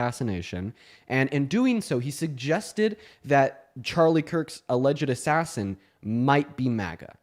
assassination. And in doing so, he suggested that Charlie Kirk's alleged assassin might be MAGA.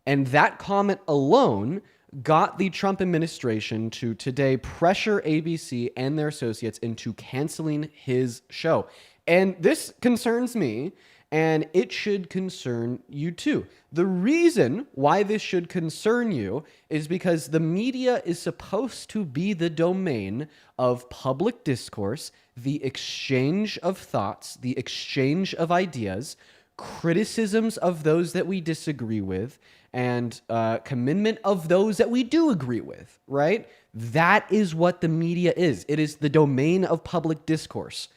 And that comment alone got the Trump administration to today pressure ABC and their associates into canceling his show. And this concerns me, and it should concern you too. The reason why this should concern you is because the media is supposed to be the domain of public discourse, the exchange of thoughts, the exchange of ideas, criticisms of those that we disagree with, and commendment of those that we do agree with, right? That is what the media is. It is the domain of public discourse.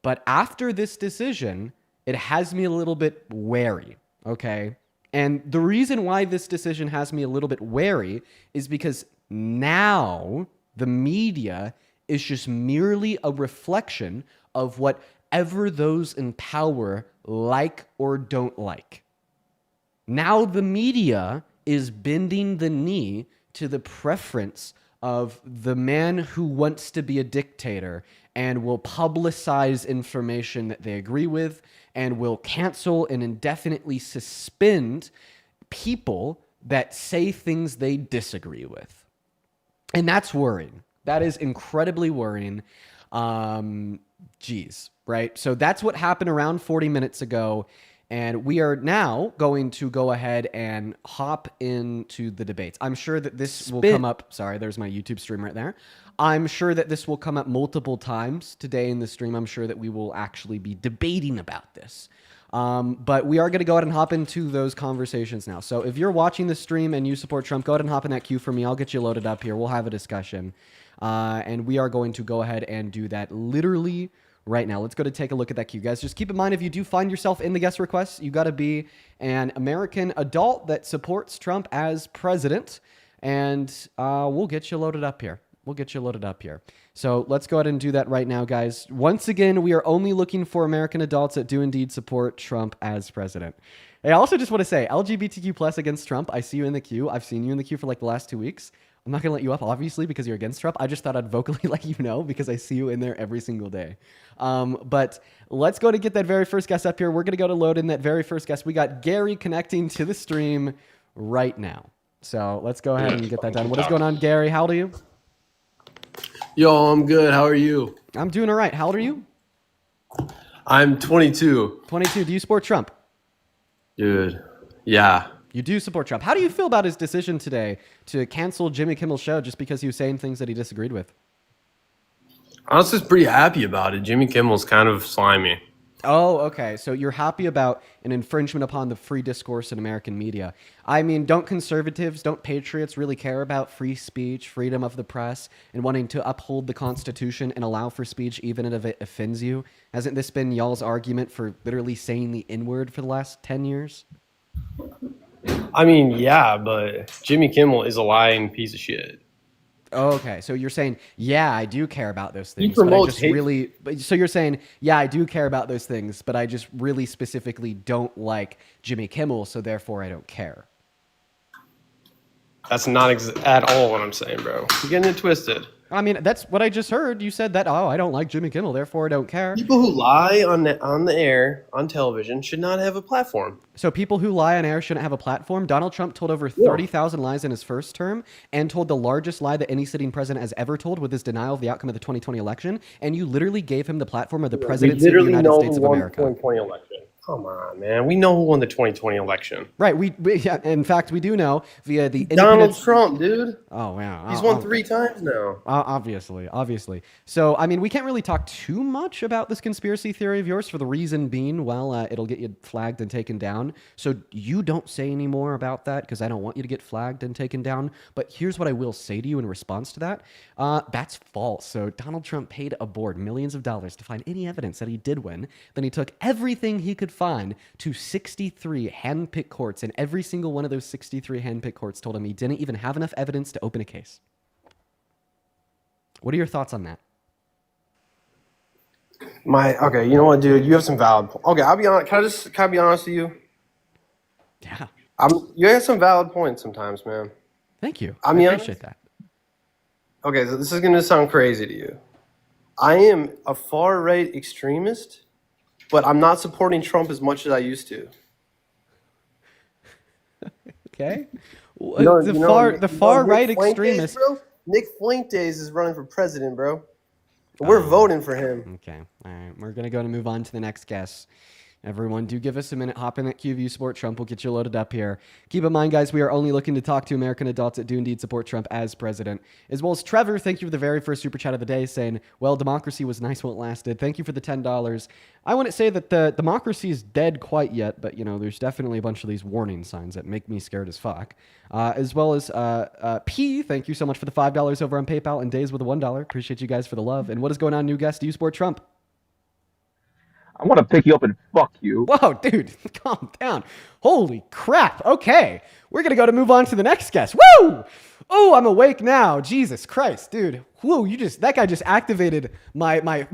But after this decision, it has me a little bit wary, okay? And the reason why this decision has me a little bit wary is because now the media is just merely a reflection of whatever those in power like or don't like. Now the media is bending the knee to the preference of the man who wants to be a dictator and will publicize information that they agree with and will cancel and indefinitely suspend people that say things they disagree with. And that's worrying. That is incredibly worrying. Right? So that's what happened around 40 minutes ago. And we are now going to go ahead and hop into the debates. I'm sure that this will come up. Sorry, there's my YouTube stream right there. I'm sure that this will come up multiple times today in the stream. I'm sure that we will actually be debating about this. But we are going to go ahead and hop into those conversations now. So if you're watching the stream and you support Trump, go ahead and hop in that queue for me. I'll get you loaded up here. We'll have a discussion. And we are going to go ahead and do that literally right now. Let's go to take a look at that queue, guys. Just keep in mind, if you do find yourself in the guest requests, you got to be an American adult that supports Trump as president, and we'll get you loaded up here. So let's go ahead and do that right now, guys. Once again, we are only looking for American adults that do indeed support Trump as president. Hey, I also just want to say, LGBTQ plus against Trump, I see you in the queue. I've seen you in the queue for like the last 2 weeks. I'm not going to let you up, obviously, because you're against Trump. I just thought I'd vocally let you know because I see you in there every single day. But let's go to get that very first guest up here. We're going to go to load in that very first guest. We got Gary connecting to the stream right now. So let's go ahead and get that done. What is going on, Gary? How old are you? Yo, I'm good. How are you? I'm doing all right. How old are you? I'm 22. 22. Do you support Trump? Dude, yeah. You do support Trump. How do you feel about his decision today to cancel Jimmy Kimmel's show just because he was saying things that he disagreed with? Honestly, pretty happy about it. Jimmy Kimmel's kind of slimy. Oh, okay. So you're happy about an infringement upon the free discourse in American media. I mean, don't conservatives, don't patriots really care about free speech, freedom of the press, and wanting to uphold the Constitution and allow for speech even if it offends you? Hasn't this been y'all's argument for literally saying the N-word for the last 10 years? I mean, yeah, but Jimmy Kimmel is a lying piece of shit. Okay, so you're saying, yeah, I do care about those things. He promotes So you're saying, yeah, I do care about those things, but I just really specifically don't like Jimmy Kimmel, so therefore I don't care. That's not at all what I'm saying, bro. You're getting it twisted. I mean, that's what I just heard. You said that, oh, I don't like Jimmy Kimmel, therefore I don't care. People who lie on the air, on television, should not have a platform. So people who lie on air shouldn't have a platform? Donald Trump told over 30,000 lies in his first term and told the largest lie that any sitting president has ever told with his denial of the outcome of the 2020 election, and you literally gave him the platform of the presidency of the United States of America. The 2020 election. Come on, man. We know who won the 2020 election. Right. Yeah, in fact, we do know via the Donald Trump, dude. Oh, wow. He's won 3 times now. Obviously. So, I mean, we can't really talk too much about this conspiracy theory of yours for the reason being, well, it'll get you flagged and taken down. So you don't say any more about that because I don't want you to get flagged and taken down. But here's what I will say to you in response to that. That's false. So Donald Trump paid a board millions of dollars to find any evidence that he did win. Then he took everything he could find to 63 hand-picked courts, and every single one of those 63 hand-picked courts told him he didn't even have enough evidence to open a case. What are your thoughts on that? Okay, you know what, dude? You have some valid points. Okay, I'll be honest. Can I be honest with you? Yeah. You have some valid points sometimes, man. Thank you. I appreciate that. Okay, so this is going to sound crazy to you. I am a far right extremist, but I'm not supporting Trump as much as I used to. Okay. You know, The you know, far Nick, the you know far Nick right Fuentes, extremist. bro. Nick Fuentes is running for president, bro. We're Oh, voting for him. okay. All right. We're going to go to move on to the next guest. Everyone, do give us a minute. Hop in that QView Support Trump. We'll get you loaded up here. Keep in mind, guys, we are only looking to talk to American adults that do indeed support Trump as president. As well as Trevor, thank you for the very first super chat of the day saying, well, democracy was nice while it lasted. Thank you for the $10. I wouldn't say that the democracy is dead quite yet, but, there's definitely a bunch of these warning signs that make me scared as fuck. As well as P, thank you so much for the $5 over on PayPal, and Days with a $1. Appreciate you guys for the love. And what is going on, new guest? Do you support Trump? I want to pick you up and fuck you. Whoa, dude, calm down. Holy crap. Okay. We're going to go to move on to the next guest. Woo! Oh, I'm awake now. Jesus Christ, dude. Whoa, that guy just activated my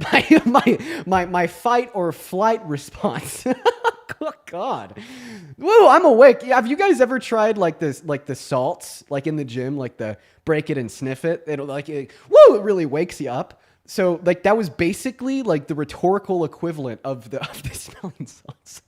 fight or flight response. Oh, God. Woo, I'm awake. Yeah, have you guys ever tried like the salts, like in the gym, like the break it and sniff it? It really wakes you up. So like that was basically like the rhetorical equivalent of the smelling salts.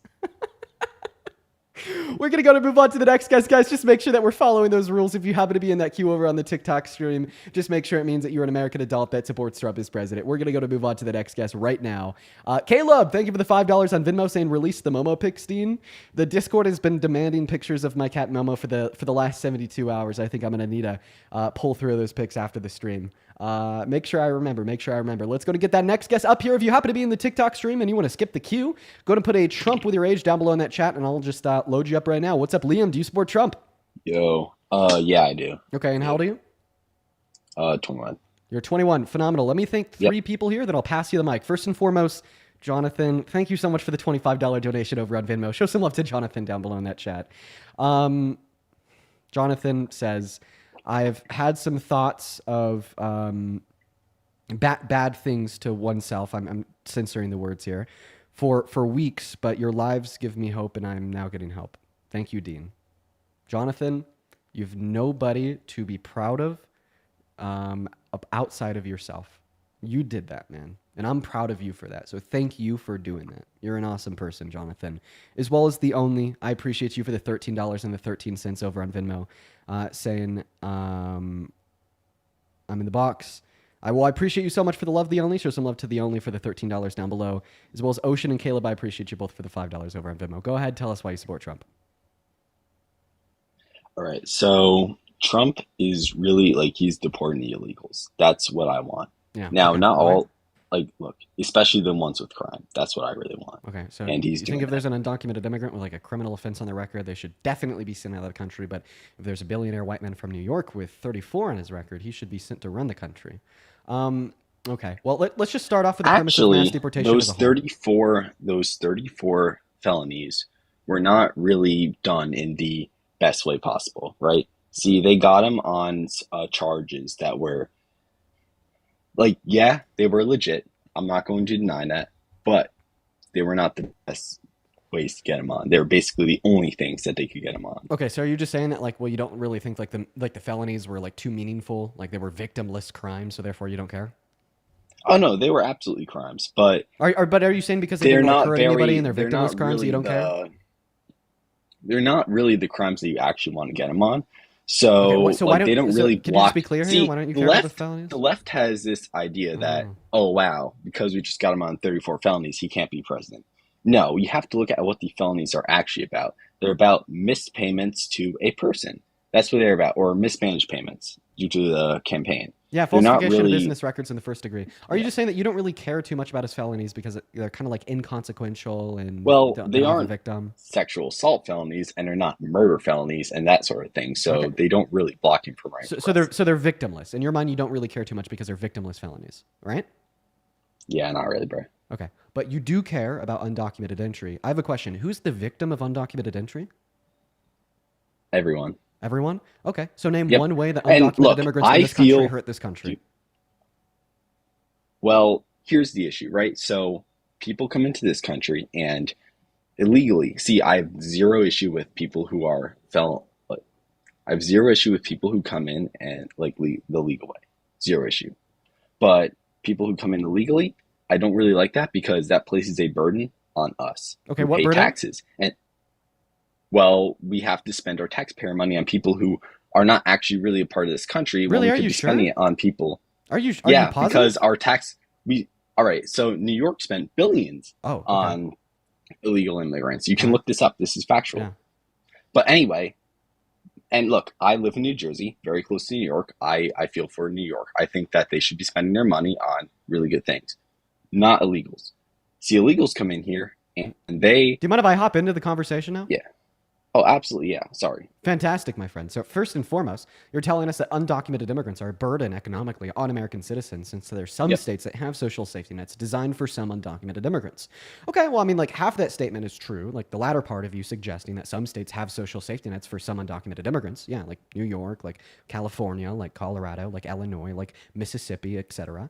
We're going to go to move on to the next guys. Guys, just make sure that we're following those rules. If you happen to be in that queue over on the TikTok stream, just make sure it means that you're an American adult that supports Trump as president. We're going to go to move on to the next guest right now. Caleb, thank you for the $5 on Venmo saying release the Momo pic, Steen. The Discord has been demanding pictures of my cat Momo for the last 72 hours. I think I'm going to need to pull through those pics after the stream. Make sure I remember. Let's go to get that next guest up here. If you happen to be in the TikTok stream and you want to skip the queue, go and put a Trump with your age down below in that chat, and I'll just load you up right now. What's up, Liam? Do you support Trump? Yo, yeah, I do. Okay, and how old are you? 21. You're 21. Phenomenal. Let me thank three people here, then I'll pass you the mic. First and foremost, Jonathan, thank you so much for the $25 donation over on Venmo. Show some love to Jonathan down below in that chat. Jonathan says, I've had some thoughts of bad things to oneself. I'm censoring the words here for weeks, but your lives give me hope, and I'm now getting help. Thank you, Dean. Jonathan, you've nobody to be proud of outside of yourself. You did that, man. And I'm proud of you for that. So thank you for doing that. You're an awesome person, Jonathan. As well as I appreciate you for the $13.13 over on Venmo, saying, I'm in the box. I appreciate you so much for the love, The Only. Show some love to The Only for the $13 down below. As well as Ocean and Caleb, I appreciate you both for the $5 over on Venmo. Go ahead, tell us why you support Trump. All right, so Trump is really he's deporting the illegals. That's what I want. Yeah. Now, okay. not all, look, especially the ones with crime. That's what I really want. Okay, so and he's you doing think if there's that. an undocumented immigrant with a criminal offense on their record, they should definitely be sent out of the country. But if there's a billionaire white man from New York with 34 on his record, he should be sent to run the country. Okay, well let's just start off with the premise of mass deportation those as a whole. 34 felonies were not really done in the best way possible, right? See, they got him on charges that were they were legit. I'm not going to deny that, but they were not the best ways to get him on. They were basically the only things that they could get him on. Okay, so are you just saying that you don't really think the felonies were too meaningful, they were victimless crimes, so therefore you don't care? Oh no, they were absolutely crimes, but are you saying because they didn't hurt anybody and they're victimless crimes that you don't care? They're not really the crimes that you actually want to get them on. So, so why don't, they don't really can block. You just be clear here? See, why don't you care about the felonies? The left has this idea that, oh wow, because we just got him on 34 felonies, he can't be president. No, you have to look at what the felonies are actually about. They're about missed payments to a person. That's what they're about, or mismanaged payments due to the campaign. Yeah, falsification of business records in the first degree. Are you just saying that you don't really care too much about his felonies because they're kind of inconsequential and they aren't victim sexual assault felonies and they're not murder felonies and that sort of thing. So they don't really block him from running. So they're victimless. In your mind, you don't really care too much because they're victimless felonies, right? Yeah, not really, bro. Okay, but you do care about undocumented entry. I have a question. Who's the victim of undocumented entry? Everyone. Everyone? Okay, so name one way that undocumented immigrants in this country hurt this country. Well, here's the issue, right? So people come into this country and illegally. See, I have zero issue with people who are I have zero issue with people who come in and the legal way. Zero issue. But people who come in illegally, I don't really like that because that places a burden on us Okay, who what pay burden? taxes. And well, we have to spend our taxpayer money on people who are not actually really a part of this country when Really? we Are could you be spending sure? it on people. Are you Yeah, positive? because our tax we all right, so New York spent billions Oh, okay. on illegal immigrants. You can Uh-huh. look this up. This is factual. Yeah. But anyway, and look, I live in New Jersey, very close to New York. I feel for New York. I think that they should be spending their money on really good things, not illegals. See, illegals come in here and they, Do you mind if I hop into the conversation now? yeah. Oh, absolutely. Yeah. Sorry. Fantastic, my friend. So first and foremost, you're telling us that undocumented immigrants are a burden economically on American citizens, since there are some Yep. states that have social safety nets designed for some undocumented immigrants. Okay, well, I mean, like half that statement is true. Like the latter part of you suggesting that some states have social safety nets for some undocumented immigrants. Yeah, like New York, like California, like Colorado, like Illinois, like Mississippi, etc.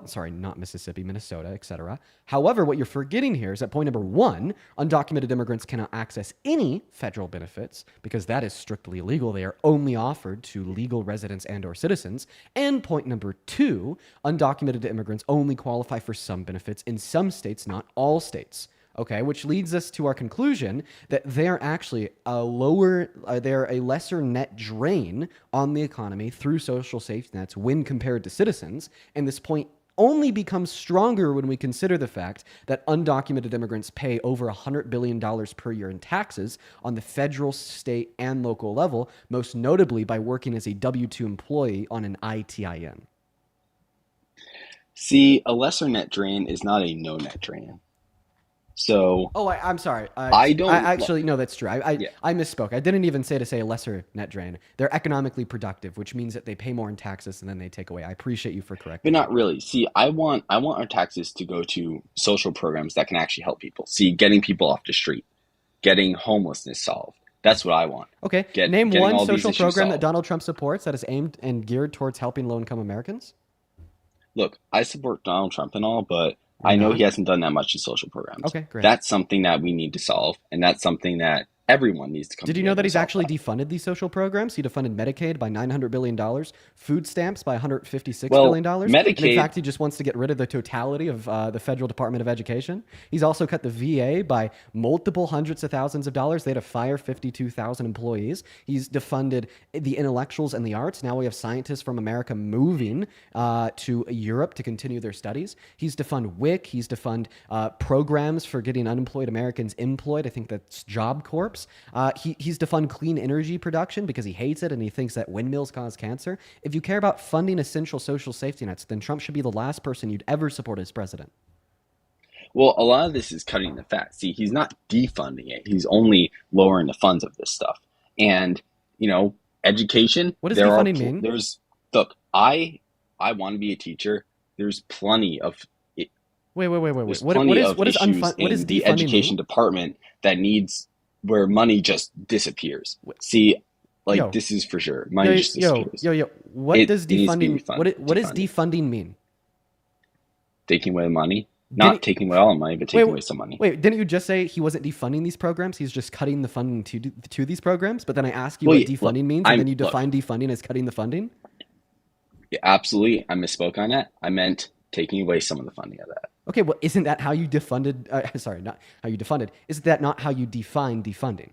Sorry, not Mississippi, Minnesota, etc. However, what you're forgetting here is that point number one, undocumented immigrants cannot access any federal benefits because that is strictly illegal. They are only offered to legal residents and or citizens. And point number two, undocumented immigrants only qualify for some benefits in some states, not all states. Okay, which leads us to our conclusion that they are actually they're a lesser net drain on the economy through social safety nets when compared to citizens. And this point only becomes stronger when we consider the fact that undocumented immigrants pay over $100 billion per year in taxes on the federal, state, and local level, most notably by working as a W-2 employee on an ITIN. See, a lesser net drain is not a no net drain. So Oh, I'm sorry. I don't. Actually, no, that's true. Yeah. I misspoke. I didn't even say a lesser net drain. They're economically productive, which means that they pay more in taxes and then they take away. I appreciate you for But correcting not me. really. See, I want our taxes to go to social programs that can actually help people. See, getting people off the street, getting homelessness solved. That's what I want. Okay, Get name getting one all these social issues program that solved. Donald Trump supports that is aimed and geared towards helping low-income Americans. Look, I support Donald Trump and all, but You're I know not? he hasn't done that much in social programs. Okay, great. That's something that we need to solve, and that's something that everyone needs to come Did you know together that to he's solve actually that. defunded these social programs? He defunded Medicaid by $900 billion, food stamps by $156 Well, billion. And in Medicaid, fact, he just wants to get rid of the totality of the Federal Department of Education. He's also cut the VA by multiple hundreds of thousands of dollars. They had to fire 52,000 employees. He's defunded the intellectuals and the arts. Now we have scientists from America moving to Europe to continue their studies. He's defunded WIC. He's defunded programs for getting unemployed Americans employed. I think that's Job Corps. He's defunded clean energy production because he hates it and he thinks that windmills cause cancer. If you care about funding essential social safety nets, then Trump should be the last person you'd ever support as president. well, a lot of this is cutting the fat. See, he's not defunding it. He's only lowering the funds of this stuff. And, education, What does defunding mean? look, I want to be a teacher. There's plenty of Wait. there's What plenty is of what is issues what does in the defunding education mean? department that needs where money just disappears. See, like Yo, this is for sure. Money just disappears. What does It needs to be defunding? What does defunded. defunding mean? Taking away the money, Didn't not he- taking away all the money, but taking away some money. Wait, didn't you just say he wasn't defunding these programs? He's just cutting the funding to these programs. But then I ask you Well, what yeah, defunding look, means, and then you define defunding as cutting the funding. Yeah, absolutely. I misspoke on that. I meant taking away some of the funding of that. Okay, well, isn't that how you defunded? Sorry, not how you defunded. Is that not how you define defunding?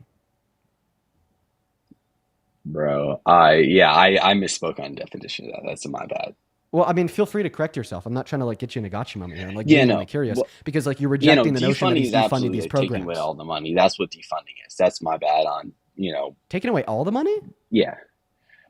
Bro, I misspoke on definition of that. That's my bad. Well, I mean, feel free to correct yourself. I'm not trying to get you in a gotcha moment here. I'm Yeah, genuinely no. curious Well, because you're rejecting the notion that defunding he's is defunding absolutely these like taking away programs. all the money. That's what defunding is. That's my bad on, Taking away all the money? yeah.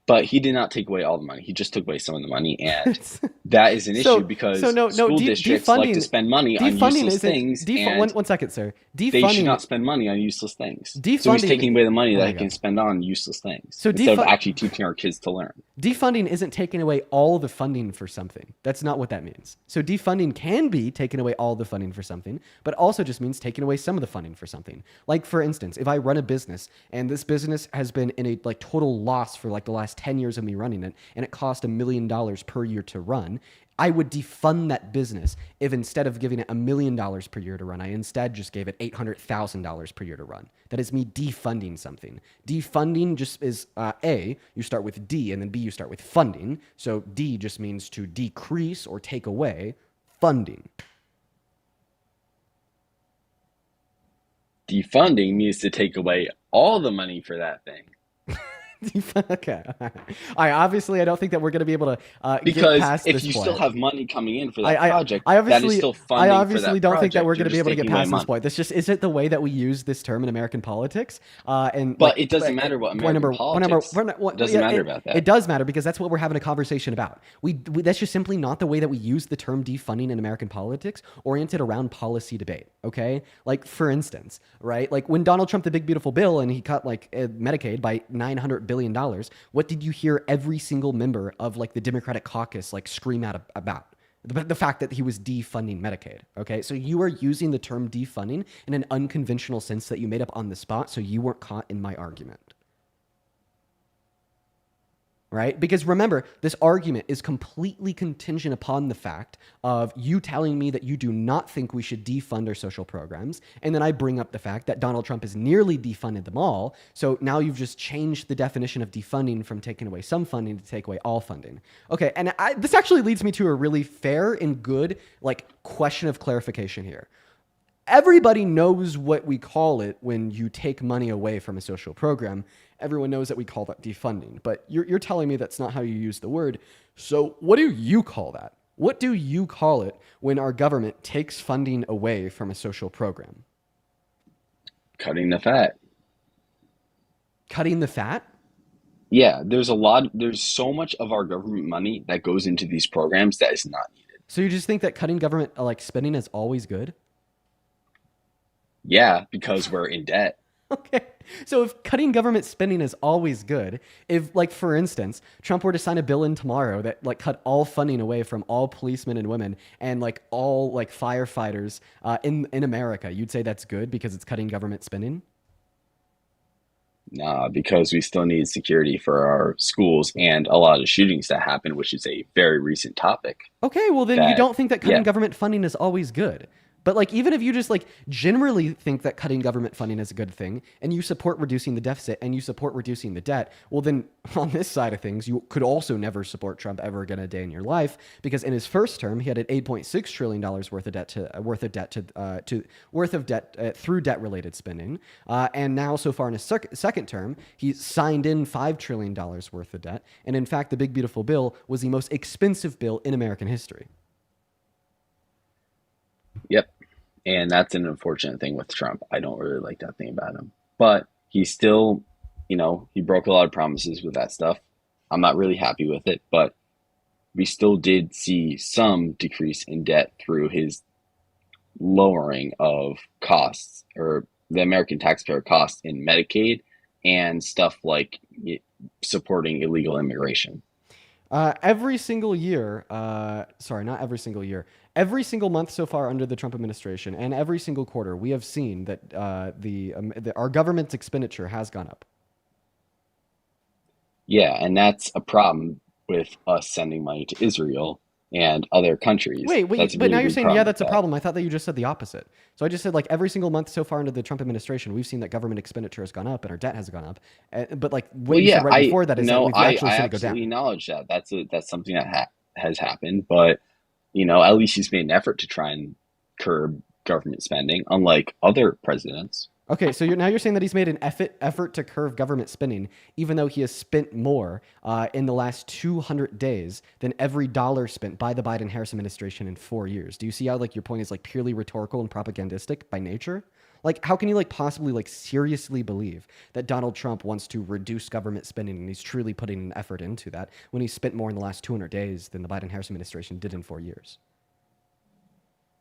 But he did not take away all the money. He just took away some of the money, and that is an issue because school districts like to spend money on defunding useless things, and one second, sir. they should Defunding. not spend money on useless things. So he's Defunding. taking away the money Oh that my he can God. spend on useless things So instead of actually teaching our kids to learn. Defunding isn't taking away all the funding for something. That's not what that means. So defunding can be taking away all the funding for something, but also just means taking away some of the funding for something. Like for instance, if I run a business and this business has been in a total loss for the last 10 years of me running it, and it cost $1 million per year to run, I would defund that business if instead of giving it $1 million per year to run, I instead just gave it $800,000 per year to run. That is me defunding something. Defunding just is A, you start with D, and then B, you start with funding. So D just means to decrease or take away funding. Defunding means to take away all the money for that thing. Okay. All right. Obviously, I don't think that we're going to be able to get Because past if this you point. still have money coming in for that I project, I that is obviously still funding I for obviously that don't think that project. we're going to You're be able just to get taking away past this money. point. This just isn't the way that we use this term in American politics. And But it doesn't matter what American politics. It doesn't matter about that. It does matter because that's what we're having a conversation about. We that's just simply not the way that we use the term defunding in American politics, oriented around policy debate. Okay, like for instance, right? Like when Donald Trump, the big beautiful bill, and he cut like Medicaid by $900 billion. What did you hear every single member of like the Democratic caucus like scream out about? The fact that he was defunding Medicaid. Okay, so you are using the term defunding in an unconventional sense that you made up on the spot, so you weren't caught in my argument. Right? Because remember, this argument is completely contingent upon the fact of you telling me that you do not think we should defund our social programs. And then I bring up the fact that Donald Trump has nearly defunded them all. So now you've just changed the definition of defunding from taking away some funding to take away all funding. Okay, and this actually leads me to a really fair and good like question of clarification here. Everybody knows what we call it when you take money away from a social program. Everyone knows that we call that defunding, but you're telling me that's not how you use the word. So what do you call that? What do you call it when our government takes funding away from a social program? Cutting the fat. Cutting the fat? Yeah, there's so much of our government money that goes into these programs that is not needed. So you just think that cutting government like spending is always good? Yeah, because we're in debt. Okay. So if cutting government spending is always good, if like for instance, Trump were to sign a bill in tomorrow that like cut all funding away from all policemen and women and like all like firefighters in America, you'd say that's good because it's cutting government spending? Nah, because we still need security for our schools and a lot of shootings that happen, which is a very recent topic. Okay, well then you That, don't think that cutting yeah, government funding is always good. But like even if you just like generally think that cutting government funding is a good thing and you support reducing the deficit and you support reducing the debt, well then on this side of things you could also never support Trump ever again a day in your life because in his first term he had an $8.6 trillion worth of debt through debt related spending, and now so far in his second term he signed in $5 trillion worth of debt, and in fact the big beautiful bill was the most expensive bill in American history. yep. And that's an unfortunate thing with Trump. I don't really like that thing about him. But he still, he broke a lot of promises with that stuff. I'm not really happy with it, but we still did see some decrease in debt through his lowering of costs or the American taxpayer costs in Medicaid and stuff like supporting illegal immigration. Every single year, sorry, not every single year, every single month so far under the Trump administration, and every single quarter, we have seen that our government's expenditure has gone up. Yeah, and that's a problem with us sending money to Israel and other countries. That's Wait, a but now really you're big saying, problem yeah, with that's a that. problem. I thought that you just said the opposite. So I just said, like, every single month so far under the Trump administration, we've seen that government expenditure has gone up and our debt has gone up. But, like, what Well, you said yeah, right I before that is that no, we've I actually I seen it go down. absolutely acknowledge that. That's something that has happened, but at least he's made an effort to try and curb government spending, unlike other presidents. Okay, so you're saying that he's made an effort to curb government spending, even though he has spent more in the last 200 days than every dollar spent by the Biden-Harris administration in 4 years. Do you see how like your point is like purely rhetorical and propagandistic by nature? Like, how can you like possibly like seriously believe that Donald Trump wants to reduce government spending and he's truly putting an effort into that when he spent more in the last 200 days than the Biden-Harris administration did in 4 years?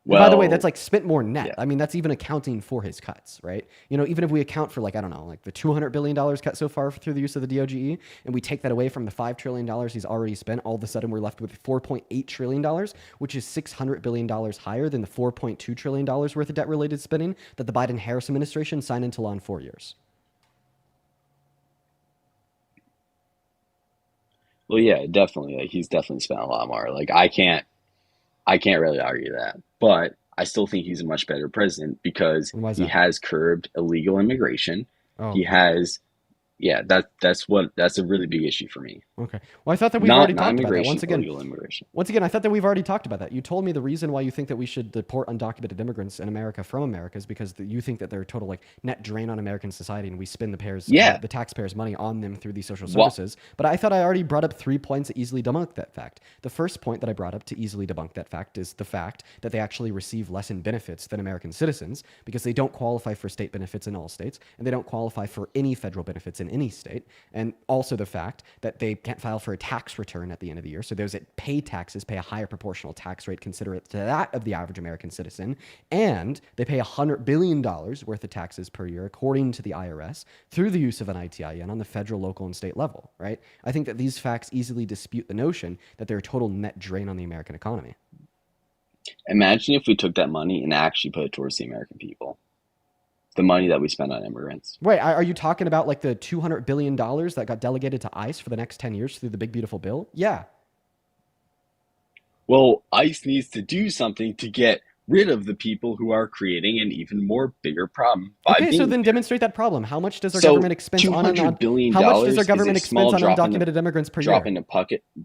And by the way, that's Well, like spent more net. yeah. I mean, that's even accounting for his cuts, right? Even if we account for like, I don't know, like the $200 billion cut so far through the use of the DOGE, and we take that away from the $5 trillion he's already spent, all of a sudden we're left with $4.8 trillion, which is $600 billion higher than the $4.2 trillion worth of debt related spending that the Biden-Harris administration signed into law in 4 years. Well, yeah, definitely. Like he's definitely spent a lot more. Like I can't I can't really argue that, but I still think he's a much better president because And why is he that? has curbed illegal immigration. Oh, He has, yeah, that's a really big issue for me. okay. Well, I thought that we've already Not talked about that. immigration, Once again, illegal immigration. I thought that we've already talked about that. You told me the reason why you think that we should deport undocumented immigrants in America from America is because you think that they're a total like net drain on American society, and we spend Yeah. the taxpayers' money on them through these social Well, services. But I thought I already brought up 3 points that easily debunk that fact. The first point that I brought up to easily debunk that fact is the fact that they actually receive less in benefits than American citizens because they don't qualify for state benefits in all states, and they don't qualify for any federal benefits in any state. And also the fact that they can't file for a tax return at the end of the year. So those that pay taxes pay a higher proportional tax rate considerate to that of the average American citizen. And they pay $100 billion worth of taxes per year, according to the IRS, through the use of an ITIN on the federal, local, and state level, right? I think that these facts easily dispute the notion that they're a total net drain on the American economy. imagine if we took that money and actually put it towards the American people. The money that we spend on immigrants. Wait, are you talking about like the $200 billion that got delegated to ICE for the next 10 years through the big, beautiful bill? Yeah. Well, ICE needs to do something to get rid of the people who are creating an even more bigger problem by Okay, so being then there. demonstrate that problem. How much does our So government expense on $200 billion how much does our is government a small expense on drop in undocumented immigrants per drop year? in a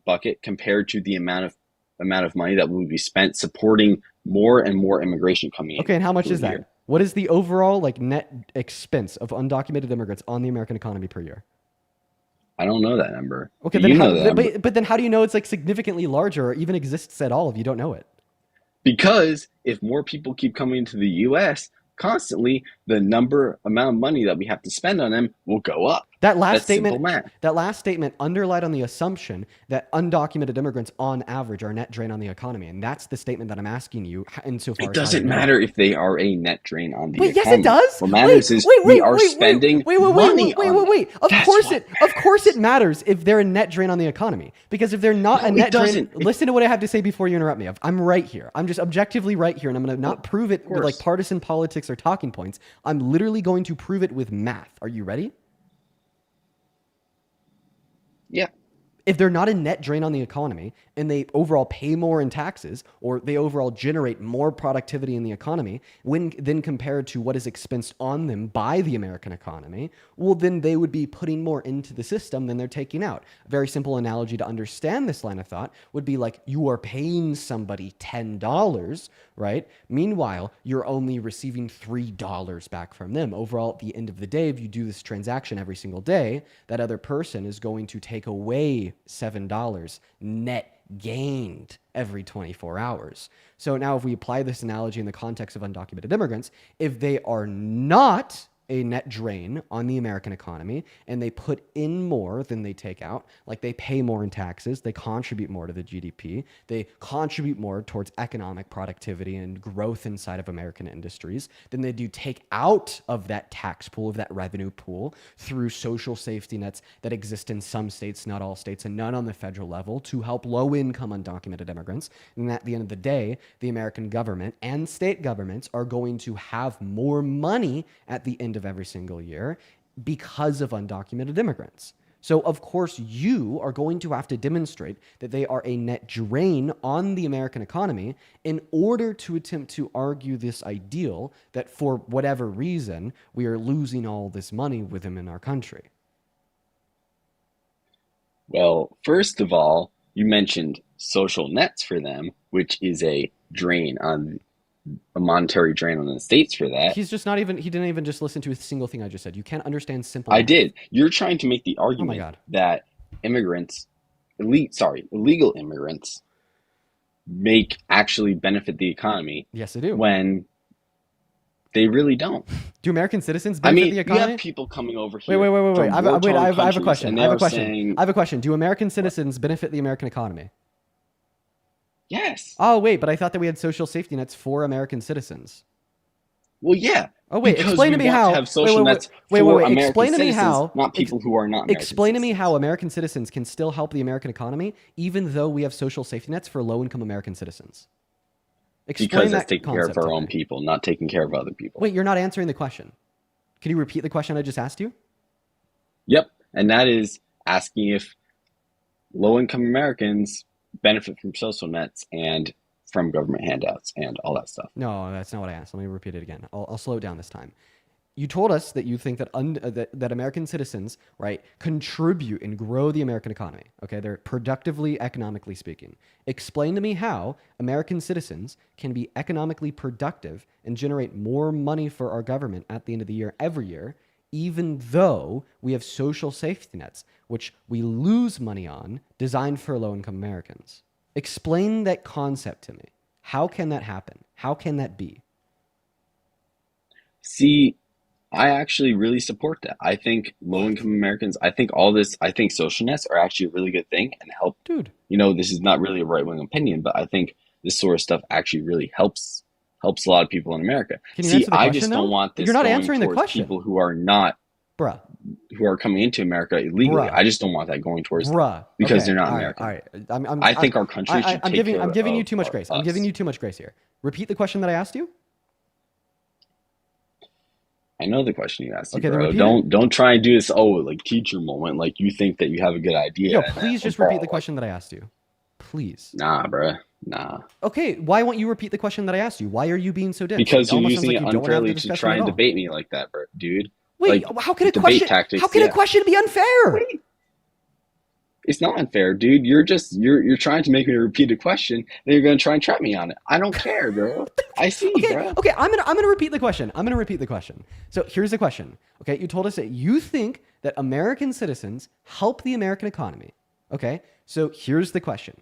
bucket compared to the amount of money that will be spent supporting more and more immigration coming in. Okay, and how much through is that? here. What is the overall like net expense of undocumented immigrants on the American economy per year? I don't know that number. Okay, Do then you how, know that number? but then how do you know it's like significantly larger or even exists at all if you don't know it? Because if more people keep coming to the U.S. constantly, the amount of money that we have to spend on them will go up. That last That's simple statement, underlied on the assumption that undocumented immigrants on average are a net drain on the economy, and that's the statement that I'm asking you insofar It as how you doesn't know. matter if they are a net drain on the Wait, yes, economy. it does. What matters is we are spending money on them. Wait. Of That's course what Of course it matters if they're a net drain on the economy. Because if they're not No, a it net drain, doesn't. listen to what I have to say before you interrupt me. I'm right here. I'm just objectively right here, and I'm going to not prove it with like course. partisan politics or talking points. I'm literally going to prove it with math. Are you ready? Yeah. If they're not a net drain on the economy and they overall pay more in taxes or they overall generate more productivity in the economy when then compared to what is expensed on them by the American economy, well, then they would be putting more into the system than they're taking out. A very simple analogy to understand this line of thought would be like you are paying somebody $10, right? Meanwhile, you're only receiving $3 back from them. Overall, at the end of the day, if you do this transaction every single day, that other person is going to take away $7 net gained every 24 hours. So now if we apply this analogy in the context of undocumented immigrants, if they are not a net drain on the American economy and they put in more than they take out, like they pay more in taxes, they contribute more to the GDP, they contribute more towards economic productivity and growth inside of American industries than they do take out of that tax pool, of that revenue pool through social safety nets that exist in some states, not all states, and none on the federal level to help low-income undocumented immigrants. And at the end of the day, the American government and state governments are going to have more money at the end of every single year because of undocumented immigrants. So, of course, you are going to have to demonstrate that they are a net drain on the American economy in order to attempt to argue this ideal that for whatever reason, we are losing all this money with them in our country. Well, first of all, you mentioned social nets for them, which is a monetary drain on the states for that. He didn't even just listen to a single thing I just said. You can't understand simple I math. did. You're trying to make the argument God. that illegal immigrants actually benefit the economy Yes, they do. when they really don't. Do American citizens I benefit mean, the you economy? have people coming over here. Wait. from I have a war-torn question. countries, I have a and question. they are saying, I have a question. Do American citizens benefit the American economy? yes. Oh, wait, but I thought that we had social safety nets for American citizens. Well, yeah. Oh, wait, because explain to we me want how. to have social nets Wait. for American Explain to me citizens, how. not people who are not American Explain to me citizens. how American citizens can still help the American economy, even though we have social safety nets for low-income American citizens. Explain Because that that's taking care of concept our to own me. people, not taking care of other people. Wait, you're not answering the question. Can you repeat the question I just asked you? Yep. And that is asking if low-income Americans benefit from social nets and from government handouts and all that stuff. No, that's not what I asked. Let me repeat it again. I'll slow it down this time. You told us that you think that American citizens, right, contribute and grow the American economy. Okay, they're productively, economically speaking. Explain to me how American citizens can be economically productive and generate more money for our government at the end of the year every year, even though we have social safety nets, which we lose money on, designed for low-income Americans. Explain that concept to me. How can that happen? How can that be? See, I actually really support that. I think low-income Americans, I think social nets are actually a really good thing and help. Dude. This is not really a right-wing opinion, but I think this sort of stuff actually really helps a lot of people in America. Can you See, answer the I question just now? don't want this You're not going answering the towards question. people who are not Bruh. who are coming into America illegally. Bruh. I just don't want that going towards them Bruh. because Okay, they're not all right, American. all right. I think our country should I'm take giving care you of too much grace. I'm us. giving you too much grace here. Repeat the question that I asked you. I know the question you asked, Okay, then bro. repeat Don't try and do this. Oh, like teacher moment. Like you think that you have a good idea. Yo, and please then, just bro, repeat the like, question that I asked you. Please. Nah, bro. Nah. Okay, why won't you repeat the question that I asked you? Why are you being so dense? Because It you're almost sounds using like it you don't want to have the unfairly to discussion try at and all. debate me like that, bro, dude. Wait, Like, how can a debate question? tactics, How can a yeah. question be unfair? Wait. It's not unfair, dude. You're trying to make me repeat a question, then you're gonna try and trap me on it. I don't care, bro. I see, bro. Okay. I'm gonna repeat the question. I'm gonna repeat the question. So here's the question. Okay, you told us that you think that American citizens help the American economy. Okay, so here's the question.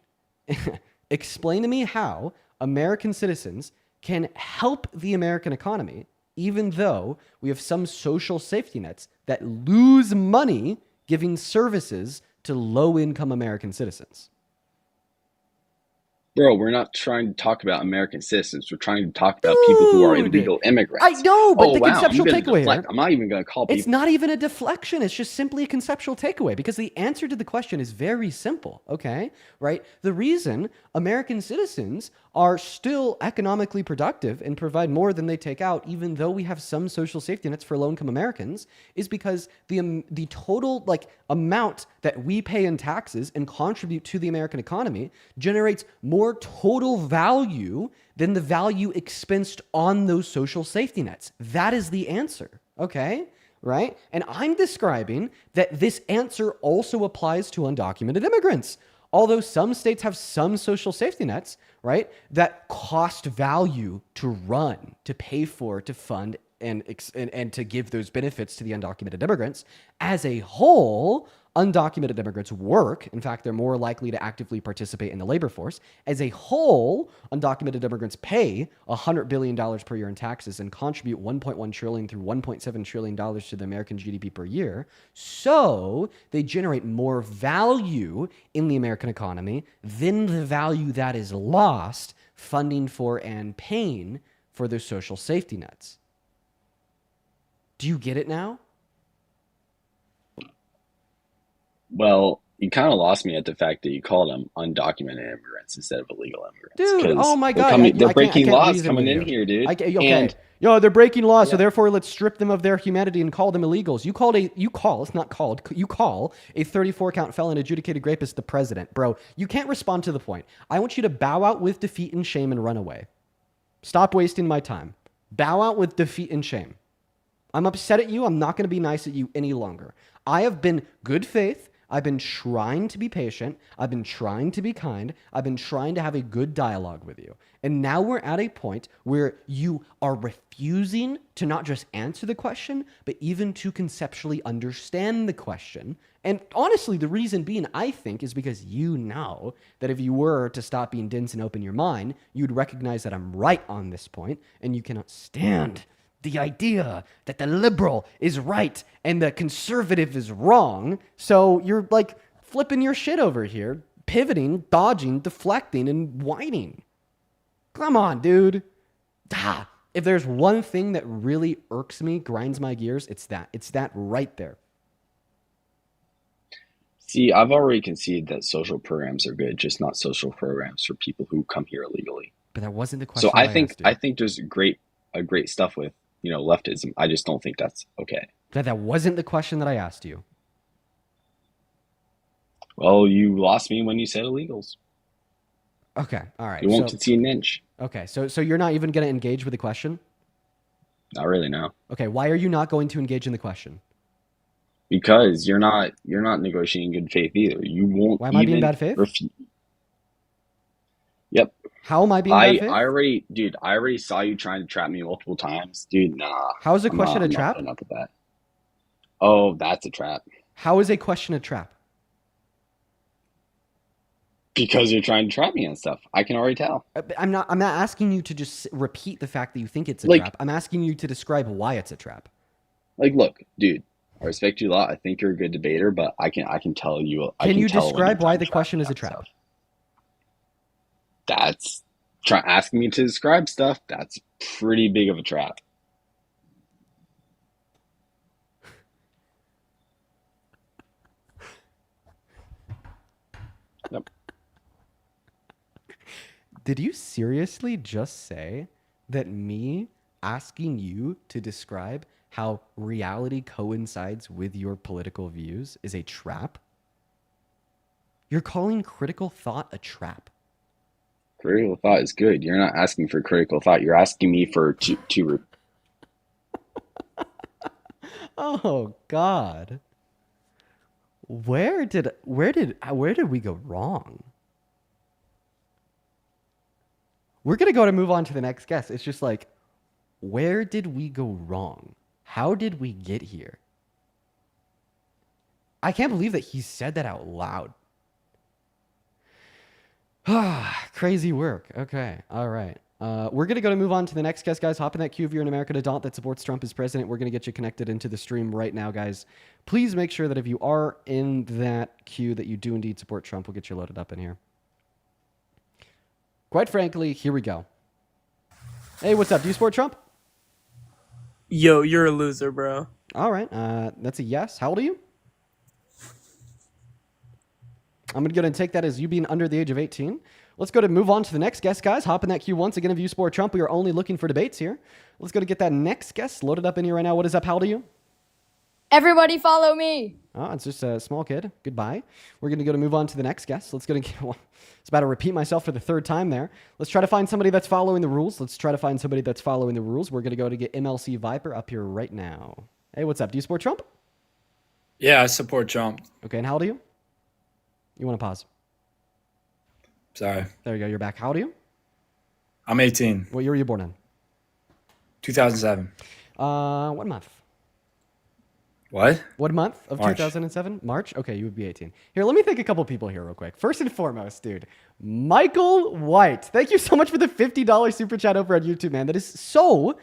Explain to me how American citizens can help the American economy, even though we have some social safety nets that lose money giving services to low-income American citizens. Bro, we're not trying to talk about American citizens. We're trying to talk about people who are Dude, illegal immigrants. I know, but Oh, the wow, conceptual you're gonna takeaway deflect. here. I'm not even gonna call It's people. not even a deflection. It's just simply a conceptual takeaway because the answer to the question is very simple, okay? Right? The reason American citizens are still economically productive and provide more than they take out, even though we have some social safety nets for low-income Americans, is because the total amount that we pay in taxes and contribute to the American economy generates more total value than the value expensed on those social safety nets. That is the answer, okay? Right? And I'm describing that this answer also applies to undocumented immigrants. Although some states have some social safety nets, right, that cost value to run, to pay for, to fund, and to give those benefits to the undocumented immigrants, as a whole, undocumented immigrants work. In fact, they're more likely to actively participate in the labor force. As a whole, undocumented immigrants pay $100 billion per year in taxes and contribute $1.1 trillion through $1.7 trillion to the American GDP per year. So they generate more value in the American economy than the value that is lost funding for and paying for their social safety nets. Do you get it now? Well, you kind of lost me at the fact that you called them undocumented immigrants instead of illegal immigrants. Dude, 'Cause oh my they're God. they're I breaking can't laws reason coming with in you. here, dude. Okay. And Yo, they're breaking laws, so yeah, therefore let's strip them of their humanity and call them illegals. You call a 34 count felon adjudicated rapist the president. Bro, you can't respond to the point. I want you to bow out with defeat and shame and run away. Stop wasting my time. Bow out with defeat and shame. I'm upset at you. I'm not going to be nice at you any longer. I have been good faith. I've been trying to be patient. I've been trying to be kind. I've been trying to have a good dialogue with you. And now we're at a point where you are refusing to not just answer the question, but even to conceptually understand the question. And honestly, the reason being, I think, is because you know that if you were to stop being dense and open your mind, you'd recognize that I'm right on this point, and you cannot stand the idea that the liberal is right and the conservative is wrong. So you're like flipping your shit over here, pivoting, dodging, deflecting, and whining. Come on, dude. If there's one thing that really irks me, grinds my gears, it's that. It's that right there. see, I've already conceded that social programs are good, just not social programs for people who come here illegally. But that wasn't the So question that I asked you. I think there's great stuff with leftism. I just don't think that's okay. That wasn't the question that I asked you. Well, you lost me when you said illegals. Okay. All right. You won't So concede an inch. okay. So you're not even going to engage with the question? Not really, no. Okay. Why are you not going to engage in the question? Because you're not negotiating in good faith either. You won't Why am I being even bad faith? refuse. Yep. How am I being bad faith? I already saw you trying to trap me multiple times. Dude, nah. How is a question a I'm not trap? putting up with that. Oh, that's a trap. How is a question a trap? Because you're trying to trap me and stuff. I can already tell. I'm not asking you to just repeat the fact that you think it's a Like- trap. I'm asking you to describe why it's a trap. Like, look, dude, I respect you a lot. I think you're a good debater, but I can tell you. I Can you tell when describe you're why trying the to question me is a on trap? stuff. That's asking me to describe stuff. That's pretty big of a trap. Yep. Did you seriously just say that me asking you to describe how reality coincides with your political views is a trap? You're calling critical thought a trap. Critical thought is good. You're not asking for critical thought. You're asking me for to Oh God. Where did we go wrong? We're going to move on to the next guest. It's just like, where did we go wrong? How did we get here? I can't believe that he said that out loud. Crazy work. Okay. All right. We're going to move on to the next guest, guys. Hop in that queue if you're an American adult that supports Trump as president. We're going to get you connected into the stream right now, guys. Please make sure that if you are in that queue that you do indeed support Trump. We'll get you loaded up in here. Quite frankly, here we go. Hey, what's up? Do you support Trump? Yo, you're a loser, bro. All right. That's a yes. How old are you? I'm going to take that as you being under the age of 18. Let's move on to the next guest, guys. Hop in that queue once again if you support Trump. We are only looking for debates here. Let's get that next guest loaded up in here right now. What is up? How old are you? Everybody follow me. Oh, it's just a small kid. Goodbye. We're going to move on to the next guest. Let's it's about to repeat myself for the third time there. Let's try to find somebody that's following the rules. We're going to get MLC Viper up here right now. Hey, what's up? Do you support Trump? Yeah, I support Trump. Okay, and how old are you? You want to pause? Sorry. There you go. You're back. How old are you? I'm 18. What year were you born in? 2007. What month? What? What month of March. 2007? March? Okay, you would be 18. Here, let me thank a couple people here real quick. First and foremost, dude, Michael White. Thank you so much for the $50 super chat over on YouTube, man. That is so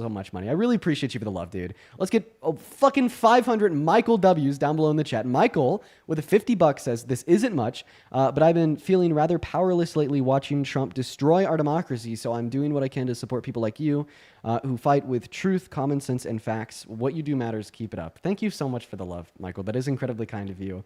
much money. I really appreciate you for the love, dude. Let's get fucking 500 Michael W's down below in the chat. Michael with a $50 says, this isn't much, but I've been feeling rather powerless lately watching Trump destroy our democracy, so I'm doing what I can to support people like you who fight with truth, common sense, and facts. What you do matters. Keep it up. Thank you so much for the love, Michael. That is incredibly kind of you.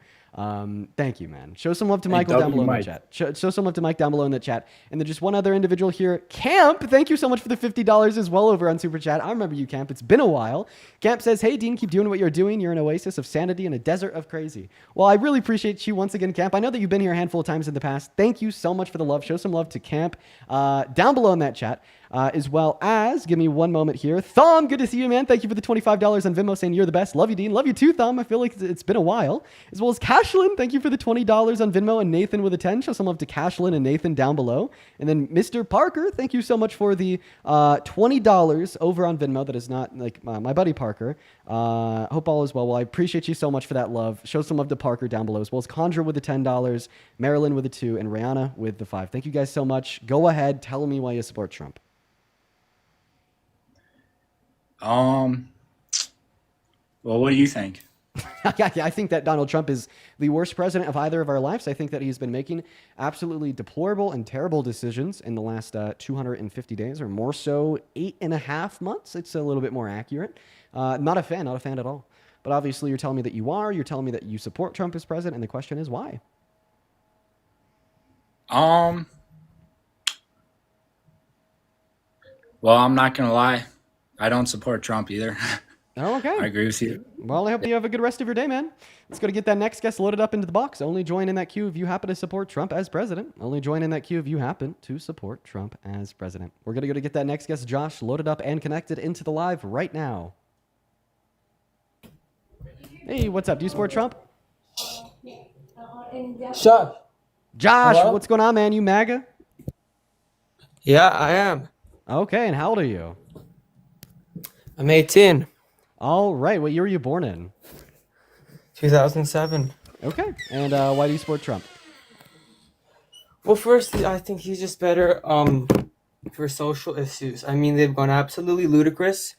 Thank you, man. Show some love to Michael down below in the chat. Show some love to Mike down below in the chat. And then just one other individual here, Camp. Thank you so much for the $50 as well over on Super Chat. I remember you, Camp. It's been a while. Camp says, hey, Dean, keep doing what you're doing. You're an oasis of sanity in a desert of crazy. Well, I really appreciate you once again, Camp. I know that you've been here a handful of times in the past. Thank you so much for the love. Show some love to Camp down below in that chat. As well as, give me one moment here. Thom, good to see you, man. Thank you for the $25 on Venmo saying you're the best. Love you, Dean. Love you too, Thom. I feel like it's been a while. As well as Cashlin, thank you for the $20 on Venmo, and Nathan with a 10. Show some love to Cashlin and Nathan down below. And then Mr. Parker, thank you so much for the $20 over on Venmo. That is not like my buddy Parker. Hope all is well. Well, I appreciate you so much for that love. Show some love to Parker down below, as well as Condra with the $10, Marilyn with the 2, and Rihanna with the 5. Thank you guys so much. Go ahead, tell me why you support Trump. Well, what do you think? Yeah, I think that Donald Trump is the worst president of either of our lives. I think that he's been making absolutely deplorable and terrible decisions in the last 250 days, or more so 8.5 months. It's a little bit more accurate. Not a fan at all. But obviously you're telling me that you are. You're telling me that you support Trump as president, and the question is why? Well, I'm not going to lie. I don't support Trump either. Oh, okay. I agree with you. Well, I hope you have a good rest of your day, man. Let's go to get that next guest loaded up into the box. Only join in that queue if you happen to support Trump as president. Only join in that queue if you happen to support Trump as president. We're going to go to get that next guest, Josh, loaded up and connected into the live right now. Hey, what's up? Do you support Trump? Shut. Josh, Hello? what's going on, man? You MAGA? Yeah, I am. Okay, and how old are you? I'm 18. All right, what year were you born in? 2007. Okay, and why do you support Trump? Well, first, I think he's just better for social issues. I mean, they've gone absolutely ludicrous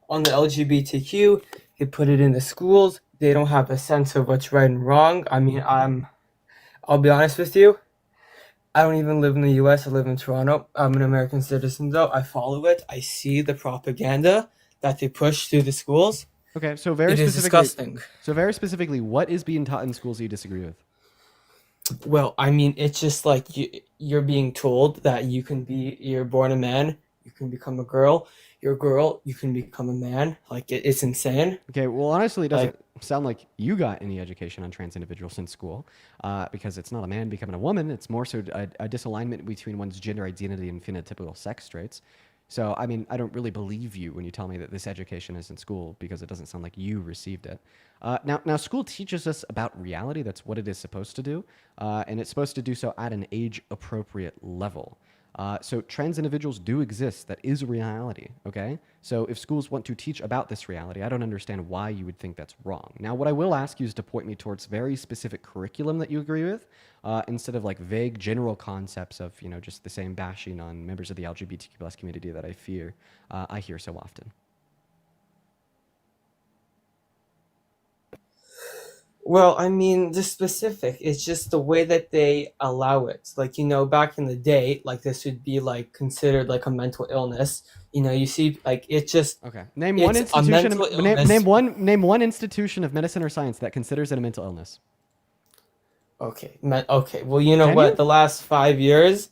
on the LGBTQ. They put it in the schools. They don't have a sense of what's right and wrong. I mean, I'll be honest with you. I don't even live in the U.S. I live in Toronto. I'm an American citizen, though. I follow it. I see the propaganda that they push through the schools. Okay, so It is disgusting. So very specifically, what is being taught in schools that you disagree with? Well, I mean, it's just like you're being told that you're born a man, you can become a girl. You're a girl, you can become a man. Like, it's insane. Okay, well, honestly, it doesn't sound like you got any education on trans individuals in school, because it's not a man becoming a woman. It's more so a disalignment between one's gender identity and phenotypical sex traits. So, I mean, I don't really believe you when you tell me that this education is in school, because it doesn't sound like you received it. Now, school teaches us about reality. That's what it is supposed to do, and it's supposed to do so at an age-appropriate level. So trans individuals do exist. That is reality, okay? So if schools want to teach about this reality, I don't understand why you would think that's wrong. Now, what I will ask you is to point me towards very specific curriculum that you agree with, instead of like vague general concepts of, just the same bashing on members of the LGBTQ plus community that I hear so often. Well, I mean, the specific, it's just the way that they allow it. Like, back in the day, like, this would be, like, considered, like, a mental illness. You see, like, it just... Okay. Name one it's a institution. mental illness. Name one institution of medicine or science that considers it a mental illness. Okay, okay. Well, you know Can what? you? The last 5 years,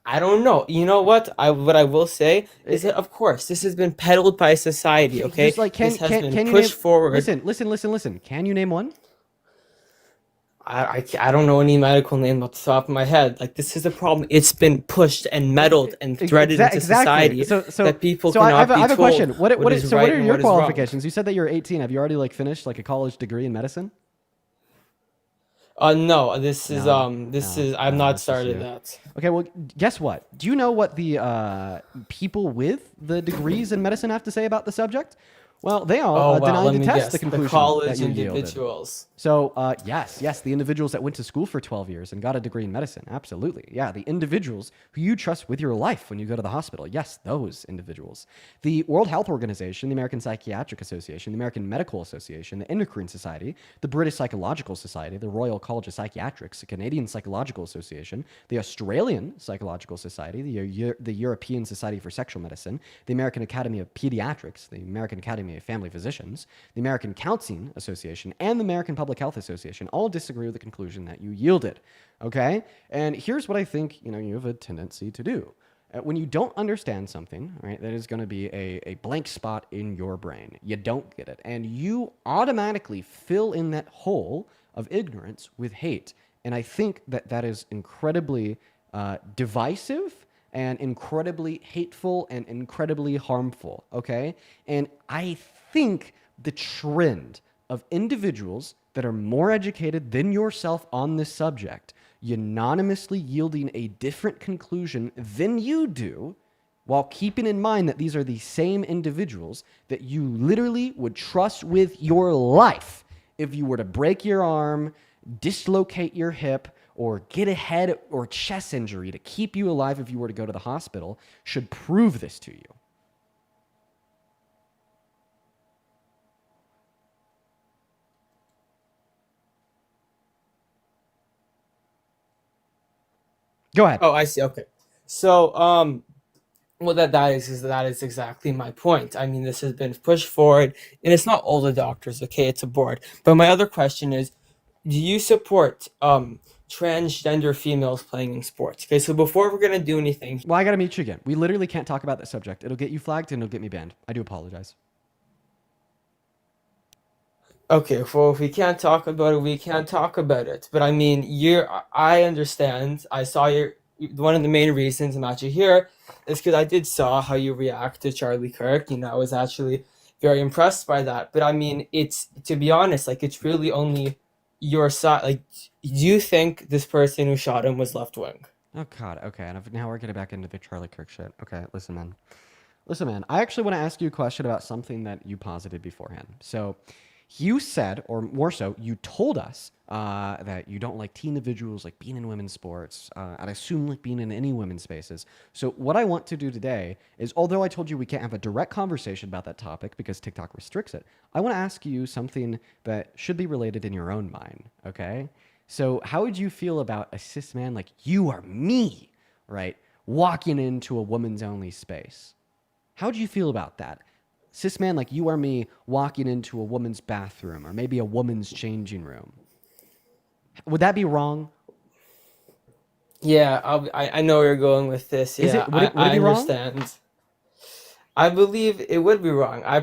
I don't know. You know what? What I will say is that, of course, this has been peddled by society, okay? Just like, this has been can you pushed name, forward. Listen. Can you name one? I don't know any medical name off the top of my head. Like, this is a problem. It's been pushed and meddled and threaded into society that people cannot I have be a question. told what is right what are and your what is wrong. qualifications? You said that you're 18. Have you already finished a college degree in medicine? No, this is I've not this is started you. that. Okay, well, guess what? Do you know what the people with the degrees in medicine have to say about the subject? Well, they all Let denied me to test guess. the conclusion The college that you yielded. individuals. So, yes, the individuals that went to school for 12 years and got a degree in medicine, absolutely. Yeah, the individuals who you trust with your life when you go to the hospital, yes, those individuals. The World Health Organization, the American Psychiatric Association, the American Medical Association, the Endocrine Society, the British Psychological Society, the Royal College of Psychiatrics, the Canadian Psychological Association, the Australian Psychological Society, the European Society for Sexual Medicine, the American Academy of Pediatrics, the American Academy of Family Physicians, the American Counseling Association, and the American Public Health Association all disagree with the conclusion that you yielded, okay? And here's what I think, you have a tendency to do. When you don't understand something, right, that is going to be a blank spot in your brain. You don't get it. And you automatically fill in that hole of ignorance with hate. And I think that is incredibly divisive and incredibly hateful and incredibly harmful, okay? And I think the trend of individuals that are more educated than yourself on this subject unanimously yielding a different conclusion than you do, while keeping in mind that these are the same individuals that you literally would trust with your life if you were to break your arm, dislocate your hip, or get a head or chest injury to keep you alive if you were to go to the hospital, should prove this to you. Go ahead. Oh, I see. Okay. So, well, that is exactly my point. I mean, this has been pushed forward, and it's not all the doctors, okay? It's a board. But my other question is, do you support transgender females playing in sports? Okay, so before we're gonna do anything, Well, I gotta meet you again. We literally can't talk about that subject. It'll get you flagged and it'll get me banned. I do apologize. Okay, well, if we can't talk about it, we can't talk about it. But I mean, I understand. I saw your one of the main reasons I'm actually here is because I did saw how you react to Charlie Kirk. I was actually very impressed by that. But I mean, it's to be honest, like it's really only your side. Like, do you think this person who shot him was left wing? Oh God. Okay. And now we're getting back into the Charlie Kirk shit. Okay. Listen, man. Listen, man. I actually want to ask you a question about something that you posited beforehand. So, you said, or more so, you told us that you don't like teen individuals like being in women's sports. I'd assume like being in any women's spaces. So, what I want to do today is, although I told you we can't have a direct conversation about that topic because TikTok restricts it, I want to ask you something that should be related in your own mind. Okay. So, how would you feel about a cis man like you or me, right, walking into a woman's only space? How do you feel about that? Cis man like you or me walking into a woman's bathroom or maybe a woman's changing room. Would that be wrong? Yeah, I know where you're going with this. Is Yeah, it would it I be wrong? understand. I believe it would be wrong. I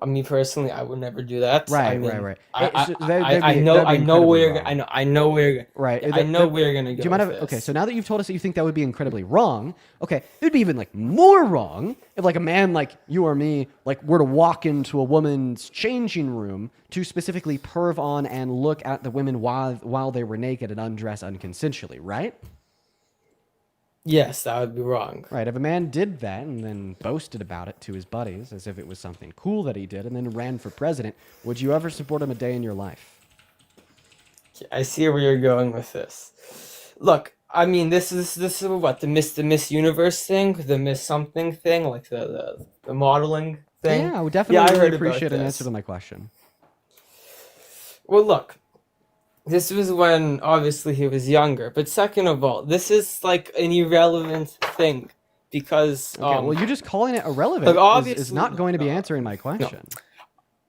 mean personally, I would never do that. I Right, mean, right, right. I know, I know where you're, I know where you're, Right. I know where you're gonna go. Do you mind with if, okay, this. so now that you've told us that you think that would be incredibly wrong, okay, it'd be even like more wrong if like a man like you or me like were to walk into a woman's changing room to specifically perv on and look at the women while they were naked and undressed unconsensually, right? Yes, that would be wrong. Right. If a man did that and then boasted about it to his buddies as if it was something cool that he did and then ran for president, would you ever support him a day in your life? I see where you're going with this. Look, I mean, this is what the Miss Universe thing, the Miss something thing, like the modeling thing. Yeah, I would definitely I really heard about appreciate an this. answer to my question. Well, look, this was when obviously he was younger. But second of all, this is like an irrelevant thing because Okay, well, you just calling it irrelevant look, is obviously, not going to be answering my question.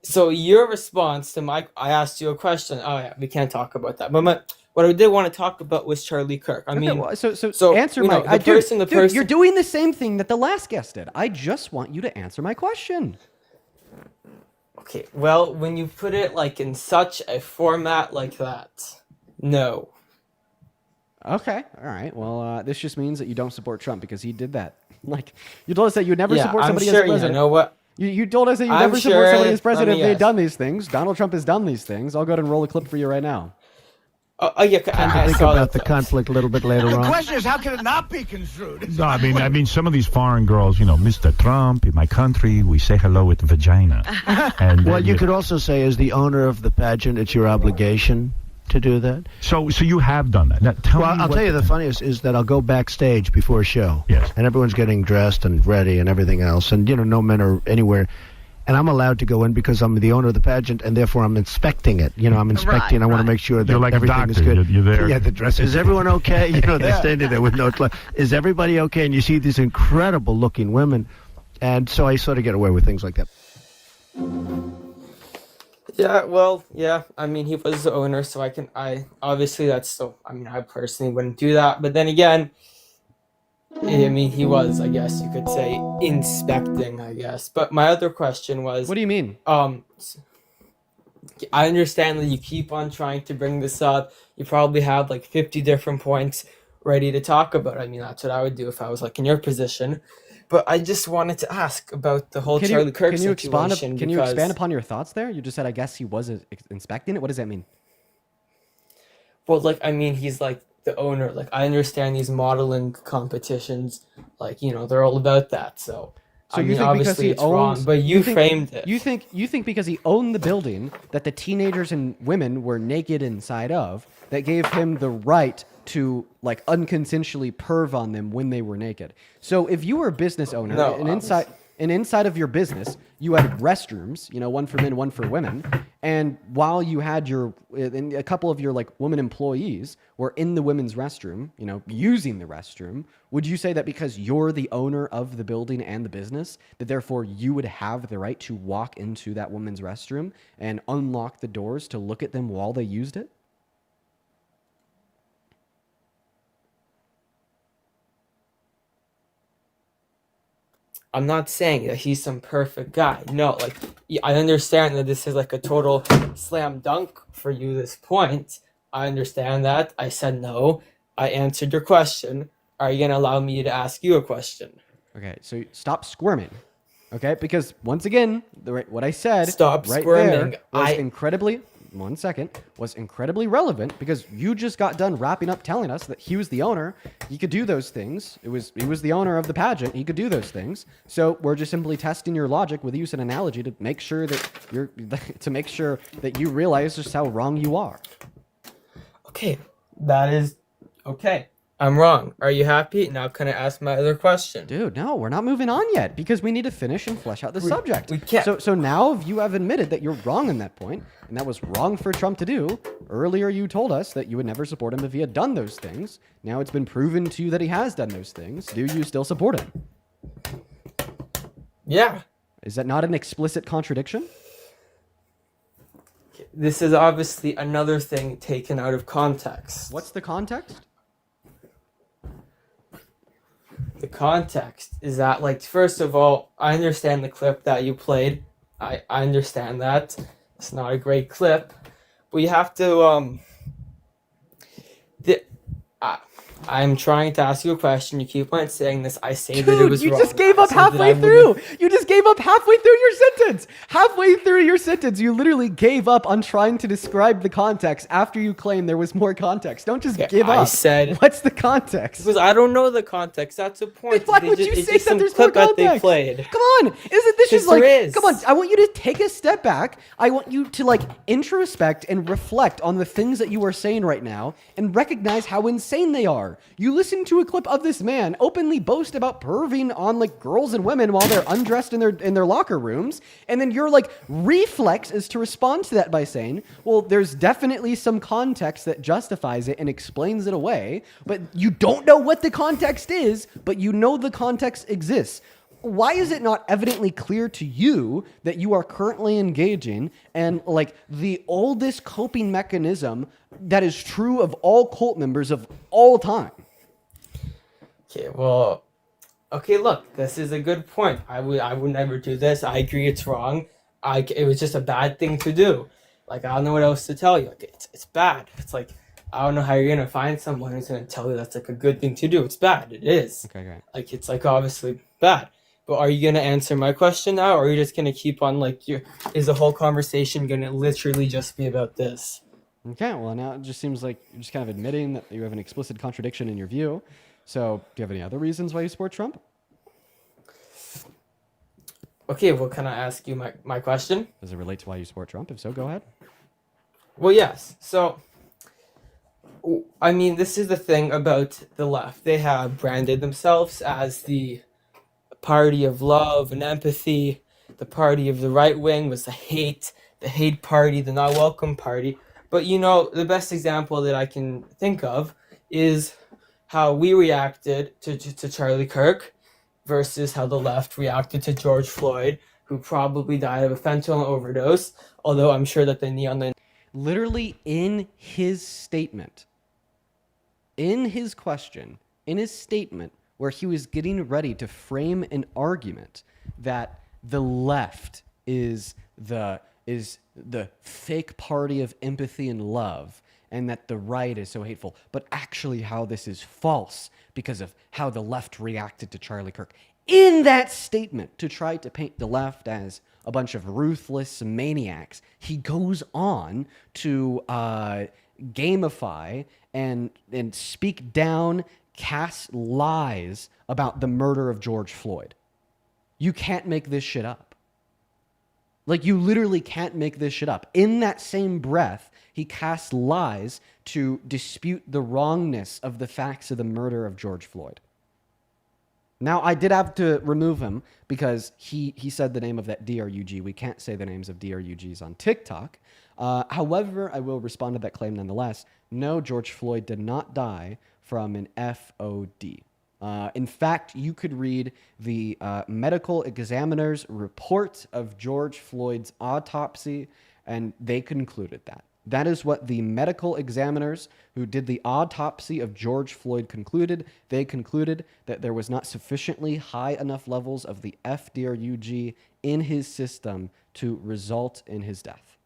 so your response to I asked you a question. Oh yeah, we can't talk about that. But what I did want to talk about was Charlie Kirk. I mean, well, so answer you know, my the person, dude, you're doing the same thing that the last guest did. I just want you to answer my question. Okay, well, when you put it like in such a format like that, no. Okay, all right. Well, this just means that you don't support Trump because he did that. Like, you told us that you would never support somebody as president. You know what? You told us that you I'm never support sure somebody as president let if me they'd guess. done these things. Donald Trump has done these things. I'll go ahead and roll a clip for you right now. Yeah, I Think saw about that. the conflict a little bit later The on. question is, how can it not be construed? No, I mean, some of these foreign girls, Mr. Trump, in my country, we say hello with vagina. And Well, you could also say, as the owner of the pageant, it's your obligation to do that. So you have done that. Now, I'll tell you the funniest is that I'll go backstage before a show. Yes. And everyone's getting dressed and ready and everything else. And, no men are anywhere. And I'm allowed to go in because I'm the owner of the pageant, and therefore I'm inspecting it. I'm inspecting. I want to make sure that You're like a everything is doctor. good. You're there. Yeah, the dress. Is everyone okay? They're standing there with no clothes. Is everybody okay? And you see these incredible-looking women. And so I sort of get away with things like that. Yeah, well, yeah. I mean, he was the owner, so obviously that's still. I mean, I personally wouldn't do that. But then again, I mean, he was, I guess you could say, inspecting, I guess. But my other question was, What do you mean? I understand that you keep on trying to bring this up. You probably have like 50 different points ready to talk about. I mean, that's what I would do if I was like in your position. But I just wanted to ask about the whole Charlie Kirk situation. Can you expand upon your thoughts there? You just said, I guess he was inspecting it. What does that mean? Well, like, I mean, he's like the owner. Like, I understand these modeling competitions, like, they're all about that. So I you mean, think because obviously he it's wrong, owns, but you framed it. You think because he owned the building that the teenagers and women were naked inside of, that gave him the right to like unconsensually perv on them when they were naked. So if you were a business owner and inside of your business you had restrooms, one for men, one for women, and while you had a couple of your like women employees were in the women's restroom, using the restroom, would you say that because you're the owner of the building and the business, that therefore you would have the right to walk into that woman's restroom and unlock the doors to look at them while they used it? I'm not saying that he's some perfect guy. No, like I understand that this is like a total slam dunk for you. This point, I understand that. I said no. I answered your question. Are you gonna allow me to ask you a question? Okay, so stop squirming. Okay, because once again, what I said Stop right squirming. there was incredibly relevant because you just got done wrapping up telling us that he was the owner. He could do those things. He was the owner of the pageant. He could do those things. So we're just simply testing your logic with use an analogy to make sure that you realize just how wrong you are. Okay, that is okay. I'm wrong. Are you happy? Now can I ask my other question? Dude, no, we're not moving on yet because we need to finish and flesh out the subject. We can't. So now you have admitted that you're wrong in that point, and that was wrong for Trump to do. Earlier, you told us that you would never support him if he had done those things. Now it's been proven to you that he has done those things. Do you still support him? Yeah. Is that not an explicit contradiction? This is obviously another thing taken out of context. What's the context? The context is that, like, first of all, I understand the clip that you played. I understand that. It's not a great clip. But you have to, I'm trying to ask you a question. You keep on saying this. I say that it was you wrong. just gave up halfway through. You just gave up halfway through your sentence. Halfway through your sentence, you literally gave up on trying to describe the context after you claimed there was more context. Don't just give up. I said, what's the context? because I don't know the context. That's the point. Why would you say that there's more context? That they played. Come on, isn't this just like? There is. Come on, I want you to take a step back. I want you to like introspect and reflect on the things that you are saying right now and recognize how insane they are. You listen to a clip of this man openly boast about perving on like girls and women while they're undressed in their locker rooms, and then your like reflex is to respond to that by saying, well, there's definitely some context that justifies it and explains it away, but you don't know what the context is, but you know the context exists. Why is it not evidently clear to you that you are currently engaging in like the oldest coping mechanism that is true of all cult members of all time? Okay, well, okay, look, this is a good point. I would never do this. I agree it's wrong. It was just a bad thing to do. Like, I don't know what else to tell you. Like, it's bad. It's like, I don't know how you're gonna find someone who's gonna tell you that's like a good thing to do. It's bad. It is. Okay, great. Like, it's like obviously bad. But are you gonna answer my question now, or are you just gonna keep on like is the whole conversation gonna literally just be about this? Okay, well now it just seems like you're just kind of admitting that you have an explicit contradiction in your view. So, do you have any other reasons why you support Trump? Okay, well, can I ask you my question? Does it relate to why you support Trump? If so, go ahead. Well, yes. So, I mean, this is the thing about the left. They have branded themselves as the party of love and empathy. The party of the right wing was the hate party, the not welcome party. But, you know, the best example that I can think of is how we reacted to Charlie Kirk versus how the left reacted to George Floyd, who probably died of a fentanyl overdose, although I'm sure that the neon... Literally in his statement, in his question, in his statement, where he was getting ready to frame an argument that the left is the fake party of empathy and love, and that the right is so hateful, but actually how this is false because of how the left reacted to Charlie Kirk. In that statement, to try to paint the left as a bunch of ruthless maniacs, he goes on to gamify and speak down, cast lies about the murder of George Floyd. You can't make this shit up. Like, you literally can't make this shit up. In that same breath, he casts lies to dispute the wrongness of the facts of the murder of George Floyd. Now, I did have to remove him because he said the name of that DRUG. We can't say the names of DRUGs on TikTok. However, I will respond to that claim nonetheless. No, George Floyd did not die from an FOD. In fact, you could read the medical examiner's report of George Floyd's autopsy, and they concluded that. That is what the medical examiners who did the autopsy of George Floyd concluded. They concluded that there was not sufficiently high enough levels of the FDRUG in his system to result in his death.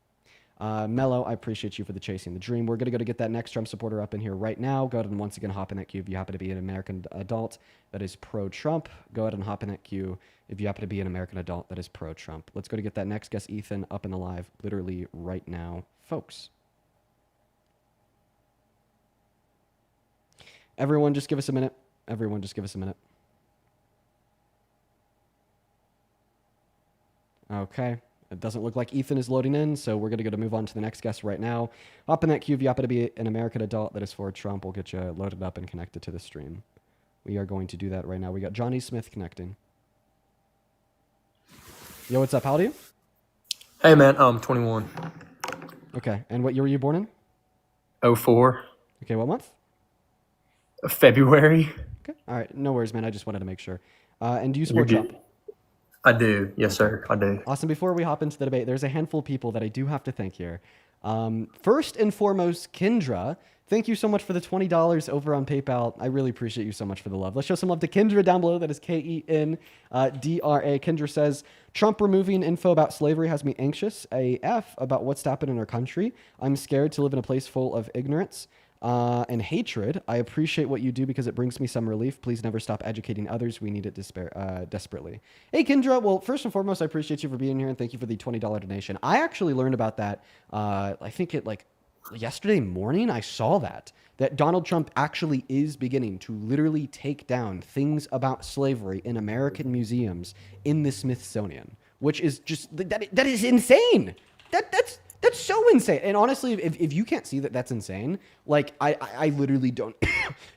Mello, I appreciate you for the chasing the dream. We're going to go to get that next Trump supporter up in here right now. Go ahead and once again hop in that queue if you happen to be an American adult that is pro-Trump. Go ahead and hop in that queue if you happen to be an American adult that is pro-Trump. Let's go to get that next guest, Ethan, up and alive literally right now, folks. Everyone, just give us a minute. Everyone, just give us a minute. Okay. It doesn't look like Ethan is loading in, so we're going to move on to the next guest right now. Hop in that queue if you happen to be an American adult that is for Trump. We'll get you loaded up and connected to the stream. We are going to do that right now. We got Johnny Smith connecting. Yo, what's up? How old are you? Hey, man, I'm 21. Okay, and what year were you born in? 04. Okay, what month? February. Okay, all right. No worries, man. I just wanted to make sure. And do you support Trump? I do. Yes, sir. I do. Awesome. Before we hop into the debate, there's a handful of people that I do have to thank here. First and foremost, Kendra. Thank you so much for the $20 over on PayPal. I really appreciate you so much for the love. Let's show some love to Kendra down below. That is Kendra. Kendra says, Trump removing info about slavery has me anxious AF about what's happened in our country. I'm scared to live in a place full of ignorance and hatred. I appreciate what you do because it brings me some relief. Please never stop educating others. We need it desperately. Hey, Kendra. Well, first and foremost, I appreciate you for being here and thank you for the $20 donation. I actually learned about that. I think yesterday morning, I saw that Donald Trump actually is beginning to literally take down things about slavery in American museums in the Smithsonian, which is just, that is insane. That's so insane. And honestly, if you can't see that that's insane, like I literally don't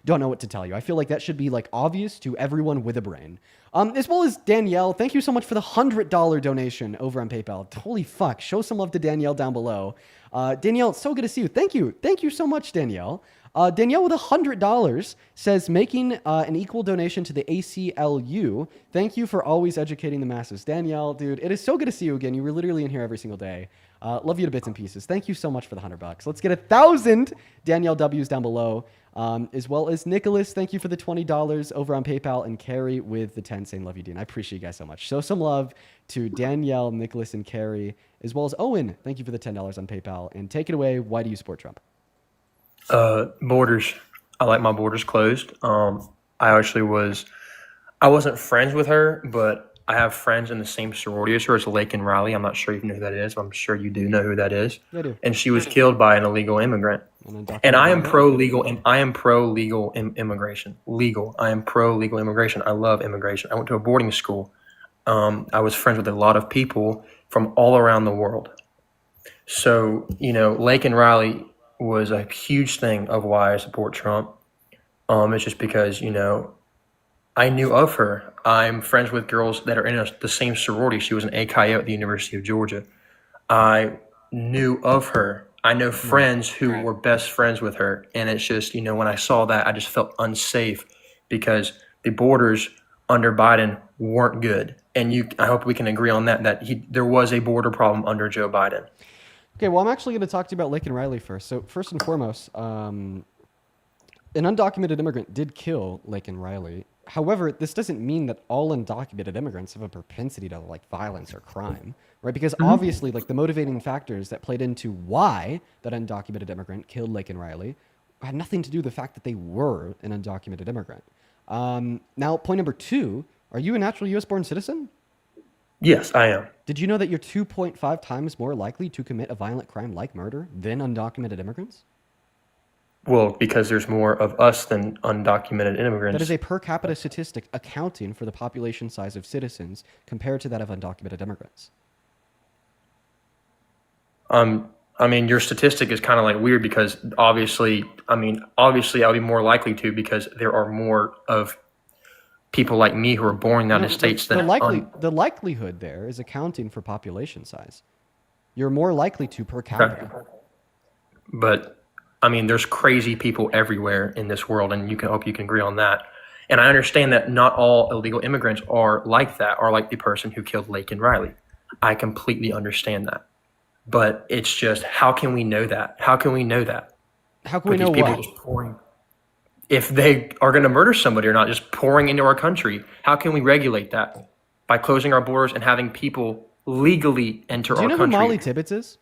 know what to tell you. I feel like that should be like obvious to everyone with a brain. As well as Danielle, thank you so much for the $100 donation over on PayPal. Holy fuck. Show some love to Danielle down below. Danielle, it's so good to see you. Thank you. Thank you so much, Danielle. Danielle with $100 says, making an equal donation to the ACLU. Thank you for always educating the masses. Danielle, dude, it is so good to see you again. You were literally in here every single day. Love you to bits and pieces. Thank you so much for the $100. Let's get 1,000 Danielle W's down below, as well as Nicholas. Thank you for the $20 over on PayPal, and Carrie with the 10 saying love you, Dean. I appreciate you guys so much. Show some love to Danielle, Nicholas, and Carrie, as well as Owen. Thank you for the $10 on PayPal. And take it away. Why do you support Trump? Borders. I like my borders closed. I wasn't friends with her, but I have friends in the same sorority as her. It's Lake and Riley. I'm not sure you know who that is, but I'm sure you do know who that is. I do. And she was killed by an illegal immigrant. And I am pro-legal, and I am pro-legal immigration. Legal. I am pro-legal immigration. I love immigration. I went to a boarding school. I was friends with a lot of people from all around the world. So, Lake and Riley was a huge thing of why I support Trump. It's just because, I knew of her. I'm friends with girls that are in the same sorority. She was an AKO at the University of Georgia. I knew of her. I know friends who were best friends with her. And it's just, when I saw that, I just felt unsafe because the borders under Biden weren't good. And I hope we can agree on that there was a border problem under Joe Biden. Okay, well, I'm actually going to talk to you about Lake and Riley first. So first and foremost, an undocumented immigrant did kill Lake and Riley. However, this doesn't mean that all undocumented immigrants have a propensity to violence or crime, right? Because obviously, the motivating factors that played into why that undocumented immigrant killed Lake and Riley had nothing to do with the fact that they were an undocumented immigrant. Now, point number 2, are you a natural U.S.-born citizen? Yes, I am. Did you know that you're 2.5 times more likely to commit a violent crime like murder than undocumented immigrants? Well, because there's more of us than undocumented immigrants. That is a per capita statistic accounting for the population size of citizens compared to that of undocumented immigrants. Your statistic is kind of weird because obviously I'll be more likely to because there are more of people like me who are born in the United States than the likelihood there is accounting for population size. You're more likely to per capita. Okay. But there's crazy people everywhere in this world, and hope you can agree on that. And I understand that not all illegal immigrants are like that, or like the person who killed Lake and Riley. I completely understand that. But it's just, how can we know that? How can we know that? How can we But know these people what? just pouring. If they are going to murder somebody or not, just pouring into our country, how can we regulate that? By closing our borders and having people legally enter Do you our know country. who Molly Tibbetts is?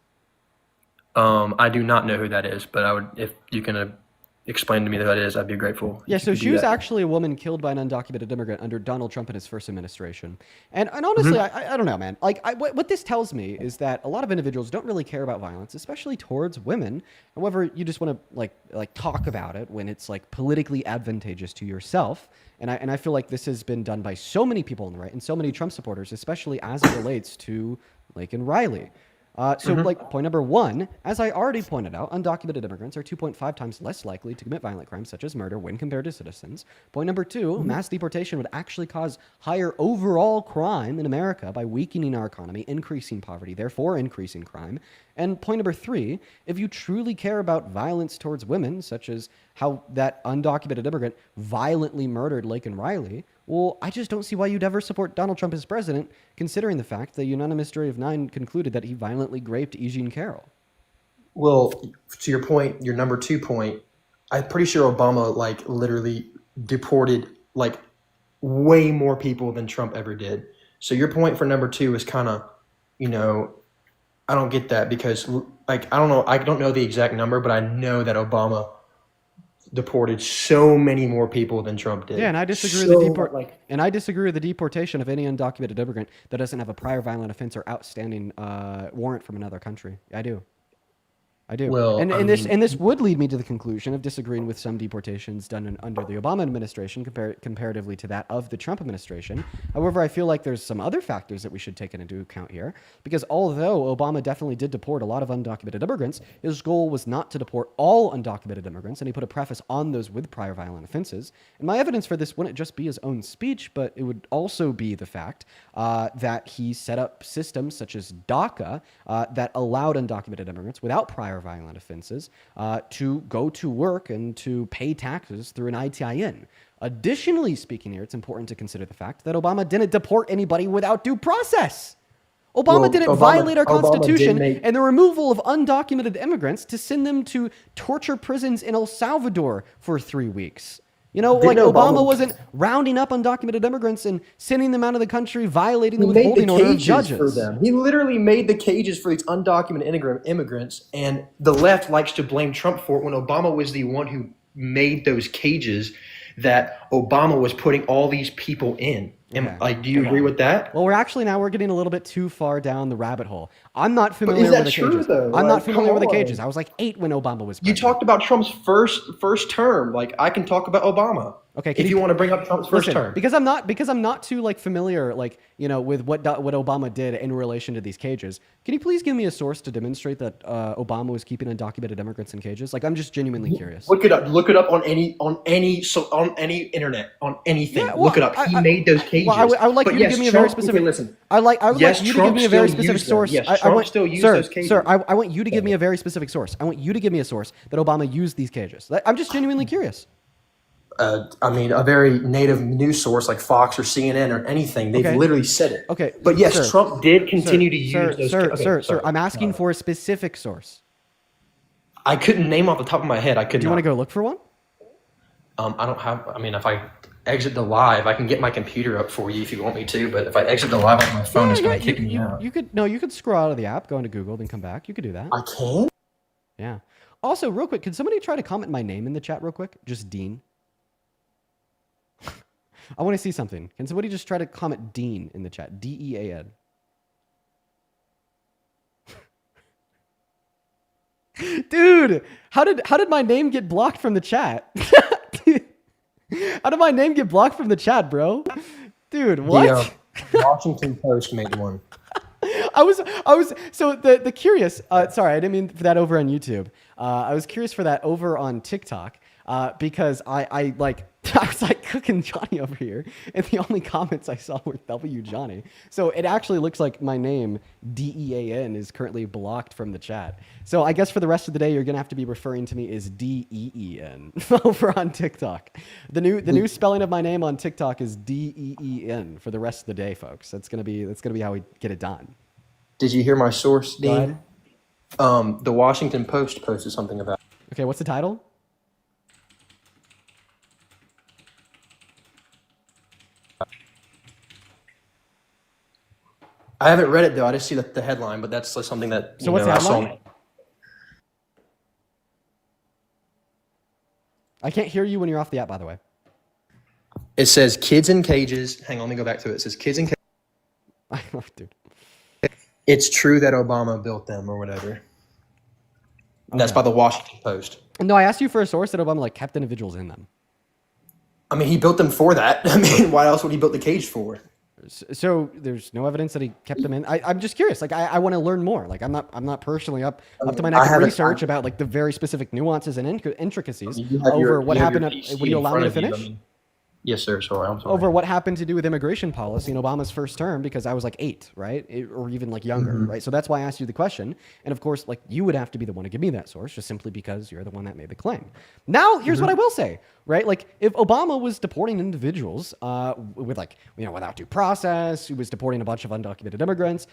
I do not know who that is, but I would, if you can explain to me who that is, I'd be grateful. Yeah, if you so could she do was that. actually a woman killed by an undocumented immigrant under Donald Trump in his first administration. And honestly, I don't know, man. Like, what this tells me is that a lot of individuals don't really care about violence, especially towards women. However, you just want to like talk about it when it's like politically advantageous to yourself. And I feel like this has been done by so many people on the right and so many Trump supporters, especially as it relates to Laken Riley. Like point number one, as I already pointed out, undocumented immigrants are 2.5 times less likely to commit violent crimes such as murder when compared to citizens. Point number two, mass deportation would actually cause higher overall crime in America by weakening our economy, increasing poverty, therefore increasing crime. And point number three, if you truly care about violence towards women, such as how that undocumented immigrant violently murdered Laken Riley, well, I just don't see why you'd ever support Donald Trump as president, considering the fact that unanimous jury of 9 concluded that he violently raped E. Jean Carroll. Well, to your point, your number 2 point, I'm pretty sure Obama like literally deported like way more people than Trump ever did. So your point for number 2 is kind of, I don't get that because like I don't know the exact number, but I know that Obama deported so many more people than Trump did. Yeah, and I disagree I disagree with the deportation of any undocumented immigrant that doesn't have a prior violent offense or outstanding warrant from another country. I do. Well, and this would lead me to the conclusion of disagreeing with some deportations done under the Obama administration comparatively to that of the Trump administration. However, I feel like there's some other factors that we should take into account here, because although Obama definitely did deport a lot of undocumented immigrants, his goal was not to deport all undocumented immigrants, and he put a preface on those with prior violent offenses. And my evidence for this wouldn't just be his own speech, but it would also be the fact that he set up systems such as DACA that allowed undocumented immigrants without prior violent offenses to go to work and to pay taxes through an ITIN. Additionally speaking here, it's important to consider the fact that Obama didn't deport anybody without due process. Obama didn't violate our Constitution and the removal of undocumented immigrants to send them to torture prisons in El Salvador for 3 weeks. Obama wasn't rounding up undocumented immigrants and sending them out of the country, violating the withholding order of judges. For them. He literally made the cages for these undocumented immigrants, and the left likes to blame Trump for it when Obama was the one who made those cages that Obama was putting all these people in. Do you agree with that? Well, we're getting a little bit too far down the rabbit hole. I'm not familiar with the true, cages. Though? I'm not familiar with the cages. I was like 8 when Obama was president. You talked about Trump's first term. Like, I can talk about Obama. Okay, if you want to bring up Trump's first term, because I'm not too familiar with what Obama did in relation to these cages. Can you please give me a source to demonstrate that Obama was keeping undocumented immigrants in cages? Like, I'm just genuinely curious. Look it up on any internet, on anything. Yeah, look it up. He made those cages. Well, I would like you to give me a very specific. Okay, listen. I would like you to give me a very specific source. Yes, Trump still used those cages. Sir, I want you to give me a very specific source. I want you to give me a source that Obama used these cages. I'm just genuinely curious. A very native news source like Fox or CNN or anything. They've literally said it. Okay. But yes, Trump did continue to use those. Sir, I'm asking for a specific source. I couldn't name off the top of my head. Do you want to go look for one? I don't have. If I exit the live, I can get my computer up for you if you want me to. But if I exit the live on my phone, it's going to kick me out. You could scroll out of the app, go into Google, then come back. You could do that. I can? Yeah. Also, real quick, can somebody try to comment my name in the chat real quick? Just Dean. I want to see something. Can somebody just try to comment Dean in the chat? DEAN. Dude, how did my name get blocked from the chat? How did my name get blocked from the chat, bro? Dude, what? The Washington Post made one. I was so the curious. Sorry, I didn't mean for that over on YouTube. I was curious for that over on TikTok because I was like cooking Johnny over here, and the only comments I saw were W Johnny. So it actually looks like my name DEAN is currently blocked from the chat. So I guess for the rest of the day, you're gonna have to be referring to me as DEEN over on TikTok. The new spelling of my name on TikTok is DEEN for the rest of the day, folks. That's gonna be how we get it done. Did you hear my source, Dean? The Washington Post posted something about. Okay, what's the title? I haven't read it though. I just see the headline, but that's like something that So what's the I saw. headline? I can't hear you when you're off the app, by the way. It says kids in cages. Hang on, let me go back to it. It says kids in cages. Dude. It's true that Obama built them or whatever. And that's by the Washington Post. No, I asked you for a source that Obama like kept individuals in them. I mean, he built them for that. I mean, why else would he build the cage for? So there's no evidence that he kept them in. I'm just curious. Like I want to learn more. Like I'm not personally up to my neck in research about like the very specific nuances and intricacies over what happened. Would you allow me to finish? Yes, sir. Sorry, I'm sorry. Over what happened to do with immigration policy in Obama's first term, because I was like 8, right? Or even like younger, right? So that's why I asked you the question. And of course, like you would have to be the one to give me that source, just simply because you're the one that made the claim. Now, here's what I will say, right? Like if Obama was deporting individuals with like, without due process, he was deporting a bunch of undocumented immigrants,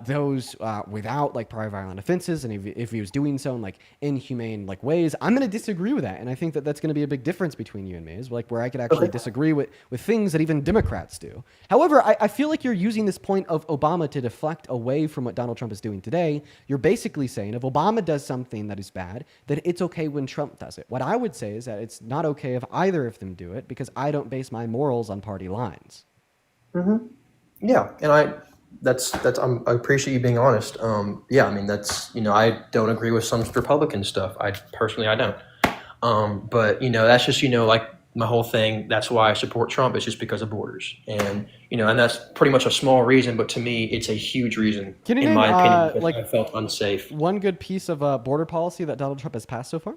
those without like prior violent offenses, and if he was doing so in like inhumane like ways, I'm going to disagree with that. And I think that that's going to be a big difference between you and me, is like where I could actually disagree with things that even Democrats do. However, I feel like you're using this point of Obama to deflect away from what Donald Trump is doing today. You're basically saying if Obama does something that is bad, then it's okay when Trump does it. What I would say is that it's not okay if either of them do it, because I don't base my morals on party lines. Yeah, and I appreciate you being honest. Yeah, I mean that's I don't agree with some Republican stuff. I don't. But that's just like my whole thing. That's why I support Trump. It's just because of borders, and and that's pretty much a small reason, but to me, it's a huge reason. Can you in name, my opinion, because like I felt unsafe. one good piece of border policy that Donald Trump has passed so far?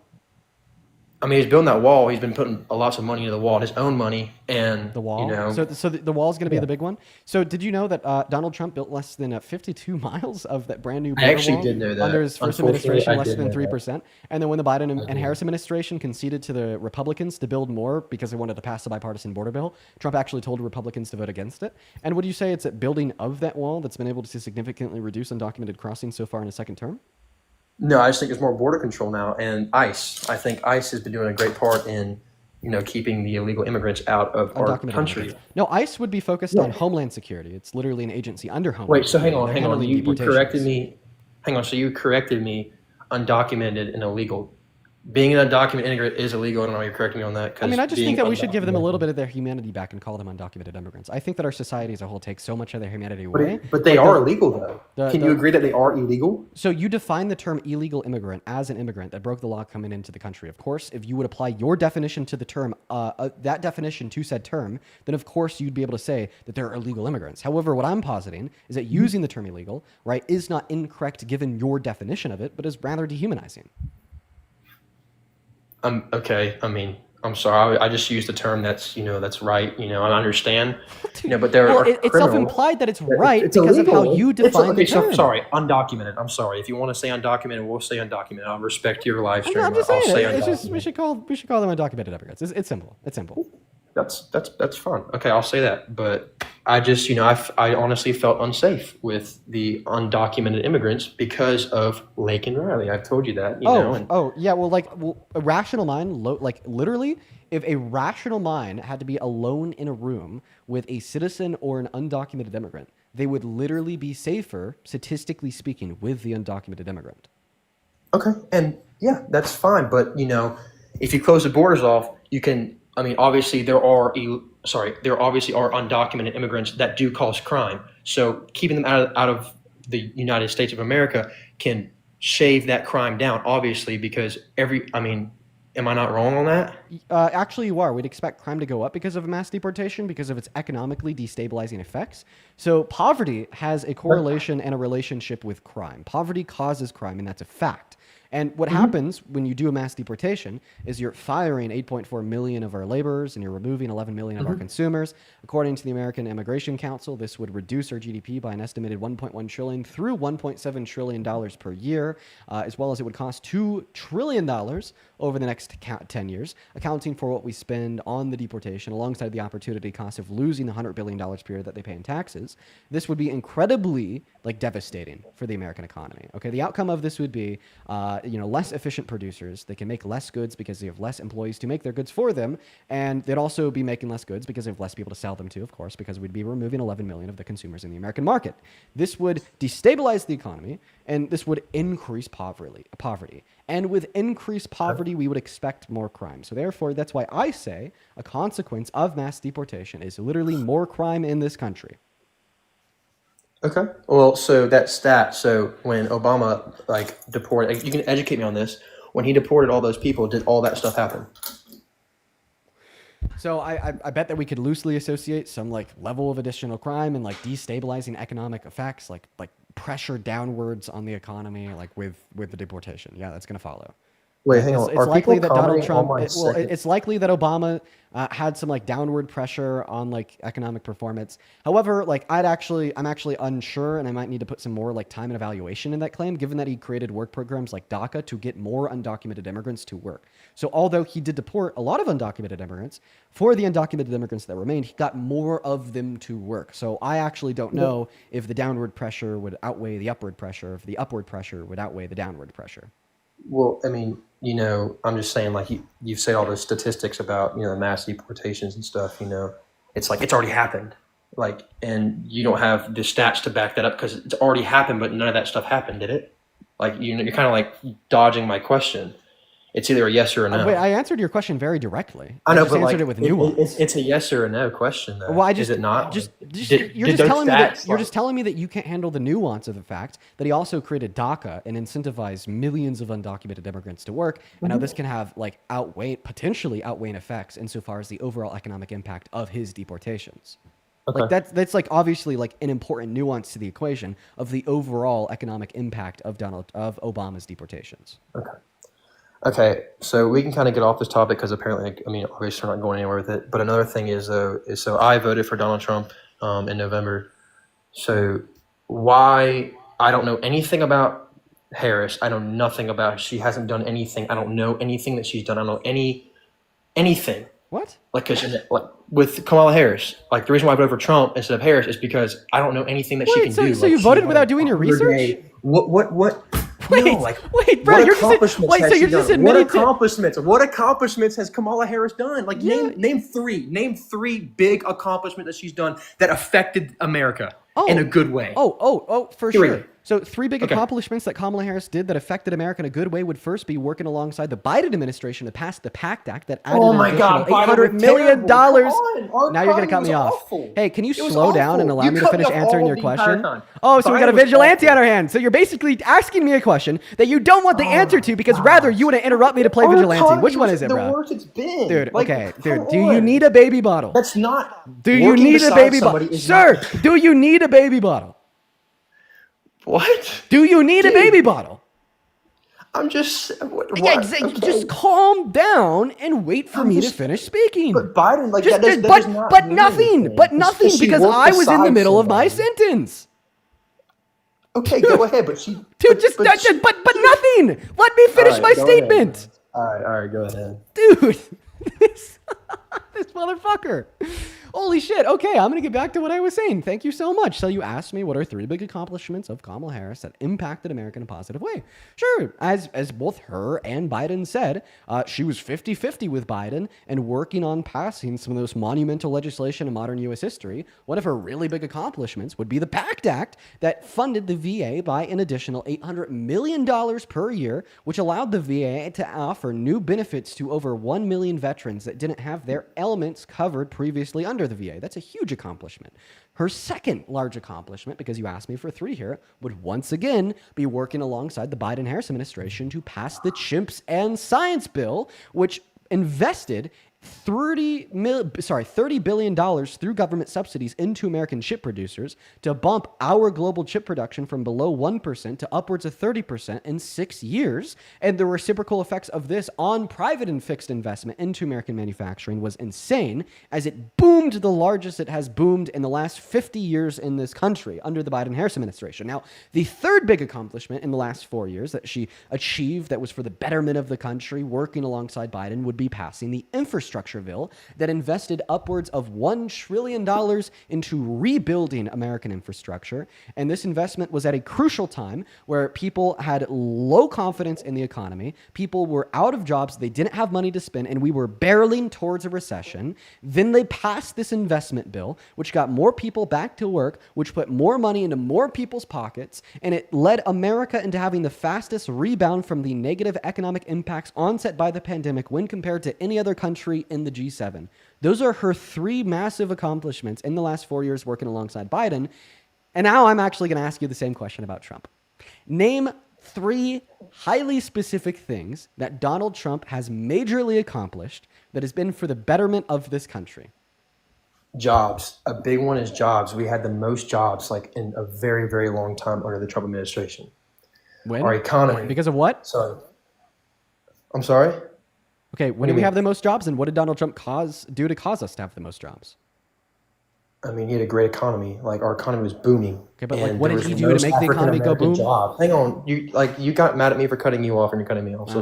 I mean, he's building that wall. He's been putting lots of money into the wall, his own money, and the wall. So the wall is going to be the big one. So did you know that Donald Trump built less than 52 miles of that brand new border I actually wall did know that. under his first administration, less than know 3%? And then when the Biden and Harris administration conceded to the Republicans to build more because they wanted to pass the bipartisan border bill, Trump actually told Republicans to vote against it. And would you say it's a building of that wall that's been able to significantly reduce undocumented crossings so far in his second term? No, I just think there's more border control now, and ICE. I think ICE has been doing a great part in, keeping the illegal immigrants out of our country. No, ICE would be focused on Homeland Security. It's literally an agency under Homeland. Wait, so hang Security. on. You corrected me. Hang on. So you corrected me. Undocumented and illegal. Being an undocumented immigrant is illegal. I don't know why you're correcting me on that. I mean, I just think that we should give them a little bit of their humanity back and call them undocumented immigrants. I think that our society as a whole takes so much of their humanity away. But they are illegal, though. Can you agree that they are illegal? So you define the term illegal immigrant as an immigrant that broke the law coming into the country. Of course, if you would apply your definition to the term, that definition to said term, then of course you'd be able to say that they're illegal immigrants. However, what I'm positing is that using the term illegal, right, is not incorrect given your definition of it, but is rather dehumanizing. Okay. I mean, I'm sorry. I just used the term that's right. I understand. But there are it's self-implied that it's right because illegal. Of how you define the term. Sorry, undocumented. I'm sorry. If you want to say undocumented, we'll say undocumented. I'll respect your live stream. I'm just saying, I'll say it's undocumented. just we should call them undocumented immigrants. It's simple. It's simple. That's fun. Okay, I'll say that. But I just, I honestly felt unsafe with the undocumented immigrants because of Lake and Riley. I've told you that. Yeah. Well, a rational mind, literally, if a rational mind had to be alone in a room with a citizen or an undocumented immigrant, they would literally be safer, statistically speaking, with the undocumented immigrant. Okay, and yeah, that's fine. But if you close the borders off, you can. I mean, obviously there obviously are undocumented immigrants that do cause crime. So keeping them out of the United States of America can shave that crime down, obviously, because am I not wrong on that? Actually, you are. We'd expect crime to go up because of mass deportation, because of its economically destabilizing effects. So poverty has a correlation and a relationship with crime. Poverty causes crime, and that's a fact. And what happens when you do a mass deportation is you're firing 8.4 million of our laborers and you're removing 11 million of our consumers. According to the American Immigration Council, this would reduce our GDP by an estimated 1.1 trillion through 1.7 trillion dollars per year, as well as it would cost $2 trillion over the next 10 years, accounting for what we spend on the deportation alongside the opportunity cost of losing the $100 billion per year that they pay in taxes. This would be incredibly devastating for the American economy. Okay, the outcome of this would be less efficient producers. They can make less goods because they have less employees to make their goods for them, and they'd also be making less goods because they have less people to sell them to, of course, because we'd be removing 11 million of the consumers in the American market. This would destabilize the economy, and this would increase poverty. And with increased poverty, we would expect more crime. So therefore, that's why I say a consequence of mass deportation is literally more crime in this country. Okay. Well, so that stat. So when Obama deported, you can educate me on this. When he deported all those people, did all that stuff happen? So I bet that we could loosely associate some level of additional crime and destabilizing economic effects, like pressure downwards on the economy, with the deportation. Yeah, that's going to follow. Wait, hang on. It's likely that Donald Trump. It's likely that Obama had some downward pressure on economic performance. However, I'm actually unsure, and I might need to put some more time and evaluation in that claim, given that he created work programs like DACA to get more undocumented immigrants to work. So although he did deport a lot of undocumented immigrants, for the undocumented immigrants that remained, he got more of them to work. So I actually don't know if the downward pressure would outweigh the upward pressure, if the upward pressure would outweigh the downward pressure. Well, I mean, I'm just saying, you've said all those statistics about, mass deportations and stuff, it's it's already happened. And you don't have the stats to back that up because it's already happened, but none of that stuff happened, did it? You're kind of dodging my question. It's either a yes or a no. Wait, I answered your question very directly. I know, just but answered it with nuance. It's a yes or a no question, though. Well, is it not? You're just telling me that you can't handle the nuance of the fact that he also created DACA and incentivized millions of undocumented immigrants to work. And now this can have potentially outweighing effects insofar as the overall economic impact of his deportations. Okay. That's obviously an important nuance to the equation of the overall economic impact of Obama's deportations. Okay, so we can kind of get off this topic because apparently, obviously we're not going anywhere with it. But another thing is so I voted for Donald Trump in November. So why? I don't know anything about Harris. I know nothing about her. She hasn't done anything. I don't know anything that she's done. I don't know anything. What? With Kamala Harris, the reason why I voted for Trump instead of Harris is because I don't know anything that she can do. So you voted without doing your research? What? Wait, bro, you're just admitting What accomplishments has Kamala Harris done? Name three big accomplishments that she's done that affected America in a good way. For sure. So 3 big accomplishments that Kamala Harris did that affected America in a good way would first be working alongside the Biden administration to pass the PACT Act that added $800 million. Now you're going to cut me off. Hey, can you slow down and allow me to finish answering your question? So we got a vigilante on our hands. So you're basically asking me a question that you don't want the answer to because rather you want to interrupt me to play vigilante. Which one is it, bro? The worst it's been. Dude, do you need a baby bottle? That's not. Do you need a baby bottle? Sir, do you need a baby bottle? What? Do you need a baby bottle? I'm just... Just calm down and wait for me to finish speaking. But Biden, nothing, because I was in the middle of my sentence. Okay, go ahead, but she... Dude, but nothing! Let me finish my statement! All right, go ahead. Dude, this motherfucker. Holy shit. Okay, I'm going to get back to what I was saying. Thank you so much. So you asked me what are 3 big accomplishments of Kamala Harris that impacted America in a positive way. Sure, as both her and Biden said, she was 50-50 with Biden and working on passing some of those monumental legislation in modern U.S. history. One of her really big accomplishments would be the PACT Act that funded the VA by an additional $800 million per year, which allowed the VA to offer new benefits to over 1 million veterans that didn't have their elements covered previously under the VA. That's a huge accomplishment. Her second large accomplishment, because you asked me for 3 here, would once again be working alongside the Biden-Harris administration to pass the Chimps and Science Bill, which invested $30 billion through government subsidies into American chip producers to bump our global chip production from below 1% to upwards of 30% in 6 years. And the reciprocal effects of this on private and fixed investment into American manufacturing was insane, as it boomed the largest it has boomed in the last 50 years in this country under the Biden-Harris administration. Now, the third big accomplishment in the last 4 years that she achieved that was for the betterment of the country, working alongside Biden, would be passing the infrastructure bill that invested upwards of $1 trillion into rebuilding American infrastructure. And this investment was at a crucial time where people had low confidence in the economy. People were out of jobs. They didn't have money to spend, and we were barreling towards a recession. Then they passed this investment bill, which got more people back to work, which put more money into more people's pockets, and it led America into having the fastest rebound from the negative economic impacts onset by the pandemic when compared to any other country in the G7. Those are her 3 massive accomplishments in the last 4 years working alongside Biden. And now I'm actually going to ask you the same question about Trump. Name 3 highly specific things that Donald Trump has majorly accomplished that has been for the betterment of this country. Jobs. A big one is jobs. We had the most jobs like in a very, very long time under the Trump administration. When? Our economy. Because of what? Sorry. I'm sorry? Okay, when did we have the most jobs, and what did Donald Trump do to cause us to have the most jobs? I mean, he had a great economy. Like, our economy was booming. Okay, but like, what did he do to make the economy go boom? Jobs. Hang on, you got mad at me for cutting you off, and you're cutting me off. So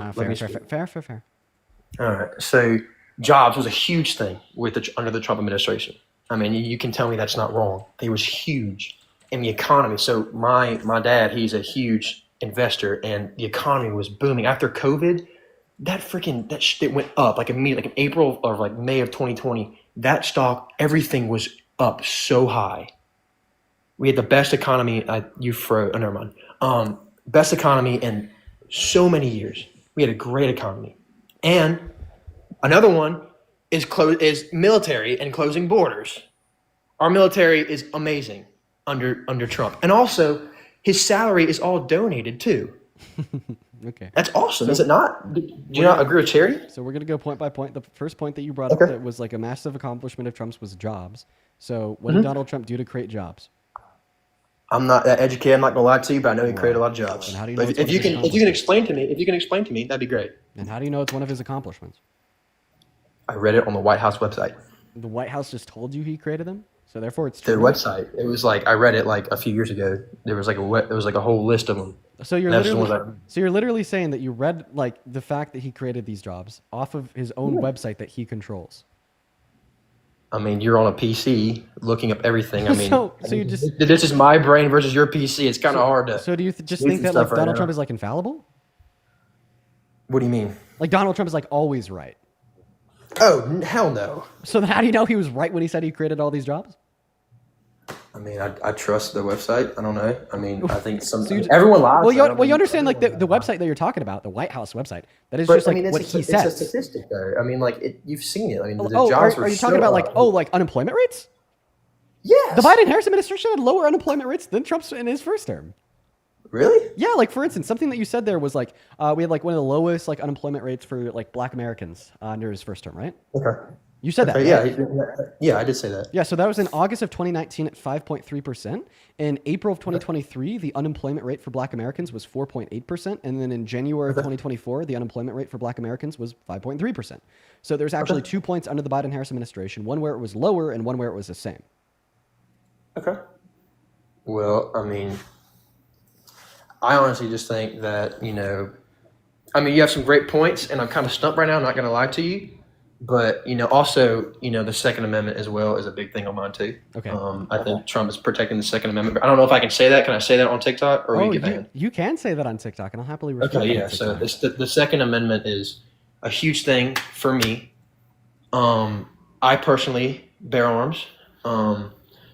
Fair. All right. So, jobs was a huge thing under the Trump administration. I mean, you can tell me that's not wrong. It was huge in the economy. So, my dad, he's a huge investor, and the economy was booming after COVID. That shit went up like immediately, like in April or like May of 2020. That stock, everything was up so high. We had the best economy. Never mind. Best economy in so many years. We had a great economy. And another one is military and closing borders. Our military is amazing under Trump, and also his salary is all donated too. Okay. That's awesome, is it not? Do you not agree with Cherry? So we're going to go point by point. The first point that you brought up that was like a massive accomplishment of Trump's was jobs. So what did Donald Trump do to create jobs? I'm not that educated. I'm not going to lie to you, but I know he created a lot of jobs. And how do you know if you can explain to me, that'd be great. And how do you know it's one of his accomplishments? I read it on the White House website. The White House just told you he created them? So therefore it's true. Their website. It was like I read it like a few years ago. There was like a whole list of them. So you're literally saying that you read like the fact that he created these jobs off of his own website that he controls. I mean, you're on a PC looking up everything. I mean, this is my brain versus your PC. It's kind of hard to. So do you just think that like Donald Trump is like infallible? What do you mean? Like Donald Trump is like always right. Oh, hell no. So then how do you know he was right when he said he created all these jobs? I mean, I trust the website. I don't know. I mean, I think everyone lies. Well, you understand like the website that you're talking about, the White House website. That is just like what he says. It's a statistic, though. I mean, like you've seen it. I mean, the jobs are you talking about like unemployment rates? Yes. The Biden-Harris administration had lower unemployment rates than Trump's in his first term. Really? Yeah, like for instance, something that you said there was like we had like one of the lowest like unemployment rates for like Black Americans under his first term, right? Okay. You said that. Right? Yeah, I did say that. Yeah, so that was in August of 2019 at 5.3%. In April of 2023, the unemployment rate for Black Americans was 4.8%. And then in January of 2024, the unemployment rate for Black Americans was 5.3%. So there's actually 2 points under the Biden-Harris administration, one where it was lower and one where it was the same. Okay. Well, I mean, I honestly just think that, I mean, you have some great points, and I'm kind of stumped right now, I'm not going to lie to you. But, also, the Second Amendment as well is a big thing on mine, too. Okay. I think Trump is protecting the Second Amendment. I don't know if I can say that. Can I say that on TikTok? Or will you get banned? You can say that on TikTok, and I'll happily respect Okay, yeah. So the Second Amendment is a huge thing for me. I personally bear arms.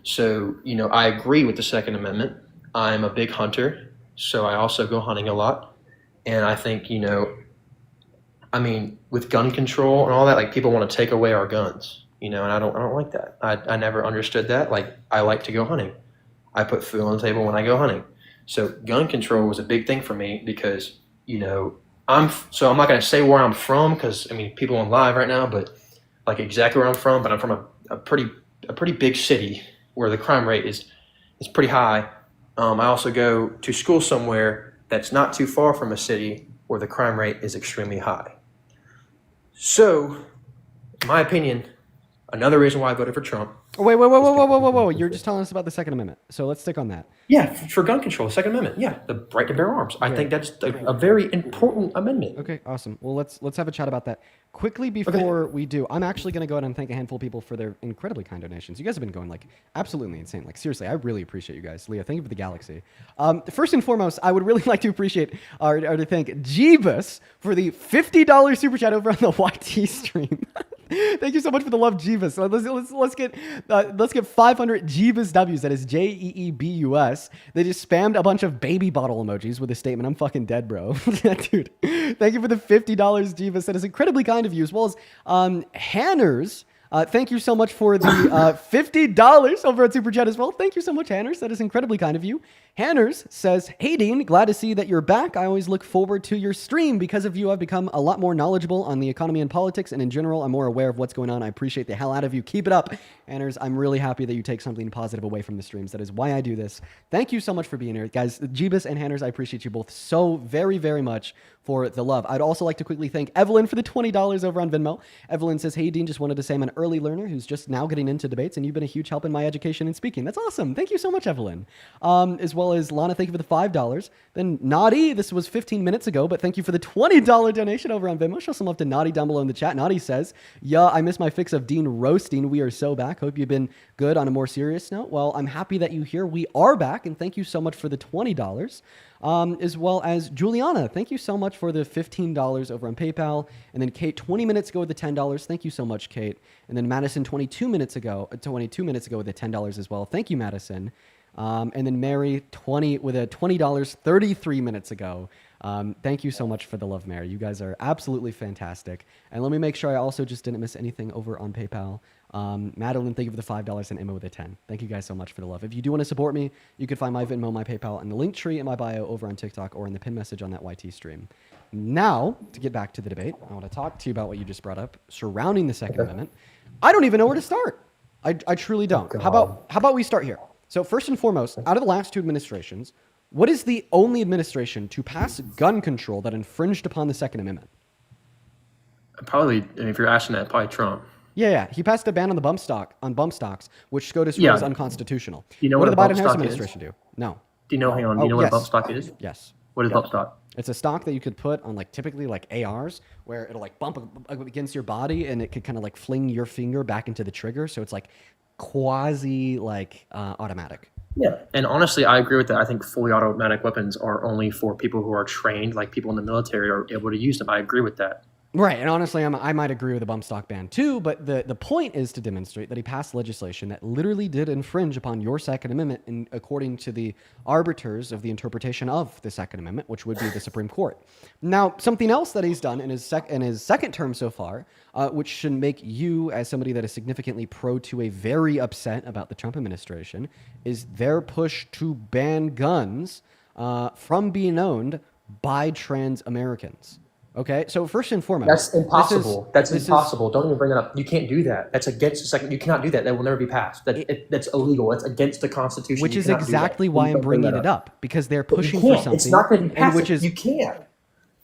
So, I agree with the Second Amendment. I'm a big hunter, so I also go hunting a lot. And I think, I mean, with gun control and all that, like people want to take away our guns, and I don't like that. I never understood that. Like, I like to go hunting. I put food on the table when I go hunting. So gun control was a big thing for me because, I'm not going to say where I'm from because, I mean, people on live right now, but like exactly where I'm from, but I'm from a pretty big city where the crime rate is pretty high. I also go to school somewhere that's not too far from a city where the crime rate is extremely high. So, in my opinion, another reason why I voted for Trump. Whoa. You're just telling us about the Second Amendment. So let's stick on that. Yeah, for gun control, Second Amendment. Yeah, the right to bear arms. I think that's a very important amendment. Okay, awesome. Well, let's have a chat about that. Quickly before we do, I'm actually going to go ahead and thank a handful of people for their incredibly kind donations. You guys have been going like absolutely insane. Like seriously, I really appreciate you guys. Leah, thank you for the galaxy. First and foremost, I would really like to appreciate or to thank Jeebus for the $50 super chat over on the YT stream. Thank you so much for the love, Jeebus. Let's get 500 Jeebus W's. That is Jeebus. They just spammed a bunch of baby bottle emojis with a statement. I'm fucking dead, bro. Dude, thank you for the $50, Jeebus. That is incredibly kind of you, as well as Hanners. Thank you so much for the $50 over at Super Chat as well. Thank you so much, Hanners. That is incredibly kind of you. Hanners says, "Hey, Dean, glad to see that you're back. I always look forward to your stream. Because of you, I've become a lot more knowledgeable on the economy and politics, and in general, I'm more aware of what's going on. I appreciate the hell out of you. Keep it up." Hanners, I'm really happy that you take something positive away from the streams. That is why I do this. Thank you so much for being here. Guys, Jeebus and Hanners, I appreciate you both so very, very much for the love. I'd also like to quickly thank Evelyn for the $20 over on Venmo. Evelyn says, "Hey, Dean, just wanted to say I'm an early learner who's just now getting into debates, and you've been a huge help in my education and speaking." That's awesome. Thank you so much, Evelyn. As well as Lana, thank you for the $5. Then Naughty, this was 15 minutes ago, but thank you for the $20 donation over on Venmo. Show some love to Naughty down below in the chat. Naughty says, "Yeah, I missed my fix of Dean roasting. We are so back. Hope you've been good." On a more serious note, well, I'm happy that you here. We are back, and thank you so much for the $20. As well as Juliana, thank you so much for the $15 over on PayPal. And then Kate, 20 minutes ago with the $10. Thank you so much, Kate. And then Madison, 22 minutes ago with the $10 as well. Thank you, Madison. And then Mary, 20 with a $20 33 minutes ago. Thank you so much for the love, Mary. You guys are absolutely fantastic. And let me make sure I also just didn't miss anything over on PayPal. Madeline, thank you for the $5 and Emma with a 10. Thank you guys so much for the love. If you do want to support me, you can find my Venmo, my PayPal, and the link tree in my bio over on TikTok or in the pin message on that YT stream. Now, to get back to the debate, I want to talk to you about what you just brought up surrounding the Second Amendment. I don't even know where to start. I truly don't. How about we start here? So first and foremost, out of the last two administrations, what is the only administration to pass gun control that infringed upon the Second Amendment? Probably, and if you're asking that, probably Trump. Yeah. He passed a ban on bump stocks, which SCOTUS ruled is unconstitutional. Do you know what did the a Biden-Harris administration do? No. Do you know? Hang on. Do you know what a bump stock is? Yes. What is bump stock? It's a stock that you could put on typically ARs, where it'll bump against your body, and it could kind of fling your finger back into the trigger. So it's quasi automatic. Yeah, and honestly, I agree with that. I think fully automatic weapons are only for people who are trained, like people in the military are able to use them. I agree with that. Right, and honestly, I might agree with the bump stock ban too, but the point is to demonstrate that he passed legislation that literally did infringe upon your Second Amendment, according to the arbiters of the interpretation of the Second Amendment, which would be the Supreme Court. Now, something else that he's done in his second term so far, which should make you, as somebody that is significantly pro-2A, very upset about the Trump administration, is their push to ban guns from being owned by trans Americans. Okay, so first and foremost, that's impossible. That's impossible. Don't even bring that up. You can't do that. That's against the second. You cannot do that. That will never be passed. That's illegal. That's against the Constitution. Which is exactly why I'm bringing it up, because they're pushing for something. It's not going to be passed. You can't.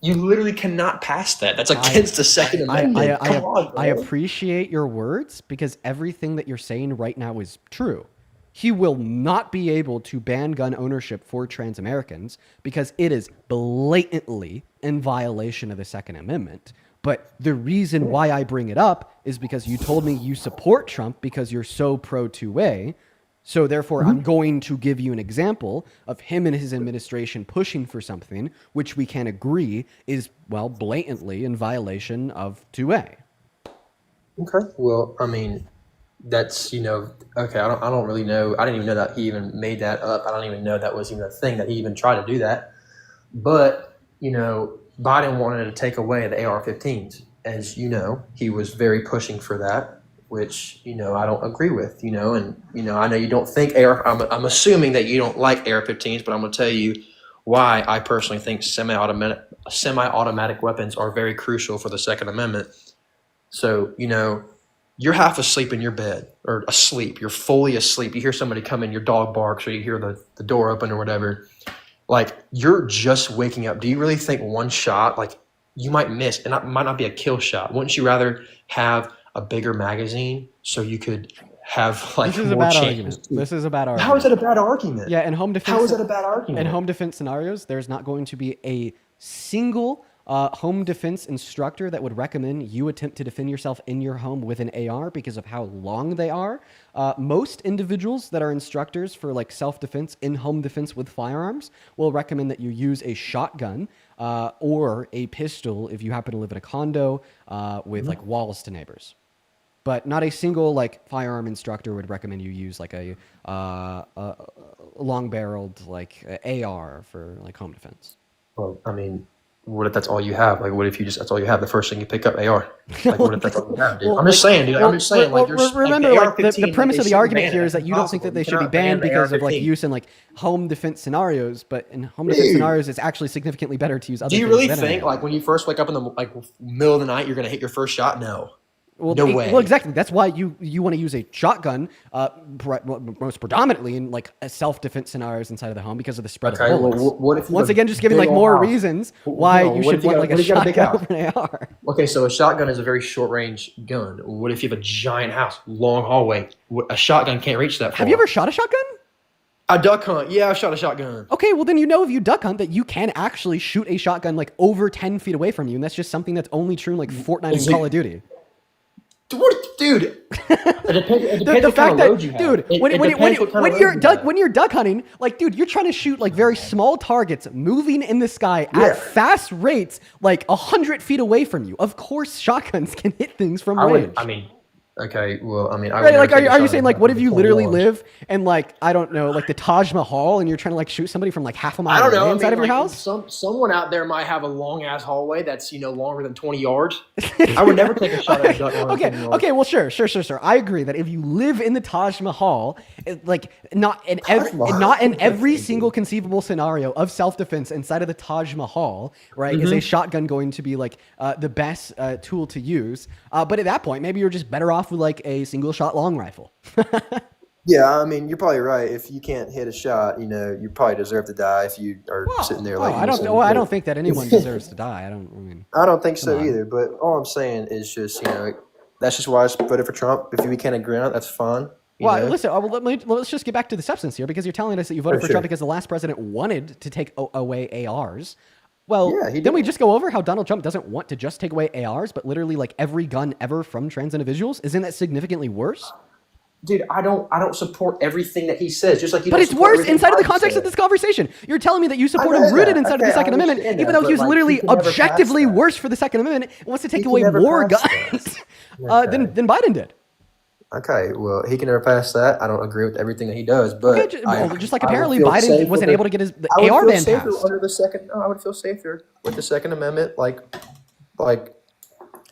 You literally cannot pass that. That's against the Second Amendment. I appreciate your words, because everything that you're saying right now is true. He will not be able to ban gun ownership for trans Americans because it is blatantly in violation of the Second Amendment. But the reason why I bring it up is because you told me you support Trump because you're so pro-2A. So therefore, I'm going to give you an example of him and his administration pushing for something which we can agree is, blatantly in violation of 2A. Okay. Well, I mean, that's, okay, I don't really know. I didn't even know that he even made that up. I don't even know that was even a thing that he even tried to do that. But, Biden wanted to take away the AR-15s. As you know, he was very pushing for that, which, I don't agree with, and, I know you don't think I'm assuming that you don't like AR-15s, but I'm going to tell you why I personally think semi-automatic weapons are very crucial for the Second Amendment. So, you're half asleep in your bed or asleep. You're fully asleep. You hear somebody come in, your dog barks, or you hear the door open or whatever. Like, you're just waking up. Do you really think one shot, like, you might miss, and it might not be a kill shot? Wouldn't you rather have a bigger magazine so you could have like this is more a bad chances? argument. This is a bad argument. How is that a bad argument? Yeah, in home defense. How is that a bad argument? In home defense scenarios, there's not going to be a single home defense instructor that would recommend you attempt to defend yourself in your home with an AR because of how long they are. Most individuals that are instructors for like self-defense in home defense with firearms will recommend that you use a shotgun or a pistol if you happen to live in a condo with like walls to neighbors. But not a single like firearm instructor would recommend you use like a long-barreled like AR for like home defense. Well, I mean, what if that's all you have? Like, what if that's all you have? The first thing you pick up, AR. Like, what if that's all you have, dude? I'm just saying, dude. I'm just saying, like, remember, like, like, the premise of the argument here is that you don't think that they should be banned because of like use in like home defense scenarios, but in home defense scenarios, it's actually significantly better to use other. Do you things really than think like when you first wake up in the like middle of the night, you're gonna hit your first shot? No. Well, no way. Well, exactly. That's why you want to use a shotgun, most predominantly in like self-defense scenarios inside of the home because of the spread of bullets. Well, what if once again, just giving like more reasons why you should want like a shotgun over an AR. Okay, so a shotgun is a very short-range gun. What if you have a giant house, long hallway? A shotgun can't reach that far. Have you ever shot a shotgun? A duck hunt. Yeah, I've shot a shotgun. Okay, well then you know if you duck hunt that you can actually shoot a shotgun like over 10 feet away from you, and that's just something that's only true in like Fortnite and Call of Duty. Dude, it depends what kind of load you have. Dude, when you're duck hunting, like, dude, you're trying to shoot like very small targets moving in the sky at fast rates, like 100 feet away from you. Of course, shotguns can hit things from range. Okay, well, I mean, right, like, are you saying like, what if you literally live in like, I don't know, like the Taj Mahal, and you're trying to like shoot somebody from like half a mile away inside of your house? Someone out there might have a long ass hallway that's longer than 20 yards. I would never take a shot at a duck. Okay, well, sure. I agree that if you live in the Taj Mahal, like not in every single conceivable scenario of self-defense inside of the Taj Mahal, right, is a shotgun going to be like the best tool to use. But at that point, maybe you're just better off with like a single shot long rifle. Yeah, I mean, you're probably right. If you can't hit a shot, you probably deserve to die if you are sitting there like. I don't think that anyone deserves to die. I don't think so either. But all I'm saying is just that's just why I voted for Trump. If we can't agree on it, that's fine. Listen, let's just get back to the substance here, because you're telling us that you voted for Trump because the last president wanted to take away ARs. Well, then we just go over how Donald Trump doesn't want to just take away ARs, but literally like every gun ever from trans individuals. Isn't that significantly worse? Dude, I don't support everything that he says. Just like you. But it's worse inside of the context of this conversation. You're telling me that you support him rooted inside of the Second Amendment, even though he's literally objectively worse for the Second Amendment and wants to take away more guns than Biden did. Okay, well, he can never pass that. I don't agree with everything that he does, but just like apparently Biden wasn't able to get the AR ban passed. I would feel safer with the Second Amendment, like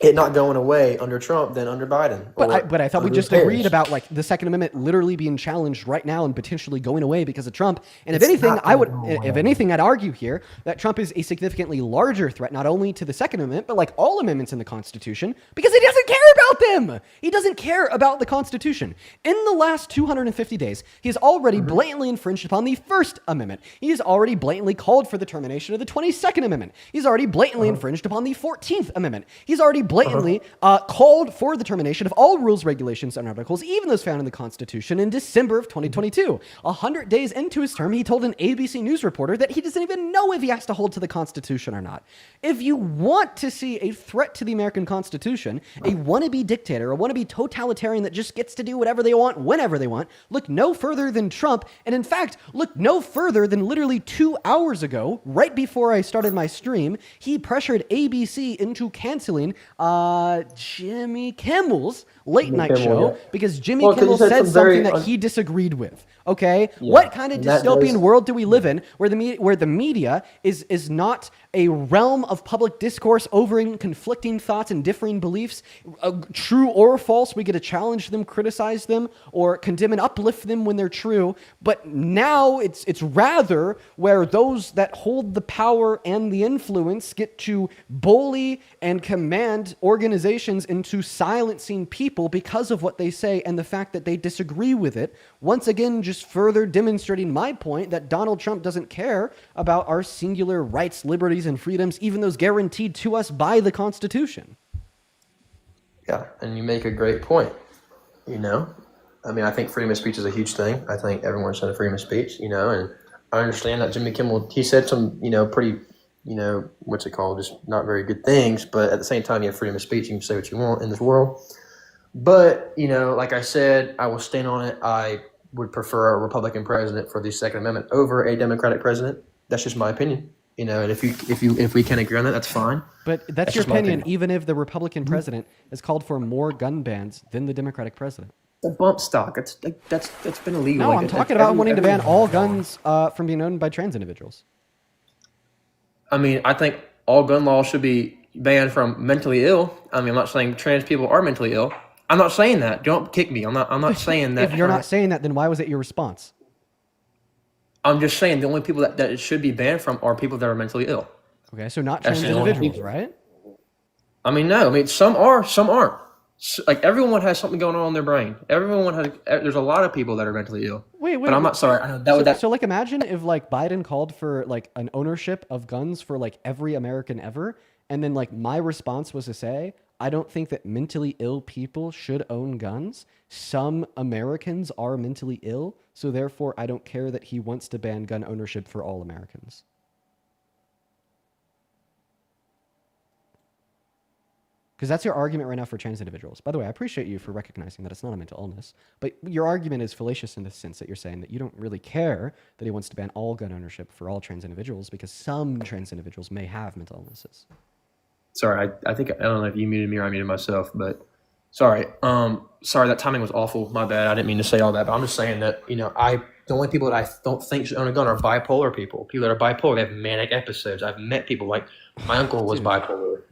it not going away under Trump than under Biden. But I thought we just agreed about like the Second Amendment literally being challenged right now and potentially going away because of Trump. And if anything, I'd argue here that Trump is a significantly larger threat, not only to the Second Amendment, but like all amendments in the Constitution, because he doesn't care about them. He doesn't care about the Constitution. In the last 250 days, he has already blatantly infringed upon the First Amendment. He has already blatantly called for the termination of the 22nd Amendment. He's already blatantly infringed upon the 14th Amendment. He's already blatantly called for the termination of all rules, regulations, and articles, even those found in the Constitution, in December of 2022. 100 days into his term, he told an ABC News reporter that he doesn't even know if he has to hold to the Constitution or not. If you want to see a threat to the American Constitution, a wannabe dictator, a wannabe totalitarian that just gets to do whatever they want, whenever they want, look no further than Trump. And in fact, look no further than literally 2 hours ago, right before I started my stream, he pressured ABC into canceling Jimmy Kimmel's late night show because Jimmy Kimmel said something that he disagreed with. Okay, Yeah, what kind of and that dystopian does- world do we live in where the media is not a realm of public discourse over conflicting thoughts and differing beliefs, true or false? We get to challenge them, criticize them, or condemn and uplift them when they're true. But now it's rather where those that hold the power and the influence get to bully and command organizations into silencing people because of what they say and the fact that they disagree with it. Once again, just further demonstrating my point that Donald Trump doesn't care about our singular rights, liberties, and freedoms, even those guaranteed to us by the Constitution. Yeah, and you make a great point. You know, I mean, I think freedom of speech is a huge thing. I think everyone should have freedom of speech. You know, and I understand that Jimmy Kimmel, he said some, pretty, what's it called, just not very good things. But at the same time, you have freedom of speech. You can say what you want in this world. But, like I said, I will stand on it. I would prefer a Republican president for the Second Amendment over a Democratic president. That's just my opinion. And if we can agree on that, that's fine. But that's your opinion, even if the Republican president has called for more gun bans than the Democratic president. The bump stock, that's been illegal. No, I'm talking about wanting to ban all guns from being owned by trans individuals. I mean, I think all gun laws should be banned from mentally ill. I mean, I'm not saying trans people are mentally ill. I'm not saying that. Don't kick me. I'm not saying that. If you're not saying that, then why was it your response? I'm just saying the only people that it should be banned from are people that are mentally ill. Okay, so not trans individuals, right? I mean, no. I mean, some are, some aren't. Like, everyone has something going on in their brain. There's a lot of people that are mentally ill. Wait. But I'm not sorry. So like, imagine if like Biden called for like an ownership of guns for like every American ever, and then like my response was to say, I don't think that mentally ill people should own guns. Some Americans are mentally ill, so therefore I don't care that he wants to ban gun ownership for all Americans. Because that's your argument right now for trans individuals. By the way, I appreciate you for recognizing that it's not a mental illness, but your argument is fallacious in the sense that you're saying that you don't really care that he wants to ban all gun ownership for all trans individuals because some trans individuals may have mental illnesses. Sorry, I think, I don't know if you muted me or I muted myself, but sorry. Sorry, that timing was awful. My bad. I didn't mean to say all that, but I'm just saying that, the only people that I don't think should own a gun are bipolar people. People that are bipolar, they have manic episodes. I've met people like my uncle was bipolar.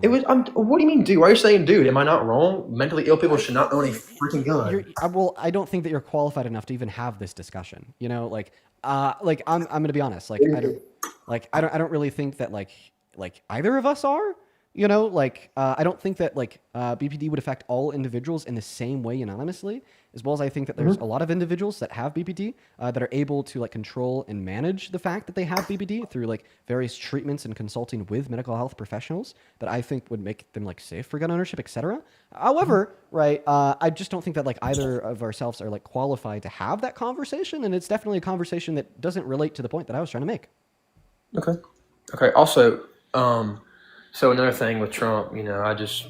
What do you mean, dude? Why are you saying, dude? Am I not wrong? Mentally ill people should not own a freaking gun. Well, I don't think that you're qualified enough to even have this discussion. I'm going to be honest. I don't really think that like either of us are. I don't think that BPD would affect all individuals in the same way anonymously, as well as I think that there's a lot of individuals that have BPD that are able to control and manage the fact that they have BPD through various treatments and consulting with mental health professionals that I think would make them safe for gun ownership, etc. However, I just don't think that either of ourselves are qualified to have that conversation, and it's definitely a conversation that doesn't relate to the point that I was trying to make. Okay. Also, so another thing with Trump, I just,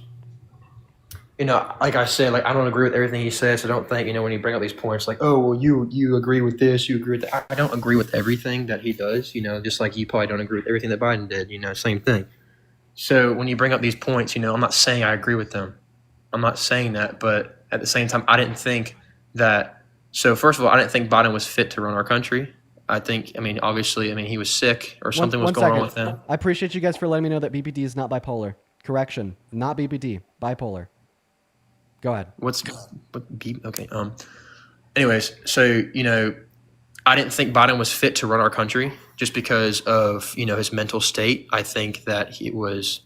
like I said, I don't agree with everything he says. So I don't think, when you bring up these points, you agree with this, you agree with that. I don't agree with everything that he does, just like you probably don't agree with everything that Biden did, same thing. So when you bring up these points, I'm not saying I agree with them. I'm not saying that, but at the same time, I didn't think that. So first of all, I didn't think Biden was fit to run our country. Obviously, he was sick or something was going on with him. I appreciate you guys for letting me know that BPD is not bipolar. Correction, not BPD, bipolar. Go ahead. Okay. Anyways, so, I didn't think Biden was fit to run our country just because of, his mental state. I think that he was,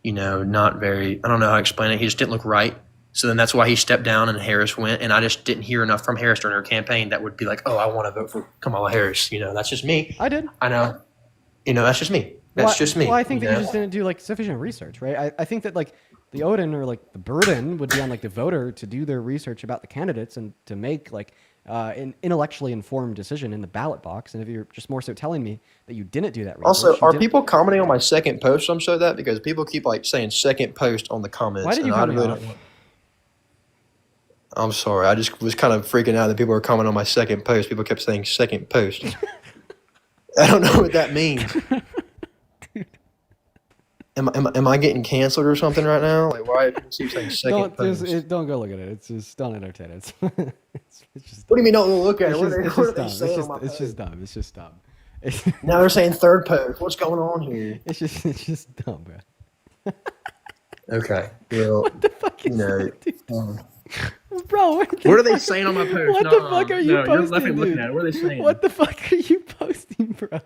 not very, I don't know how to explain it. He just didn't look right. So then that's why he stepped down and Harris went. And I just didn't hear enough from Harris during her campaign that would be I want to vote for Kamala Harris. That's just me. I did. I know. That's just me. That's just me. Well, I think that you just didn't do sufficient research, right? I think that the Odin or the burden would be on the voter to do their research about the candidates and to make an intellectually informed decision in the ballot box. And if you're just more so telling me that you didn't do that research. Also, are people commenting on my second post? I'm sure that because people keep saying second post on the comments. Why did you cut me off? I'm sorry. I just was kind of freaking out that people were commenting on my second post. People kept saying second post. I don't know what that means. Am I getting canceled or something right now? Like, why do you keep saying second post? Don't go look at it. It's just don't entertain it. It's just. What do you mean don't look at it? It's What are just they dumb. saying on my It's just post? dumb. It's just dumb. Now they're saying third post. What's going on here? It's just dumb, bro. Okay. Well, What the fuck is that, dude? Bro, What are they saying on my post? What the fuck are you posting, You're left dude? looking at it. What are they saying? What the fuck are you posting, bro?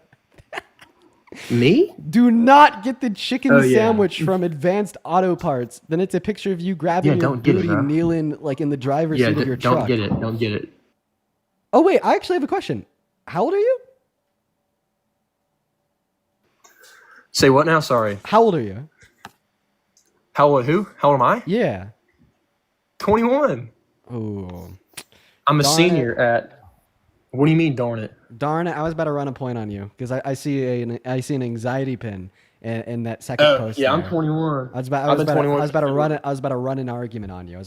Me? Do not get the chicken Oh, yeah. sandwich from Advanced Auto Parts. Then it's a picture of you grabbing Yeah, your don't get it, booty, bro. kneeling like in the driver's Yeah, seat of your truck. don't get it. Don't get it. Oh wait, I actually have a question. How old are you? Say what now? Sorry. How old are you? How old? Who? How old am I? Yeah. 21. Oh. I'm a Darn senior at. What do you mean, darn it? Darn it! I was about to run a point on you because I see an anxiety pin in that second post. Yeah, I'm there. 21. I was about to run an argument on you.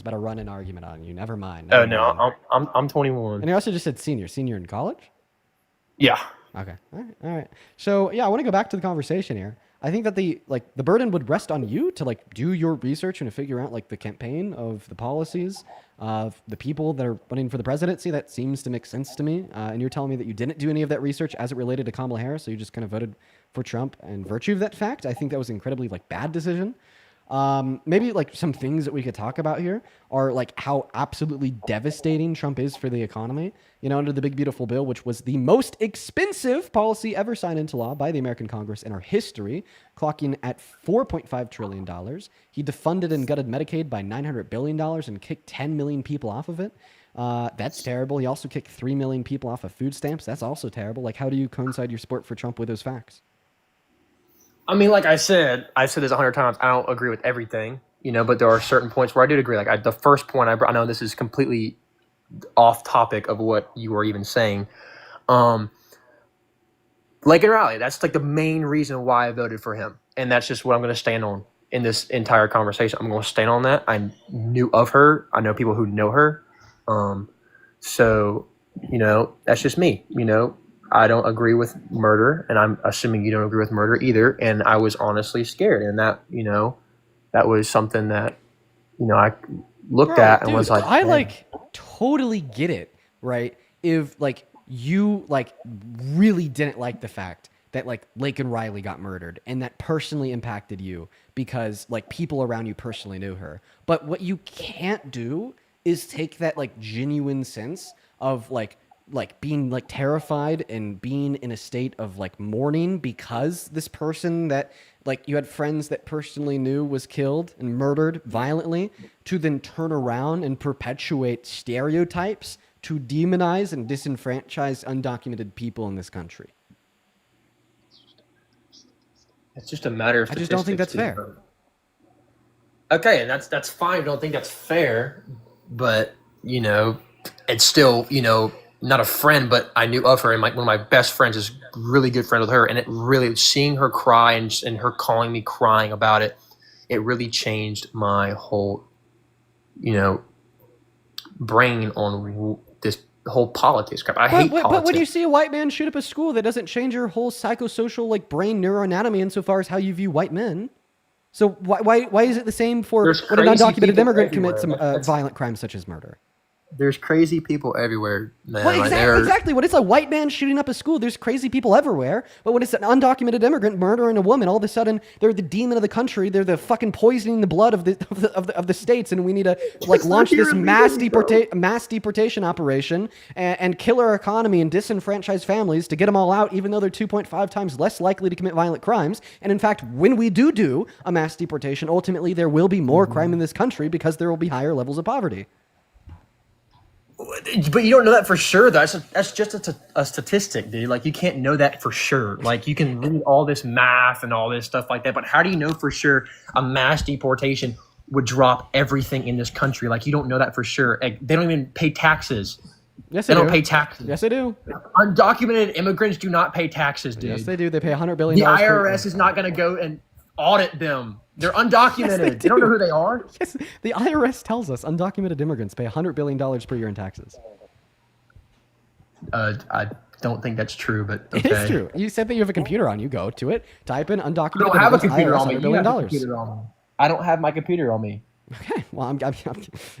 Never mind. Oh no, I'm 21. And you also just said senior in college. Yeah. Okay. All right. So yeah, I want to go back to the conversation here. I think that the burden would rest on you to do your research and to figure out the campaign of the policies of the people that are running for the presidency. That seems to make sense to me. And you're telling me that you didn't do any of that research as it related to Kamala Harris, so you just kind of voted for Trump in virtue of that fact. I think that was an incredibly bad decision. Maybe some things that we could talk about here are how absolutely devastating Trump is for the economy. Under the Big Beautiful Bill, which was the most expensive policy ever signed into law by the American Congress in our history, clocking at $4.5 trillion. He defunded and gutted Medicaid by $900 billion and kicked 10 million people off of it. That's terrible. He also kicked 3 million people off of food stamps. That's also terrible. How do you coincide your support for Trump with those facts? I mean, like I've said this 100 times. I don't agree with everything, but there are certain points where I do agree. The first point I know this is completely off topic of what you were even saying. In reality, that's the main reason why I voted for him, and that's just what I'm going to stand on in this entire conversation. I'm going to stand on that. I knew of her. I know people who know her. So that's just me. I don't agree with murder, and I'm assuming you don't agree with murder either. And I was honestly scared, and that that was something that I looked at and was like, I totally get it, right? If you really didn't like the fact that Laken Riley got murdered, and that personally impacted you because people around you personally knew her. But what you can't do is take that genuine sense of being terrified and being in a state of mourning because this person that you had friends that personally knew was killed and murdered violently, to then turn around and perpetuate stereotypes to demonize and disenfranchise undocumented people in this country. it's just a matter of I just don't think that's statistics, fair. Okay, and that's fine. I don't think that's fair, but it's still not a friend, but I knew of her, and one of my best friends is really good friend with her, and it really, seeing her cry and her calling me crying about it, it really changed my whole brain on this whole politics crap. I hate politics. But when you see a white man shoot up a school, that doesn't change your whole psychosocial brain neuroanatomy insofar as how you view white men. So why is it the same for when an undocumented immigrant commits violent crimes such as murder? There's crazy people everywhere, man. Well, exactly. When it's a white man shooting up a school, there's crazy people everywhere. But when it's an undocumented immigrant murdering a woman, all of a sudden they're the demon of the country. They're the fucking poisoning the blood of the states, and we need to launch this mass deportation operation and kill our economy and disenfranchise families to get them all out, even though they're 2.5 times less likely to commit violent crimes. And in fact, when we do a mass deportation, ultimately there will be more crime in this country because there will be higher levels of poverty. But you don't know that for sure. That's just a statistic, dude. You can't know that for sure. You can read all this math and all this stuff like that, but how do you know for sure a mass deportation would drop everything in this country? You don't know that for sure. They don't even pay taxes. Yes, they don't pay taxes. Yes, they do. Undocumented immigrants do not pay taxes, dude. Yes, they do. They pay $100 billion. The IRS is not going to go and audit them. They're undocumented. Yes, they don't know who they are. Yes, the IRS tells us undocumented immigrants pay $100 billion per year in taxes. I don't think that's true, but okay. It is true. You said that you have a computer on. You go to it, type in undocumented. I don't have a immigrants, computer IRS, on me. $100 You billion. have a computer on me. I don't have my computer on me. Okay, well,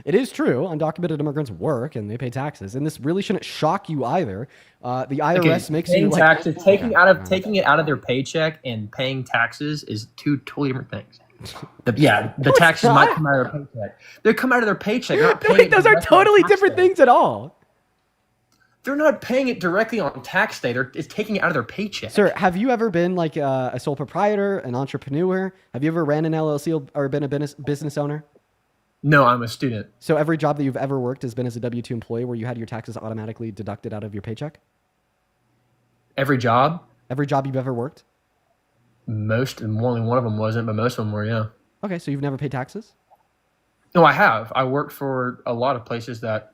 it is true. Undocumented immigrants work and they pay taxes, and this really shouldn't shock you either. The IRS makes you like taxes. Taking it out of their paycheck and paying taxes is two totally different things. The taxes might come out of their paycheck. They come out of their paycheck. Not paying those are totally different things at all. They're not paying it directly on tax day. It's taking it out of their paycheck. Sir, have you ever been like a sole proprietor, an entrepreneur? Have you ever ran an LLC or been a business owner? No, I'm a student. So every job that you've ever worked has been as a W-2 employee where you had your taxes automatically deducted out of your paycheck? Every job? Every job you've ever worked? Only one of them wasn't, but most of them were, yeah. Okay, so you've never paid taxes? No, I have. I worked for a lot of places that...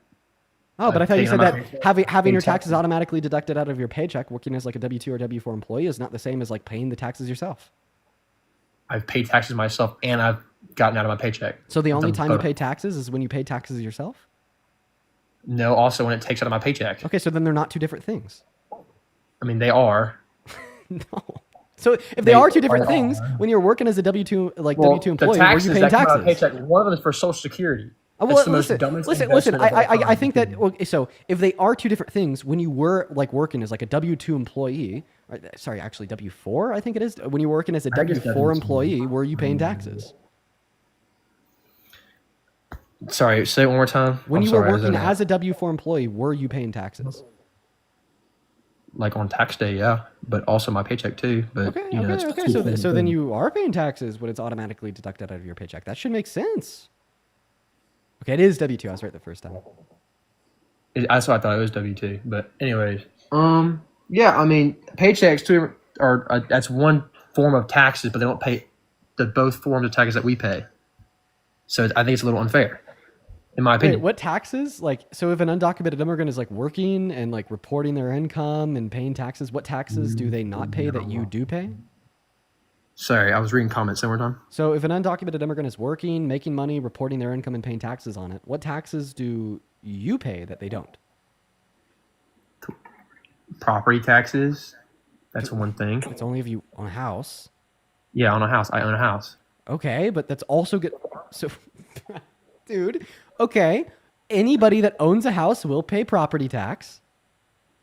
Oh, but I thought you said that having your taxes automatically deducted out of your paycheck, working as like a W-2 or W-4 employee is not the same as like paying the taxes yourself. I've paid taxes myself and I've gotten out of my paycheck. So the only time you pay taxes is when you pay taxes yourself? No, also when it takes out of my paycheck. Okay, so then they're not two different things. I mean, they are. No. So if they are two different things, when you're working as a W-2 W-2 employee, where you paying taxes? Paycheck, one of them is for Social Security. Well, listen. I think that so if they are two different things, when you were like working as like a W-2 employee, sorry, actually W-4, I think it is. When you're working as a W-4 employee, were you paying taxes? Sorry, say it one more time. When you were working as a W-4 employee, were you paying taxes? Like on tax day, yeah, but also my paycheck too. But okay. So then you are paying taxes when it's automatically deducted out of your paycheck. That should make sense. Okay, it is W-2. I was right the first time. That's what I thought it was W-2. But anyways, yeah, I mean, paychecks too are that's one form of taxes, but they don't pay the both forms of taxes that we pay. So I think it's a little unfair, in my opinion. Wait, what taxes? Like, so if an undocumented immigrant is like working and like reporting their income and paying taxes, what taxes do they not pay that you do pay? Sorry, I was reading comments one more time. So if an undocumented immigrant is working, making money, reporting their income and paying taxes on it, what taxes do you pay that they don't? Property taxes. That's one thing. It's only if you own a house. Yeah, on a house. I own a house. Okay, but that's also good. So, dude, okay. Anybody that owns a house will pay property tax.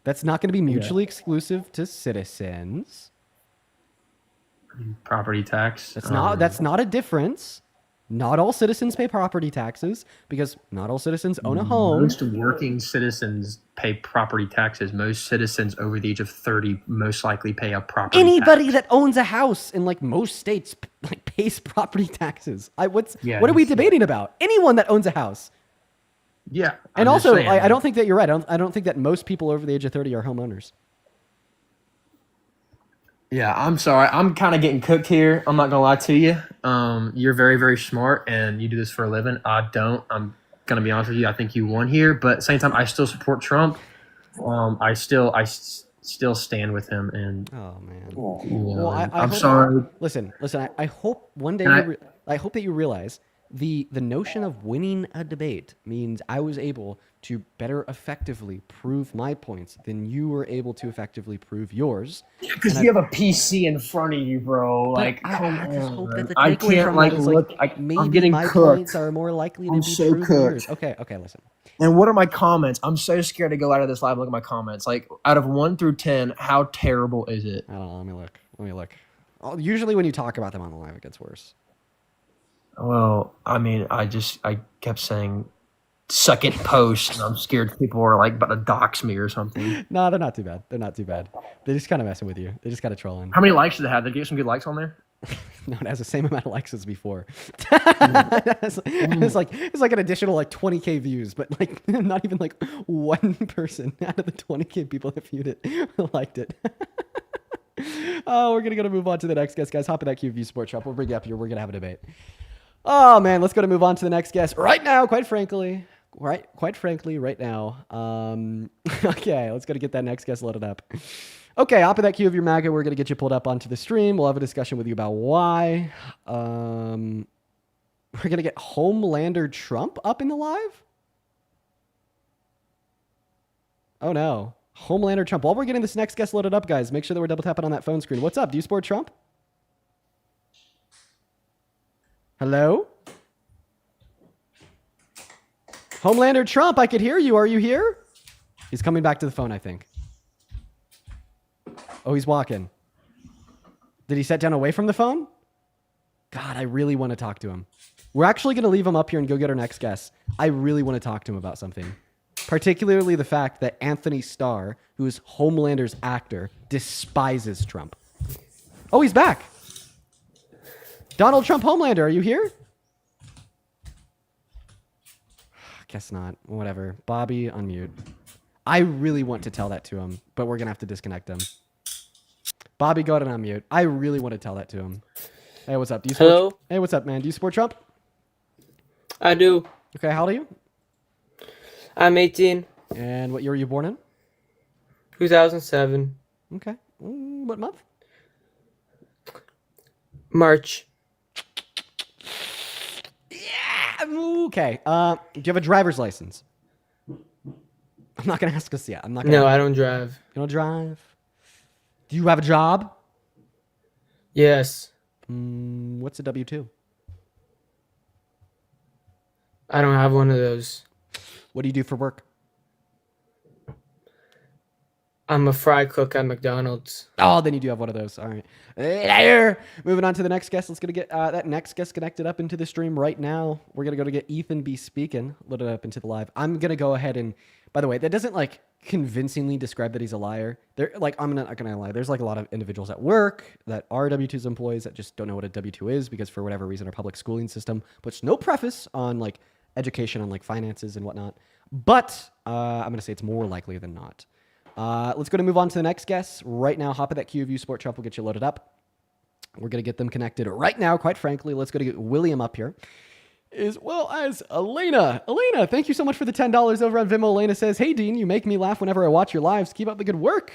That's not going to be mutually exclusive to citizens. Property tax. That's not a difference. Not all citizens pay property taxes because not all citizens own a home. Most working citizens pay property taxes. Most citizens over the age of 30 most likely pay a property Anybody tax. that owns a house in like most states like pays property taxes. What are we debating about? Anyone that owns a house. Yeah. And also, I don't think that you're right. I don't think that most people over the age of 30 are homeowners. Yeah, I'm sorry. I'm kind of getting cooked here. I'm not going to lie to you. You're very, very smart, and you do this for a living. I don't. I'm going to be honest with you. I think you won here, but at the same time, I still support Trump. I still stand with him. And oh man. Well, I'm sorry. Listen. I hope one day. I hope that you realize the notion of winning a debate means I was able to better effectively prove my points than you were able to effectively prove yours. Because you have a PC in front of you, bro. Like, come on. Just hope that the I takeaway can't from like that is look. maybe I'm getting my cooked. points are more likely to I'm be so true than yours. cooked. Okay, listen. And what are my comments? I'm so scared to go out of this live and look at my comments. Like, out of 1 through 10, how terrible is it? I don't know. Let me look. Usually when you talk about them on the live, it gets worse. Well, I mean, I kept saying, suck it, post, and I'm scared people are like about to dox me or something. No, they're not too bad. They're just kind of messing with you. They're just kind of trolling. How many likes did it have? Did they get some good likes on there? No, it has the same amount of likes as before. It's like an additional like 20K views, but like not even like one person out of the 20K people that viewed it liked it. Oh, we're gonna move on to the next guest, guys. Hop in that QView Sports Shop. We'll bring you up here. We're gonna have a debate. Oh man, let's move on to the next guest right now. Quite frankly, right now. Okay, let's get that next guest loaded up. Okay, hop in that queue of your MAGA. We're gonna get you pulled up onto the stream. We'll have a discussion with you about why. We're gonna get Homelander Trump up in the live. Oh no. Homelander Trump. While we're getting this next guest loaded up, guys, make sure that we're double tapping on that phone screen. What's up? Do you support Trump? Hello? Homelander Trump, I could hear you. Are you here? He's coming back to the phone, I think. Oh, he's walking. Did he sit down away from the phone? God, I really want to talk to him. We're actually going to leave him up here and go get our next guest. I really want to talk to him about something. Particularly the fact that Anthony Starr, who is Homelander's actor, despises Trump. Oh, he's back. Donald Trump Homelander, are you here? Guess not. Whatever. Bobby, unmute. I really want to tell that to him, but we're going to have to disconnect him. Bobby, go ahead and unmute. I really want to tell that to him. Hey, what's up? Do you support Hello? Hey, what's up, man? Do you support Trump? I do. Okay, how old are you? I'm 18. And what year were you born in? 2007. Okay. What month? March. Yeah. Okay. Do you have a driver's license? I'm not gonna ask us yet. No, I don't drive. You don't drive? Do you have a job? Yes. What's a W-2? I don't have one of those. What do you do for work? I'm a fry cook at McDonald's. Oh, then you do have one of those. All right. Moving on to the next guest. Let's go to get that next guest connected up into the stream right now. We're going to go to get Ethan B. Speaking, loaded up into the live. I'm going to go ahead and, by the way, that doesn't like convincingly describe that he's a liar. I'm not going to lie. There's like a lot of individuals at work that are W-2's employees that just don't know what a W-2 is because for whatever reason our public schooling system puts no preface on like education on like finances and whatnot. But I'm going to say it's more likely than not. Let's go to move on to the next guest. Right now, hop at that queue of you, Sport Trump. We'll get you loaded up. We're going to get them connected right now, quite frankly. Let's go to get William up here, as well as Elena. Elena, thank you so much for the $10 over on Venmo. Elena says, hey, Dean, you make me laugh whenever I watch your lives. Keep up the good work.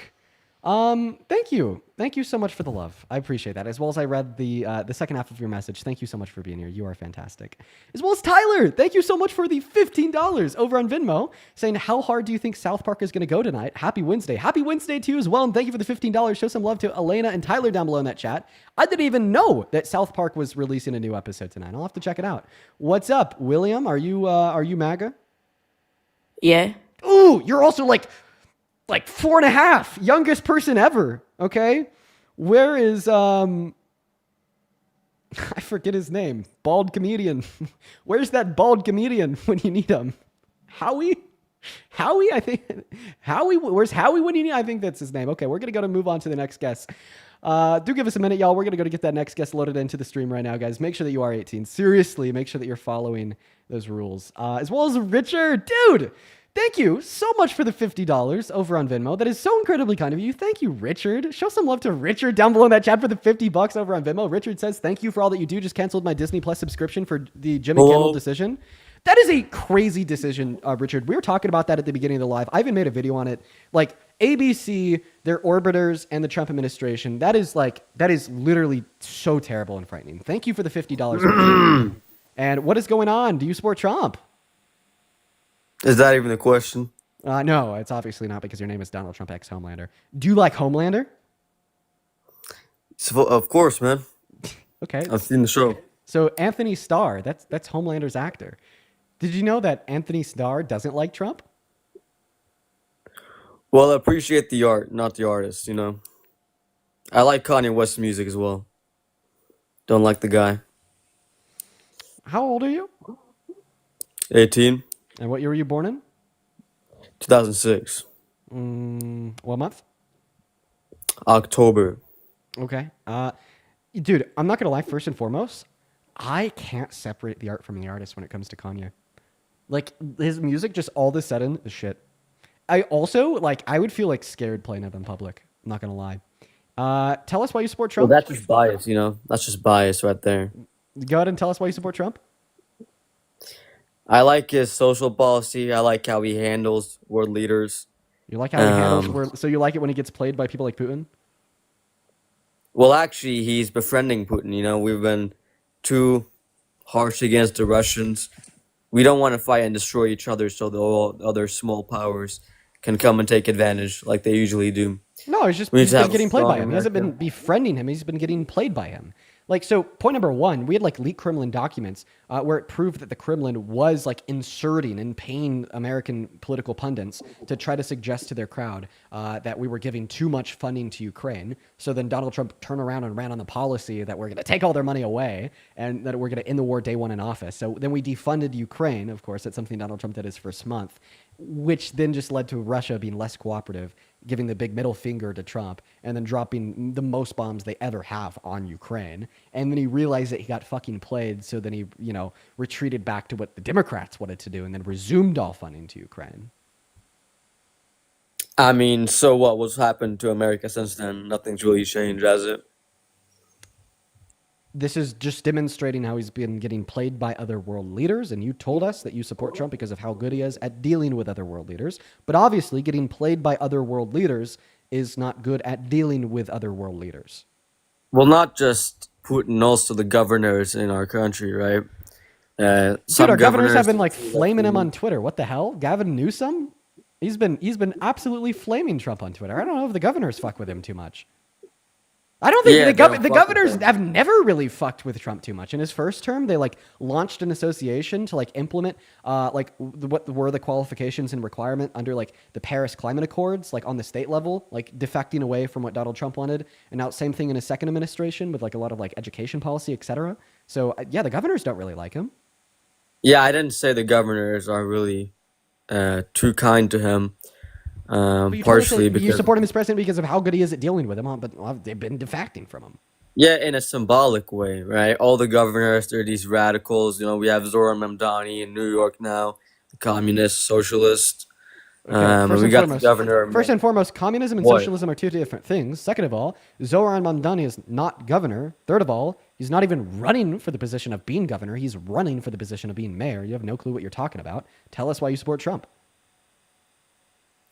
Thank you. Thank you so much for the love. I appreciate that. As well as I read the second half of your message. Thank you so much for being here. You are fantastic. As well as Tyler. Thank you so much for the $15 over on Venmo, saying, how hard do you think South Park is going to go tonight? Happy Wednesday. Happy Wednesday to you as well. And thank you for the $15. Show some love to Elena and Tyler down below in that chat. I didn't even know that South Park was releasing a new episode tonight. I'll have to check it out. What's up, William? Are you MAGA? Yeah. Ooh, you're also like 4.5, youngest person ever. Okay, where is I forget his name. Bald comedian. Where's that bald comedian when you need him? Howie, I think. Howie, where's Howie when you need? I think that's his name. Okay, we're gonna move on to the next guest. Do give us a minute, y'all. We're gonna go to get that next guest loaded into the stream right now, guys. Make sure that you are 18. Seriously, make sure that you're following those rules. As well as Richard, dude. Thank you so much for the $50 over on Venmo. That is so incredibly kind of you. Thank you, Richard. Show some love to Richard down below in that chat for the $50 over on Venmo. Richard says, thank you for all that you do. Just canceled my Disney Plus subscription for the Jimmy Kimmel decision. That is a crazy decision, Richard. We were talking about that at the beginning of the live. I even made a video on it. Like ABC, their orbiters, and the Trump administration. That is literally so terrible and frightening. Thank you for the $50. And what is going on? Do you support Trump? Is that even a question? No, it's obviously not because your name is Donald Trump X Homelander. Do you like Homelander? Of course, man. Okay. I've seen the show. So Anthony Starr, that's Homelander's actor. Did you know that Anthony Starr doesn't like Trump? Well, I appreciate the art, not the artist, you know. I like Kanye West's music as well. Don't like the guy. How old are you? 18. And what year were you born in? 2006. What month? October. Okay. Dude, I'm not going to lie. First and foremost, I can't separate the art from the artist when it comes to Kanye. Like, his music just all of a sudden is shit. I also, I would feel scared playing it in public. I'm not going to lie. Tell us why you support Trump. Well, that's just bias, you know. That's just bias right there. Go ahead and tell us why you support Trump. I like his social policy. I like how he handles world leaders. You like how he handles so you like it when he gets played by people like Putin? Well, actually, he's befriending Putin. You know, we've been too harsh against the Russians. We don't want to fight and destroy each other, so the other small powers can come and take advantage like they usually do. No, he's We need he's to been have a getting played by strong him. He hasn't been America. befriending him. He's been getting played by him. Like, so point number one, we had like leaked Kremlin documents where it proved that the Kremlin was like inserting and paying American political pundits to try to suggest to their crowd that we were giving too much funding to Ukraine. So then Donald Trump turned around and ran on the policy that we're going to take all their money away and that we're going to end the war day one in office. So then we defunded Ukraine, of course. That's something Donald Trump did his first month, which then just led to Russia being less cooperative, giving the big middle finger to Trump, and then dropping the most bombs they ever have on Ukraine. And then he realized that he got fucking played, so then he, retreated back to what the Democrats wanted to do and then resumed all funding to Ukraine. I mean, so what's happened to America since then? Nothing's really changed, has it? This is just demonstrating how he's been getting played by other world leaders, and you told us that you support Trump because of how good he is at dealing with other world leaders. But obviously, getting played by other world leaders is not good at dealing with other world leaders. Well, not just Putin, also the governors in our country, right? Dude, our governors have been like flaming him on Twitter. What the hell? Gavin Newsom? He's been absolutely flaming Trump on Twitter. I don't know if the governors fuck with him too much. I don't think the governors have never really fucked with Trump too much. In his first term, they like launched an association to like implement what were the qualifications and requirement under like the Paris Climate Accords, like on the state level, like defecting away from what Donald Trump wanted. And now same thing in his second administration with like a lot of like education policy, etc. So yeah, the governors don't really like him. Yeah, I didn't say the governors are really too kind to him. Partially because you support him as president because of how good he is at dealing with him, but they've been defecting from him. Yeah, in a symbolic way, right? All the governors, they're these radicals. We have Zoran Mamdani in New York now, the communist, socialist. And we got the governor. First and foremost, communism and socialism are two different things. Second of all, Zoran Mamdani is not governor. Third of all, he's not even running for the position of being governor. He's running for the position of being mayor. You have no clue what you're talking about. Tell us why you support Trump.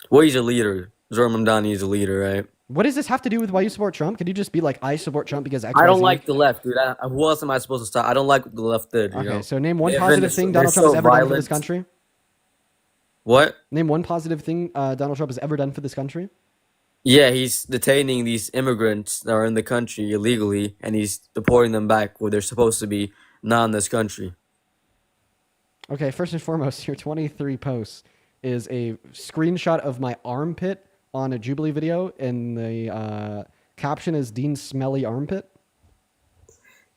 Well, he's a leader. Zoran Mamdani is a leader, right? What does this have to do with why you support Trump? Could you just be like, I support Trump because X, I Y, don't Z? like the left, dude. Who else am I supposed to stop? I don't like what the left did. Okay, so name one positive thing Donald Trump has ever done for this country. What? Name one positive thing Donald Trump has ever done for this country. Yeah, he's detaining these immigrants that are in the country illegally, and he's deporting them back where they're supposed to be, not in this country. Okay, first and foremost, your 23 posts is a screenshot of my armpit on a Jubilee video, and the caption is Dean's smelly armpit.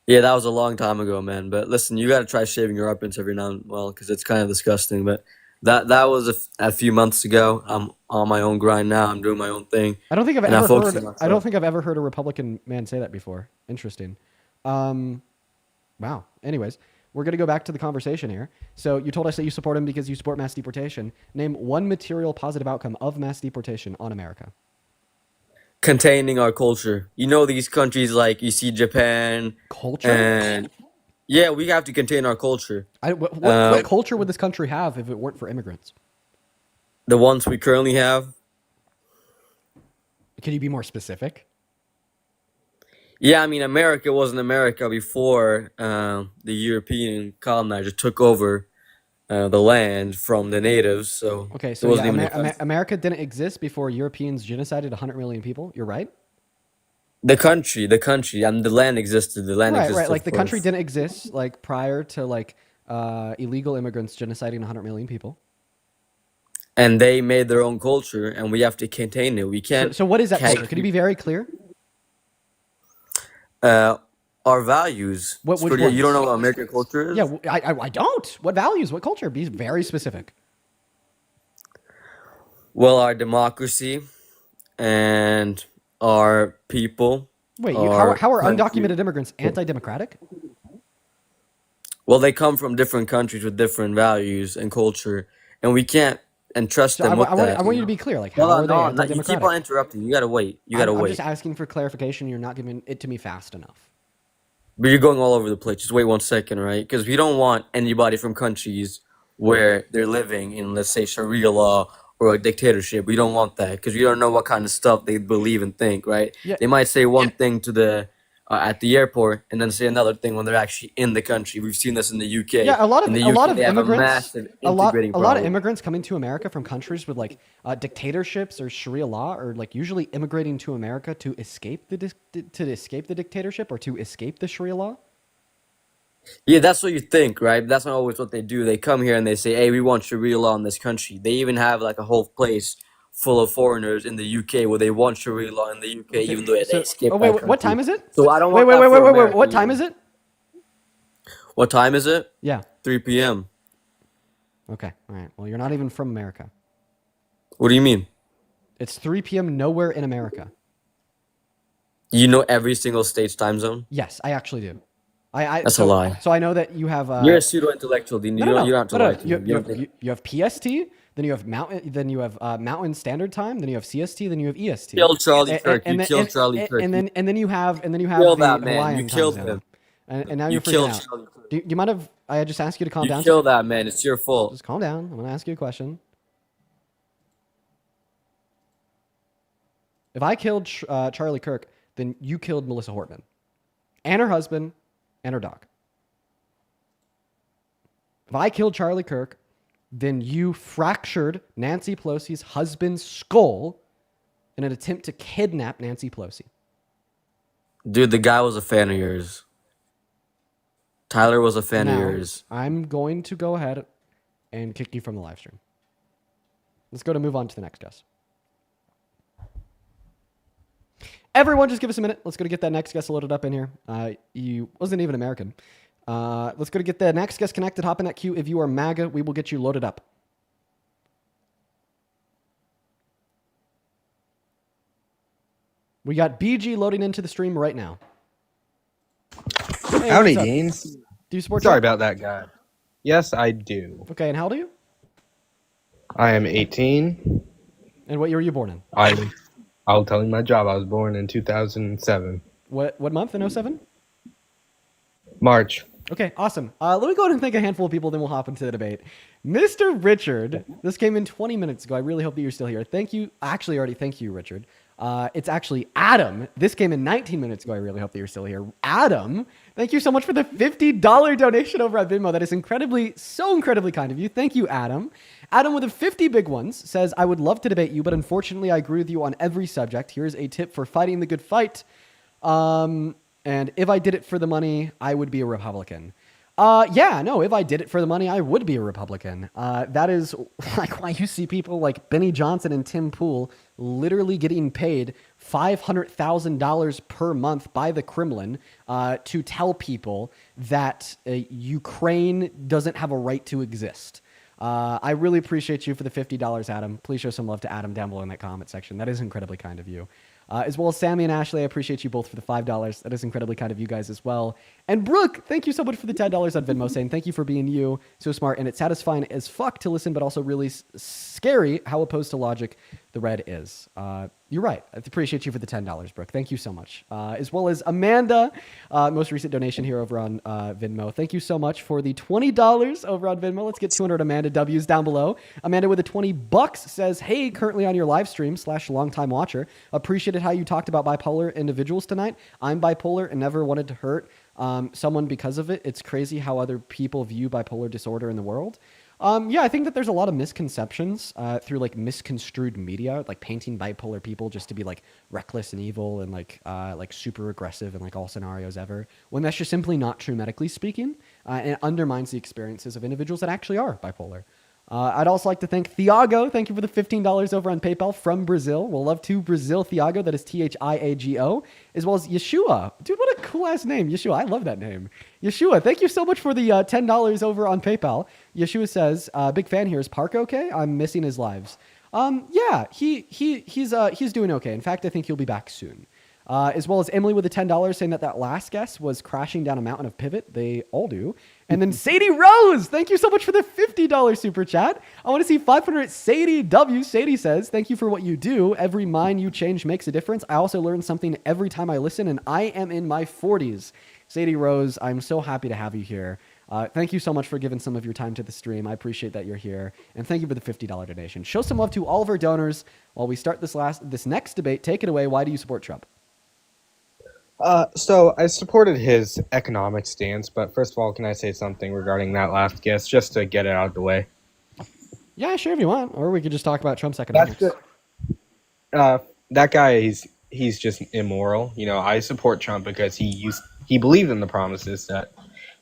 Yeah, that was a long time ago, man. But listen, you got to try shaving your armpits every now and well, because it's kind of disgusting. But that was a few months ago. I'm on my own grind now. I'm doing my own thing. I don't think I've ever heard a Republican man say that before. Interesting. Wow. Anyways, we're going to go back to the conversation here. So you told us that you support him because you support mass deportation. Name one material positive outcome of mass deportation on America. Containing our culture. These countries like you see Japan. Culture? And yeah, we have to contain our culture. What culture would this country have if it weren't for immigrants? The ones we currently have. Can you be more specific? Yeah, I mean, America wasn't America before the European colonizer took over the land from the natives. So okay, so yeah, America didn't exist before Europeans genocided 100 million people. You're right. The country, and the land existed. The land existed. Right. Like the country didn't exist like prior to like illegal immigrants genociding 100 million people. And they made their own culture, and we have to contain it. We can't. So what is that culture? Could you be very clear? Our values. You don't know what American culture is? Yeah, I don't. What values? What culture? Be very specific. Well, our democracy and our people. Wait, how are undocumented immigrants anti-democratic? Well, they come from different countries with different values and culture, and we can't entrust them with that. I want you to be clear. Like, how are they anti-democratic? You keep on interrupting. You gotta wait. I'm just asking for clarification. You're not giving it to me fast enough. But you're going all over the place. Just wait 1 second, right? Because we don't want anybody from countries where they're living in, let's say, Sharia law or a dictatorship. We don't want that because we don't know what kind of stuff they believe and think, right? Yeah. They might say one thing to the at the airport and then say another thing when they're actually in the country. We've seen this in the UK. Yeah, a lot in of the UK, they have immigrants, a massive a lot integrating of problem. immigrants coming to America from countries with like dictatorships or Sharia law, or like usually immigrating to America to escape the dictatorship or to escape the Sharia law. Yeah, that's what you think, right? That's not always what they do. They come here and they say, "Hey, we want Sharia law in this country." They even have like a whole place full of foreigners in the UK where they want Sharia law in the UK, even though they escape. Oh wait, what time is it? So I don't wait, want wait, that wait, for wait, wait. America What time either. is it? What time is it? Yeah. 3 p.m. Okay. All right. Well, you're not even from America. What do you mean? It's 3 p.m. nowhere in America. You know every single state's time zone? Yes, I actually do. That's a lie. So I know that you have. You're a pseudo-intellectual, Dean. You don't have to lie to me. You have PST, then you have Mountain Standard Time, then you have CST, then you have EST. Kill Charlie Kirk. You killed Charlie Kirk. And then you have Kill the that man. Hawaiian You killed time zone. him. And now You you're killed freaking out. Charlie Kirk. Do you mind if I just ask you to calm down? You killed that man. It's your fault. Just calm down. I'm gonna ask you a question. If I killed Charlie Kirk, then you killed Melissa Hortman, and her husband, and her dog. If I killed Charlie Kirk, then you fractured Nancy Pelosi's husband's skull in an attempt to kidnap Nancy Pelosi. Dude, the guy was a fan of yours. Tyler was a fan of Now, yours. I'm going to go ahead and kick you from the live stream. Let's go to move on to the next guest. Everyone, just give us a minute. Let's go to get that next guest loaded up in here. You wasn't even American. Let's go to get the next guest connected. Hop in that queue. If you are MAGA, we will get you loaded up. We got BG loading into the stream right now. Hey, Howdy, what's up? Deans. Do you support Sorry Trump? about that guy. Yes, I do. Okay, and how old are you? I am 18. And what year were you born in? I'll tell you my job. I was born in 2007. What month in 07? March. Okay, awesome. Let me go ahead and thank a handful of people, then we'll hop into the debate. Mr. Richard, this came in 20 minutes ago. I really hope that you're still here. Thank you. Actually, already thank you, Richard. It's actually Adam. This came in 19 minutes ago. I really hope that you're still here. Adam, thank you so much for the $50 donation over at Venmo. That is so incredibly kind of you. Thank you, Adam. Adam with the 50 big ones says, I would love to debate you, but unfortunately I agree with you on every subject. Here's a tip for fighting the good fight. And if I did it for the money, I would be a Republican. If I did it for the money, I would be a Republican. That is like why you see people like Benny Johnson and Tim Pool literally getting paid $500,000 per month by the Kremlin to tell people that Ukraine doesn't have a right to exist. I really appreciate you for the $50, Adam. Please show some love to Adam down below in that comment section. That is incredibly kind of you. As well as Sammy and Ashley, I appreciate you both for the $5. That is incredibly kind of you guys as well. And Brooke, thank you so much for the $10 on Venmo, saying thank you for being you, so smart, and it's satisfying as fuck to listen, but also really scary how opposed to logic the red is. You're right. I appreciate you for the $10, Brooke. Thank you so much. As well as Amanda, most recent donation here over on Venmo. Thank you so much for the $20 over on Venmo. Let's get 200 Amanda W's down below. Amanda with the $20 says, hey, currently on your live stream / longtime watcher. Appreciated how you talked about bipolar individuals tonight. I'm bipolar and never wanted to hurt someone because of it. It's crazy how other people view bipolar disorder in the world. I think that there's a lot of misconceptions through like misconstrued media, like painting bipolar people just to be like reckless and evil and like super aggressive in like all scenarios ever, when that's just simply not true medically speaking, and it undermines the experiences of individuals that actually are bipolar. I'd also like to thank Thiago. Thank you for the $15 over on PayPal from Brazil. We'll love to Brazil Thiago. That is Thiago, as well as Yeshua. Dude, what a cool ass name, Yeshua. I love that name. Yeshua, thank you so much for the $10 over on PayPal. Yeshua says, big fan here. Is Park okay? I'm missing his lives. He's doing okay. In fact, I think he'll be back soon. As well as Emily with the $10 saying that last guest was crashing down a mountain of pivot. They all do. And then Sadie Rose, thank you so much for the $50 super chat. I want to see 500 Sadie W. Sadie says, thank you for what you do. Every mind you change makes a difference. I also learn something every time I listen, and I am in my 40s. Sadie Rose, I'm so happy to have you here. Thank you so much for giving some of your time to the stream. I appreciate that you're here. And thank you for the $50 donation. Show some love to all of our donors while we start this next debate. Take it away. Why do you support Trump? So I supported his economic stance, but first of all, can I say something regarding that last guest, just to get it out of the way? Yeah, sure, if you want, or we could just talk about Trump's That's economics. the, that guy. He's just immoral. You know, I support Trump because he believed in the promises that,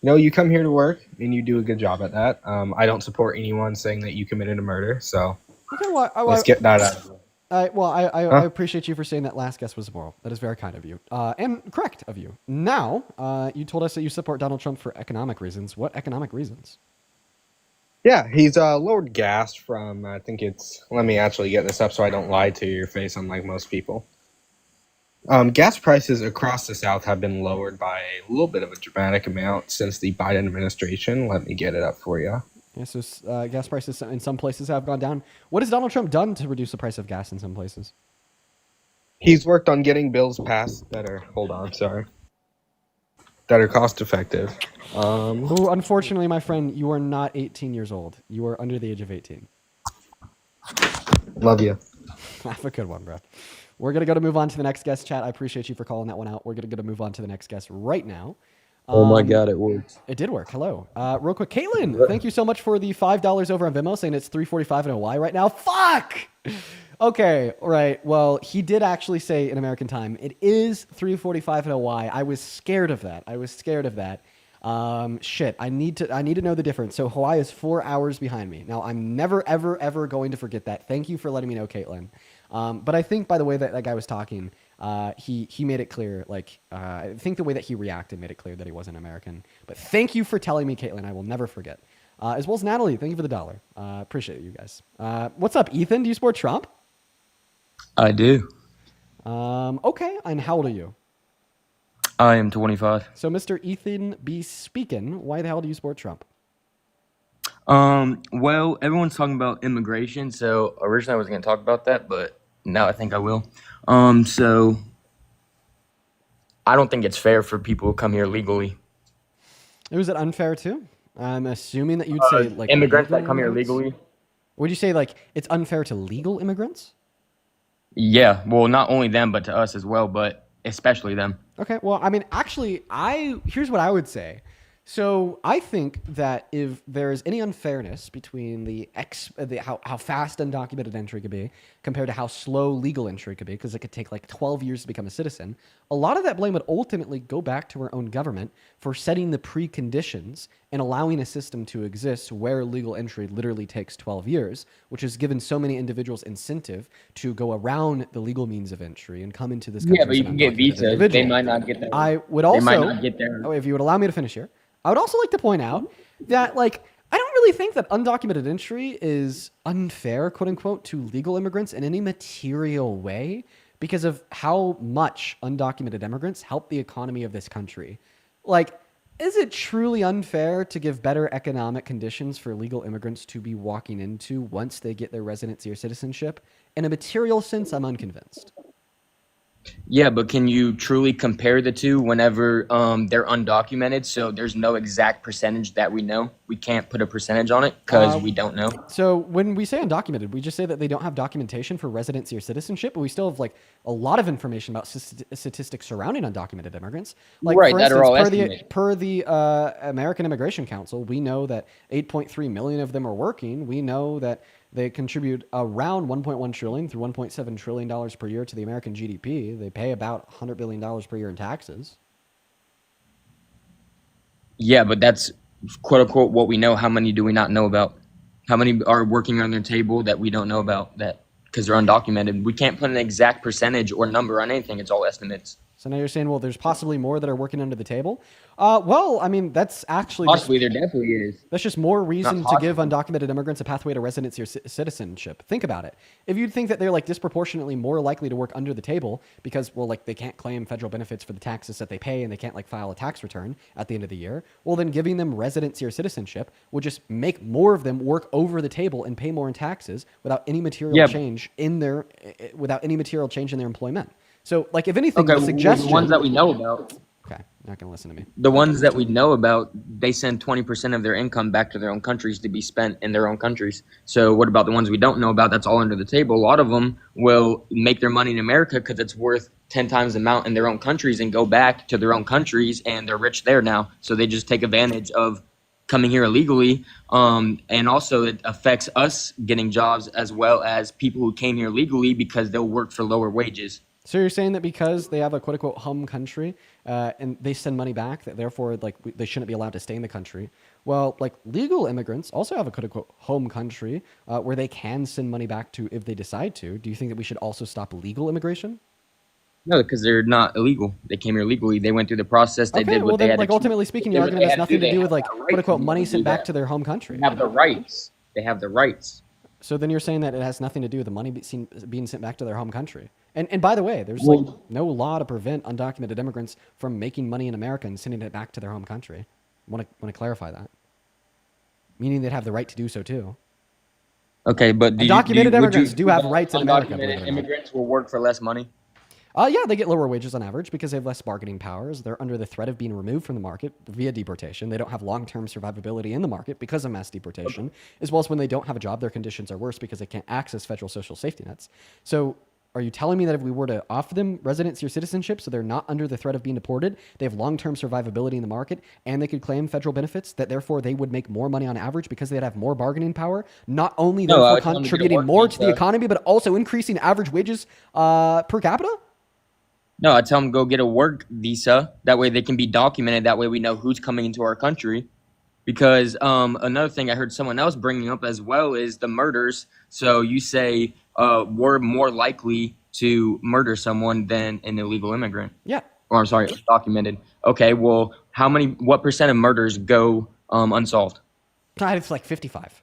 you come here to work and you do a good job at that. I don't support anyone saying that you committed a murder. So Okay, well, let's get that out of the way. I appreciate you for saying that last guess was immoral. That is very kind of you, and correct of you. Now, you told us that you support Donald Trump for economic reasons. What economic reasons? Yeah, he's lowered gas from, I think it's, let me actually get this up so I don't lie to your face, unlike most people. Gas prices across the South have been lowered by a little bit of a dramatic amount since the Biden administration. Let me get it up for you. Yeah, so gas prices in some places have gone down. What has Donald Trump done to reduce the price of gas in some places? He's worked on getting bills passed that are, that are cost effective. Unfortunately, my friend, you are not 18 years old. You are under the age of 18. Love you. Have a good one, bro. We're going to move on to the next guest, chat. I appreciate you for calling that one out. We're going to move on to the next guest right now. Oh my God, it works. It did work. Hello. Real quick, Caitlin, thank you so much for the $5 over on Venmo, saying it's 3:45 in Hawaii right now. Fuck! Okay, all right. Well, he did actually say in American time, it is 3:45 in Hawaii. I was scared of that. Shit, I need to know the difference. So Hawaii is 4 hours behind me. Now, I'm never, ever, ever going to forget that. Thank you for letting me know, Caitlin. But I think by the way that guy was talking, he made it clear, I think the way that he reacted made it clear that he wasn't American. But thank you for telling me, Caitlin. I will never forget. As well as Natalie, thank you for the $1. Appreciate you guys. What's up, Ethan? Do you support Trump? I do. Okay. And how old are you? I am 25. So, Mr. Ethan B. Speakin', why the hell do you support Trump? Well, everyone's talking about immigration, so originally I was going to talk about that, but now I think I will. So I don't think it's fair for people who come here legally. Was it unfair too? I'm assuming that you'd say immigrants that come here legally. Would you say it's unfair to legal immigrants? Yeah, well, not only them, but to us as well, but especially them. Okay, well, I mean, actually, here's what I would say. So I think that if there's any unfairness between how fast undocumented entry could be compared to how slow legal entry could be, because it could take 12 years to become a citizen, a lot of that blame would ultimately go back to our own government for setting the preconditions and allowing a system to exist where legal entry literally takes 12 years, which has given so many individuals incentive to go around the legal means of entry and come into this country. Yeah, but you can get visas. They might not get there. I would also, they might not get there. If you would allow me to finish here, I would also like to point out that, I don't really think that undocumented entry is unfair, quote unquote, to legal immigrants in any material way because of how much undocumented immigrants help the economy of this country. Is it truly unfair to give better economic conditions for legal immigrants to be walking into once they get their residency or citizenship? In a material sense, I'm unconvinced. Yeah, but can you truly compare the two whenever they're undocumented? So there's no exact percentage that we know. We can't put a percentage on it because we don't know. So when we say undocumented, we just say that they don't have documentation for residency or citizenship, but we still have a lot of information about statistics surrounding undocumented immigrants. Right, for that instance, are all estimated. per the American Immigration Council, we know that 8.3 million of them are working. We know that they contribute around $1.1 trillion through $1.7 trillion per year to the American GDP. They pay about $100 billion per year in taxes. Yeah, but that's quote unquote what we know. How many do we not know about? How many are working on their table that we don't know about that because they're undocumented? We can't put an exact percentage or number on anything. It's all estimates. So now you're saying, well, there's possibly more that are working under the table? Well, I mean, that's actually... Possibly, there definitely is. That's just more reason to give undocumented immigrants a pathway to residency or citizenship. Think about it. If you think that they're disproportionately more likely to work under the table because, well, they can't claim federal benefits for the taxes that they pay and they can't file a tax return at the end of the year, well, then giving them residency or citizenship would just make more of them work over the table and pay more in taxes without any material change in their employment. So, if anything, the suggestion... the ones that we know about. Okay. Not gonna listen to me. The ones that we know about, they send 20% of their income back to their own countries to be spent in their own countries. So what about the ones we don't know about? That's all under the table. A lot of them will make their money in America because it's worth 10 times the amount in their own countries and go back to their own countries, and they're rich there now. So they just take advantage of coming here illegally. And also it affects us getting jobs as well as people who came here legally because they'll work for lower wages. So you're saying that because they have a quote unquote home country and they send money back, that therefore like they shouldn't be allowed to stay in the country. Well, like legal immigrants also have a quote unquote home country where they can send money back to if they decide to. Do you think that we should also stop legal immigration? No, because they're not illegal. They came here legally. They went through the process. They did what they had like to ultimately speaking, your argument has nothing to do with like quote unquote money sent back to their home country. They have the rights. They have the rights. So then you're saying that it has nothing to do with the money being sent back to their home country. And by the way, there's like no law to prevent undocumented immigrants from making money in America and sending it back to their home country. Want to clarify that. Meaning they'd have the right to do so too. Okay, but undocumented immigrants do have rights in America. Undocumented immigrants will work for less money. Yeah, they get lower wages on average because they have less bargaining powers. They're under the threat of being removed from the market via deportation. They don't have long-term survivability in the market because of mass deportation, as well as when they don't have a job, their conditions are worse because they can't access federal social safety nets. So are you telling me that if we were to offer them residency or citizenship so they're not under the threat of being deported, they have long-term survivability in the market, and they could claim federal benefits, that therefore they would make more money on average because they'd have more bargaining power, not only therefore contributing more to the economy, but also increasing average wages per capita? No, I tell them go get a work visa. That way they can be documented. That way we know who's coming into our country. Because another thing I heard someone else bringing up as well is the murders. So you say we're more likely to murder someone than an illegal immigrant. Yeah. Or I'm sorry, undocumented. Okay, well, what percent of murders go unsolved? It's like 55.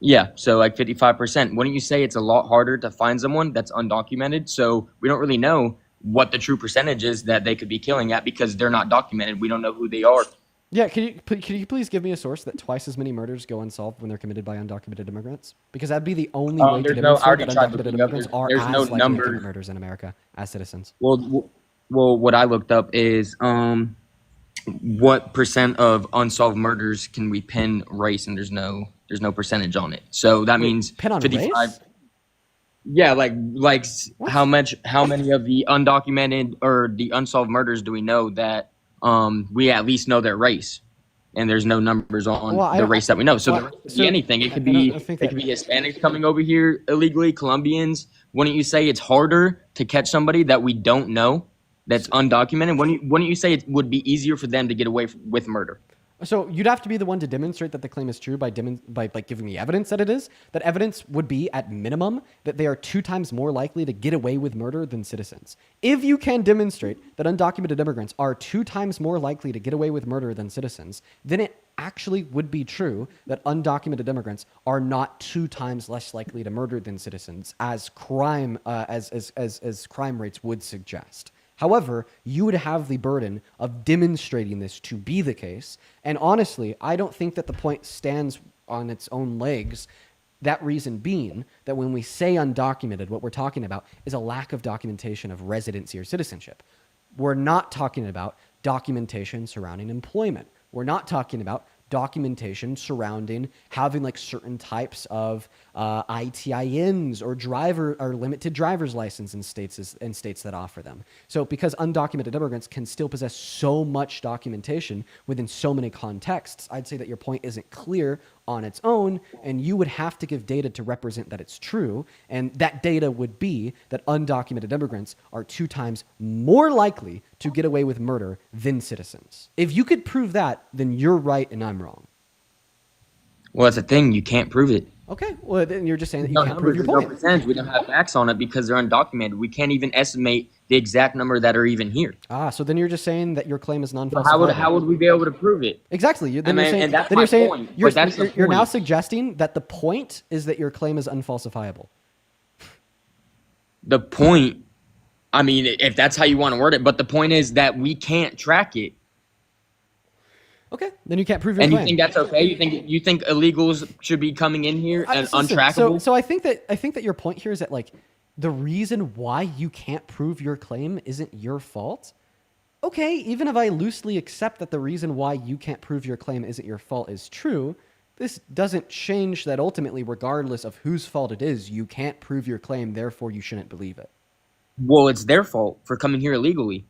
Yeah, so like 55%. Wouldn't you say it's a lot harder to find someone that's undocumented? So we don't really know what the true percentage is that they could be killing at because they're not documented. We don't know who they are. Yeah, can you please give me a source that twice as many murders go unsolved when they're committed by undocumented immigrants? Because that'd be the only way to demonstrate that undocumented immigrants are as likely to commit murders in America as citizens. Well, what I looked up is what percent of unsolved murders can we pin race, and there's no percentage on it. So that means pin on 55. race? Yeah, like how many of the undocumented or the unsolved murders do we know that we at least know their race, and there's no numbers on the race that we know. So, it could be anything. It could be Hispanics coming over here illegally, Colombians. Wouldn't you say it's harder to catch somebody that we don't know that's undocumented? Wouldn't you say it would be easier for them to get away with murder? So you'd have to be the one to demonstrate that the claim is true by like giving me evidence that it is. That evidence would be at minimum that they are 2 times more likely to get away with murder than citizens. If you can demonstrate that undocumented immigrants are 2 times more likely to get away with murder than citizens, then it actually would be true that undocumented immigrants are not 2 times less likely to murder than citizens, as crime as crime rates would suggest. However, you would have the burden of demonstrating this to be the case. And honestly, I don't think that the point stands on its own legs. That reason being that when we say undocumented, what we're talking about is a lack of documentation of residency or citizenship. We're not talking about documentation surrounding employment. We're not talking about documentation surrounding having like certain types of ITINs or limited driver's license in states that offer them. So because undocumented immigrants can still possess so much documentation within so many contexts, I'd say that your point isn't clear on its own, and you would have to give data to represent that it's true. And that data would be that undocumented immigrants are 2 times more likely to get away with murder than citizens. If you could prove that, then you're right and I'm wrong. Well, that's the thing. You can't prove it. Okay, well, then you're just saying that you can't prove your point. No percentage. We don't have facts on it because they're undocumented. We can't even estimate the exact number that are even here. So then you're just saying that your claim is non-falsifiable. So how would we be able to prove it? Exactly. You're now suggesting that the point is that your claim is unfalsifiable. The point, I mean, if that's how you want to word it, but the point is that we can't track it. Okay, then you can't prove your claim. And you think that's okay? You think illegals should be coming in here and untrackable? So I think that your point here is that like the reason why you can't prove your claim isn't your fault. okay, even if I loosely accept that the reason why you can't prove your claim isn't your fault is true, this doesn't change that ultimately, regardless of whose fault it is, you can't prove your claim, therefore you shouldn't believe it. Well, it's their fault for coming here illegally.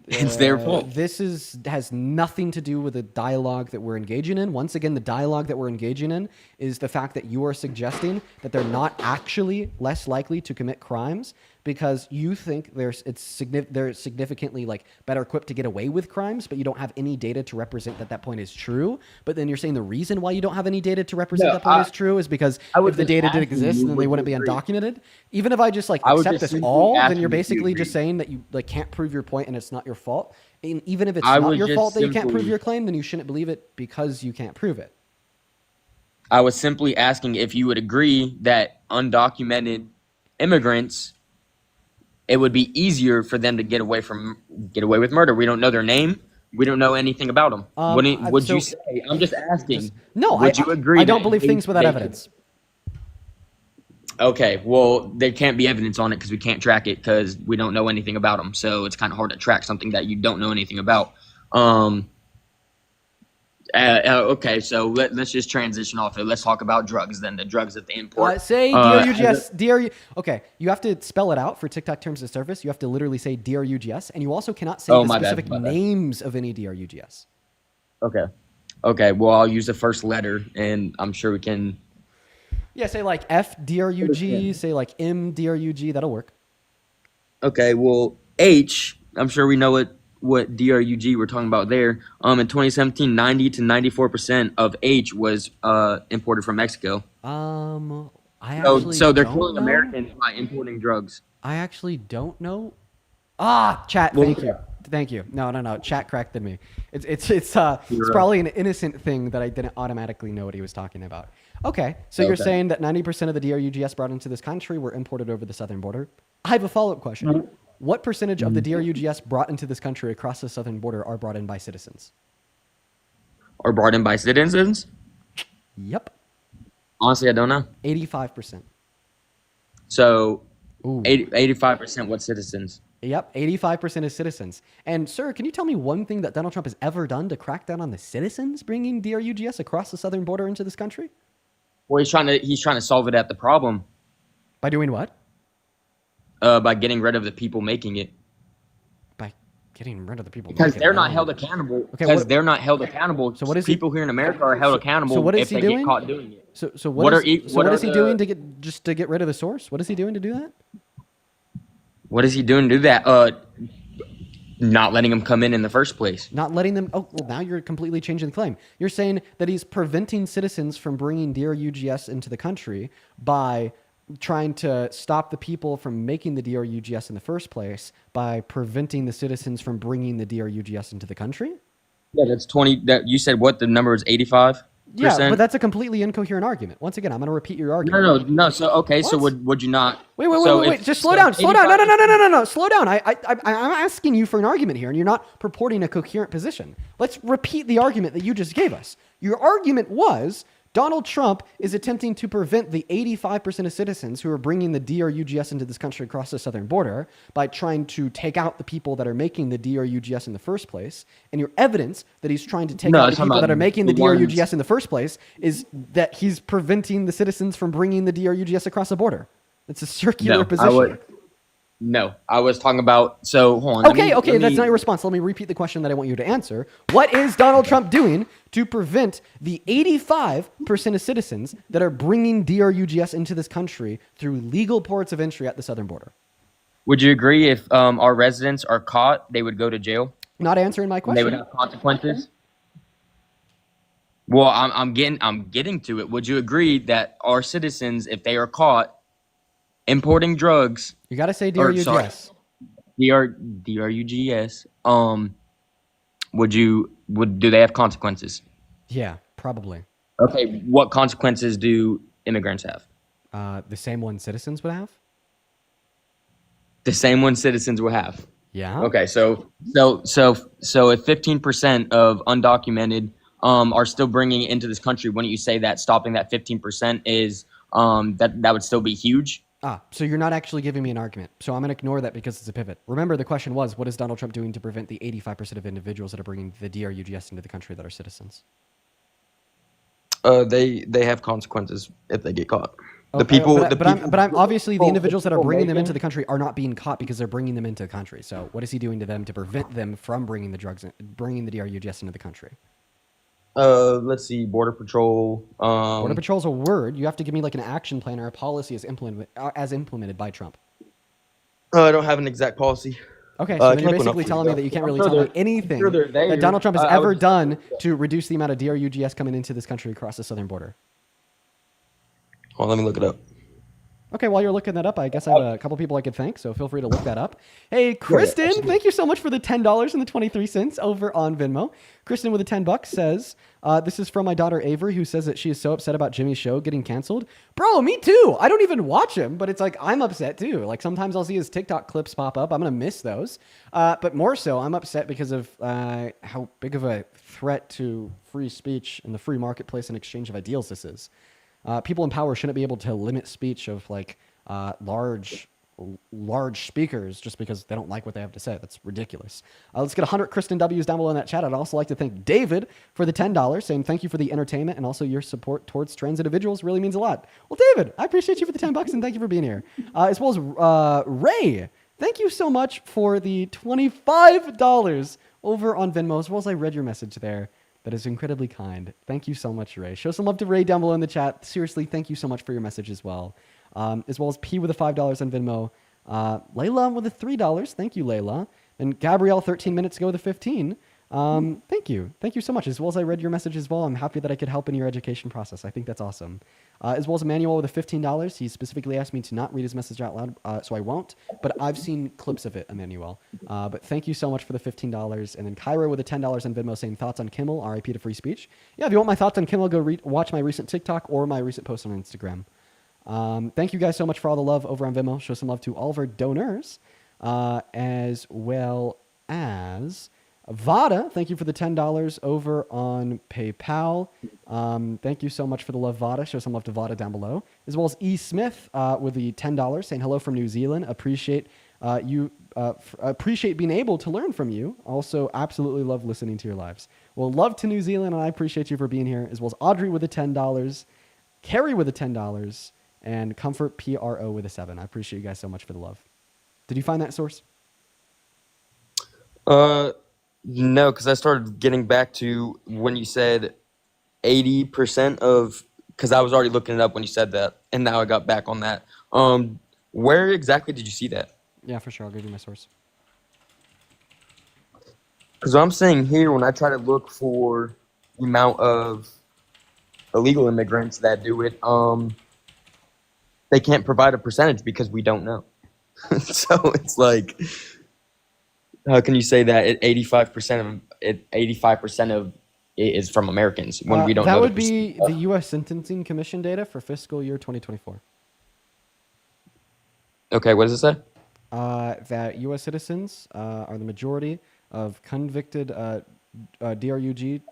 It's their fault. This has nothing to do with the dialogue that we're engaging in. Once again, the dialogue that we're engaging in is the fact that you are suggesting that they're not actually less likely to commit crimes because you think they're significantly like better equipped to get away with crimes, but you don't have any data to represent that point is true. But then you're saying the reason why you don't have any data to represent that point is true is because if the data did exist, then they wouldn't be undocumented. Even if I just like accept this all, then you're basically just saying that you like can't prove your point and it's not your fault. And even if it's not your fault that you can't prove your claim, then you shouldn't believe it because you can't prove it. I was simply asking if you would agree that undocumented immigrants, it would be easier for them to get away with murder. We don't know their name. We don't know anything about them. Would you say? I'm just asking. Would you agree? I don't believe things without evidence. Okay, well, there can't be evidence on it because we can't track it because we don't know anything about them. So it's kind of hard to track something that you don't know anything about. Okay, so let's just transition off it. Let's talk about drugs then, the drugs that they import. Say DRUGS. Okay, you have to spell it out for TikTok terms of service. You have to literally say DRUGS, and you also cannot say the specific names of any DRUGS. Okay, well, I'll use the first letter, and I'm sure we can... Yeah, say like F DRUG, say like M DRUG, that'll work. Okay, well, H, I'm sure we know what DRUG we're talking about there. In 2017, 90 to 94% of H was imported from Mexico. I actually so they're killing Americans by importing drugs. I actually don't know. Chat, thank you. No. Chat corrected me. It's probably an innocent thing that I didn't automatically know what he was talking about. Okay, so you're saying that 90% of the DRUGS brought into this country were imported over the southern border. I have a follow-up question. What percentage of the DRUGS brought into this country across the southern border are brought in by citizens? Are brought in by citizens? Yep. Honestly, I don't know. 85%. So, 85% what citizens? Yep, 85% is citizens. And sir, can you tell me one thing that Donald Trump has ever done to crack down on the citizens bringing DRUGS across the southern border into this country? Well, he's trying to solve it at the problem. By doing what? By getting rid of the people making it. By getting rid of the people because they're not held accountable. They're not held accountable. So what is people here in America are held accountable so what is if he they doing? get caught doing it. So what is he doing to get rid of the source? What is he doing to do that? What is he doing to do that? Not letting them come in the first place. Not letting them... Oh, well, now you're completely changing the claim. You're saying that he's preventing citizens from bringing DRUGS into the country by trying to stop the people from making the DRUGS in the first place by preventing the citizens from bringing the DRUGS into the country? Yeah, that's 20... That you said what? The number is 85%? Yeah, but that's a completely incoherent argument. Once again, I'm going to repeat your argument. No. So, okay, what? So would you not... Wait. Just slow down. No. Slow down. I'm asking you for an argument here, and you're not purporting a coherent position. Let's repeat the argument that you just gave us. Your argument was Donald Trump is attempting to prevent the 85% of citizens who are bringing the DRUGS into this country across the southern border by trying to take out the people that are making the DRUGS in the first place. And your evidence that he's trying to take out the people that are making the DRUGS in the first place is that he's preventing the citizens from bringing the DRUGS across the border. It's a circular position. I was talking about... So, hold on. Okay, that's not your response. Let me repeat the question that I want you to answer. What is Donald Trump doing to prevent the 85% of citizens that are bringing DRUGS into this country through legal ports of entry at the southern border? Would you agree if our residents are caught, they would go to jail? Not answering my question. They would have consequences? Well, I'm getting to it. Would you agree that our citizens, if they are caught importing drugs... You got to say DRUGS. DRUGS. Do they have consequences? Yeah, probably. Okay, what consequences do immigrants have? The same one citizens would have? The same one citizens would have. Yeah. Okay, so if 15% of undocumented are still bringing it into this country, wouldn't you say that stopping that 15% is that would still be huge? So you're not actually giving me an argument. So I'm going to ignore that because it's a pivot. Remember, the question was, what is Donald Trump doing to prevent the 85% of individuals that are bringing the DRUGS into the country that are citizens? They have consequences if they get caught. I'm obviously the individuals that are bringing them into the country are not being caught because they're bringing them into the country. So what is he doing to them to prevent them from bringing the DRUGS into the country? Let's see, Border Patrol. Border Patrol's a word. You have to give me like an action plan or a policy as implemented by Trump. I don't have an exact policy. Okay, so then you're basically telling me that you can't really tell me anything that Donald Trump has ever done to reduce the amount of DRUGS coming into this country across the southern border. Well, let me look it up. Okay, while you're looking that up, I guess I have a couple people I could thank, so feel free to look that up. Hey, Kristen, thank you so much for the $10 and the 23 cents over on Venmo. Kristen with the $10 says, this is from my daughter Avery, who says that she is so upset about Jimmy's show getting canceled. Bro, me too. I don't even watch him, but it's like I'm upset too. Like sometimes I'll see his TikTok clips pop up. I'm going to miss those. But more so, I'm upset because of how big of a threat to free speech and the free marketplace and exchange of ideals this is. People in power shouldn't be able to limit speech of like large speakers just because they don't like what they have to say. That's ridiculous. Let's get 100 Kristen W's down below in that chat. I'd also like to thank David for the $10, saying thank you for the entertainment and also your support towards trans individuals really means a lot. Well, David, I appreciate you for the $10 and thank you for being here. As well as Ray, thank you so much for the $25 over on Venmo, as well as I read your message there. That is incredibly kind. Thank you so much, Ray. Show some love to Ray down below in the chat. Seriously, thank you so much for your message as well. As well as P with the $5 on Venmo. Layla with the $3. Thank you, Layla. And Gabrielle 13 minutes ago with the 15. Thank you. Thank you so much. As well as I read your message as well. I'm happy that I could help in your education process. I think that's awesome. As well as Emmanuel with the $15. He specifically asked me to not read his message out loud, so I won't. But I've seen clips of it, Emmanuel. But thank you so much for the $15. And then Kyra with the $10 on Venmo saying thoughts on Kimmel, RIP to free speech. Yeah, if you want my thoughts on Kimmel, go watch my recent TikTok or my recent post on Instagram. Thank you guys so much for all the love over on Venmo. Show some love to all of our donors, as well as Vada. Thank you for the $10 over on PayPal. Thank you so much for the love, Vada. Show some love to Vada down below, as well as E. Smith with the $10 saying hello from New Zealand. Appreciate appreciate being able to learn from you. Also, absolutely love listening to your lives. Well, love to New Zealand, and I appreciate you for being here, as well as Audrey with the $10, Carrie with the $10. And Comfort PRO with a 7. I appreciate you guys so much for the love. Did you find that source? No, because I started getting back to when you said 80% of, because I was already looking it up when you said that, and now I got back on that. Where exactly did you see that? Yeah, for sure. I'll give you my source. Because I'm saying here, when I try to look for the amount of illegal immigrants that do it, they can't provide a percentage because we don't know. So it's like, how can you say that 85% of it is from Americans when we don't know? That would be the U.S. Sentencing Commission data for fiscal year 2024. Okay, what does it say? That U.S. citizens are the majority of convicted DRUG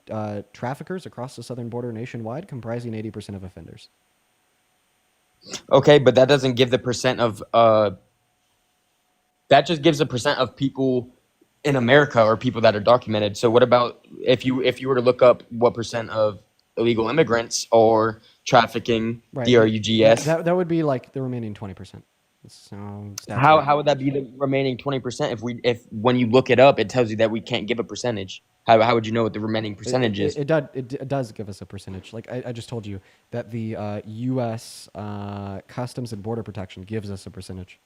traffickers across the southern border nationwide, comprising 80% of offenders. Okay, but that doesn't give the percent of that just gives a percent of people in America or people that are documented. So what about if you were to look up what percent of illegal immigrants or trafficking, right, DRUGS? That would be like the remaining 20%. So how would that be the remaining 20% if when you look it up it tells you that we can't give a percentage? How would you know what the remaining percentage is? It does give us a percentage. Like I just told you that the U.S. Customs and Border Protection gives us a percentage.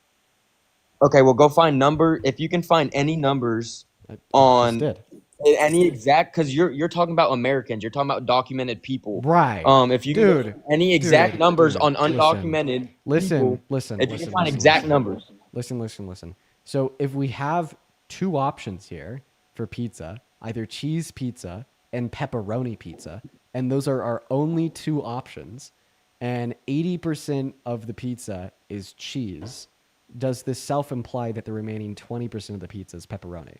Okay, well, go find if you can find any numbers on any exact, because you're talking about Americans, you're talking about documented people, right? If you can any exact numbers on undocumented people, if you can find exact numbers. Listen. So if we have two options here for pizza, either cheese pizza and pepperoni pizza, and those are our only two options, and 80% of the pizza is cheese, does this self-imply that the remaining 20% of the pizza is pepperoni?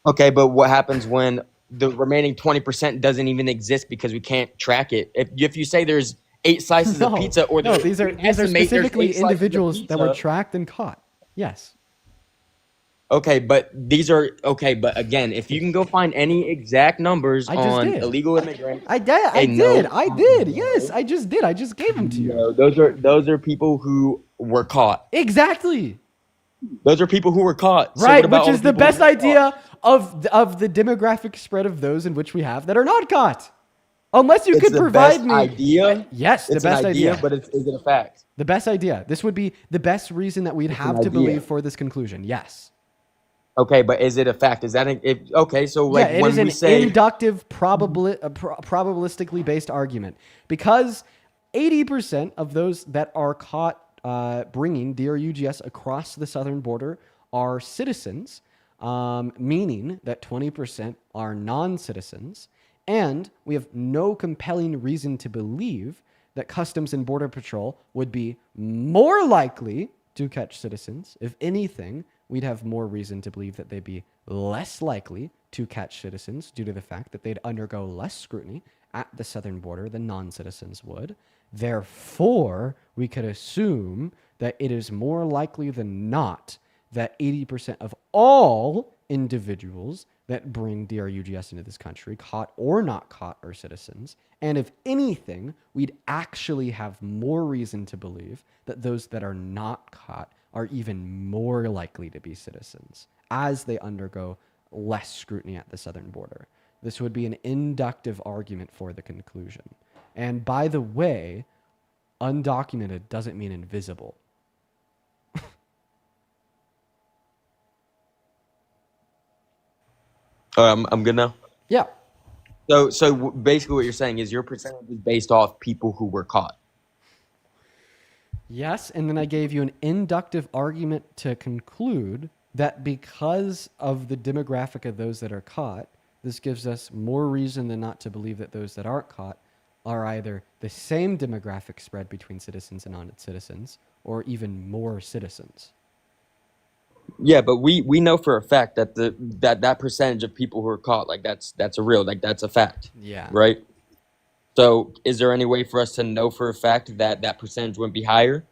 Okay, but what happens when the remaining 20% doesn't even exist because we can't track it? If you say there's 8 slices of No, pizza, or no, these are estimate there's specifically 8 slices of individuals that were pizza. tracked and caught. Yes. Okay, but these are okay. But again, if you can go find any exact numbers I just on did. illegal immigrants, I did. I did. I did. Yes, I just did. I just gave them to you. no, those are people who were caught. Exactly. Those are people who were caught. So Right, what about which all is the people who best were idea of the demographic spread of those in which we have that are not caught. Unless you It's could the provide best me idea. Yes, the It's best an idea, idea. but is it a fact? The best idea. This would be the best reason that we'd It's have an to idea. believe for this conclusion. Yes. Okay, but is it a fact? Is that okay? So like Yeah, it when is we an say inductive, probabilistically based argument because 80% of those that are caught bringing DRUGS across the southern border are citizens, meaning that 20% are non-citizens, and we have no compelling reason to believe that Customs and Border Patrol would be more likely to catch citizens. If anything, we'd have more reason to believe that they'd be less likely to catch citizens due to the fact that they'd undergo less scrutiny at the southern border than non-citizens would. Therefore, we could assume that it is more likely than not that 80% of all individuals that bring DRUGS into this country, caught or not caught, are citizens. And if anything, we'd actually have more reason to believe that those that are not caught are even more likely to be citizens as they undergo less scrutiny at the southern border. This would be an inductive argument for the conclusion. And by the way, undocumented doesn't mean invisible. I'm good now. Yeah. So basically, what you're saying is your percentage is based off people who were caught. Yes, and then I gave you an inductive argument to conclude that because of the demographic of those that are caught, this gives us more reason than not to believe that those that aren't caught are either the same demographic spread between citizens and non-citizens, or even more citizens. Yeah, but we know for a fact that that percentage of people who are caught, like that's a real, like that's a fact. Yeah. Right. So, is there any way for us to know for a fact that that percentage wouldn't be higher?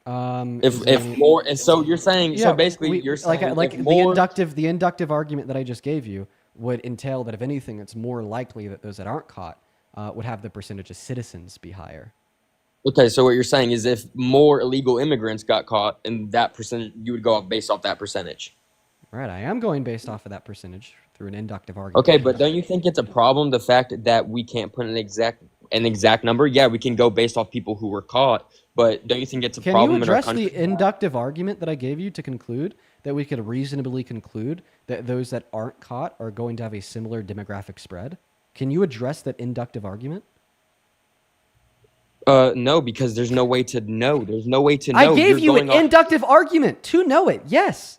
If more, and so you're saying, so basically you're saying like if more, the inductive argument that I just gave you would entail that if anything, it's more likely that those that aren't caught would have the percentage of citizens be higher. Okay, so what you're saying is if more illegal immigrants got caught, and that percentage, you would go based off that percentage. Right, I am going based off of that percentage through an inductive argument. Okay, but don't you think it's a problem, the fact that we can't put an exact number? Yeah, we can go based off people who were caught, but don't you think it's a problem in our country? Can you address the inductive argument that I gave you to conclude that we could reasonably conclude that those that aren't caught are going to have a similar demographic spread? Can you address that inductive argument? No, because there's no way to know. There's no way to know. I gave you an inductive argument to know it. Yes.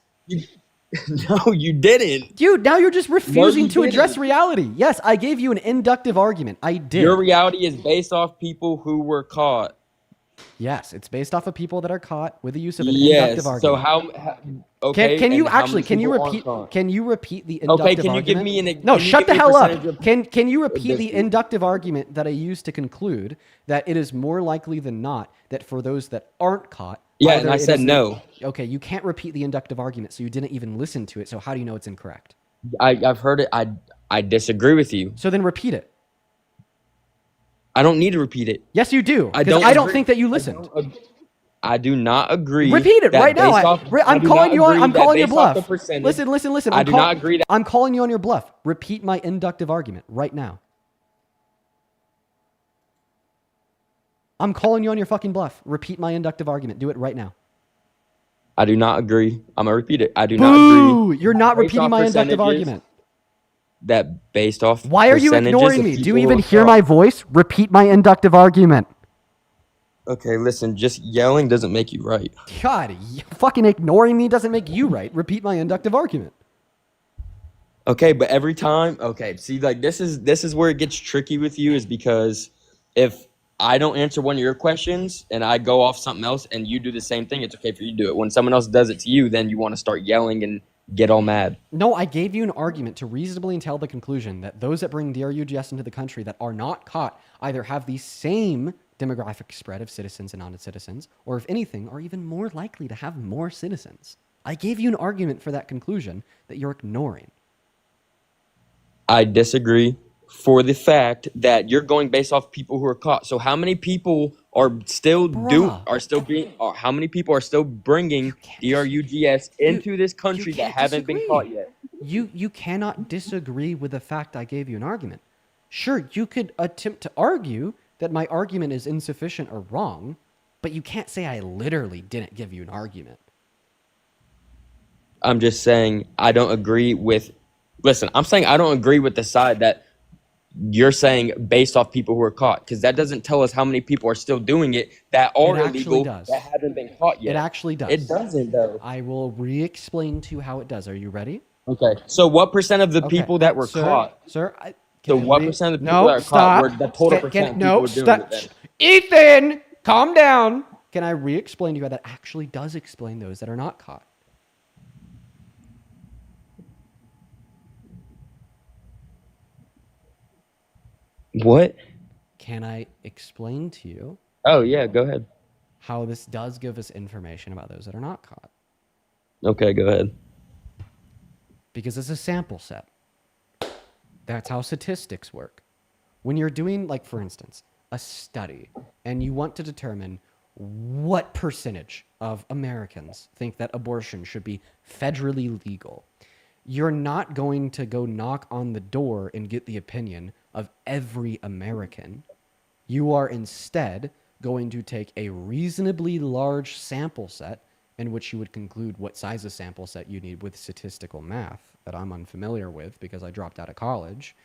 No, you didn't. Dude, now you're just refusing to address reality. Yes, I gave you an inductive argument. I did. Your reality is based off people who were caught. Yes, it's based off of people that are caught with the use of an inductive argument. So how okay, can you and how actually many people repeat aren't caught? can you repeat the inductive Okay, can you argument? give me an No, can you shut give the me a hell up. percentage of- Can you repeat this- the inductive argument that I used to conclude that it is more likely than not that for those that aren't caught? Yeah, either and I it said is no. Okay, you can't repeat the inductive argument, so you didn't even listen to it. So how do you know it's incorrect? I've heard it. I disagree with you. So then repeat it. I don't need to repeat it. Yes, you do. I Because don't I don't agree- think that you listened. I do not agree. Repeat it that right now. based off- I I'm do calling not you on. agree I'm that calling your based off bluff. the percentage- Listen. I do not agree that. I'm calling you on your bluff. Repeat my inductive argument right now. I'm calling you on your fucking bluff. Repeat my inductive argument. Do it right now. I do not agree. I'm gonna repeat it. I do Boo! not agree. You're not Based repeating off my inductive percentages, argument. That based off. Why are you percentages ignoring of me? Do people you who even are hear caught. my voice? Repeat my inductive argument. Okay, listen. Just yelling doesn't make you right. God, fucking ignoring me doesn't make you right. Repeat my inductive argument. Okay, but every time, okay, see, like this is where it gets tricky with you, is because if I don't answer one of your questions and I go off something else and you do the same thing, it's okay for you to do it. When someone else does it to you, then you want to start yelling and get all mad. No, I gave you an argument to reasonably entail the conclusion that those that bring DRUGS into the country that are not caught either have the same demographic spread of citizens and non-citizens, or if anything, are even more likely to have more citizens. I gave you an argument for that conclusion that you're ignoring. I disagree for the fact that you're going based off people who are caught. So how many people are still how many people are still bringing DRUGS into this country that haven't been caught yet? You cannot disagree with the fact I gave you an argument. Sure, you could attempt to argue that my argument is insufficient or wrong, but you can't say I literally didn't give you an argument. I'm just saying I don't agree with. Listen, I'm saying I don't agree with the side that you're saying based off people who are caught, because that doesn't tell us how many people are still doing it that are illegal that haven't been caught yet. It actually does. It doesn't though. I will re-explain to you how it does. Are you ready? Okay. So what percent of the people that were caught? Sir, So what percent of the people that are caught were the total percent of people were doing it then? Ethan, calm down. Can I re-explain to you how that actually does explain those that are not caught? What? Can I explain to you? Oh yeah, go ahead. How this does give us information about those that are not caught. Okay, go ahead. Because it's a sample set. That's how statistics work. When you're doing, like, for instance, a study, and you want to determine what percentage of Americans think that abortion should be federally legal, you're not going to go knock on the door and get the opinion of every American. You are instead going to take a reasonably large sample set in which you would conclude what size of sample set you need with statistical math that I'm unfamiliar with because I dropped out of college.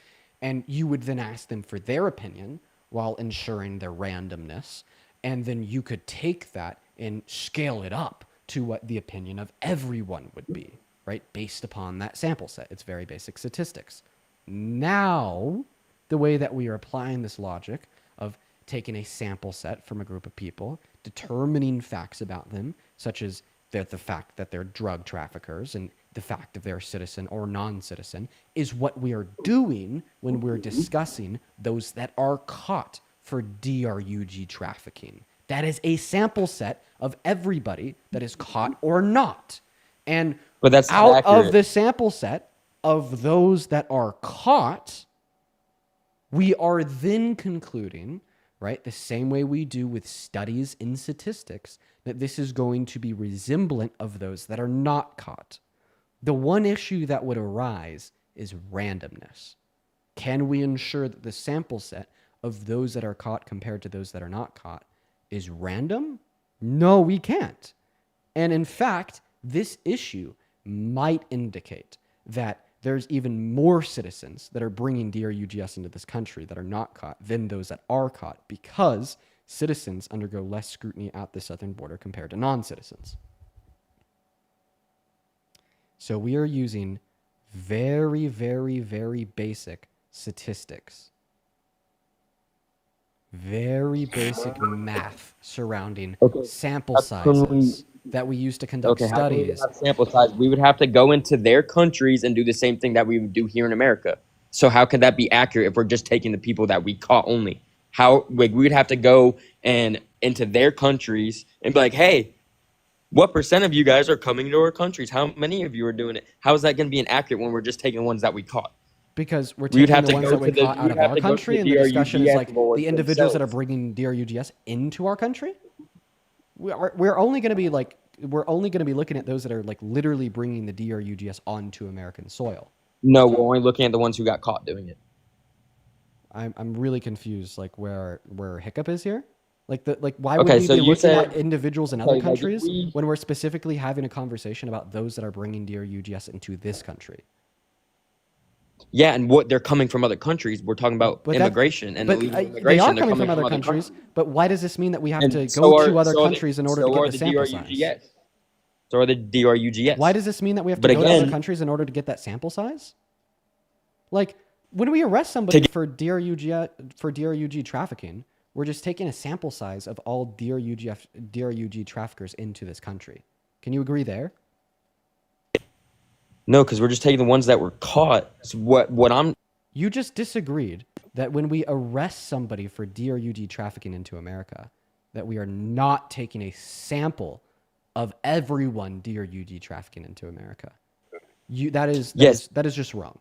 And you would then ask them for their opinion while ensuring their randomness. And then you could take that and scale it up to what the opinion of everyone would be, right? Based upon that sample set. It's very basic statistics. Now, the way that we are applying this logic of taking a sample set from a group of people, determining facts about them, such as the fact that they're drug traffickers and the fact if they're a citizen or non-citizen, is what we are doing when we're discussing those that are caught for DRUG trafficking. That is a sample set of everybody that is caught or not. And but that's out of the sample set of those that are caught, we are then concluding, right, the same way we do with studies in statistics, that this is going to be resemblant of those that are not caught. The one issue that would arise is randomness. Can we ensure that the sample set of those that are caught compared to those that are not caught is random? No, we can't. And in fact, this issue might indicate that there's even more citizens that are bringing DRUGS into this country that are not caught than those that are caught, because citizens undergo less scrutiny at the southern border compared to non-citizens. So we are using very, very, very basic statistics. Very basic math surrounding sample sizes that we use to conduct studies. Sample size. We would have to go into their countries and do the same thing that we would do here in America. So how could that be accurate if we're just taking the people that we caught only? How we would have to go and into their countries and be like, hey, what percent of you guys are coming to our countries? How many of you are doing it? How is that going to be inaccurate when we're just taking the ones that we caught? Because we're taking the ones that we caught out of our country, and the discussion is like the individuals that are bringing DRUGS into our country. We're only going to be looking at those that are like literally bringing the DRUGS onto American soil. No, we're only looking at the ones who got caught doing it. I'm really confused, like where hiccup is here. Why would we be looking at individuals in other countries when we're specifically having a conversation about those that are bringing DRUGS into this country? Yeah, and what they're coming from other countries. We're talking about immigration and illegal immigration. They are coming from other countries, but why does this mean that we have to go to other countries in order to get the sample size? So are the DRUGS. Why does this mean that we have to go to other countries in order to get that sample size? Like, when we arrest somebody for DRUG trafficking, we're just taking a sample size of all DRUG traffickers into this country. Can you agree there? No, because we're just taking the ones that were caught. So what I'm You just disagreed that when we arrest somebody for DRUG trafficking into America, that we are not taking a sample of everyone DRUG trafficking into America. That is just wrong.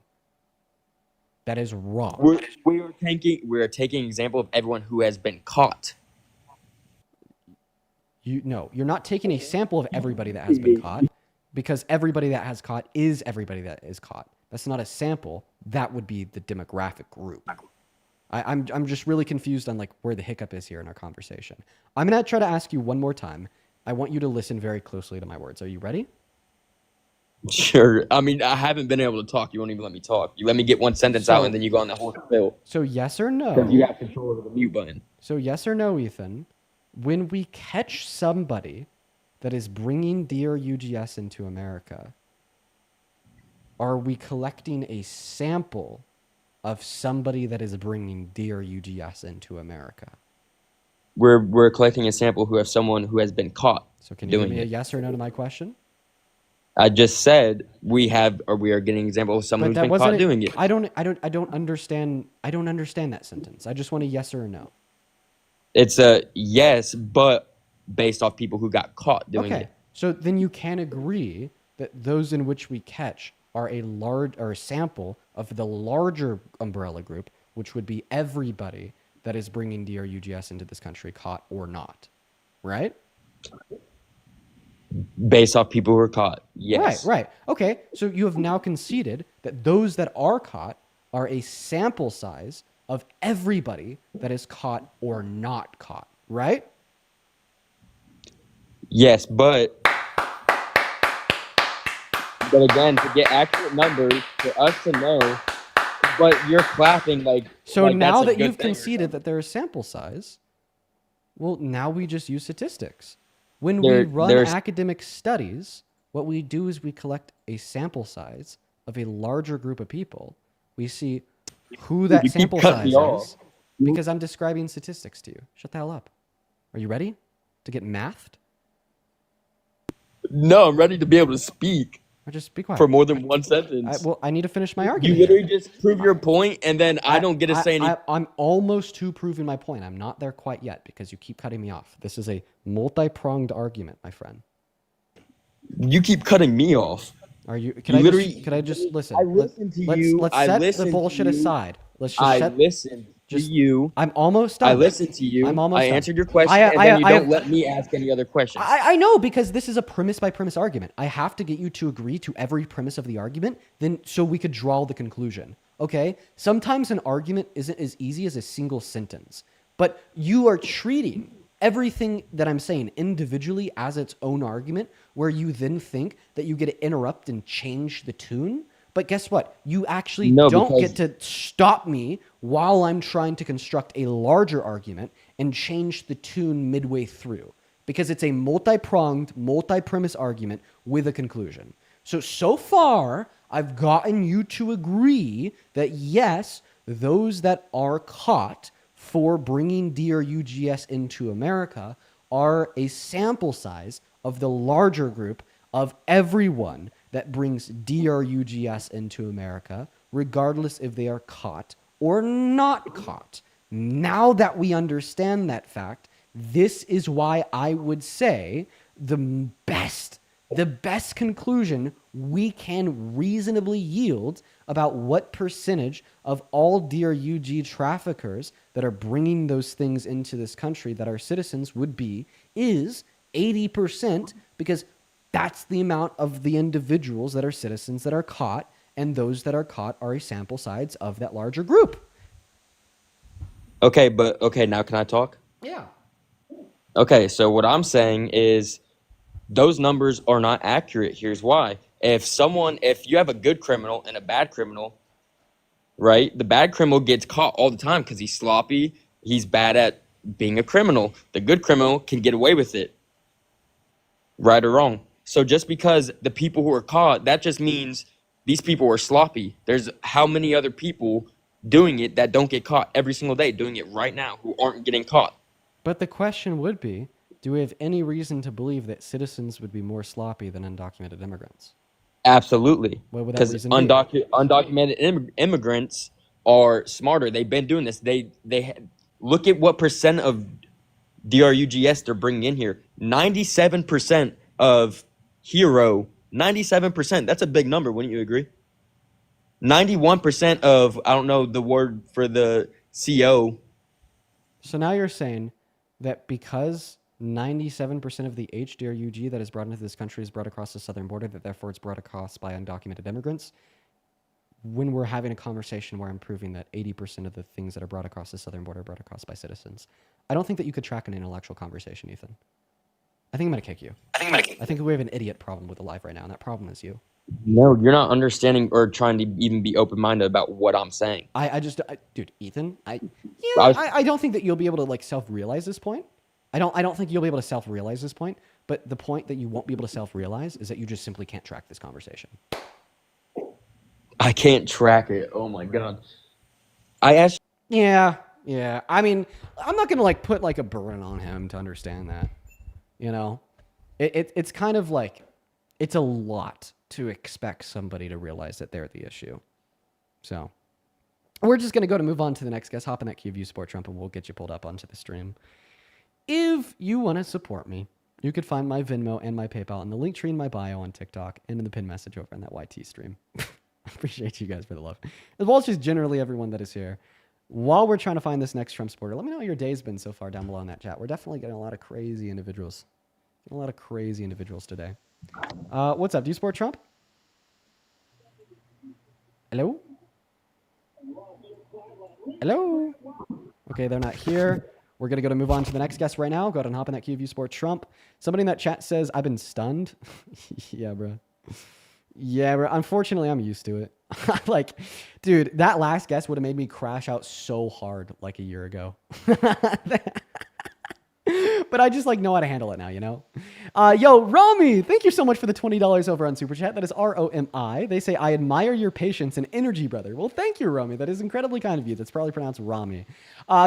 That is wrong. we are taking example of everyone who has been caught. You're not taking a sample of everybody that has been caught, because everybody that has caught is everybody that is caught. That's not a sample. That would be the demographic group. I'm just really confused on like where the hiccup is here in our conversation. I'm gonna try to ask you one more time. I want you to listen very closely to my words. Are you ready? Sure. I mean, I haven't been able to talk. You won't even let me talk. You let me get one sentence out, and then you go on the whole spill. So yes or no? Because you have control over the mute button. So yes or no, Ethan? When we catch somebody that is bringing DRUGS into America, are we collecting a sample of somebody that is bringing DRUGS into America? We're collecting a sample who have someone who has been caught. So can you give me a yes or no to my question? I just said we are getting an example of someone who's been caught doing it. I don't understand that sentence. I just want a yes or a no. It's a yes, but based off people who got caught doing it. So then you can agree that those in which we catch are a sample of the larger umbrella group, which would be everybody that is bringing DRUGS into this country, caught or not, right? Based off people who are caught, yes. Right. Okay, so you have now conceded that those that are caught are a sample size of everybody that is caught or not caught, right? Yes, but again, to get accurate numbers, for us to know, but you're clapping like... So now that you've conceded that there is sample size, well, now we just use statistics. When we run academic studies, what we do is we collect a sample size of a larger group of people. We see who that sample size is, because I'm describing statistics to you. Shut the hell up. Are you ready to get mathed? No, I'm ready to be able to speak. Or just be quiet. For more than one sentence. I need to finish my argument. You literally just prove your point, and then I don't get to say anything. I'm almost to proving my point. I'm not there quite yet because you keep cutting me off. This is a multi-pronged argument, my friend. You keep cutting me off. Are you? Can I just listen? I listened to you. Let's set the bullshit aside. Let's just listened to you. I'm almost done. I listened to you. I'm almost done. I answered your question, and then you don't let me ask any other questions. I know, because this is a premise by premise argument. I have to get you to agree to every premise of the argument, then so we could draw the conclusion. Okay? Sometimes an argument isn't as easy as a single sentence, but you are treating everything that I'm saying individually as its own argument, where you then think that you get to interrupt and change the tune. But guess what? You actually don't get to stop me while I'm trying to construct a larger argument and change the tune midway through, because it's a multi-pronged, multi-premise argument with a conclusion. So far, I've gotten you to agree that yes, those that are caught for bringing DRUGS into America are a sample size of the larger group of everyone that brings DRUGS into America, regardless if they are caught or not caught. Now that we understand that fact, this is why I would say the best conclusion we can reasonably yield about what percentage of all DRUG traffickers that are bringing those things into this country that are citizens would be is 80%, because that's the amount of the individuals that are citizens that are caught, and those that are caught are a sample size of that larger group. Okay, now can I talk? Yeah. Okay, so what I'm saying is those numbers are not accurate. Here's why. If you have a good criminal and a bad criminal, right? The bad criminal gets caught all the time because he's sloppy. He's bad at being a criminal. The good criminal can get away with it. Right or wrong. So just because the people who are caught, that just means these people are sloppy. There's how many other people doing it that don't get caught every single day, doing it right now, who aren't getting caught. But the question would be, do we have any reason to believe that citizens would be more sloppy than undocumented immigrants? Absolutely. What would that Because reason be? undocumented immigrants are smarter. They've been doing this. Look at what percent of DRUGS they're bringing in here. 97% of hero. 97%. That's a big number, wouldn't you agree? 91% of, I don't know the word for the CO. So now you're saying that because 97% of the HDRUG that is brought into this country is brought across the southern border, that therefore it's brought across by undocumented immigrants, when we're having a conversation where I'm proving that 80% of the things that are brought across the southern border are brought across by citizens, I don't think that you could track an intellectual conversation, Ethan. I think I'm going to kick you. I think we have an idiot problem with the live right now, and that problem is you. No, you're not understanding or trying to even be open-minded about what I'm saying. Dude, Ethan, I don't think that you'll be able to like self-realize this point. I don't think you'll be able to self-realize this point, but the point that you won't be able to self-realize is that you just simply can't track this conversation. I can't track it. Oh my God. I asked. Yeah. I mean, I'm not gonna like put like a burden on him to understand that. You know, it's kind of like it's a lot to expect somebody to realize that they're the issue. So we're just gonna move on to the next guest. Hop in that queue, view Sport Trump, and we'll get you pulled up onto the stream. If you want to support me, you could find my Venmo and my PayPal in the link tree in my bio on TikTok and in the pin message over in that YT stream. I appreciate you guys for the love, as well as just generally everyone that is here. While we're trying to find this next Trump supporter, let me know how your day's been so far down below in that chat. We're definitely getting a lot of crazy individuals. Today. What's up? Do you support Trump? Hello? Okay, they're not here. We're going to move on to the next guest right now. Go ahead and hop in that queue if you support Trump. Somebody in that chat says, I've been stunned. Yeah, bro. Unfortunately, I'm used to it. Like, dude, that last guest would have made me crash out so hard like a year ago. But I just like know how to handle it now, you know? Yo, Romy, thank you so much for the $20 over on Super Chat. That is ROMI. They say, I admire your patience and energy, brother. Well, thank you, Romy. That is incredibly kind of you. That's probably pronounced Rami.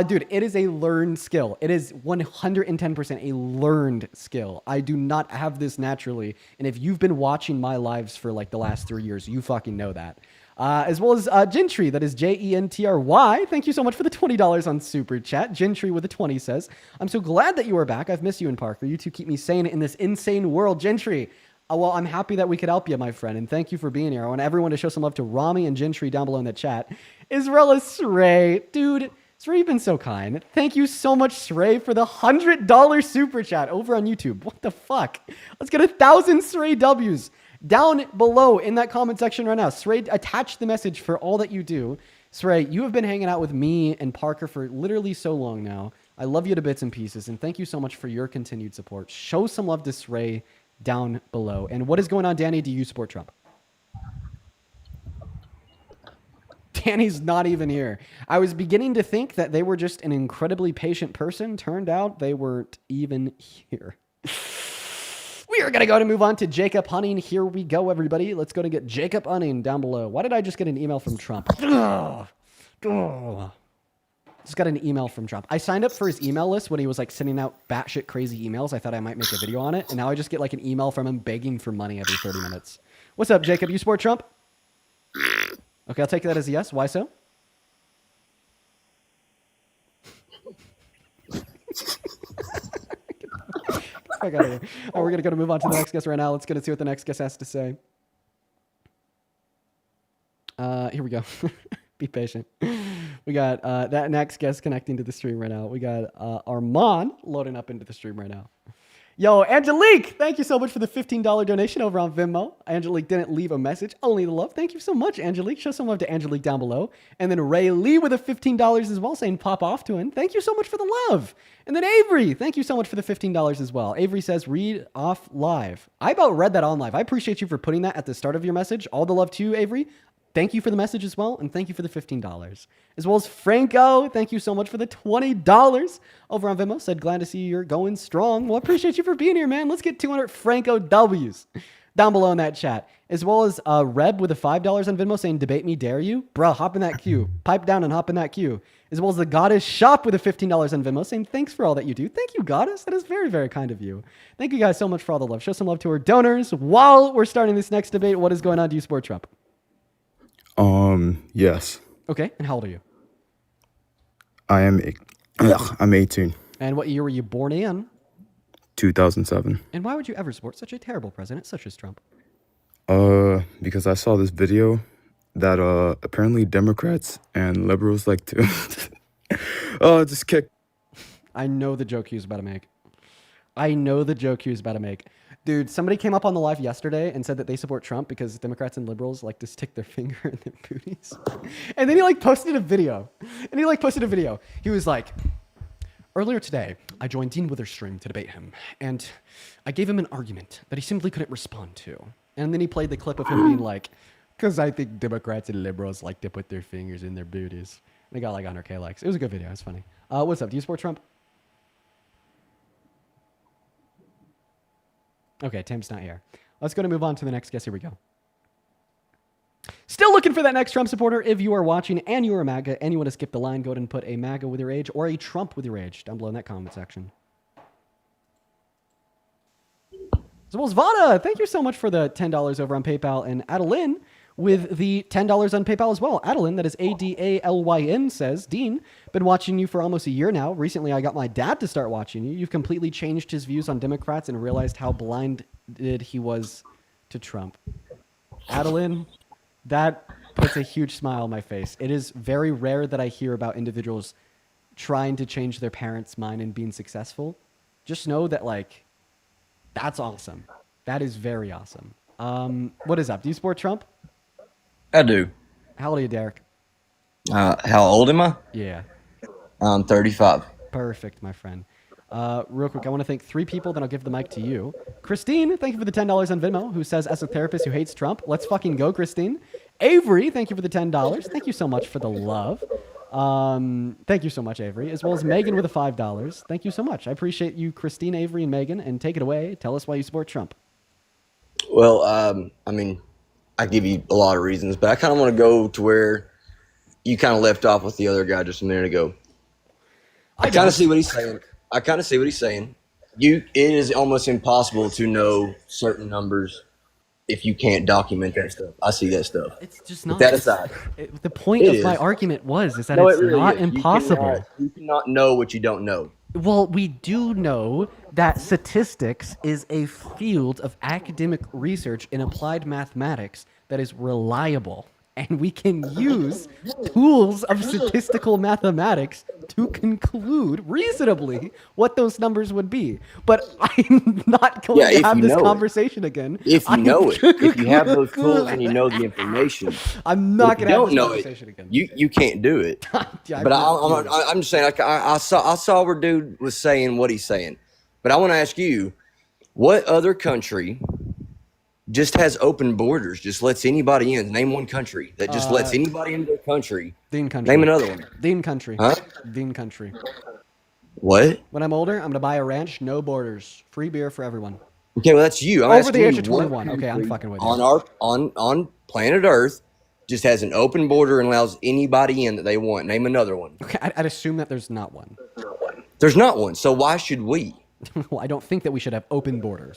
Dude, it is a learned skill. It is 110% a learned skill. I do not have this naturally. And if you've been watching my lives for like the last 3 years, you fucking know that. As well as Gentry, that is Gentry. Thank you so much for the $20 on Super Chat. Gentry with a 20 says, I'm so glad that you are back. I've missed you and Parker. You two keep me sane in this insane world. Gentry, well, I'm happy that we could help you, my friend, and thank you for being here. I want everyone to show some love to Rami and Gentry down below in the chat. Israel Sray, dude, Sray, you've been so kind. Thank you so much, Sray, for the $100 Super Chat over on YouTube. What the fuck? Let's get 1,000 Sray W's. Down below in that comment section right now, Sray, attach the message for all that you do. Sray, you have been hanging out with me and Parker for literally so long now. I love you to bits and pieces, and thank you so much for your continued support. Show some love to Sray down below. And what is going on, Danny? Do you support Trump? Danny's not even here. I was beginning to think that they were just an incredibly patient person. Turned out they weren't even here. We are going to move on to Jacob Hunting. Here we go, everybody. Let's go to get Jacob Hunting down below. Why did I just get an email from Trump? Just got an email from Trump. I signed up for his email list when he was like sending out batshit crazy emails. I thought I might make a video on it. And now I just get like an email from him begging for money every 30 minutes. What's up, Jacob? You support Trump? Okay, I'll take that as a yes. Why so? Out of here. All right, we're going to move on to the next guest right now. Let's get to see what the next guest has to say. Here we go. Be patient. We got that next guest connecting to the stream right now. We got Armand loading up into the stream right now. Yo, Angelique, thank you so much for the $15 donation over on Venmo. Angelique didn't leave a message, only the love. Thank you so much, Angelique. Show some love to Angelique down below. And then Ray Lee with a $15 as well, saying pop off to him. Thank you so much for the love. And then Avery, thank you so much for the $15 as well. Avery says, read off live. I about read that on live. I appreciate you for putting that at the start of your message. All the love to you, Avery. Thank you for the message as well, and thank you for the $15. As well as Franco, thank you so much for the $20 over on Venmo. Said, glad to see you're going strong. Well, I appreciate you for being here, man. Let's get 200 Franco W's. down below in that chat, as well as Reb with the $5 on Venmo saying, debate me, dare you? Bruh, hop in that queue. Pipe down and hop in that queue. As well as the Goddess Shop with the $15 on Venmo saying, thanks for all that you do. Thank you, Goddess. That is very, very kind of you. Thank you guys so much for all the love. Show some love to our donors. While we're starting this next debate, what is going on? Do you support Trump? Yes. Okay, and how old are you? I'm 18. And what year were you born in? 2007. And why would you ever support such a terrible president such as Trump? Because I saw this video that apparently Democrats and liberals like to just kick. I know the joke he was about to make. Dude, somebody came up on the live yesterday and said that they support Trump because Democrats and liberals like to stick their finger in their booties. And then he posted a video. He was like, earlier today, I joined Dean Witherstream to debate him, and I gave him an argument that he simply couldn't respond to. And then he played the clip of him being like, because I think Democrats and liberals like to put their fingers in their booties. And it got like 100K likes. It was a good video. It was funny. What's up? Do you support Trump? Okay, Tim's not here. Let's go to move on to the next guest. Here we go. Still looking for that next Trump supporter. If you are watching and you are a MAGA and you want to skip the line, go ahead and put a MAGA with your age or a Trump with your age down below in that comment section. As well as Vada, thank you so much for the $10 over on PayPal. And Adeline with the $10 on PayPal as well. Adeline, that is Adalyn, says, Dean, been watching you for almost a year now. Recently, I got my dad to start watching you. You've completely changed his views on Democrats and realized how blinded he was to Trump. Adeline, that puts a huge smile on my face. It is very rare that I hear about individuals trying to change their parents' mind and being successful. Just know that, that's awesome. That is very awesome. What is up? Do you support Trump? I do. How old are you, Derek? How old am I? Yeah. I'm 35. Perfect, my friend. Real quick, I want to thank 3 people, then I'll give the mic to you. Christine, thank you for the $10 on Venmo, who says, as a therapist who hates Trump, let's fucking go, Christine. Avery, thank you for the $10. Thank you so much for the love. Thank you so much, Avery, as well as Megan with the $5. Thank you so much. I appreciate you, Christine, Avery, and Megan, and take it away. Tell us why you support Trump. Well, I give you a lot of reasons, but I kind of want to go to where you kind of left off with the other guy just a minute ago. I kind of see what he's saying. It is almost impossible to know certain numbers if you can't document that stuff. I see that stuff. It's just not. Put that aside. The point of my argument is that it's really not is. impossible. You cannot know what you don't know. Well, we do know that statistics is a field of academic research in applied mathematics that is reliable. And we can use tools of statistical mathematics to conclude reasonably what those numbers would be. But I'm not going to have this conversation again. If you know it, if you have those tools and you know the information, I'm not going to have this conversation again. You can't do it. But I'm just saying, I saw where dude was saying what he's saying. But I want to ask you, what other country just has open borders, just lets anybody in? Name one country that just lets anybody into their country. Dean country. Name another one. Dean country. Huh? Dean country. What? When I'm older, I'm going to buy a ranch, no borders. Free beer for everyone. Okay, well, that's you. I'm over the age of 21. Okay, I'm fucking with you. On planet Earth, just has an open border and allows anybody in that they want. Name another one. Okay, I'd assume that there's not one. There's not one, so why should we? Well, I don't think that we should have open borders.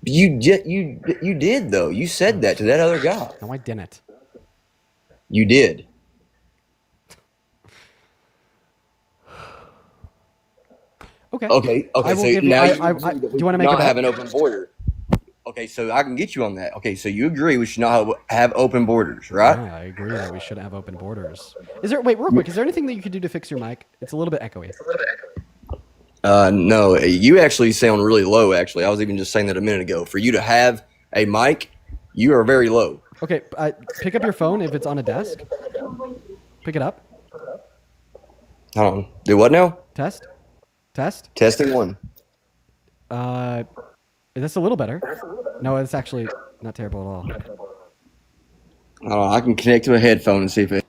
You did though. You said that to that other guy. No, I didn't. You did. Okay. Okay. I will So give you, now do you want to make not it have an open border? Okay, so I can get you on that. Okay, so you agree we should not have open borders, right? Yeah, I agree that we shouldn't have open borders. Wait, real quick, is there anything that you could do to fix your mic? It's a little bit echoey. No, you actually sound really low, actually. I was even just saying that a minute ago. For you to have a mic, you are very low. Okay, pick up your phone if it's on a desk. Pick it up. Hold on. Do what now? Test. Testing 1. Is this a little better? No, it's actually not terrible at all. Hold on, I can connect to a headphone and see if it...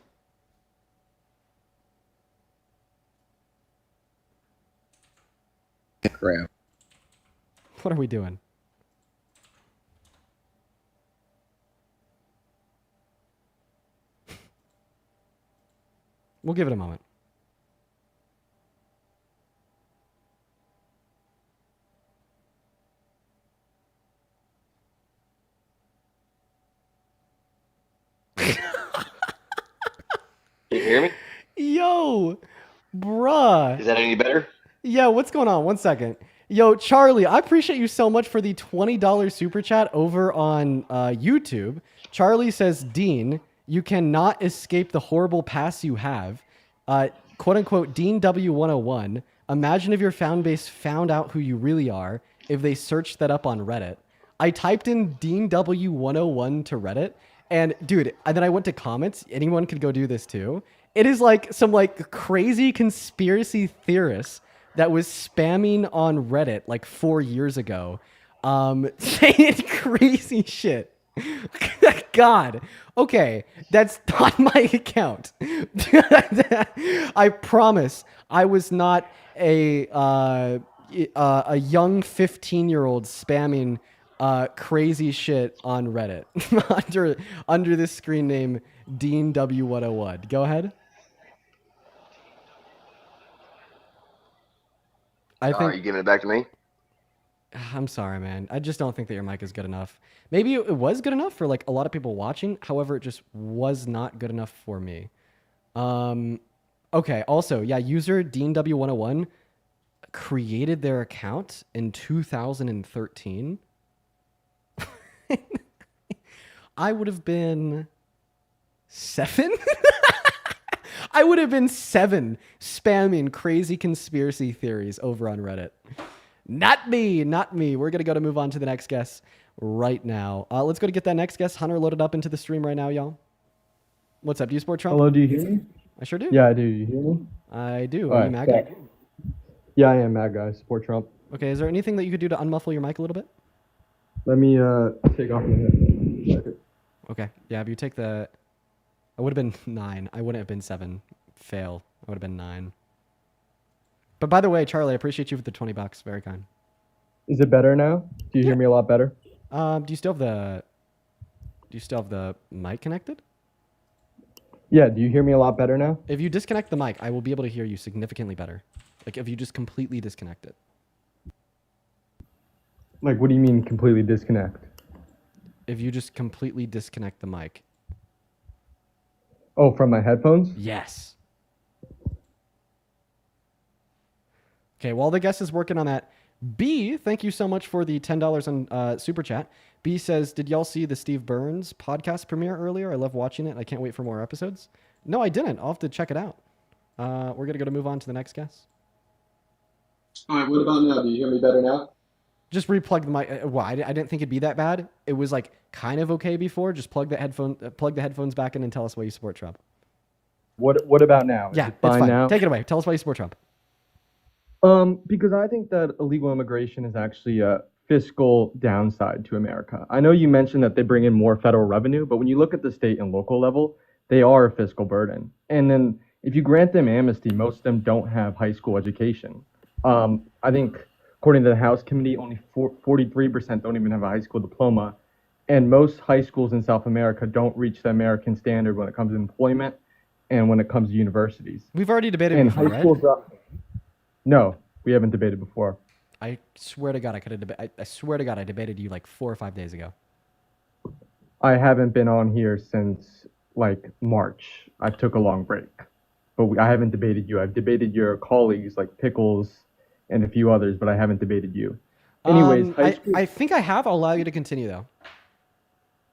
Crap. What are we doing? We'll give it a moment. Can you hear me? Yo, bruh. Is that any better? Yeah, what's going on? 1 second. Yo, Charlie, I appreciate you so much for the $20 super chat over on YouTube. Charlie says, Dean, you cannot escape the horrible past you have. Quote unquote, Dean W101. Imagine if your fan base found out who you really are if they searched that up on Reddit. I typed in Dean W101 to Reddit, and dude, and then I went to comments. Anyone could go do this too. It is like some like crazy conspiracy theorist that was spamming on Reddit like 4 years ago, saying crazy shit. God. Okay, that's not my account. I promise I was not a young 15-year-old spamming crazy shit on Reddit under this screen name Dean W101. Go ahead. Are you giving it back to me? I'm sorry, man. I just don't think that your mic is good enough. Maybe it was good enough for like a lot of people watching. However, it just was not good enough for me. Okay. Also, yeah, user DeanW101 created their account in 2013. I would have been 7. I would have been 7 spamming crazy conspiracy theories over on Reddit. Not me, not me. We're going to move on to the next guest right now. Let's go to get that next guest. Hunter loaded up into the stream right now, y'all. What's up? Do you support Trump? Hello, do you hear me? I sure do. Yeah, I do. You hear me? I do. All Are you right, MAGA? yeah, I am MAGA. I support Trump. Okay, is there anything that you could do to unmuffle your mic a little bit? Let me take off my headphones. Okay. Yeah, if you take the... I would have been 9. I wouldn't have been 7. Fail. I would have been 9. But by the way, Charlie, I appreciate you for the $20. Very kind. Is it better now? Do you hear me a lot better? Do you still have the mic connected? Yeah, do you hear me a lot better now? If you disconnect the mic, I will be able to hear you significantly better. Like if you just completely disconnect it. Like, what do you mean completely disconnect? If you just completely disconnect the mic. Oh, from my headphones? Yes. Okay, while the guest is working on that, B, thank you so much for the $10 on Super Chat. B says, did y'all see the Steve Burns podcast premiere earlier? I love watching it. I can't wait for more episodes. No, I didn't. I'll have to check it out. We're going to move on to the next guest. All right, what about now? Do you hear me better now? Just replug the mic. Well, I didn't think it'd be that bad. It was like kind of okay before. Just plug the headphones back in and tell us why you support Trump. What about now? Yeah, it's fine now. Take it away. Tell us why you support Trump. Because I think that illegal immigration is actually a fiscal downside to America. I know you mentioned that they bring in more federal revenue, but when you look at the state and local level, they are a fiscal burden. And then if you grant them amnesty, most of them don't have high school education. I think according to the House committee, only 43% don't even have a high school diploma. And most high schools in South America don't reach the American standard when it comes to employment and when it comes to universities. We've already debated and before, high schools right? No, we haven't debated before. I swear to God, I swear to God, I debated you like 4 or 5 days ago. I haven't been on here since like March. I took a long break, but I haven't debated you. I've debated your colleagues like Pickles and a few others, but I haven't debated you. Anyways, I think I have. I'll allow you to continue though.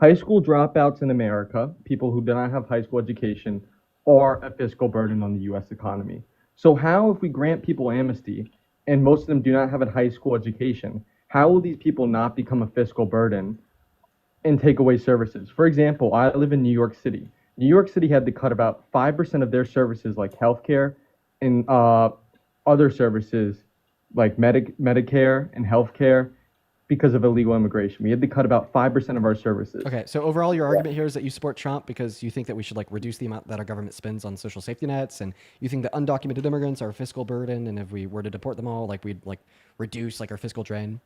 High school dropouts in America, people who do not have high school education, are a fiscal burden on the U.S. economy. So how, if we grant people amnesty, and most of them do not have a high school education, how will these people not become a fiscal burden and take away services? For example, I live in New York City. New York City had to cut about 5% of their services like healthcare and other services like Medicare and healthcare because of illegal immigration. We had to cut about 5% of our services. Okay, so overall, your argument here is that you support Trump because you think that we should like reduce the amount that our government spends on social safety nets, and you think that undocumented immigrants are a fiscal burden, and if we were to deport them all, like we'd like reduce like our fiscal drain.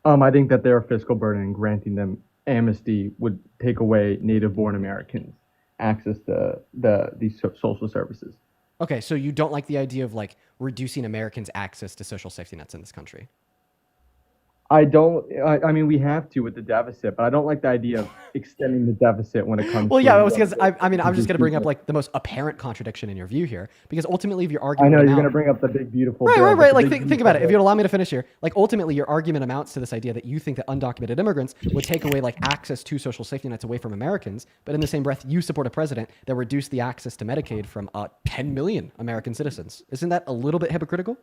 I think that they're a fiscal burden, and granting them amnesty would take away native-born Americans. access to these social services. Okay, so you don't like the idea of like reducing Americans' access to social safety nets in this country? I don't. I mean, we have to with the deficit, but I don't like the idea of extending the deficit when it comes. Well, to yeah, it was because I mean, I'm just going to bring up like the most apparent contradiction in your view here, because ultimately, if your I argument know you're amount- going to bring up the big beautiful right, bill. right, but right. the Like big think about it. If beautiful you'd allow me to finish here, like ultimately, your argument amounts to this idea that you think that undocumented immigrants would take away like access to social safety nets away from Americans, but in the same breath, you support a president that reduced the access to Medicaid from 10 million American citizens. Isn't that a little bit hypocritical?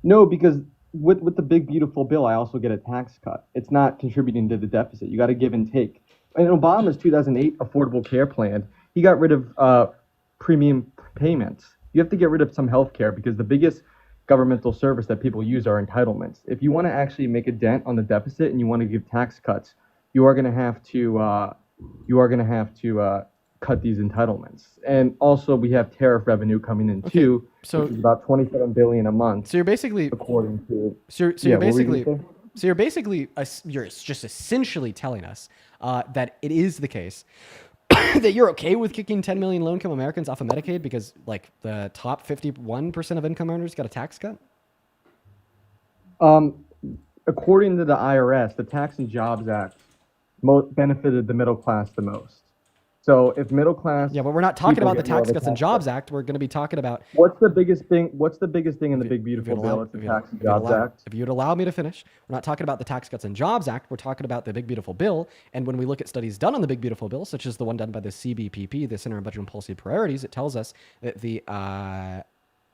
No, because with the big beautiful bill, I also get a tax cut. It's not contributing to the deficit. You got to give and take. In Obama's 2008 Affordable Care Plan, he got rid of premium payments. You have to get rid of some health care because the biggest governmental service that people use are entitlements. If you want to actually make a dent on the deficit and you want to give tax cuts, you are going to have to cut these entitlements. And also, we have tariff revenue coming in too, so- which is about $27 billion a month. So you're basically according to So yeah, you're what were you basically gonna say? you're just essentially telling us that it is the case that you're okay with kicking 10 million low-income Americans off of Medicaid because like the top 51% of income earners got a tax cut? According to the IRS, the Tax and Jobs Act benefited the middle class the most. So if middle class, Yeah, but we're not talking people about the get more of Tax a Cuts and tax Jobs cut. Act. We're going to be talking about What's the biggest thing? What's the biggest thing in the big beautiful bill? It's the Tax and Jobs Act. If you'd allow me to finish, we're not talking about the Tax Cuts and Jobs Act. We're talking about the Big Beautiful Bill. And when we look at studies done on the Big Beautiful Bill, such as the one done by the CBPP, the Center on Budget and Policy Priorities, it tells us that the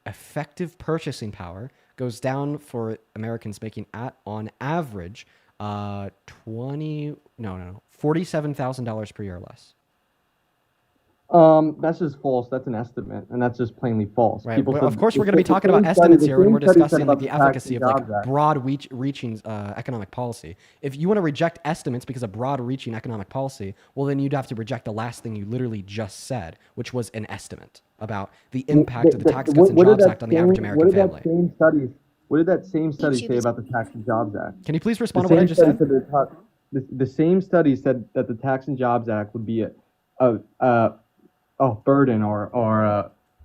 effective purchasing power goes down for Americans making on average $47,000 per year or less. That's just false. That's an estimate, and that's just plainly false. Right. People Well, said- of course, we're going to be the talking same about study- estimates the here when same we're study said discussing like about the Tax efficacy and of like Jobs Act. broad-reaching economic policy. If you want to reject estimates because of broad-reaching economic policy, well, then you'd have to reject the last thing you literally just said, which was an estimate about the impact of the Tax Cuts and What did Jobs that Act on the average same- American family. What did that same study say about the Tax and Jobs Act? Can you please The respond to what I same just study said? said the same study said that the Tax and Jobs Act would be a burden or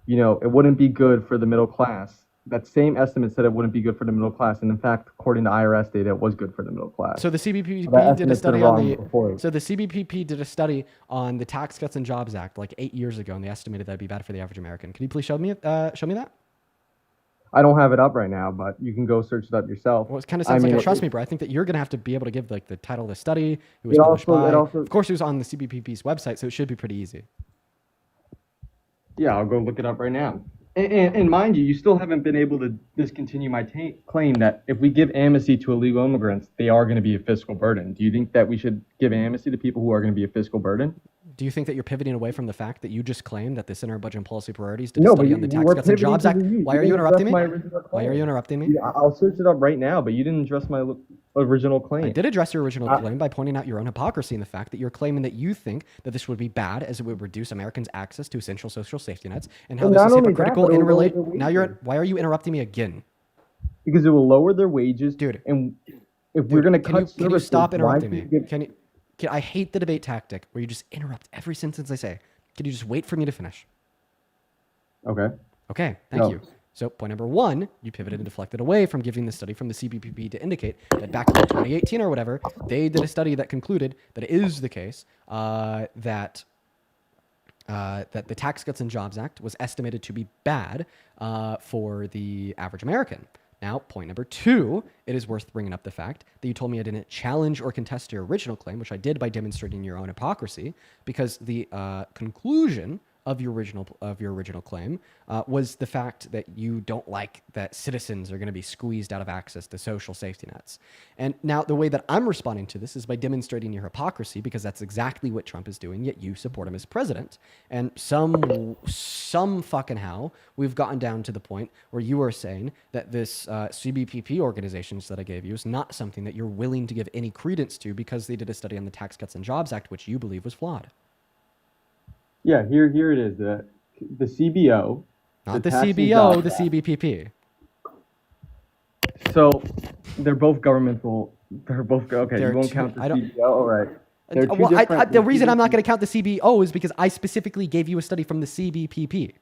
it wouldn't be good for the middle class. That same estimate said it wouldn't be good for the middle class, and in fact, according to IRS data, it was good for the middle class. So the CBPP That did a estimate's been study wrong before. So the CBPP did a study on the Tax Cuts and Jobs Act like 8 years ago, and they estimated that'd be bad for the average American. Can you please show me that? I don't have it up right now, but you can go search it up yourself. Well, it kind of sounds like a trust me, bro. I think that you're going to have to be able to give like the title of the study, who was published by. Of course, it was on the CBPP's website, so it should be pretty easy. Yeah, I'll go look it up right now. And mind you, you still haven't been able to discontinue my claim that if we give amnesty to illegal immigrants, they are going to be a fiscal burden. Do you think that we should give amnesty to people who are going to be a fiscal burden? Do you think that you're pivoting away from the fact that you just claimed that the Center of Budget and Policy Priorities did a study on the Tax Cuts and Jobs Act? Why are you interrupting me? Why are you interrupting me? I'll search it up right now, but you didn't address my original claim. I did address your original claim by pointing out your own hypocrisy in the fact that you're claiming that you think that this would be bad as it would reduce Americans' access to essential social safety nets, and how And this not is only that, hypocritical but it in will lower relation. their Now you're. wages. Why are you interrupting me again? Because it will lower their wages, dude. And if we're going to cut Can you stop services, interrupting why me? keep- I hate the debate tactic where you just interrupt every sentence I say. Can you just wait for me to finish? Okay. Okay, thank No. you. So point number one, you pivoted and deflected away from giving the study from the CBPP to indicate that back in 2018 or whatever, they did a study that concluded that it is the case that the Tax Cuts and Jobs Act was estimated to be bad for the average American. Now, point number two, it is worth bringing up the fact that you told me I didn't challenge or contest your original claim, which I did by demonstrating your own hypocrisy, because the conclusion of your original claim was the fact that you don't like that citizens are going to be squeezed out of access to social safety nets. And now the way that I'm responding to this is by demonstrating your hypocrisy, because that's exactly what Trump is doing, yet you support him as president. And some fucking how we've gotten down to the point where you are saying that this CBPP organizations that I gave you is not something that you're willing to give any credence to because they did a study on the Tax Cuts and Jobs Act, which you believe was flawed. Yeah, here it is. The CBO. Not the Tax and CBO, Jobs the Act. CBPP. So they're both governmental. They're both okay. They're You won't two- count the I don't- CBO. All right. They're two Well, different. the reason I'm not going to count the CBO is because I specifically gave you a study from the CBPP.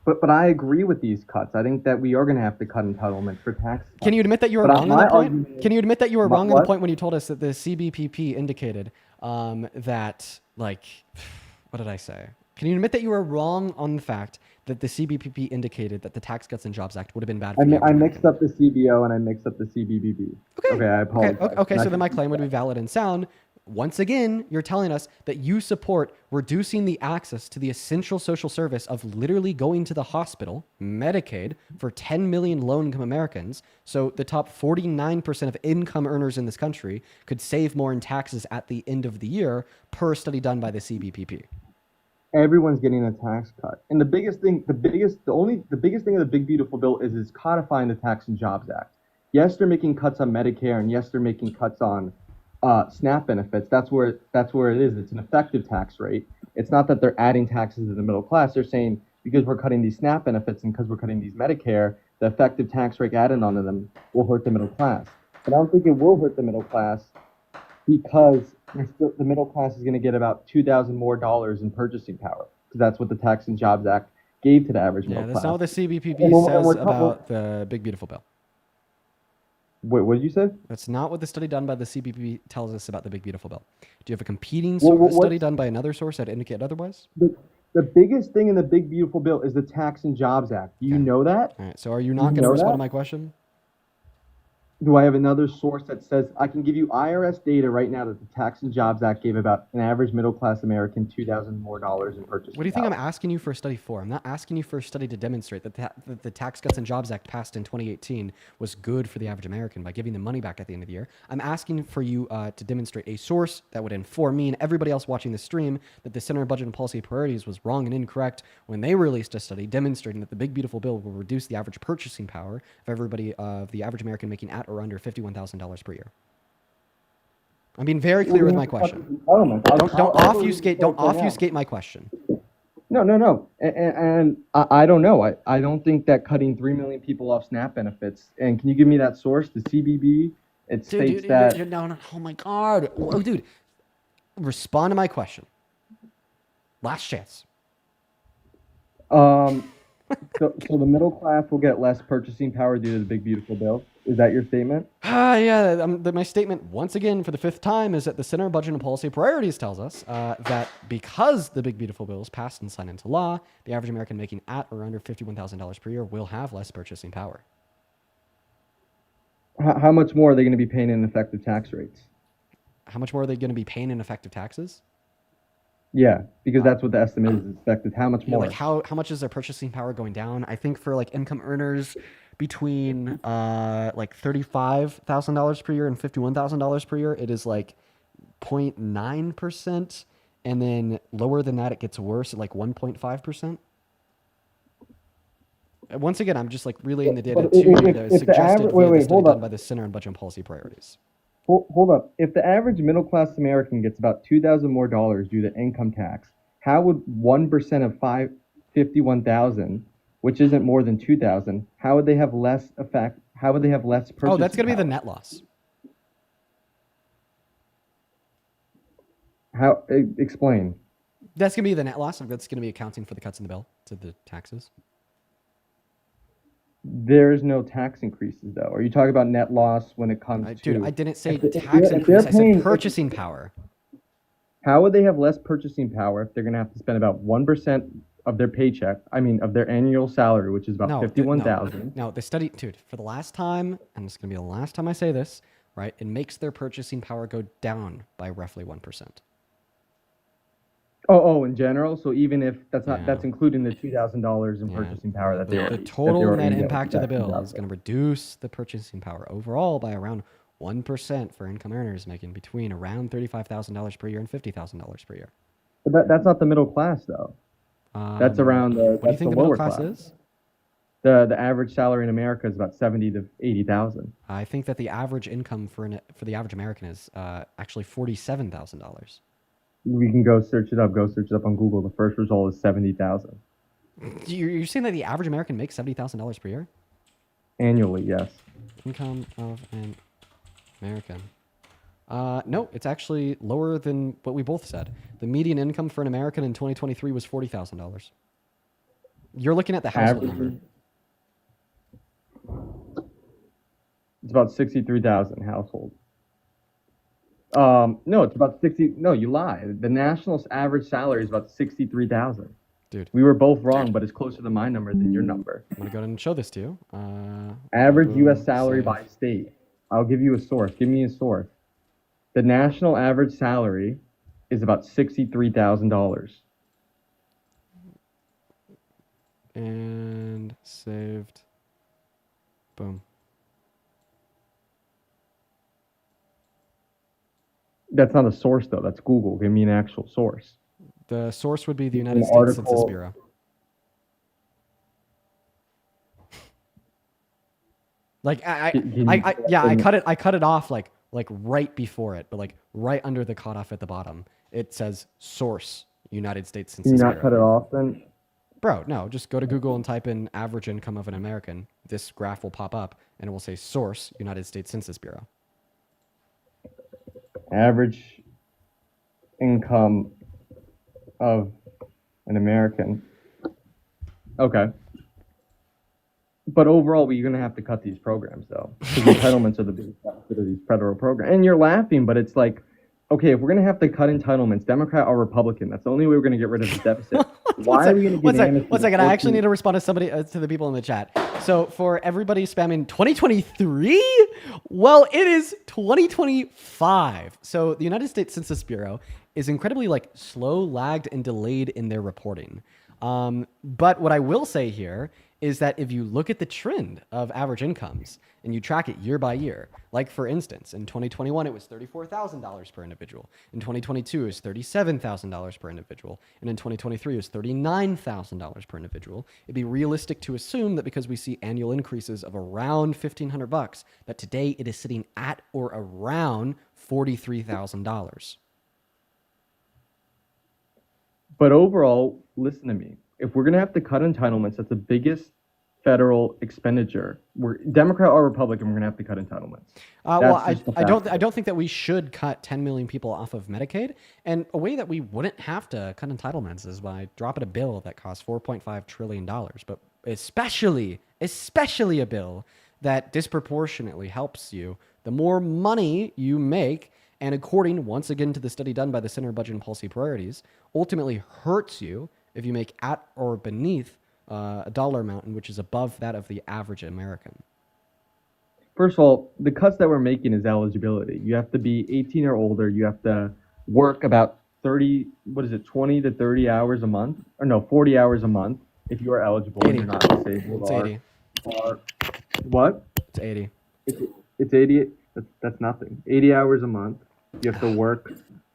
But I agree with these cuts. I think that we are going to have to cut entitlements for tax cuts. Can you admit that you were But wrong on that point? argument Can you admit that you were My- wrong on the what? point when you told us that the CBPP indicated that, like, what did I say? Can you admit that you were wrong on the fact that the CBPP indicated that the Tax Cuts and Jobs Act would have been bad for the average I American? mixed up the CBO and I mixed up the CBBB. Okay, I apologize. Okay, so then my claim would be valid and sound. Once again, you're telling us that you support reducing the access to the essential social service of literally going to the hospital, Medicaid, for 10 million low-income Americans. So the top 49% of income earners in this country could save more in taxes at the end of the year, per study done by the CBPP. Everyone's getting a tax cut. And the biggest thing of the big beautiful bill is codifying the Tax and Jobs Act. Yes, they're making cuts on Medicare, and yes, they're making cuts on SNAP benefits. That's where it is. It's an effective tax rate. It's not that they're adding taxes to the middle class. They're saying because we're cutting these SNAP benefits and because we're cutting these Medicare, the effective tax rate added onto them will hurt the middle class. But I don't think it will hurt the middle class because the middle class is going to get about $2,000 more in purchasing power because that's what the Tax and Jobs Act gave to the average middle Yeah, class. that's not what the CBPP And says about the Big Beautiful Bill. Wait, what did you say? That's not what the study done by the CBPP tells us about the Big Beautiful Bill. Do you have a competing Well, study done by another source that indicate otherwise? The biggest thing in the Big Beautiful Bill is the Tax and Jobs Act. Do you know that? All right, so are you not going to respond to my question? Do I have another source that says I can give you IRS data right now that the Tax and Jobs Act gave about an average middle class American $2,000 more in purchasing What do you think power? I'm asking you for a study for? I'm not asking you for a study to demonstrate that the Tax Cuts and Jobs Act passed in 2018 was good for the average American by giving them money back at the end of the year. I'm asking for you to demonstrate a source that would inform me and everybody else watching the stream that the Center of Budget and Policy Priorities was wrong and incorrect when they released a study demonstrating that the Big Beautiful Bill will reduce the average purchasing power of the average American making at or under $51,000 per year. I'm being very clear with my question. Don't obfuscate my question. No. And I don't know. I don't think that cutting 3 million people off SNAP benefits. And can you give me that source, the CBB? It states that. No, oh my God. Oh, dude, respond to my question. Last chance. So the middle class will get less purchasing power due to the Big Beautiful Bill. Is that your statement? Yeah. My statement, once again, for the fifth time, is that the Center of Budget and Policy Priorities tells us that because the Big Beautiful Bill is passed and signed into law, the average American making at or under $51,000 per year will have less purchasing power. How much more are they going to be paying in effective tax rates? How much more are they going to be paying in effective taxes? Yeah, because that's what the estimate is expected. How much more? Like how much is their purchasing power going down? I think for like income earners between like $35,000 per year and $51,000 per year, it is like 0.9%, and then lower than that, it gets worse at like 1.5%. Once again, I'm just like relaying the data to you. The suggested via the study done by the Center on Budget and Policy Priorities. Hold up. If the average middle class American gets about $2,000 more due to income tax, how would 1% of 51,000, which isn't more than 2,000, how would they have less effect? How would they have less purchasing Oh, that's going to be power? the net loss. How? Explain. That's going to be the net loss. That's going to be accounting for the cuts in the bill to the taxes. There's no tax increases, though. Are you talking about net loss when it comes to... Dude, I didn't say tax increase. I said purchasing power. How would they have less purchasing power if they're going to have to spend about 1% of their paycheck, of their annual salary, which is about $51,000? No, the study, dude, for the last time, and it's going to be the last time I say this, right? It makes their purchasing power go down by roughly 1%. Oh, in general. So even if that's including the $2,000 in purchasing power that the total net impact of the bill is going to reduce the purchasing power overall by around 1% for income earners making between around $35,000 per year and $50,000 per year. But that's not the middle class, though. That's around the. What do you think the middle class is? The average salary in America is about $70,000 to $80,000. I think that the average income for the average American is actually $47,000. We can go search it up. Go search it up on Google. The first result is 70,000. You're saying that the average American makes $70,000 per year? Annually, yes. Income of an American. No, it's actually lower than what we both said. The median income for an American in 2023 was $40,000. You're looking at the household number. It's about 63,000 households. No, it's about 60. No, you lie. The national average salary is about 63,000. Dude, we were both wrong, but it's closer to my number than your number. I'm gonna go ahead and show this to you. Average U.S. salary by state. I'll give you a source. Give me a source. The national average salary is about $63,000. And saved. Boom. That's not a source, though. That's Google. Give me an actual source. The source would be the United States Census Bureau. Like I cut it off like right before it, but like right under the cutoff at the bottom. It says source United States Census Bureau. Can you not cut it off then? Bro, no, just go to Google and type in average income of an American. This graph will pop up and it will say source United States Census Bureau. Average income of an American. Okay. But overall, you're going to have to cut these programs, though. Because entitlements are the biggest benefit of these federal programs. And you're laughing, but it's like, okay, if we're going to have to cut entitlements, Democrat or Republican, that's the only way we're going to get rid of the deficit. Why are we going to get amnesty? One second, I actually need to respond to somebody, to the people in the chat. So for everybody spamming 2023, well, it is 2025. So the United States Census Bureau is incredibly like slow, lagged, and delayed in their reporting. But what I will say here is that if you look at the trend of average incomes and you track it year by year, like for instance, in 2021, it was $34,000 per individual. In 2022, it was $37,000 per individual. And in 2023, it was $39,000 per individual. It'd be realistic to assume that because we see annual increases of around $1,500, that today it is sitting at or around $43,000. But overall, listen to me. If we're going to have to cut entitlements, that's the biggest federal expenditure. We're Democrat or Republican, we're going to have to cut entitlements. Well, I don't think that we should cut 10 million people off of Medicaid. And a way that we wouldn't have to cut entitlements is by dropping a bill that costs $4.5 trillion. But especially a bill that disproportionately helps you. The more money you make, and according, once again, to the study done by the Center of Budget and Policy Priorities, ultimately hurts you if you make at or beneath a dollar amount, which is above that of the average American. First of all, the cuts that we're making is eligibility. You have to be 18 or older. You have to work about 20 to 30 hours a month? Or no, 40 hours a month if you are eligible 80. and you're not disabled. It's 80. What? It's 80. It's 80. That's nothing. 80 hours a month. You have to work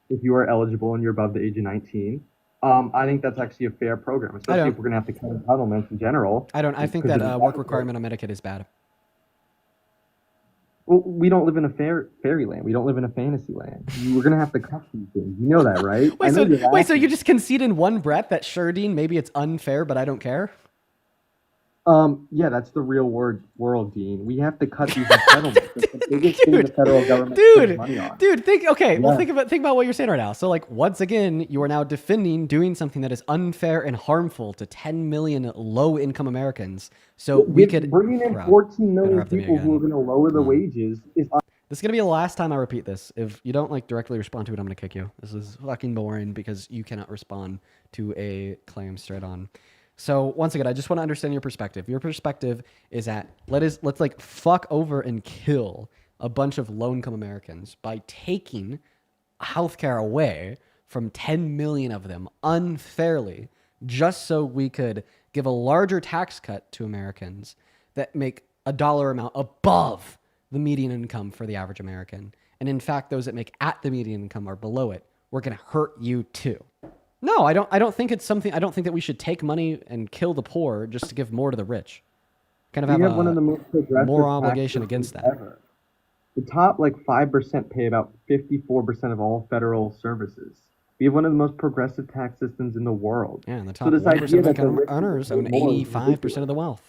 if you are eligible and you're above the age of 19. I think that's actually a fair program, especially if we're going to have to cut entitlements in general. I think that work requirement on Medicaid is bad. Well, we don't live in a fairyland. We don't live in a fantasy land. We're going to have to cut these things. You know that, right? So you just concede in one breath that sure, Dean, maybe it's unfair, but I don't care? Yeah, that's the real world, Dean. We have to cut these entitlements. It's the biggest thing the federal government spends money on. Think about what you're saying right now. So, like, once again, you are now defending doing something that is unfair and harmful to 10 million low-income Americans. So we could bringing in 14 million people who are going to lower the wages is. This is going to be the last time I repeat this. If you don't like directly respond to it, I'm going to kick you. This is fucking boring because you cannot respond to a claim straight on. So once again, I just want to understand your perspective. Your perspective is that let's like fuck over and kill a bunch of low-income Americans by taking healthcare away from 10 million of them unfairly, just so we could give a larger tax cut to Americans that make a dollar amount above the median income for the average American. And in fact, those that make at the median income are below it. We're going to hurt you too. No, I don't think it's something. I don't think that we should take money and kill the poor just to give more to the rich. Kind of have one of the most progressive moral obligation against that. Ever. The top 5% pay about 54% of all federal services. We have one of the most progressive tax systems in the world. Yeah, and the top 1% of income earners own 85% of the wealth.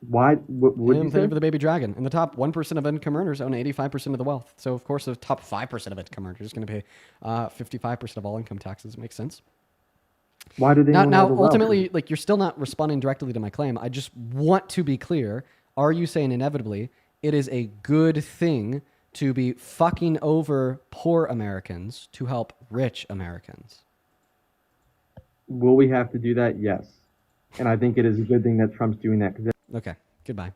Why? What would you In say? favor of the baby dragon. And the top 1% of income earners own 85% of the wealth. So, of course, the top 5% of income earners are going to pay 55% of all income taxes. It makes sense. Why do they own all the wealth? Ultimately, like, you're still not responding directly to my claim. I just want to be clear. Are you saying inevitably it is a good thing to be fucking over poor Americans to help rich Americans? Will we have to do that? Yes. And I think it is a good thing that Trump's doing that. Okay, goodbye.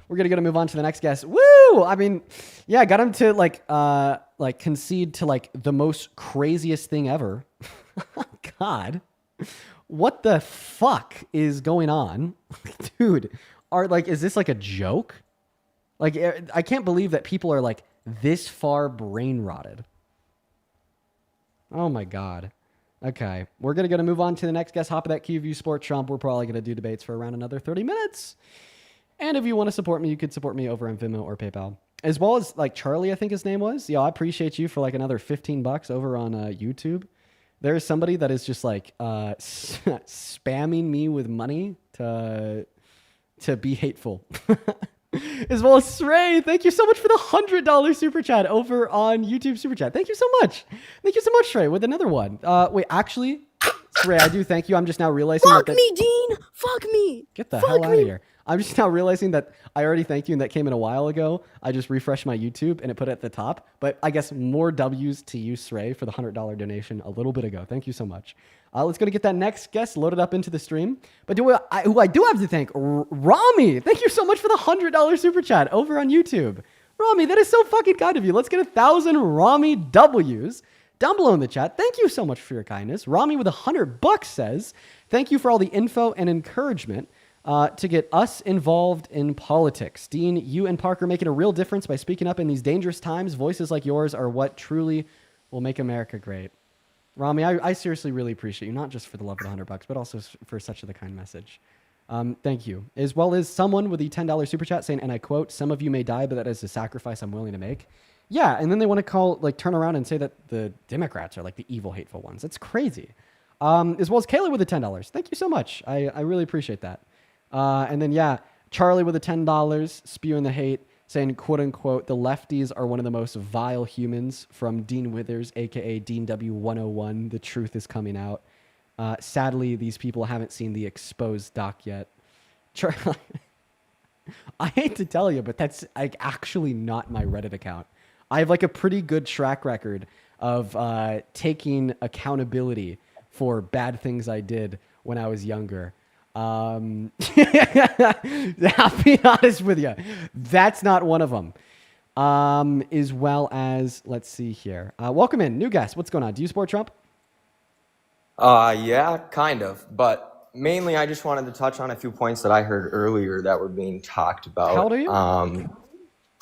We're gonna move on to the next guest. Woo! I mean, yeah, got him to like concede to like the most craziest thing ever. God, what the fuck is going on, dude? Is this like a joke? Like, I can't believe that people are like this far brain rotted. Oh my God. Okay, we're going to move on to the next guest. Hop of that QView Sport Trump. We're probably going to do debates for around another 30 minutes. And if you want to support me, you could support me over on Venmo or PayPal. As well as like Charlie, I think his name was. Yo, I appreciate you for like another $15 over on YouTube. There is somebody that is just like spamming me with money to be hateful. As well as Sray, thank you so much for the $100 super chat over on YouTube super chat. Thank you so much. Thank you so much, Sray, with another one. Wait, actually, Sray, I do thank you. I'm just now realizing Fuck me, Dean. Fuck me. Get the hell out of here. I'm just now realizing that I already thanked you and that came in a while ago. I just refreshed my YouTube and it put it at the top. But I guess more W's to you, Sray, for the $100 donation a little bit ago. Thank you so much. Let's go to get that next guest loaded up into the stream. But who I do have to thank, Rami. Thank you so much for the $100 super chat over on YouTube. Rami, that is so fucking kind of you. Let's get 1,000 Rami W's down below in the chat. Thank you so much for your kindness. Rami with $100 says, thank you for all the info and encouragement to get us involved in politics. Dean, you and Parker making a real difference by speaking up in these dangerous times. Voices like yours are what truly will make America great. Rami, I seriously really appreciate you, not just for the love of the $100, but also for such a kind message. Thank you. As well as someone with the $10 super chat saying, and I quote, some of you may die, but that is a sacrifice I'm willing to make. Yeah, and then they want to turn around and say that the Democrats are like the evil, hateful ones. That's crazy. As well as Kayla with the $10. Thank you so much. I really appreciate that. And then, yeah, Charlie with the $10, spewing the hate, saying, quote unquote, the lefties are one of the most vile humans, from Dean Withers, aka Dean W101. The truth is coming out. Sadly, these people haven't seen the exposed doc yet. I hate to tell you, but that's like actually not my Reddit account. I have like a pretty good track record of taking accountability for bad things I did when I was younger. I'll be honest with you, that's not one of them. As well as, let's see here. Welcome in, new guest. What's going on? Do you support Trump? Yeah, kind of. But mainly I just wanted to touch on a few points that I heard earlier that were being talked about. How old are you?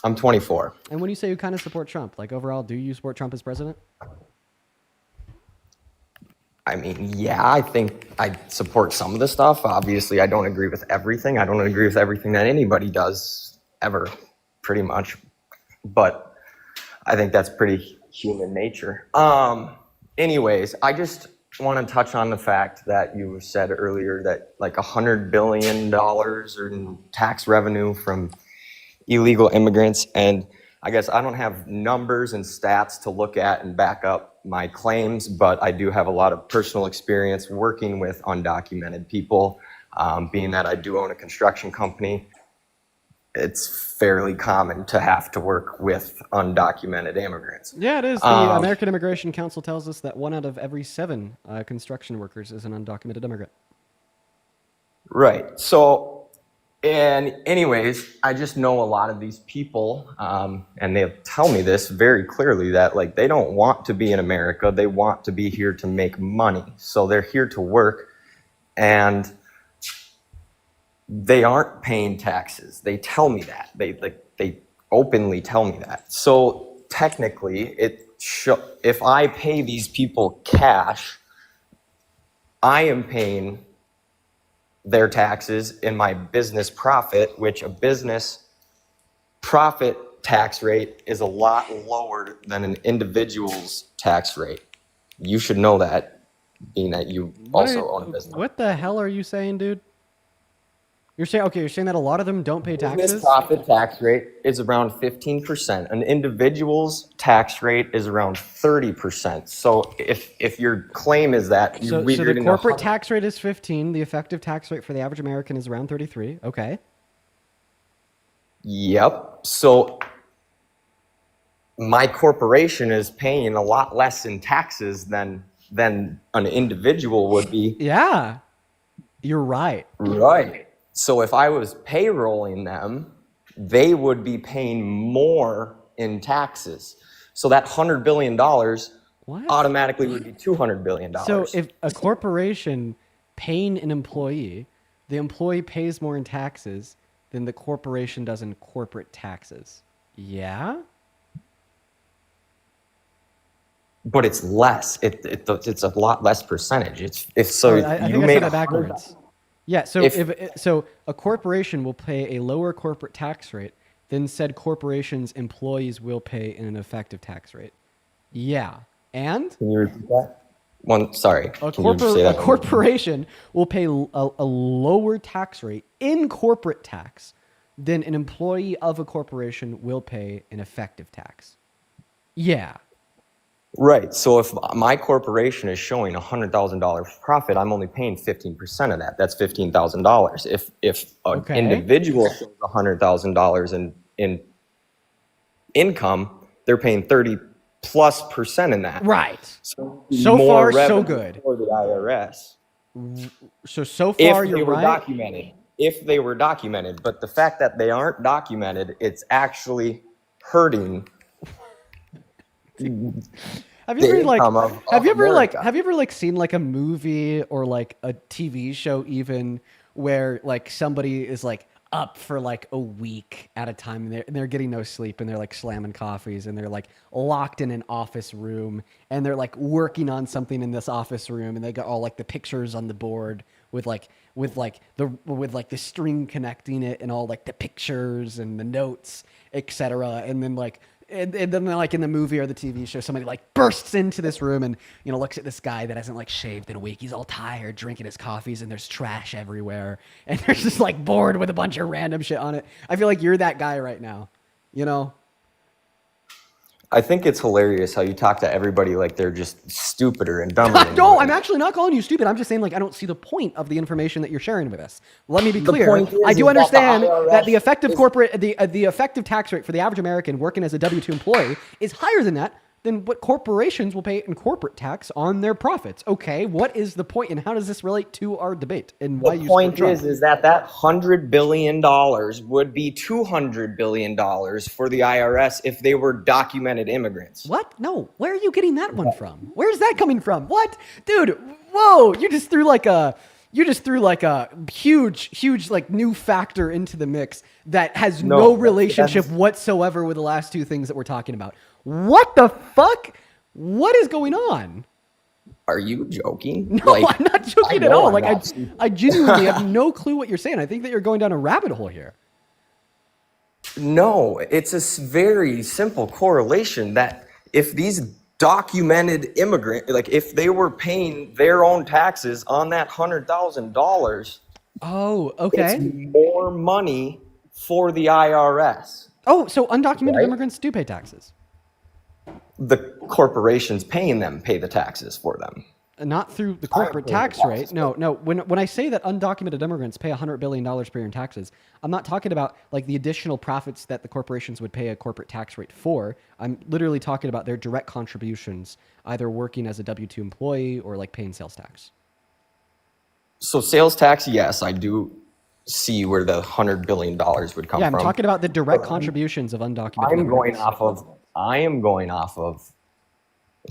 I'm 24. And when you say you kind of support Trump, like overall, do you support Trump as president? I mean, yeah, I think I support some of the stuff. Obviously, I don't agree with everything. I don't agree with everything that anybody does ever, pretty much. But I think that's pretty human nature. Anyways, I just want to touch on the fact that you said earlier that like $100 billion in tax revenue from illegal immigrants. And I guess I don't have numbers and stats to look at and back up my claims, but I do have a lot of personal experience working with undocumented people. Being that I do own a construction company, it's fairly common to have to work with undocumented immigrants. Yeah, it is. The American Immigration Council tells us that 1 out of every 7 construction workers is an undocumented immigrant. Right. So, and anyways, I just know a lot of these people, and they tell me this very clearly, that like they don't want to be in America. They want to be here to make money. So they're here to work, and they aren't paying taxes. They tell me that. They openly tell me that. So technically, if I pay these people cash, I am paying their taxes in my business profit, which a business profit tax rate is a lot lower than an individual's tax rate. You should know that, being that you also own a business. What the hell are you saying, dude? You're saying that a lot of them don't pay Business taxes? profit tax rate is around 15%. An individual's tax rate is around 30%. So if your claim is that So the corporate tax rate is 15. The effective tax rate for the average American is around 33. Okay. Yep. So my corporation is paying a lot less in taxes than an individual would be. Yeah. You're right. Right. So if I was payrolling them, they would be paying more in taxes. So that $100 billion automatically would be $200 billion. So if a corporation paying an employee, the employee pays more in taxes than the corporation does in corporate taxes. Yeah? But it's less. It's a lot less percentage. I think I said that backwards. Yeah, so so a corporation will pay a lower corporate tax rate than said corporation's employees will pay in an effective tax rate. Yeah. And? Can you repeat that? Sorry. A corporation will pay a lower tax rate in corporate tax than an employee of a corporation will pay in effective tax. Yeah. Right. So if my corporation is showing $100,000 profit, I'm only paying 15% of that. That's $15,000. If an individual shows $100,000 in income, they're paying 30+% in that. Right. So far, so good. For the IRS. So far, you're right. Documented. If they were documented, but the fact that they aren't documented, it's actually hurting. Have you ever seen like a movie or like a TV show even where like somebody is like up for like a week at a time and they're getting no sleep and they're like slamming coffees and they're like locked in an office room and they're like working on something in this office room and they got all like the pictures on the board with the string connecting it and all like the pictures and the notes, etc. And then like and then like in the movie or the TV show, somebody like bursts into this room and, you know, looks at this guy that hasn't like shaved in a week. He's all tired, drinking his coffees and there's trash everywhere. And there's just like board with a bunch of random shit on it. I feel like you're that guy right now, you know? I think it's hilarious how you talk to everybody like they're just stupider and dumber. No, I'm actually not calling you stupid. I'm just saying like I don't see the point of the information that you're sharing with us. Let me be clear. I do understand that the effective the effective tax rate for the average American working as a W-2 employee is higher than what corporations will pay in corporate tax on their profits. Okay, what is the point and how does this relate to our debate? And why the point is that $100 billion would be $200 billion for the IRS if they were documented immigrants. What? No, where are you getting that one from? Where's that coming from? What? Dude, whoa, you just threw like a huge like new factor into the mix that has no relationship whatsoever with the last two things that we're talking about. What the fuck? What is going on? Are you joking? No, I'm not joking at all. Like I genuinely have no clue what you're saying. I think that you're going down a rabbit hole here. No, it's a very simple correlation that if these documented immigrant, like if they were paying their own taxes on that $100,000, it's more money for the IRS. Oh, so undocumented immigrants do pay taxes. The corporations paying them pay the taxes for them. Not through the corporate tax rate. No. When I say that undocumented immigrants pay $100 billion per year in taxes, I'm not talking about like the additional profits that the corporations would pay a corporate tax rate for. I'm literally talking about their direct contributions, either working as a W-2 employee or like paying sales tax. So sales tax, yes, I do see where the $100 billion would come from. Yeah, I'm talking about the direct contributions of undocumented immigrants. I am going off of.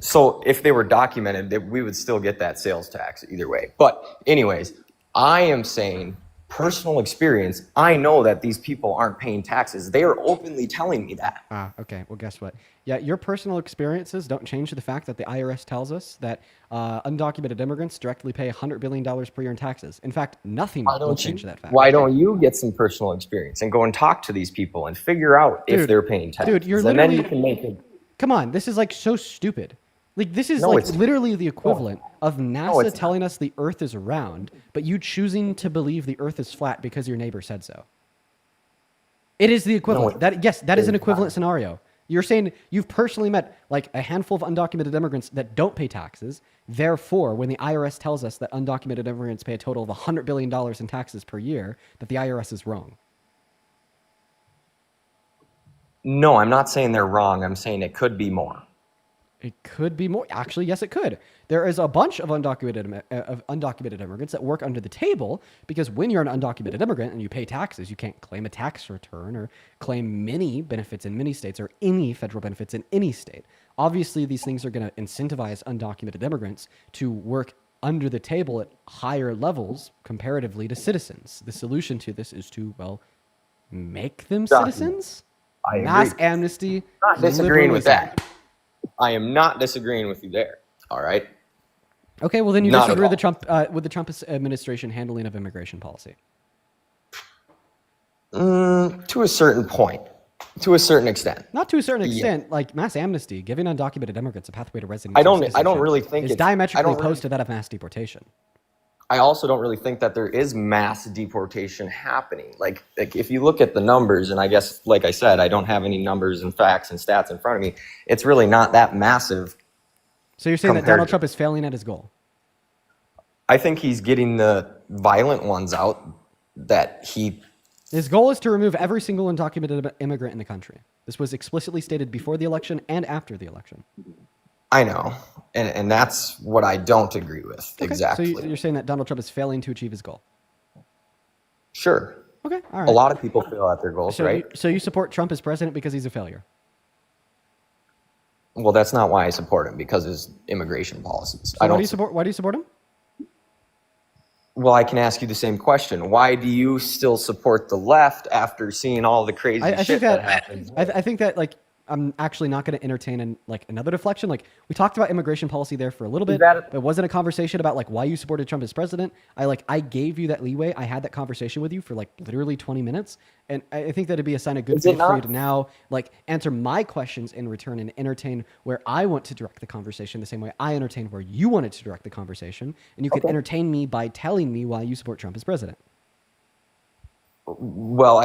So if they were documented, we would still get that sales tax either way. But anyways, I am saying personal experience. I know that these people aren't paying taxes. They are openly telling me that. Okay. Well, guess what? Yeah, your personal experiences don't change the fact that the IRS tells us that undocumented immigrants directly pay $100 billion per year in taxes. In fact, nothing will change that fact. Why don't you get some personal experience and go and talk to these people and figure out if they're paying taxes? Dude, you're and literally... then you can make it. Come on, this is like so stupid. Like, this is No, like it's literally the equivalent of NASA it's telling us the Earth is round, but you choosing to believe the Earth is flat because your neighbor said so. It is the equivalent. That is an equivalent scenario. You're saying you've personally met like a handful of undocumented immigrants that don't pay taxes. Therefore, when the IRS tells us that undocumented immigrants pay a total of $100 billion in taxes per year, that the IRS is wrong. No, I'm not saying they're wrong. I'm saying it could be more. It could be more. Actually, yes, it could. There is a bunch of undocumented immigrants that work under the table because when you're an undocumented immigrant and you pay taxes, you can't claim a tax return or claim many benefits in many states or any federal benefits in any state. Obviously, these things are going to incentivize undocumented immigrants to work under the table at higher levels comparatively to citizens. The solution to this is to, well, make them citizens? I agree. Mass amnesty. I'm not disagreeing with that. I am not disagreeing with you there. All right. Okay, well then you Not disagree at with the Trump administration handling of immigration policy. To a certain point, to a certain extent. Not to a certain extent, like mass amnesty, giving undocumented immigrants a pathway to residency. I don't really think it's diametrically opposed to that of mass deportation. I also don't really think that there is mass deportation happening. Like if you look at the numbers, and I guess, like I said, I don't have any numbers and facts and stats in front of me. It's really not that massive. So you're saying that Donald Trump is failing at his goal? I think he's getting the violent ones out that he... His goal is to remove every single undocumented immigrant in the country. This was explicitly stated before the election and after the election. I know. And that's what I don't agree with. Okay. Exactly. So you're saying that Donald Trump is failing to achieve his goal? Sure. Okay, all right. A lot of people fail at their goals, right? So you support Trump as president because he's a failure? Well, that's not why I support him, because his immigration policies. So why do you support him? Well, I can ask you the same question. Why do you still support the left after seeing all the crazy shit that happens? I think that, like, I'm actually not going to entertain another deflection. Like, we talked about immigration policy there for a little bit. It wasn't a conversation about like why you supported Trump as president. I gave you that leeway. I had that conversation with you for like literally 20 minutes, and I think that'd be a sign of good faith for you to now like answer my questions in return and entertain where I want to direct the conversation the same way I entertained where you wanted to direct the conversation, and you could entertain me by telling me why you support Trump as president. Well,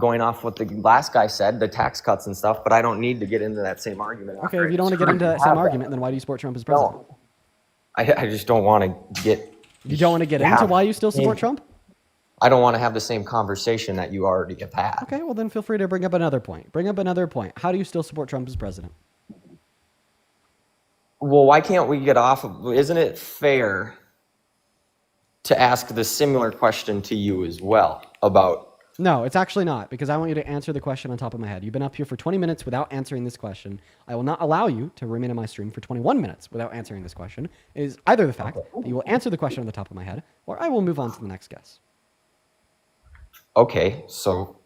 going off what the last guy said, the tax cuts and stuff, but I don't need to get into that same argument. Okay, if you don't want to get into that same argument, then why do you support Trump as president? No, I just don't want to get... You don't want to get into why you still support Trump? I don't want to have the same conversation that you already have had. Okay, well then feel free to bring up another point. How do you still support Trump as president? Well, why can't we get off of... Isn't it fair to ask the similar question to you as well about... No, it's actually not, because I want you to answer the question on top of my head. You've been up here for 20 minutes without answering this question. I will not allow you to remain in my stream for 21 minutes without answering this question. It is either the fact that you will answer the question on the top of my head, or I will move on to the next guest. Okay, so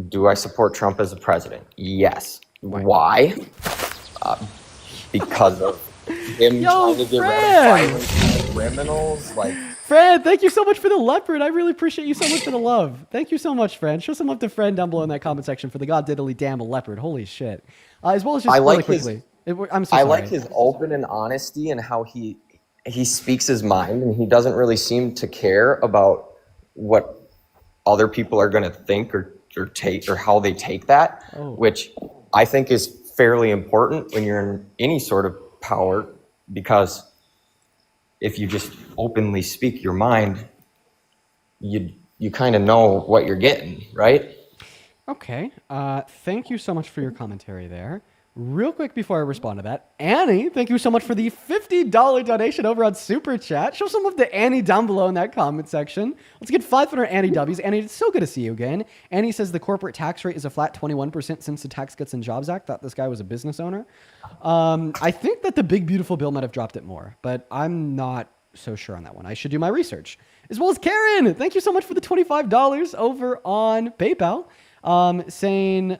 do I support Trump as a president? Yes. Why? Because of him trying to get rid of violent criminals, like... Fred, thank you so much for the leopard. I really appreciate you so much for the love. Thank you so much, Fred. Show some love to Fred down below in that comment section for the god diddly damn leopard. Holy shit. As well as just really quickly. I'm so sorry. I like his open and honesty and how he speaks his mind, and he doesn't really seem to care about what other people are going to think or take, or how they take that, which I think is fairly important when you're in any sort of power, because if you just openly speak your mind, you kind of know what you're getting, right? Okay. Thank you so much for your commentary there. Real quick before I respond to that, Annie, thank you so much for the $50 donation over on Super Chat. Show some love to Annie down below in that comment section. Let's get 500 Annie W's. Annie, it's so good to see you again. Annie says the corporate tax rate is a flat 21% since the Tax Cuts and Jobs Act. Thought this guy was a business owner. I think that the big beautiful bill might have dropped it more, but I'm not so sure on that one. I should do my research. As well as Karen, thank you so much for the $25 over on PayPal. Saying,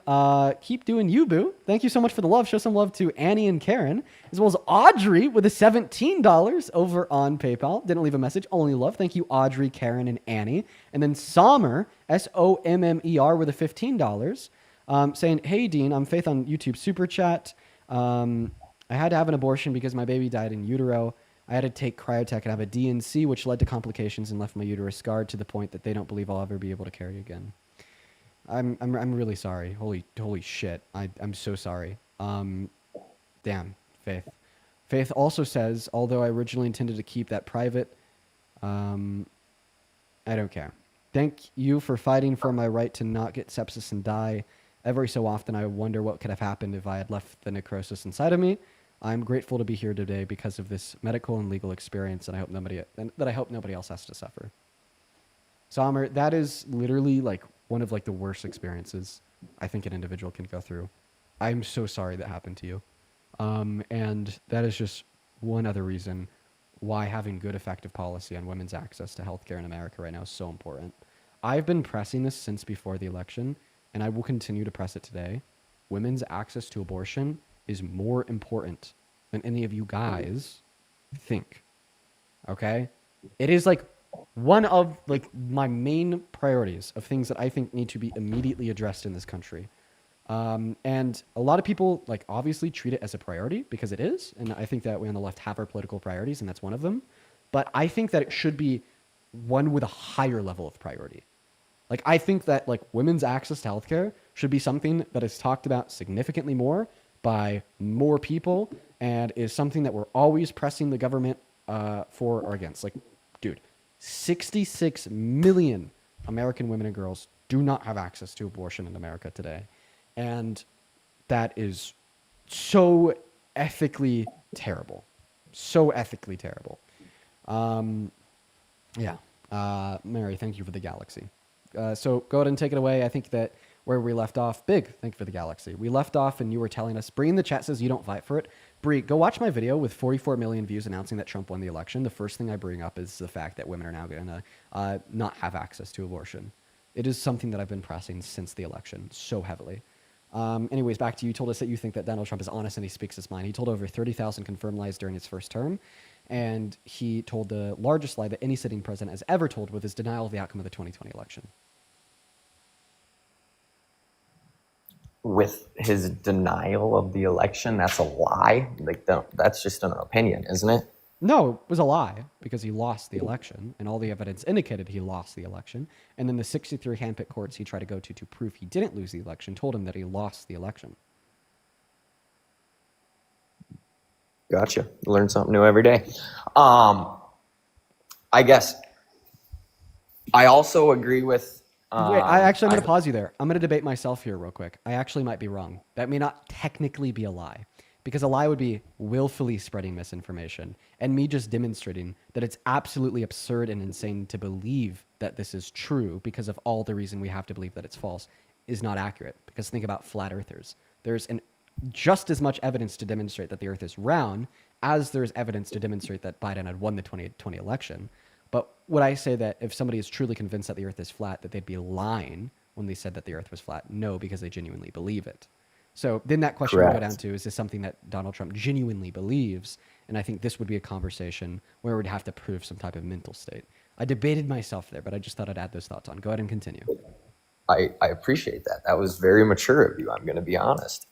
keep doing you, boo. Thank you so much for the love. Show some love to Annie and Karen, as well as Audrey with the $17 over on PayPal. Didn't leave a message, only love. Thank you, Audrey, Karen, and Annie. And then Sommer, Sommer with the $15, saying, hey, Dean, I'm Faith on YouTube Super Chat. I had to have an abortion because my baby died in utero. I had to take cryotech and have a DNC, which led to complications and left my uterus scarred to the point that they don't believe I'll ever be able to carry again. I'm really sorry. Holy shit. I'm so sorry. Damn, Faith. Faith also says, although I originally intended to keep that private, I don't care. Thank you for fighting for my right to not get sepsis and die. Every so often, I wonder what could have happened if I had left the necrosis inside of me. I'm grateful to be here today because of this medical and legal experience, and I hope nobody else has to suffer. So, Amr, that is literally like one of like the worst experiences I think an individual can go through. I'm so sorry that happened to you. And that is just one other reason why having good, effective policy on women's access to healthcare in America right now is so important. I've been pressing this since before the election, and I will continue to press it today. Women's access to abortion is more important than any of you guys think. Okay? It is like one of like my main priorities of things that I think need to be immediately addressed in this country. And a lot of people like obviously treat it as a priority because it is. And I think that we on the left have our political priorities and that's one of them. But I think that it should be one with a higher level of priority. Like, I think that like women's access to healthcare should be something that is talked about significantly more by more people and is something that we're always pressing the government for or against. Like, dude, 66 million American women and girls do not have access to abortion in America today. And that is so ethically terrible. So ethically terrible. Mary, thank you for the galaxy. So go ahead and take it away. I think that where we left off, Big, thank you for the galaxy. We left off and you were telling us, Bree in the chat says you don't fight for it. Bree, go watch my video with 44 million views announcing that Trump won the election. The first thing I bring up is the fact that women are now going to not have access to abortion. It is something that I've been pressing since the election so heavily. Anyways, back to you. You told us that you think that Donald Trump is honest and he speaks his mind. He told over 30,000 confirmed lies during his first term. And he told the largest lie that any sitting president has ever told with his denial of the outcome of the 2020 election. With his denial of the election, that's a lie? Like, that's just an opinion, isn't it? No, it was a lie because he lost the election and all the evidence indicated he lost the election. And then the 63 handpicked courts he tried to go to prove he didn't lose the election told him that he lost the election. Gotcha. Learn something new every day. I guess I also agree with... Wait, I'm going to pause you there. I'm going to debate myself here real quick. I actually might be wrong. That may not technically be a lie. Because a lie would be willfully spreading misinformation and me just demonstrating that it's absolutely absurd and insane to believe that this is true because of all the reason we have to believe that it's false is not accurate. Because think about flat earthers. There's just as much evidence to demonstrate that the earth is round as there's evidence to demonstrate that Biden had won the 2020 election. But would I say that if somebody is truly convinced that the earth is flat, that they'd be lying when they said that the earth was flat? No, because they genuinely believe it. So then that question would go down to, is this something that Donald Trump genuinely believes? And I think this would be a conversation where we'd have to prove some type of mental state. I debated myself there, but I just thought I'd add those thoughts on. Go ahead and continue. I appreciate that. That was very mature of you, I'm going to be honest.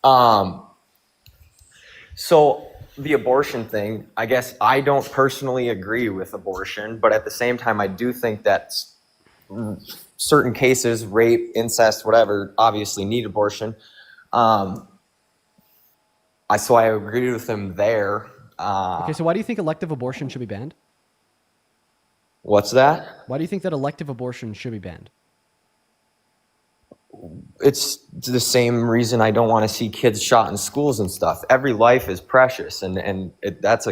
So the abortion thing, I guess I don't personally agree with abortion, but at the same time, I do think that certain cases, rape, incest, whatever, obviously need abortion. So I agree with him there. Okay, so why do you think elective abortion should be banned? What's that? Why do you think that elective abortion should be banned? It's the same reason I don't want to see kids shot in schools and stuff. Every life is precious, and that's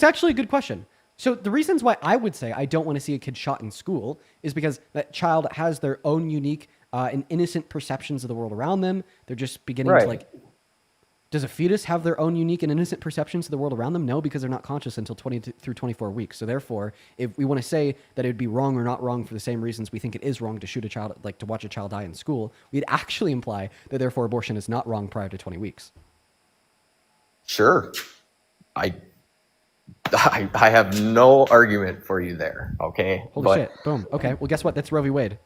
actually a good question. So the reasons why I would say I don't want to see a kid shot in school is because that child has their own unique and innocent perceptions of the world around them. They're just beginning to like... Does a fetus have their own unique and innocent perceptions of the world around them? No, because they're not conscious until 20 through 24 weeks. So therefore, if we want to say that it would be wrong or not wrong for the same reasons we think it is wrong to shoot a child, like to watch a child die in school, we'd actually imply that therefore abortion is not wrong prior to 20 weeks. Sure. I have no argument for you there, okay? Holy shit. Boom. Okay, well, guess what? That's Roe v. Wade.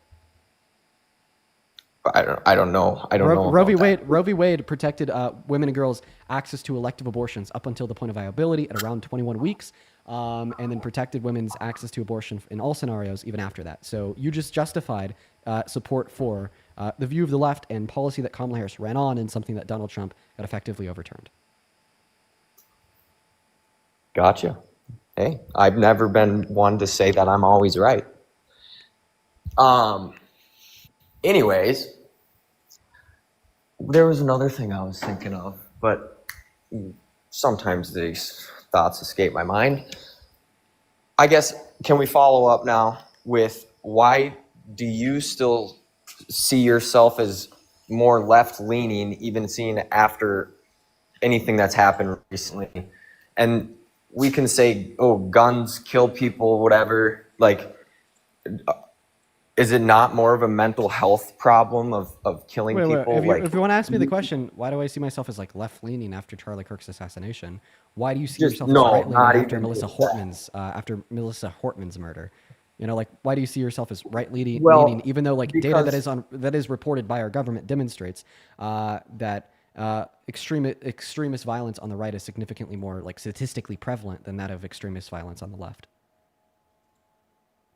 I don't know. I don't know. Roe v. Wade protected women and girls' access to elective abortions up until the point of viability at around 21 weeks, and then protected women's access to abortion in all scenarios even after that. So you just justified support for the view of the left and policy that Kamala Harris ran on, and something that Donald Trump got effectively overturned. Gotcha. Hey, I've never been one to say that I'm always right. Anyways, there was another thing I was thinking of, but sometimes these thoughts escape my mind. I guess, can we follow up now with why do you still see yourself as more left-leaning, even seeing after anything that's happened recently? And we can say, oh, guns kill people, whatever. Like, is it not more of a mental health problem of killing people? If you want to ask me the question, why do I see myself as like left-leaning after Charlie Kirk's assassination? Why do you see yourself as right-leaning after Melissa Hortman's murder? You know, like, why do you see yourself as right-leaning, even though like data that is reported by our government demonstrates that extremist violence on the right is significantly more like statistically prevalent than that of extremist violence on the left.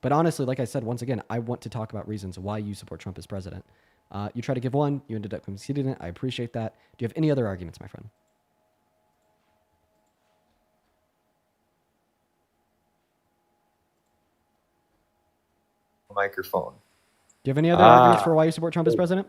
But honestly, like I said, once again, I want to talk about reasons why you support Trump as president. You tried to give one, you ended up conceding it. I appreciate that. Do you have any other arguments, my friend? Microphone. Do you have any other arguments for why you support Trump as president?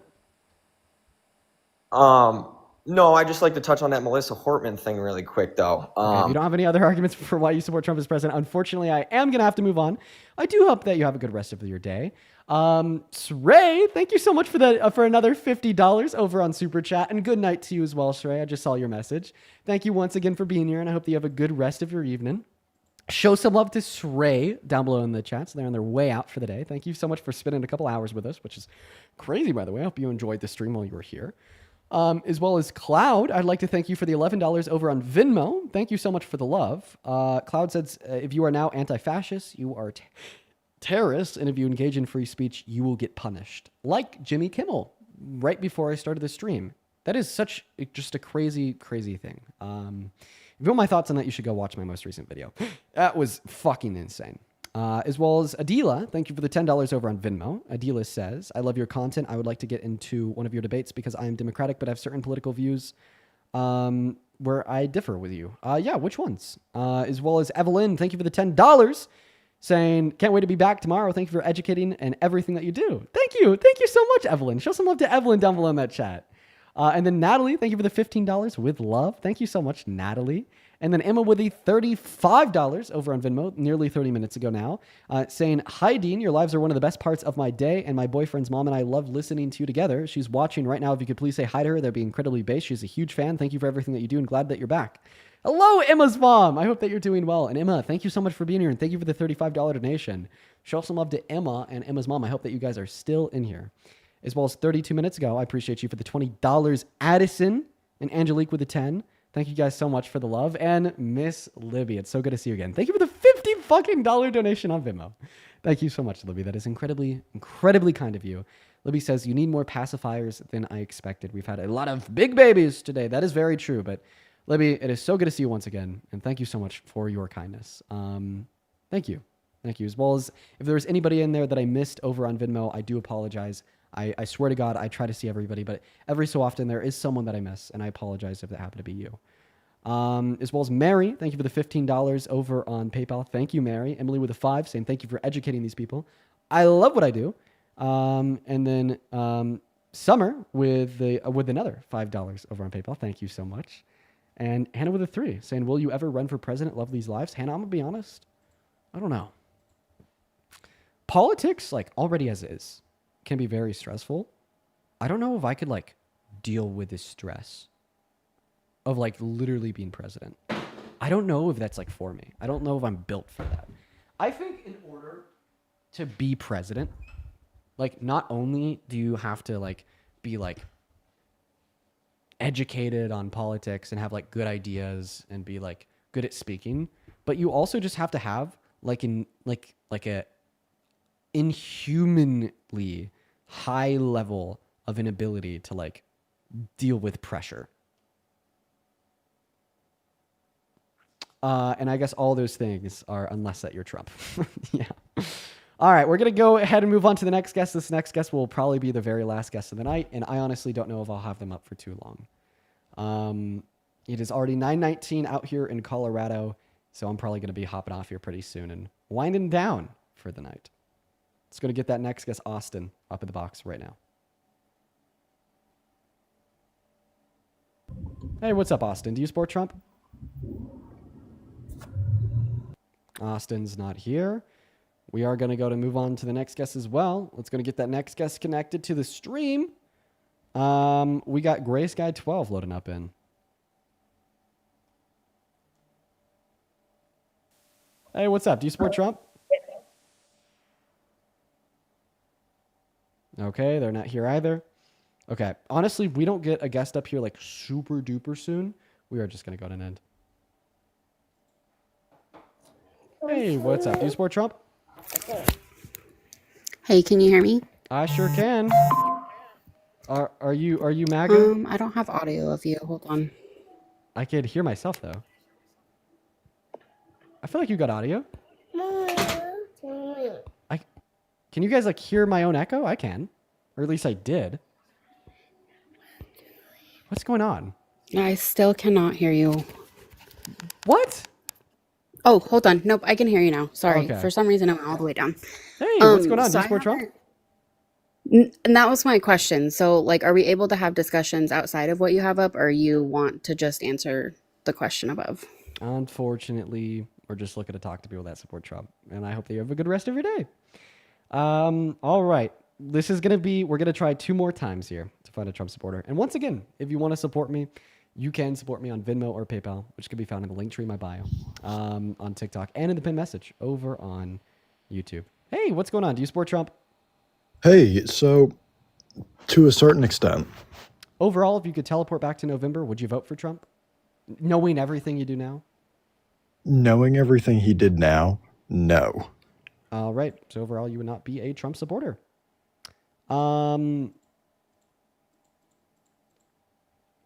No, I just like to touch on that Melissa Hortman thing really quick, though. Okay, if you don't have any other arguments for why you support Trump as president, unfortunately, I am going to have to move on. I do hope that you have a good rest of your day. Srey, thank you so much for another $50 over on Super Chat, and good night to you as well, Srey. I just saw your message. Thank you once again for being here, and I hope that you have a good rest of your evening. Show some love to Srey down below in the chat, so they're on their way out for the day. Thank you so much for spending a couple hours with us, which is crazy, by the way. I hope you enjoyed the stream while you were here. As well as Cloud, I'd like to thank you for the $11 over on Venmo. Thank you so much for the love. Cloud says, if you are now anti-fascist, you are terrorists, and if you engage in free speech, you will get punished. Like Jimmy Kimmel, right before I started the stream. That is just a crazy, crazy thing. If you want my thoughts on that, you should go watch my most recent video. That was fucking insane. As well as Adila, thank you for the $10 over on Venmo. Adila says, I love your content. I would like to get into one of your debates because I am Democratic, but have certain political views where I differ with you. Yeah, which ones? As well as Evelyn, thank you for the $10, saying, can't wait to be back tomorrow. Thank you for educating and everything that you do. Thank you. Thank you so much, Evelyn. Show some love to Evelyn down below in that chat. And then Natalie, thank you for the $15 with love. Thank you so much, Natalie. And then Emma with the $35 over on Venmo, nearly 30 minutes ago now, saying, hi, Dean, your lives are one of the best parts of my day, and my boyfriend's mom and I love listening to you together. She's watching right now. If you could please say hi to her, that'd be incredibly based. She's a huge fan. Thank you for everything that you do, and glad that you're back. Hello, Emma's mom. I hope that you're doing well. And Emma, thank you so much for being here, and thank you for the $35 donation. Show some love to Emma and Emma's mom. I hope that you guys are still in here. As well as 32 minutes ago, I appreciate you for the $20, Addison and Angelique with the 10. Thank you guys so much for the love. And Miss Libby, it's so good to see you again. Thank you for the $50 fucking donation on Venmo. Thank you so much, Libby. That is incredibly, incredibly kind of you. Libby says, you need more pacifiers than I expected. We've had a lot of big babies today. That is very true. But Libby, it is so good to see you once again. And thank you so much for your kindness. Thank you. Thank you. As well as if there's anybody in there that I missed over on Venmo, I do apologize. I swear to God, I try to see everybody, but every so often there is someone that I miss, and I apologize if that happened to be you. As well as Mary, thank you for the $15 over on PayPal. Thank you, Mary. Emily with a 5, saying thank you for educating these people. I love what I do. And then Summer with another $5 over on PayPal. Thank you so much. And Hannah with a 3, saying, will you ever run for president? Love these lives. Hannah, I'm going to be honest. I don't know. Politics, like already as is, can be very stressful. I don't know if I could like deal with this stress of like literally being president. I don't know if that's like for me. I don't know if I'm built for that. I think in order to be president, like not only do you have to like be like educated on politics and have like good ideas and be like good at speaking, but you also just have to have like a inhumanly high level of inability to like deal with pressure. And I guess all those things are unless that you're Trump. Yeah. All right, we're going to go ahead and move on to the next guest. This next guest will probably be the very last guest of the night, and I honestly don't know if I'll have them up for too long. It is already 9:19 out here in Colorado, so I'm probably going to be hopping off here pretty soon and winding down for the night. Let's go to get that next guest, Austin, up in the box right now. Hey, what's up, Austin? Do you support Trump? Austin's not here. We are going to go to move on to the next guest as well. Let's go to get that next guest connected to the stream. We got Gray Sky 12 loading up in. Hey, what's up? Do you support Trump? Okay, they're not here either. Okay, honestly, we don't get a guest up here like super duper soon. We are just going to go to an end. Hey, what's up? Do you support Trump? Hey, can you hear me? I sure can. Are you MAGA? I don't have audio of you. Hold on. I could hear myself though. I feel like you got audio. Can you guys like hear my own echo? I can, or at least I did. What's going on? I still cannot hear you. What? Oh, hold on. Nope, I can hear you now. Sorry. Okay. For some reason, I went all the way down. Hey, what's going on? Do so you support Trump? And that was my question. So, like, are we able to have discussions outside of what you have up, or you want to just answer the question above? Unfortunately, we're just looking to talk to people that support Trump, and I hope that you have a good rest of your day. All right. This is going to be, we're going to try 2 more times here to find a Trump supporter. And once again, if you want to support me, you can support me on Venmo or PayPal, which can be found in the link tree in my bio, on TikTok, and in the pinned message over on YouTube. Hey, what's going on? Do you support Trump? Hey, so to a certain extent. Overall, if you could teleport back to November, would you vote for Trump? Knowing everything you do now? Knowing everything he did now, no. All right. So overall, you would not be a Trump supporter. All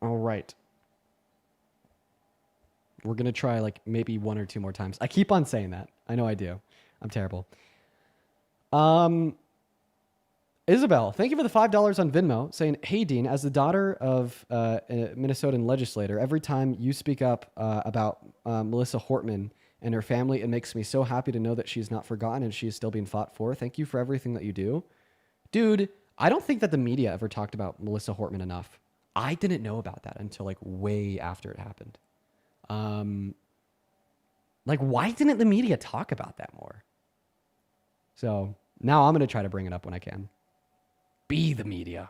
right. We're going to try like maybe 1 or 2 more times. I keep on saying that. I know I do. I'm terrible. Isabel, thank you for the $5 on Venmo, saying, hey, Dean, as the daughter of a Minnesotan legislator, every time you speak up about Melissa Hortman and her family, it makes me so happy to know that she's not forgotten and she is still being fought for. Thank you for everything that you do. Dude, I don't think that the media ever talked about Melissa Hortman enough. I didn't know about that until like way after it happened. Like, why didn't the media talk about that more? So now I'm going to try to bring it up when I can. Be the media.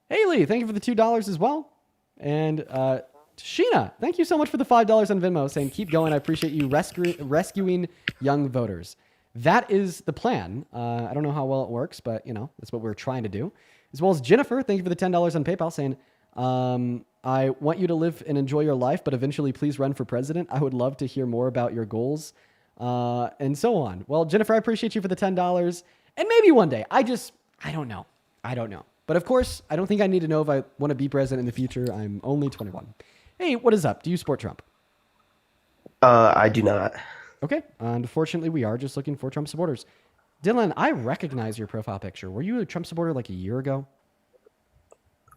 Haley, thank you for the $2 as well. And Sheena, thank you so much for the $5 on Venmo, saying keep going. I appreciate you rescuing young voters. That is the plan. I don't know how well it works, but you know, that's what we're trying to do. As well as Jennifer, thank you for the $10 on PayPal, saying, I want you to live and enjoy your life, but eventually please run for president. I would love to hear more about your goals, and so on. Well, Jennifer, I appreciate you for the $10. And maybe one day. I don't know. But of course, I don't think I need to know if I want to be president in the future. I'm only 21. Hey, what is up? Do you support Trump? I do not. Okay. Unfortunately, we are just looking for Trump supporters. Dylan, I recognize your profile picture. Were you a Trump supporter like a year ago?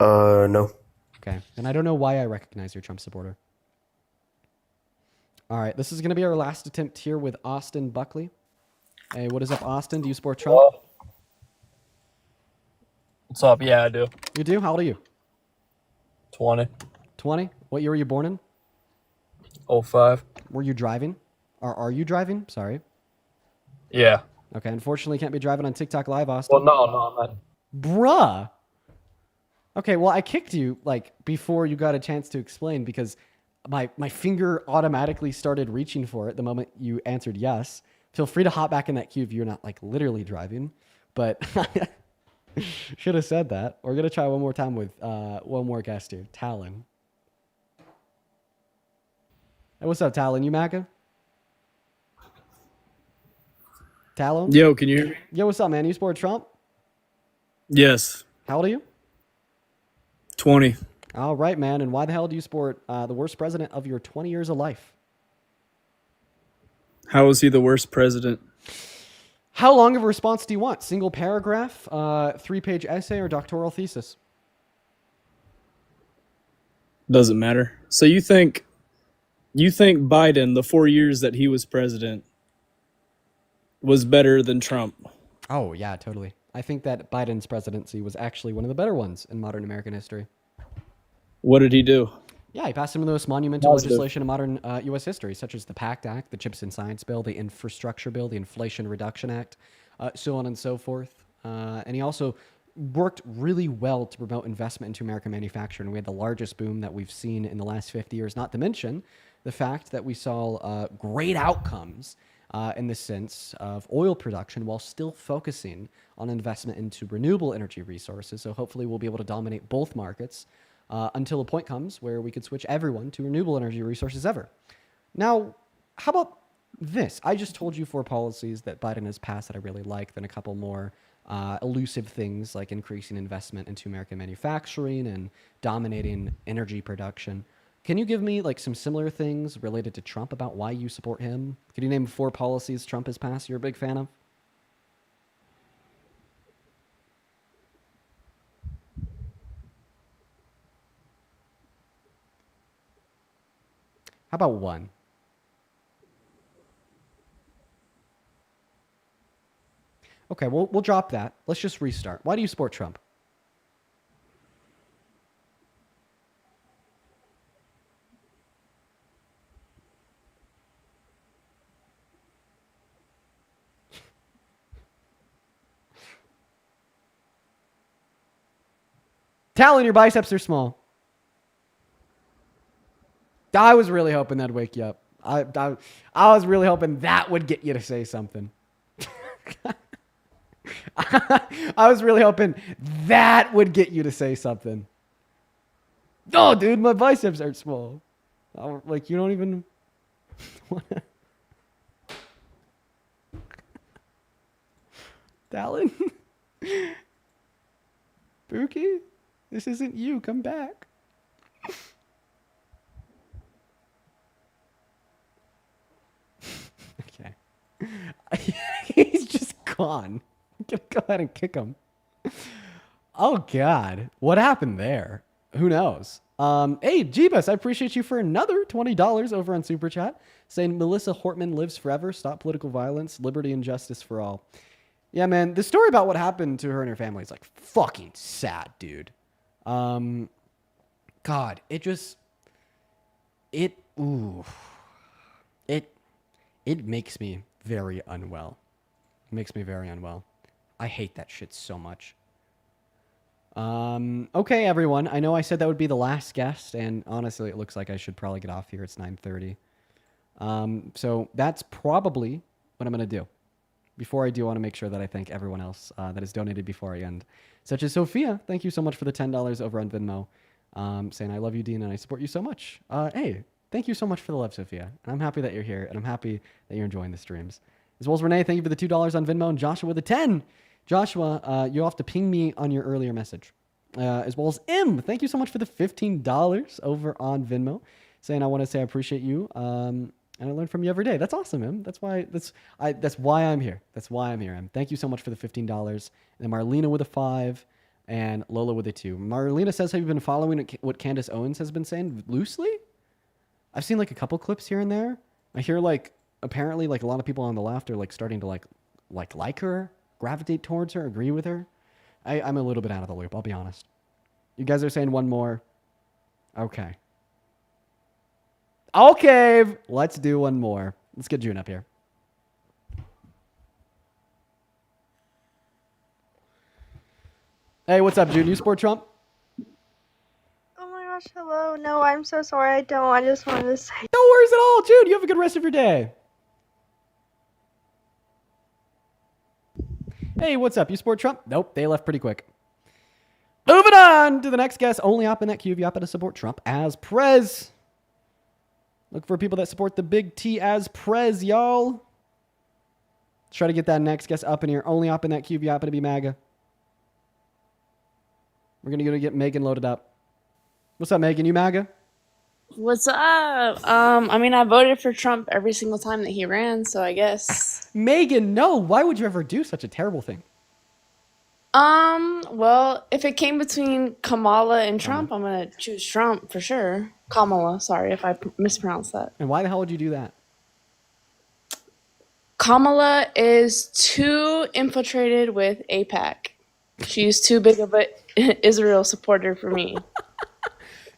No. Okay. And I don't know why I recognize your Trump supporter. All right. This is going to be our last attempt here with Austin Buckley. Hey, what is up, Austin? Do you support Trump? What's up? Yeah, I do. You do? How old are you? 20. 20? What year were you born in? 05. Were you driving? Or are you driving? Sorry. Yeah. Okay, unfortunately can't be driving on TikTok Live, Austin. Well, no, I'm not. Bruh. Okay, well, I kicked you, like, before you got a chance to explain because my finger automatically started reaching for it the moment you answered yes. Feel free to hop back in that queue if you're not like literally driving, but should have said that. We're going to try one more time with one more guest here, Talon. Hey, what's up, Talon? You MAGA? Talon? Yo, can you hear me? Yo, what's up, man? You support Trump? Yes. How old are you? 20. All right, man. And why the hell do you support the worst president of your 20 years of life? How was he the worst president? How long of a response do you want? Single paragraph, 3-page essay, or doctoral thesis? Doesn't matter. So you think Biden, the 4 years that he was president, was better than Trump? Oh, yeah, totally. I think that Biden's presidency was actually one of the better ones in modern American history. What did he do? Yeah, he passed some of the most monumental Positive. legislation in modern U.S. history, such as the PACT Act, the Chips and Science Bill, the Infrastructure Bill, the Inflation Reduction Act, so on and so forth. And he also worked really well to promote investment into American manufacturing. We had the largest boom that we've seen in the last 50 years, not to mention the fact that we saw great outcomes in the sense of oil production while still focusing on investment into renewable energy resources. So hopefully we'll be able to dominate both markets until a point comes where we could switch everyone to renewable energy resources ever. Now, how about this? I just told you 4 policies that Biden has passed that I really like, then a couple more elusive things like increasing investment into American manufacturing and dominating energy production. Can you give me like some similar things related to Trump about why you support him? Could you name 4 policies Trump has passed you're a big fan of? How about 1? Okay, we'll drop that. Let's just restart. Why do you support Trump? Talon, your biceps are small. I was really hoping that'd wake you up. I was really hoping that would get you to say something. I was really hoping that would get you to say something. Oh, dude, my biceps are small. Like, you don't even wanna... Talon? Pookie? This isn't you. Come back. Okay. He's just gone. I'm gonna go ahead and kick him. Oh, God. What happened there? Who knows? Hey, Jeebus, I appreciate you for another $20 over on Super Chat, saying Melissa Hortman lives forever, stop political violence, liberty and justice for all. Yeah, man, the story about what happened to her and her family is like fucking sad, dude. God, it makes me very unwell. It makes me very unwell. I hate that shit so much. Okay, everyone. I know I said that would be the last guest, and honestly, it looks like I should probably get off here. It's 9:30. So that's probably what I'm going to do. Before I do, I want to make sure that I thank everyone else that has donated before I end, such as Sophia. Thank you so much for the $10 over on Venmo, saying I love you, Dean, and I support you so much. Hey, thank you so much for the love, Sophia. And I'm happy that you're here, and I'm happy that you're enjoying the streams. As well as Renee, thank you for the $2 on Venmo, and Joshua with the 10. Joshua, you'll have to ping me on your earlier message. As well as M, thank you so much for the $15 over on Venmo, saying I want to say I appreciate you. And I learn from you every day. That's awesome, Em. That's why I'm here. That's why I'm here, Em. Thank you so much for the $15. And then Marlena with a 5 and Lola with a 2. Marlena says, have you been following what Candace Owens has been saying loosely? I've seen like a couple clips here and there. I hear like apparently like a lot of people on the left are like starting to like her, gravitate towards her, agree with her. I'm a little bit out of the loop, I'll be honest. You guys are saying one more. Okay. Okay, let's do one more. Let's get June up here. Hey, what's up, June? You support Trump? Oh my gosh, hello. No, I'm so sorry. I don't. I just wanted to say. No worries at all, June. You have a good rest of your day. Hey, what's up? You support Trump? Nope, they left pretty quick. Moving on to the next guest. Only up in that queue if you happen to support Trump as Prez. Look for people that support the big T as Prez, y'all. Let's try to get that next guest up in here. Only up in that queue if you happen to be MAGA. We're going to go to get Megan loaded up. What's up, Megan? You MAGA? What's up? I mean, I voted for Trump every single time that he ran, so I guess. Megan, no. Why would you ever do such a terrible thing? Well, if it came between Kamala and Trump, I'm gonna choose Trump for sure. Kamala, sorry if I mispronounced that. And why the hell would you do that? Kamala is too infiltrated with AIPAC. She's too big of a Israel supporter for me.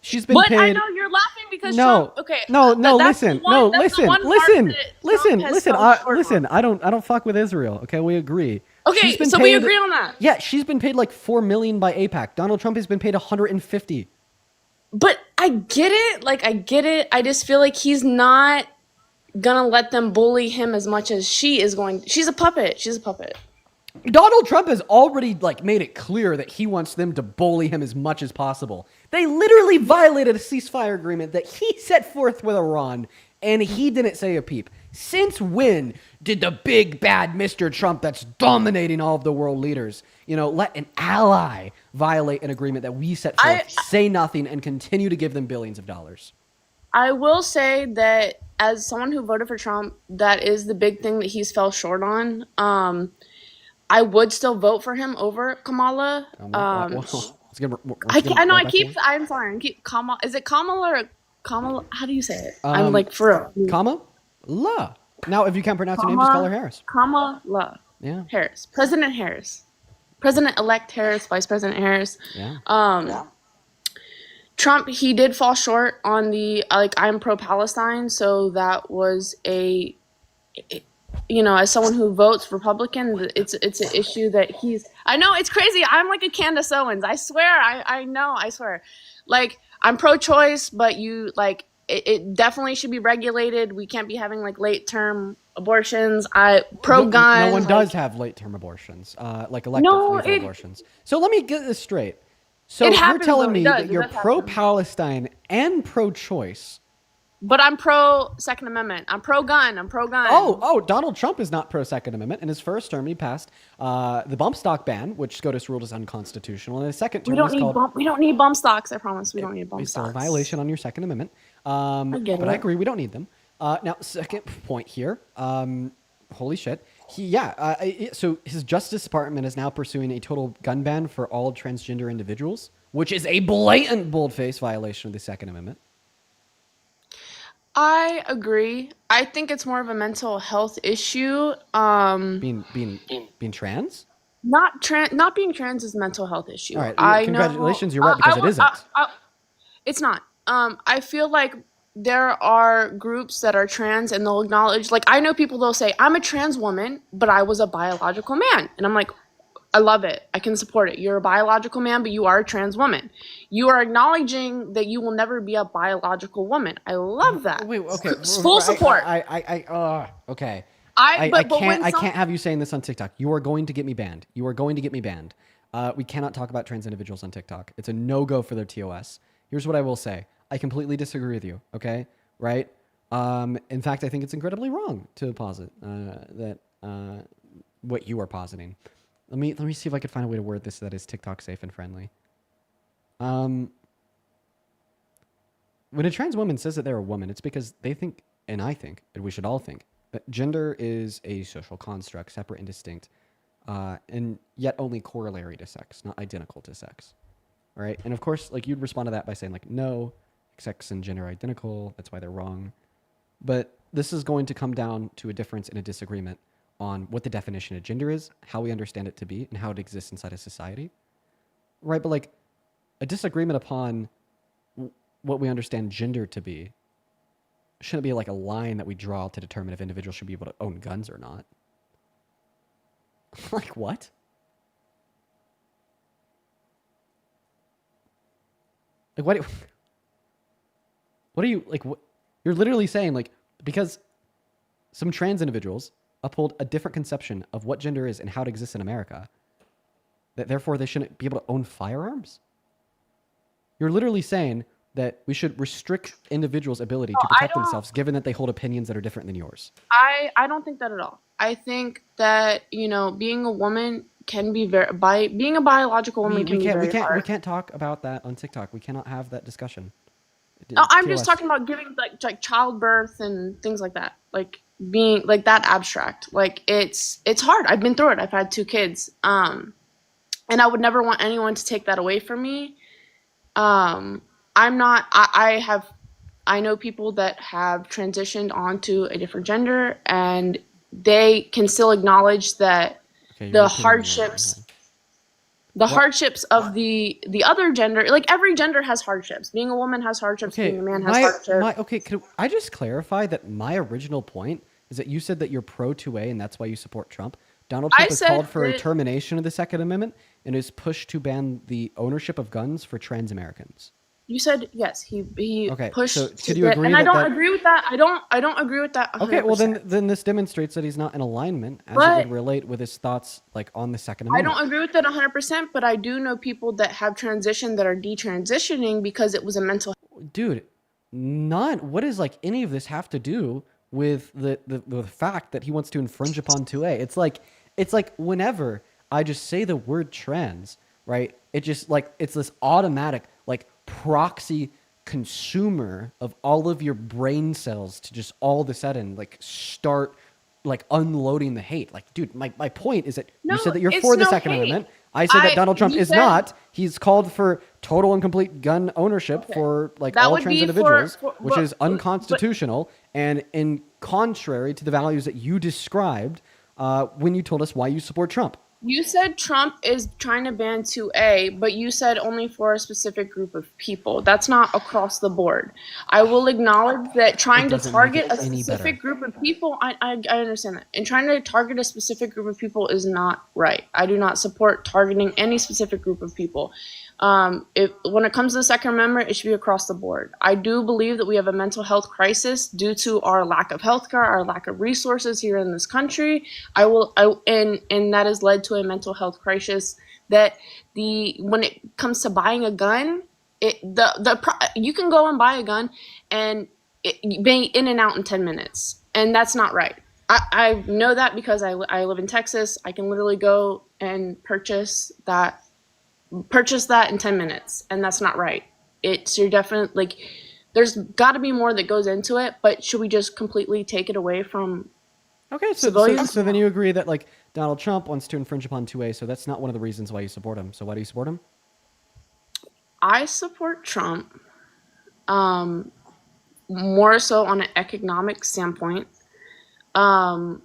She's been But paid. I know you're laughing because No, Trump. Okay. no, that's listen, the one- that's the one part that Trump has fell short listen. I don't fuck with Israel. Okay, we agree. Okay, She's been so we paid- agree on that. Yeah, she's been paid like $4 million by AIPAC. Donald Trump has been paid $150. But I get it. Like, I get it. I just feel like he's not gonna let them bully him as much as she is going. She's a puppet. She's a puppet. Donald Trump has already made it clear that he wants them to bully him as much as possible. They literally violated a ceasefire agreement that he set forth with Iran, and he didn't say a peep. Since when did the big bad Mr. Trump that's dominating all of the world leaders, let an ally violate an agreement that we set forth, say nothing, and continue to give them billions of dollars? I will say that as someone who voted for Trump, that is the big thing that he's fell short on. I would still vote for him over Kamala. I'm Kamala. Is it Kamala or Kamala? How do you say it? I'm like for real. Kamala. Now, if you can't pronounce her name, just call her Harris. Kamala. Yeah. Harris. President Harris. President-elect Harris. Vice President Harris. Yeah. Trump, he did fall short on the I'm pro-Palestine, so that was as someone who votes Republican, it's an issue that I know it's crazy. I'm like a Candace Owens. I swear. I swear. Like, I'm pro-choice, but it definitely should be regulated. We can't be having late-term abortions. Pro-gun. No one does have late-term abortions, elective lethal abortions. So let me get this straight. So you're telling me that you're pro-Palestine and pro-choice. But I'm pro-Second Amendment. I'm pro-gun. Oh, Donald Trump is not pro-Second Amendment. In his first term, he passed the bump stock ban, which SCOTUS ruled is unconstitutional. In his second term, we don't need bump stocks. I promise we don't need bump it's still stocks. a violation on your Second Amendment. But I agree, we don't need them. Now, second point here. Holy shit. So his Justice Department is now pursuing a total gun ban for all transgender individuals, which is a blatant boldface violation of the Second Amendment. I agree. I think it's more of a mental health issue. Being trans? Not being trans is a mental health issue. All right. Congratulations, you're right, because it isn't. It's not. I feel like there are groups that are trans and they'll acknowledge, I know people, they'll say, I'm a trans woman, but I was a biological man. And I'm like, I love it. I can support it. You're a biological man, but you are a trans woman. You are acknowledging that you will never be a biological woman. I love that. Wait, okay. Full support. Okay. I can't have you saying this on TikTok. You are going to get me banned. We cannot talk about trans individuals on TikTok. It's a no-go for their TOS. Here's what I will say. I completely disagree with you, okay? Right? In fact, I think it's incredibly wrong to posit that what you are positing. Let me see if I can find a way to word this that is TikTok safe and friendly. When a trans woman says that they're a woman, it's because they think, and I think, and we should all think, that gender is a social construct, separate and distinct, and yet only corollary to sex, not identical to sex. All right? And of course, you'd respond to that by saying, no, sex and gender are identical, that's why they're wrong. But this is going to come down to a difference and a disagreement on what the definition of gender is, how we understand it to be, and how it exists inside a society. Right? But a disagreement upon what we understand gender to be shouldn't be a line that we draw to determine if individuals should be able to own guns or not. What? What are you, you're literally saying, because some trans individuals uphold a different conception of what gender is and how it exists in America, that therefore they shouldn't be able to own firearms? You're literally saying that we should restrict individuals' ability to protect themselves given that they hold opinions that are different than yours. I don't think that at all. I think that, being a woman can be very by being a biological woman can be very hard. We can't talk about that on TikTok. We cannot have that discussion. No, I'm just talking about giving like childbirth and things like that. Like being like that abstract. Like it's hard. I've been through it. I've had 2 kids. And I would never want anyone to take that away from me. I'm not I know people that have transitioned onto a different gender, and they can still acknowledge that the hardships of the other gender, like every gender has hardships. Being a woman has hardships, being a man has hardships. Could I just clarify that my original point is that you said that you're pro 2A and that's why you support Trump. Donald Trump has called for a termination of the Second Amendment and has pushed to ban the ownership of guns for trans Americans. You said yes. He pushed. So could you agree? And I don't agree with that. I don't agree with that. 100%. Okay, well then this demonstrates that he's not in alignment as it would relate with his thoughts like on the Second Amendment. I don't agree with that 100%, but I do know people that have transitioned that are detransitioning because it was a mental. Dude, what does like any of this have to do with the fact that he wants to infringe upon 2A? It's like whenever I just say the word trans, right? It just like it's this automatic like proxy consumer of all of your brain cells to just all of a sudden like start like unloading the hate. Like, dude, my point is that you said that you're for the Second Amendment. I said that Donald Trump is not. He's called for total and complete gun ownership for like all trans individuals, which is unconstitutional and in contrary to the values that you described when you told us why you support Trump. You said Trump is trying to ban 2A, but you said only for a specific group of people. That's not across the board. I will acknowledge that trying to target a specific group of people, I understand that. And trying to target a specific group of people is not right. I do not support targeting any specific group of people. When it comes to the Second Amendment, it should be across the board. I do believe that we have a mental health crisis due to our lack of healthcare, our lack of resources here in this country. And that has led to a mental health crisis. That when it comes to buying a gun, you can go and buy a gun and be in and out in 10 minutes, and that's not right. I know that because I live in Texas. I can literally go and purchase that in 10 minutes, and that's not right. You're definitely like, there's got to be more that goes into it, but should we just completely take it away from civilians? So then you agree that like Donald Trump wants to infringe upon 2A, so that's not one of the reasons why you support him. So why do you support him? I support Trump more so on an economic standpoint. I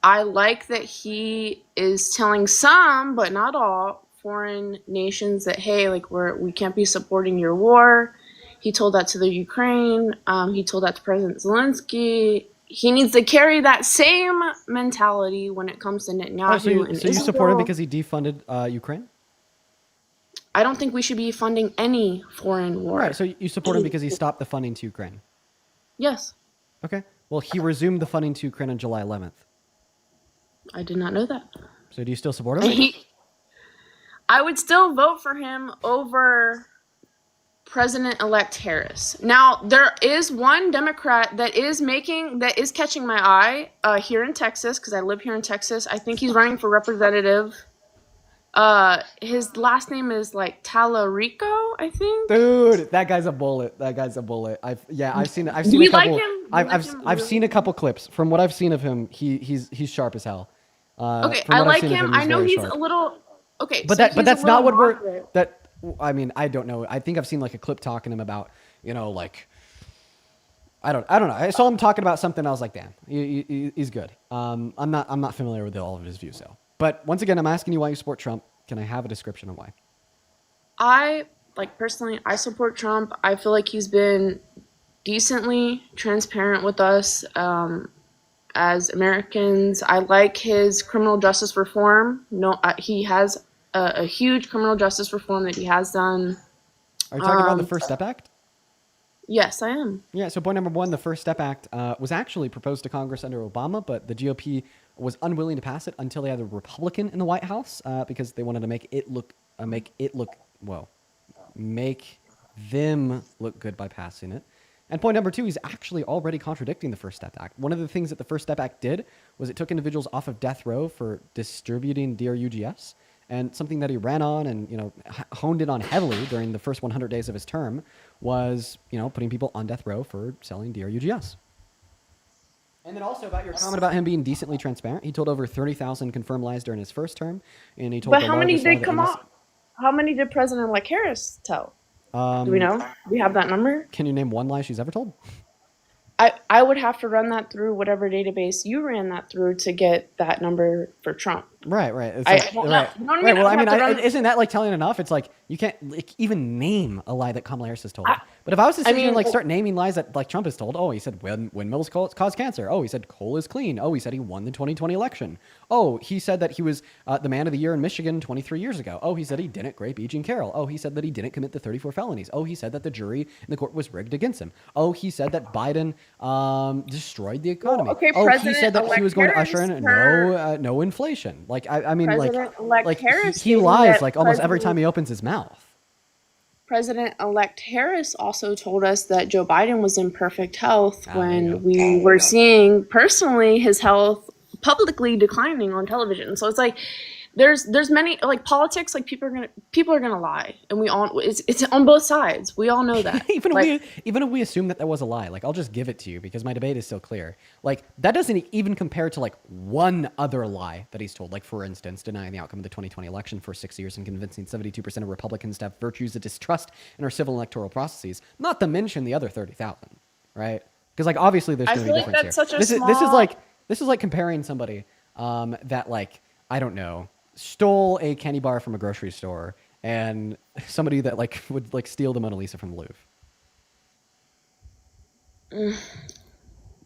like that he is telling some, but not all, foreign nations that, hey, like we can't be supporting your war. He told that to the Ukraine. He told that to President Zelensky. He needs to carry that same mentality when it comes to Netanyahu. So you support him because he defunded Ukraine? I don't think we should be funding any foreign war. Right. So you support him because he stopped the funding to Ukraine? Yes. Okay. Well, he resumed the funding to Ukraine on July 11th. I did not know that. So do you still support him? I would still vote for him over President-elect Harris. Now, there is one Democrat that is catching my eye here in Texas, because I live here in Texas. I think he's running for representative. His last name is like Tallarico, I think. Dude, that guy's a bullet. I've seen a couple. Like him? I've seen a couple clips. From what I've seen of him, he's sharp as hell. Okay, I like him. I know he's a little. Okay, but that's not what we're. I mean, I don't know. I think I've seen like a clip talking to him about, like, I don't know. I saw him talking about something. I was like, damn, he's good. I'm not familiar with all of his views though. But once again, I'm asking you why you support Trump. Can I have a description of why? Personally, I support Trump. I feel like he's been decently transparent with us as Americans. I like his criminal justice reform. He has a huge criminal justice reform that he has done. Are you talking about the First Step Act? Yes, I am. Yeah, so point number one, the First Step Act was actually proposed to Congress under Obama, but the GOP was unwilling to pass it until they had a Republican in the White House because they wanted to make them look good by passing it. And point number 2, he's actually already contradicting the First Step Act. One of the things that the First Step Act did was it took individuals off of death row for distributing DRUGS, and something that he ran on and, you know, honed in on heavily during the first 100 days of his term was, you know, putting people on death row for selling DRUGS. And then also about your comment about him being decently transparent, he told over 30,000 confirmed lies during his first term, and he told. But how many did come out? How many did President-elect Harris tell? Do we know? Do we have that number? Can you name one lie she's ever told? I would have to run that through whatever database you ran that through to get that number for Trump. Right. It's I like, don't know. right. You know what I Right. mean? Well, I I would mean, have to run- isn't that like telling enough? It's like you can't like even name a lie that Kamala Harris has told. But if I was to sit here and like start naming lies that like Trump has told, oh, he said windmills cause cancer. Oh, he said coal is clean. Oh, he said he won the 2020 election. Oh, he said that he was the man of the year in Michigan 23 years ago. Oh, he said he didn't grape E. Jean Carroll. Oh, he said that he didn't commit the 34 felonies. Oh, he said that the jury in the court was rigged against him. Oh, he said that Biden destroyed the economy. Well, okay, oh, he said that he was going to usher in no inflation. Like I mean, President-elect Harris he stating lies that like almost every time he opens his mouth. President-elect Harris also told us that Joe Biden was in perfect health when we were seeing personally his health publicly declining on television. So it's like there's many like politics, like people are gonna lie, and we all it's on both sides. We all know that. even if we assume that was a lie, like I'll just give it to you because my debate is so clear. Like that doesn't even compare to like one other lie that he's told. Like for instance, denying the outcome of the 2020 election for 6 years and convincing 72% of Republicans to have virtues of distrust in our civil electoral processes. Not to mention the other 30,000, right? Because like obviously there's going to be difference here. Such a this is like comparing somebody that like I don't know. Stole a candy bar from a grocery store and somebody that like would like steal the Mona Lisa from the Louvre.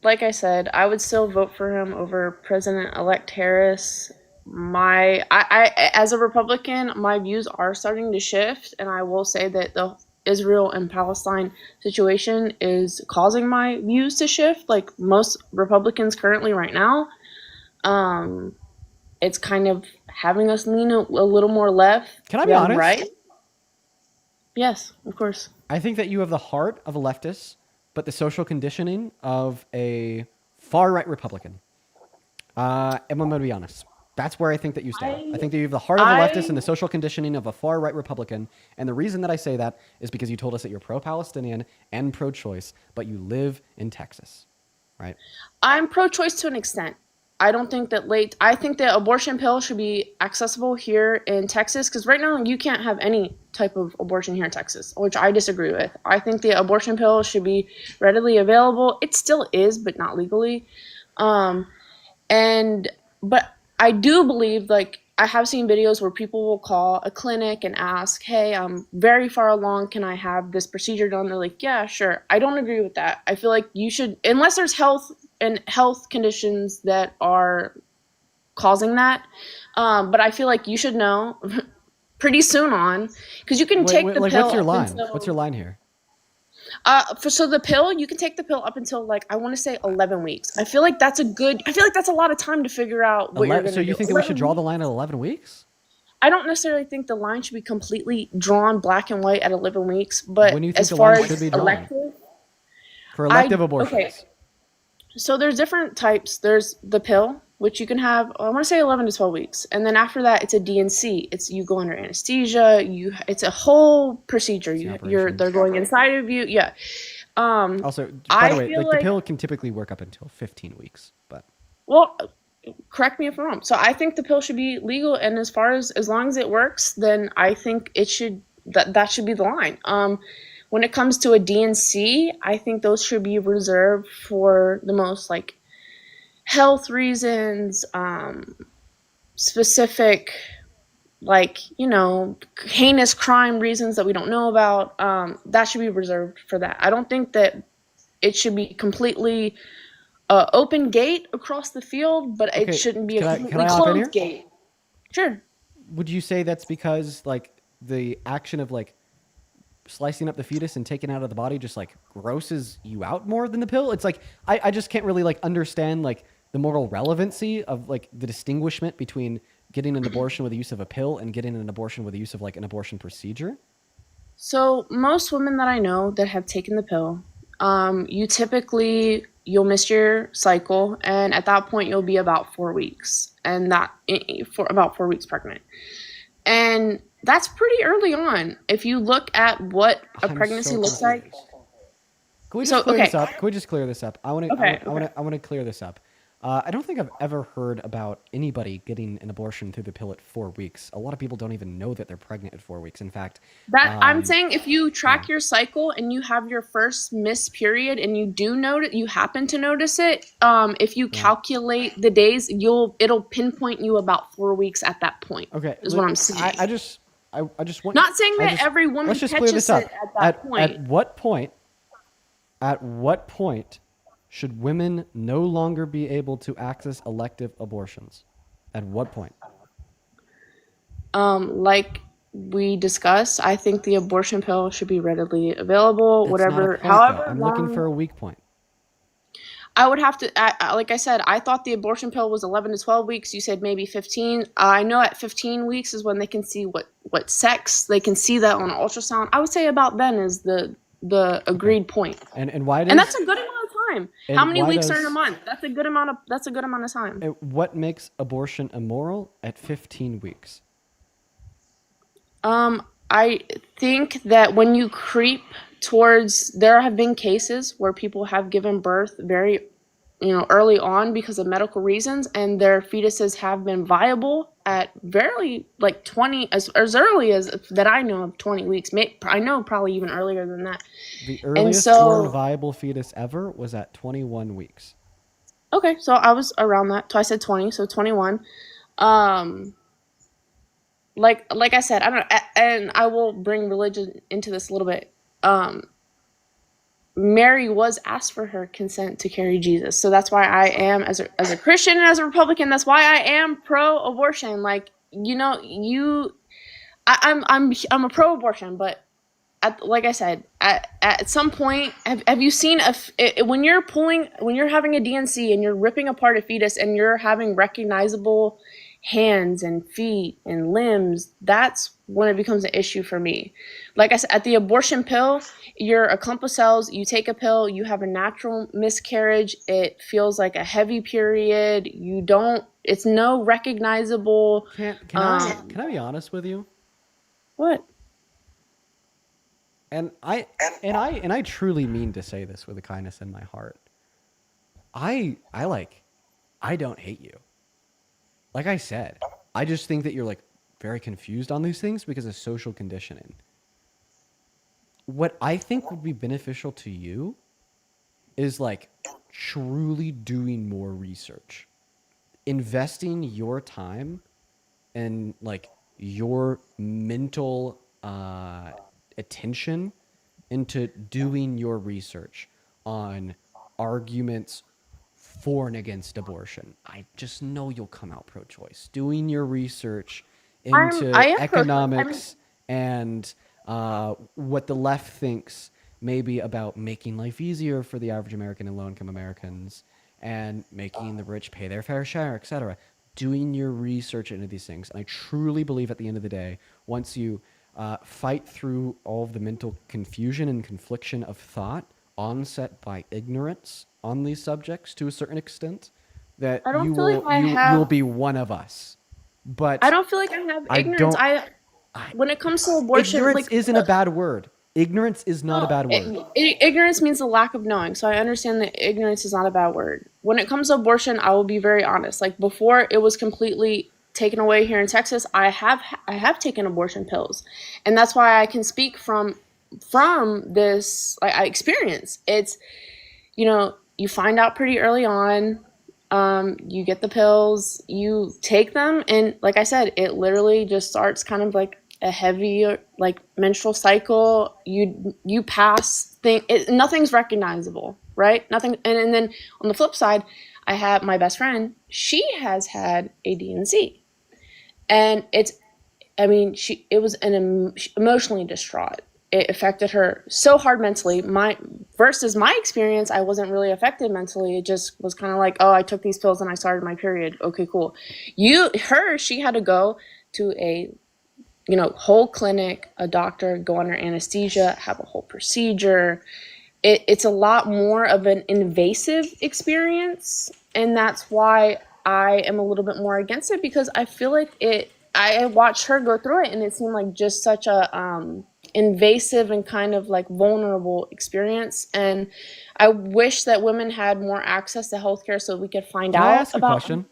Like I said, I would still vote for him over President-elect Harris. I as a Republican, my views are starting to shift, and I will say that the Israel and Palestine situation is causing my views to shift, like most Republicans currently right now. It's kind of having us lean a little more left. Can I be honest? Right? Yes, of course. I think that you have the heart of a leftist, but the social conditioning of a far-right Republican. And I'm going to be honest. That's where I think that you stand. I think that you have the heart of a leftist and the social conditioning of a far-right Republican. And the reason that I say that is because you told us that you're pro-Palestinian and pro-choice, but you live in Texas, right? I'm pro-choice to an extent. I don't think that I think the abortion pill should be accessible here in Texas because right now you can't have any type of abortion here in Texas, which I disagree with. I think the abortion pill should be readily available. It still is, but not legally. But I do believe, like, I have seen videos where people will call a clinic and ask, hey, I'm very far along. Can I have this procedure done? They're like, yeah, sure. I don't agree with that. I feel like you should, unless there's health conditions that are causing that. But I feel like you should know pretty soon on, because you can take the pill. What's your line? What's your line here? So the pill, you can take the pill up until like I want to say 11 weeks. I feel like that's a lot of time to figure out what you're going to do. So you think that we should draw the line at 11 weeks? I don't necessarily think the line should be completely drawn black and white at 11 weeks, but when do you think as the far line as should be drawn? elective, For elective abortions. Okay. So there's different types. There's the pill, which you can have, I want to say 11 to 12 weeks. And then after that, it's a DNC. It's you go under anesthesia. It's a whole procedure. They're going inside of you. Yeah. Also, by the way, the pill can typically work up until 15 weeks. Well, correct me if I'm wrong. So I think the pill should be legal. And as long as it works, then I think it should, that should be the line. When it comes to a DNC, I think those should be reserved for the most like health reasons, specific, like, heinous crime reasons that we don't know about. That should be reserved for that. I don't think that it should be completely open gate across the field, but it shouldn't be a completely closed gate. Sure. Would you say that's because like the action of like slicing up the fetus and taking it out of the body just like grosses you out more than the pill? It's like I just can't really like understand like the moral relevancy of like the distinguishment between getting an abortion with the use of a pill and getting an abortion with the use of like an abortion procedure. So most women that I know that have taken the pill, you'll miss your cycle, and at that point you'll be about 4 weeks, and for about 4 weeks pregnant. And that's pretty early on. If you look at what a pregnancy looks like. Can we just clear this up? Can we just clear this up? I want to clear this up. I don't think I've ever heard about anybody getting an abortion through the pill at 4 weeks. A lot of people don't even know that they're pregnant at 4 weeks. In fact, I'm saying if you track your cycle and you have your first missed period and you happen to notice it, if you calculate the days, it'll pinpoint you about 4 weeks at that point. Okay, is what I'm saying. I just want. Not saying that every woman let's just clear this catches up. it at that point. At what point should women no longer be able to access elective abortions? At what point? Like we discussed, I think the abortion pill should be readily available. However, I'm looking for a weak point. I would have to, like I said, I thought the abortion pill was 11 to 12 weeks. You said maybe 15. I know at 15 weeks is when they can see what sex. They can see that on ultrasound. I would say about then is the agreed point. And why does? And that's a good amount of time. How many weeks are in a month? That's a good amount of time. What makes abortion immoral at 15 weeks? I think that when you creep towards, there have been cases where people have given birth very, early on because of medical reasons, and their fetuses have been viable at very 20 as early as that I know of 20 weeks. I know probably even earlier than that. The earliest born viable fetus ever was at 21 weeks. Okay, so I was around that. So I said 20, so 21. Like I said, I don't know, and I will bring religion into this a little bit. Mary was asked for her consent to carry Jesus, so that's why I am, as a Christian and as a Republican, that's why I am pro-abortion. I'm a pro-abortion, but like I said, at some point, have you seen when you're having a DNC and you're ripping apart a fetus and you're having recognizable hands and feet and limbs, that's when it becomes an issue for me. Like I said, at the abortion pill, you're a clump of cells, you take a pill, you have a natural miscarriage, it feels like a heavy period, it's no recognizable. Can I be honest with you? What? And I truly mean to say this with a kindness in my heart. I don't hate you. Like I said, I just think that you're very confused on these things because of social conditioning. What I think would be beneficial to you is truly doing more research, investing your time and your mental attention into doing your research on arguments for and against abortion. I just know you'll come out pro-choice. Doing your research into economics and what the left thinks maybe about making life easier for the average American and low-income Americans and making the rich pay their fair share, etc. Doing your research into these things. And I truly believe at the end of the day, once you fight through all of the mental confusion and confliction of thought onset by ignorance on these subjects to a certain extent, that you will be one of us. But I don't feel like I have ignorance. When it comes to abortion, ignorance isn't a bad word. Ignorance is not a bad word. Ignorance means the lack of knowing. So I understand that ignorance is not a bad word. When it comes to abortion, I will be very honest. Before it was completely taken away here in Texas, I have taken abortion pills, and that's why I can speak from this experience. It's you find out pretty early on. You get the pills, you take them, and like I said, it literally just starts kind of like a heavy menstrual cycle. You pass nothing's recognizable, right? Nothing. And then on the flip side, I have my best friend. She has had a DNC, and it was emotionally distraught. It affected her so hard mentally. Versus my experience, I wasn't really affected mentally. It just was kind of oh, I took these pills and I started my period. Okay, cool. She had to go to a, whole clinic, a doctor, go under anesthesia, have a whole procedure, it's a lot more of an invasive experience, and that's why I am a little bit more against it, because I feel like I watched her go through it and it seemed like just such a invasive and kind of like vulnerable experience. And I wish that women had more access to healthcare so we could find Can out I ask a about. question?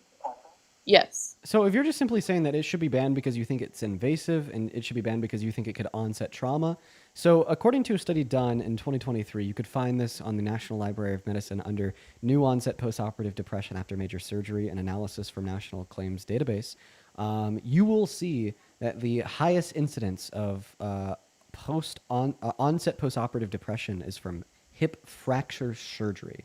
Yes. So if you're just simply saying that it should be banned because you think it's invasive and it should be banned because you think it could onset trauma. So according to a study done in 2023, you could find this on the National Library of Medicine under New Onset Postoperative Depression After Major Surgery and Analysis from National Claims Database. You will see that the highest incidence of onset postoperative depression is from hip fracture surgery.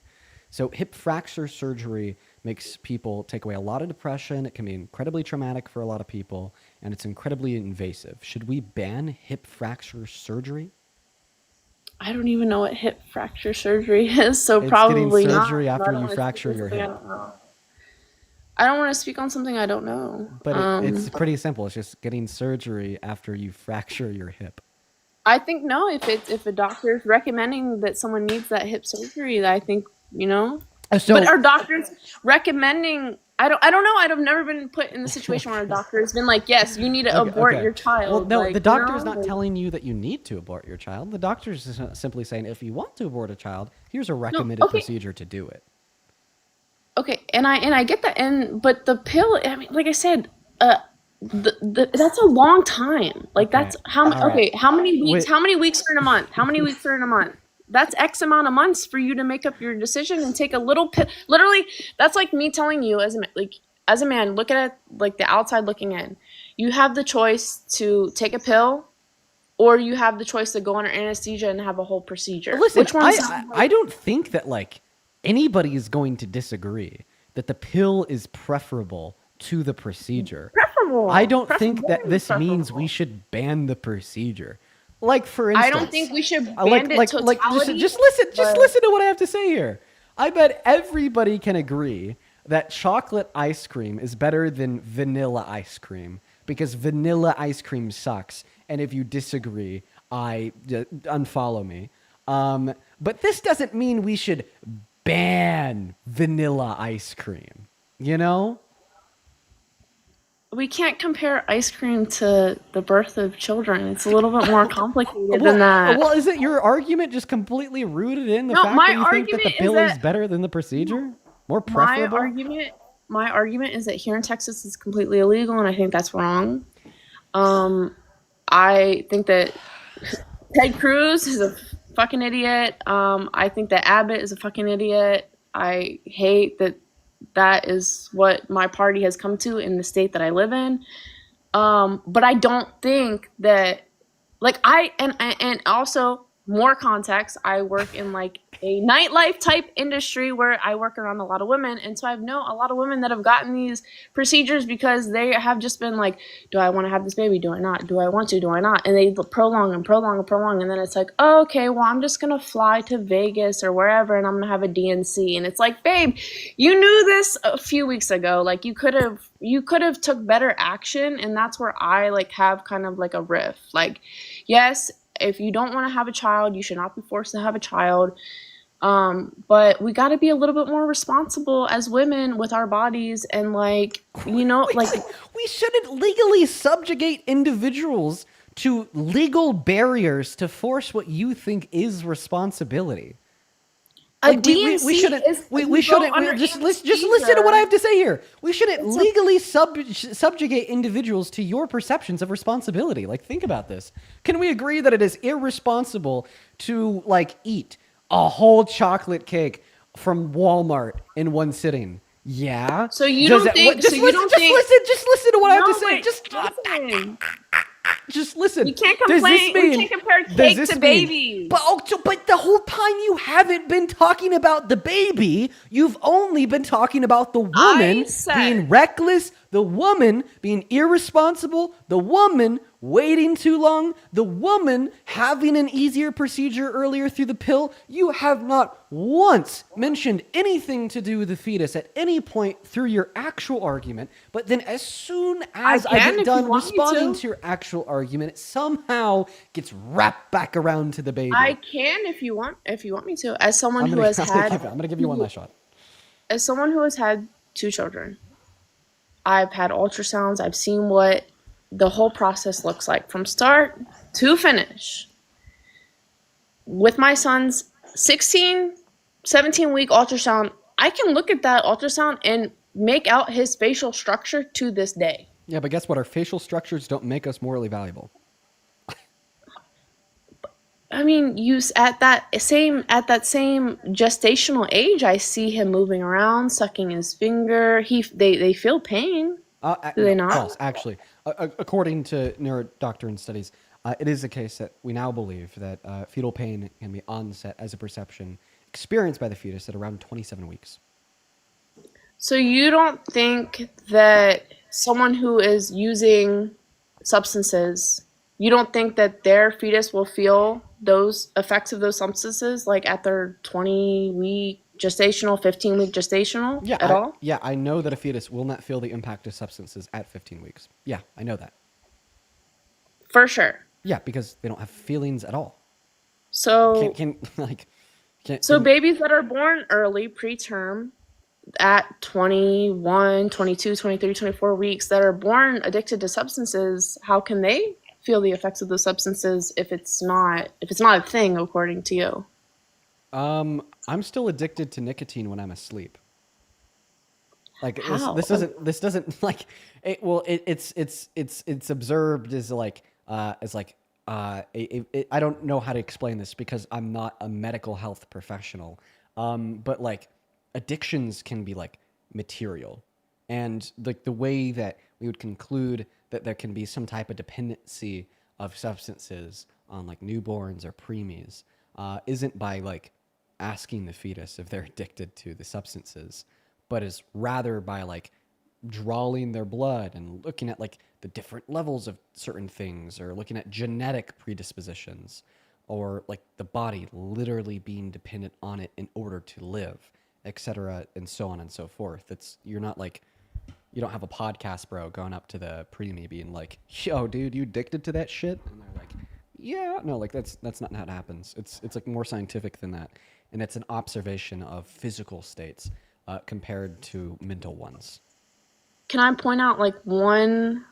So hip fracture surgery makes people take away a lot of depression. It can be incredibly traumatic for a lot of people, and it's incredibly invasive. Should we ban hip fracture surgery? I don't even know what hip fracture surgery is, so It's probably getting not. surgery I after don't you wanna fracture speak on your something I hip. don't know. I don't want to speak on something I don't know. But it's pretty simple. It's just getting surgery after you fracture your hip. I think no. If a doctor is recommending that someone needs that hip surgery, I think So- but are doctors recommending? I don't know. I've never been put in the situation where a doctor has been like, "Yes, you need to abort your child." Well, no, like, the doctor is not like- telling you that you need to abort your child. The doctor is simply saying, if you want to abort a child, here's a recommended okay. procedure to do it. Okay, and I get that, but the pill. I mean, like I said, that's a long time. Like that's how all right. how many weeks? Wait. How many weeks are in a month? How many weeks are in a month? That's X amount of months for you to make up your decision and take a little pill. Literally, that's like me telling you as a man, look at it like the outside looking in. You have the choice to take a pill, or you have the choice to go under anesthesia and have a whole procedure. Listen, Which one's I don't think that anybody is going to disagree that the pill is preferable to the procedure. Preferable. I don't think that this means we should ban the procedure. Like, for instance, I don't think we should ban it totality. just listen to what I have to say here. I bet everybody can agree that chocolate ice cream is better than vanilla ice cream, because vanilla ice cream sucks. And if you disagree, unfollow me. But this doesn't mean we should ban vanilla ice cream, We can't compare ice cream to the birth of children. It's a little bit more complicated than that. Well, is it your argument just completely rooted in the fact that you think that the pill is better than the procedure? More preferable? My argument is that here in Texas it's completely illegal, and I think that's wrong. I think that Ted Cruz is a fucking idiot. I think that Abbott is a fucking idiot. I hate that is what my party has come to in the state that I live in. But I don't think that, and also more context, I work in a nightlife type industry where I work around a lot of women. And so I know a lot of women that have gotten these procedures because they have just been like, do I want to have this baby? Do I not? Do I want to? Do I not? And they prolong and prolong and prolong. And then it's like, oh, okay, well, I'm just going to fly to Vegas or wherever and I'm going to have a DNC. And it's like, babe, you knew this a few weeks ago. Like you could have took better action. And that's where I have kind of a riff. Yes, if you don't want to have a child, you should not be forced to have a child. But we got to be a little bit more responsible as women with our bodies and we shouldn't legally subjugate individuals to legal barriers to force what you think is responsibility. We shouldn't just listen to what I have to say here. We shouldn't legally subjugate individuals to your perceptions of responsibility. Think about this. Can we agree that it is irresponsible to eat a whole chocolate cake from Walmart in one sitting? Yeah. So you don't think? Just listen to what I have to say. Just listen. You can't complain. We can't compare cake to babies. But the whole time you haven't been talking about the baby. You've only been talking about the woman being reckless, the woman being irresponsible, the woman waiting too long, the woman having an easier procedure earlier through the pill. You have not once mentioned anything to do with the fetus at any point through your actual argument, but then as soon as I get done responding to your actual argument, it somehow gets wrapped back around to the baby. I can if you want me to. As someone I'm gonna give you one last shot. As someone who has had 2 children, I've had ultrasounds. I've seen what the whole process looks like from start to finish. With my son's 17-week ultrasound, I can look at that ultrasound and make out his facial structure to this day. Yeah, but guess what? Our facial structures don't make us morally valuable. I mean, at that same gestational age, I see him moving around, sucking his finger. They feel pain. Do they not? False, actually. According to neurodoctrine studies, it is the case that we now believe that fetal pain can be onset as a perception experienced by the fetus at around 27 weeks. So you don't think that someone who is using substances, you don't think that their fetus will feel those effects of those substances like at their 20-week gestational, 15-week gestational at all? Yeah, I know that a fetus will not feel the impact of substances at 15 weeks. Yeah, I know that. For sure. Yeah, because they don't have feelings at all. So So babies that are born early, preterm, at 21, 22, 23, 24 weeks that are born addicted to substances, how can they feel the effects of those substances if it's not a thing according to you? I'm still addicted to nicotine when I'm asleep. Like How? this doesn't like it. Well, it's observed as I don't know how to explain this because I'm not a medical health professional. But like addictions can be like material, and like the way that we would conclude that there can be some type of dependency of substances on like newborns or preemies isn't by like asking the fetus if they're addicted to the substances, but is rather by like drawing their blood and looking at like the different levels of certain things, or looking at genetic predispositions, or like the body literally being dependent on it in order to live, etc., and so on and so forth. You don't have a podcast bro going up to the preemie being like, yo, dude, you addicted to that shit? And they're like, yeah. No, like that's not how it happens. It's like more scientific than that. And it's an observation of physical states compared to mental ones. Can I point out like one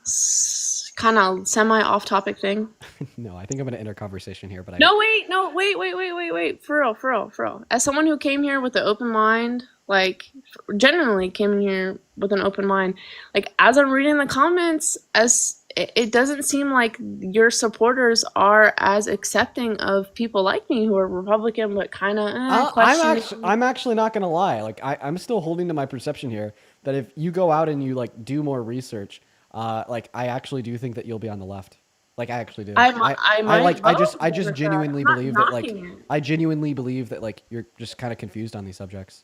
kind of semi off topic thing? No, I think I'm going to enter conversation here, but Wait. For real. As someone who came here with an open mind, like genuinely came in here with an open mind, like as I'm reading the comments, it doesn't seem like your supporters are as accepting of people like me who are Republican but kind of questioning. I'm actually not going to lie. Like I'm still holding to my perception here that if you go out and you like do more research, like I actually do think that you'll be on the left. Like I actually do. I just genuinely believe that like I genuinely believe that like you're just kind of confused on these subjects.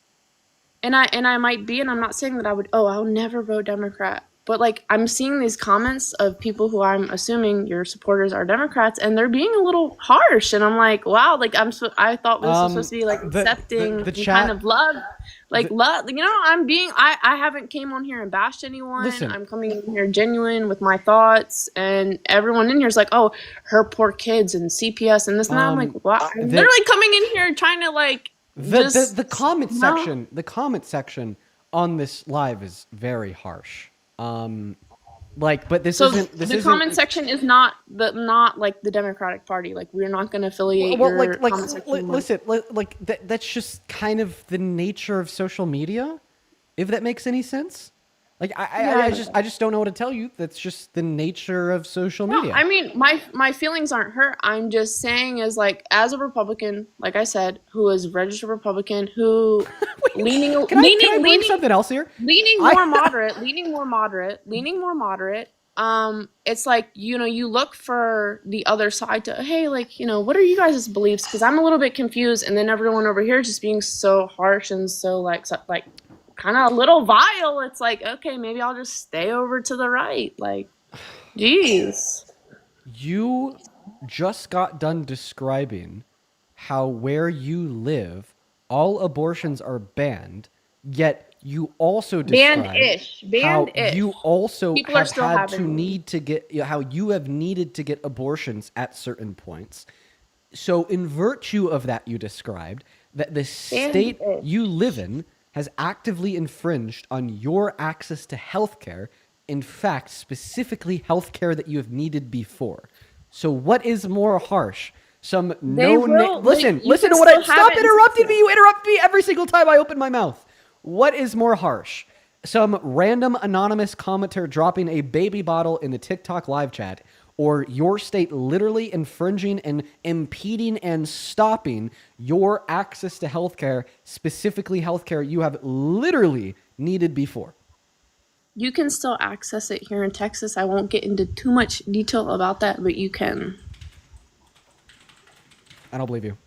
And I might be, and I'm not saying that I'll never vote Democrat. But like I'm seeing these comments of people who I'm assuming your supporters are Democrats, and they're being a little harsh, and I'm like, wow, like I thought this was supposed to be like accepting the and chat, kind of love, like love. You know, I haven't came on here and bashed anyone. Listen. I'm coming in here genuine with my thoughts, and everyone in here is like, oh, her poor kids and CPS and this and that. I'm like, wow, I'm literally coming in here trying to like the comment section. The comment section on this live is very harsh. But this isn't. The comment section is not like the Democratic Party. Like we're not going to affiliate your comment section. Listen, that's just kind of the nature of social media, if that makes any sense. Like I just don't know what to tell you. That's just the nature of social media. No, I mean my feelings aren't hurt. I'm just saying as as a Republican, like I said, who is registered Republican, who leaning something else here. Leaning more moderate. It's like, you look for the other side to, hey, like, what are you guys' beliefs? Because I'm a little bit confused, and then everyone over here is just being so harsh and so like kind of a little vile. It's like, okay, maybe I'll just stay over to the right. Like, geez. You just got done describing how where you live, all abortions are banned, yet you also described Banned-ish. how Banned-ish. you also People are have still had to having them. need to get, how you have needed to get abortions at certain points. So, in virtue of that, you described that the state Banned-ish. you live in has actively infringed on your access to healthcare. In fact, specifically healthcare that you have needed before. So, what is more harsh? Some They will. listen You to can what I still have stop it in interrupting Texas. me. You interrupt me every single time I open my mouth. What is more harsh? Some random anonymous commenter dropping a baby bottle in the TikTok live chat, or your state literally infringing and impeding and stopping your access to healthcare, specifically healthcare you have literally needed before? You can still access it here in Texas. I won't get into too much detail about that, but you can. I don't believe you.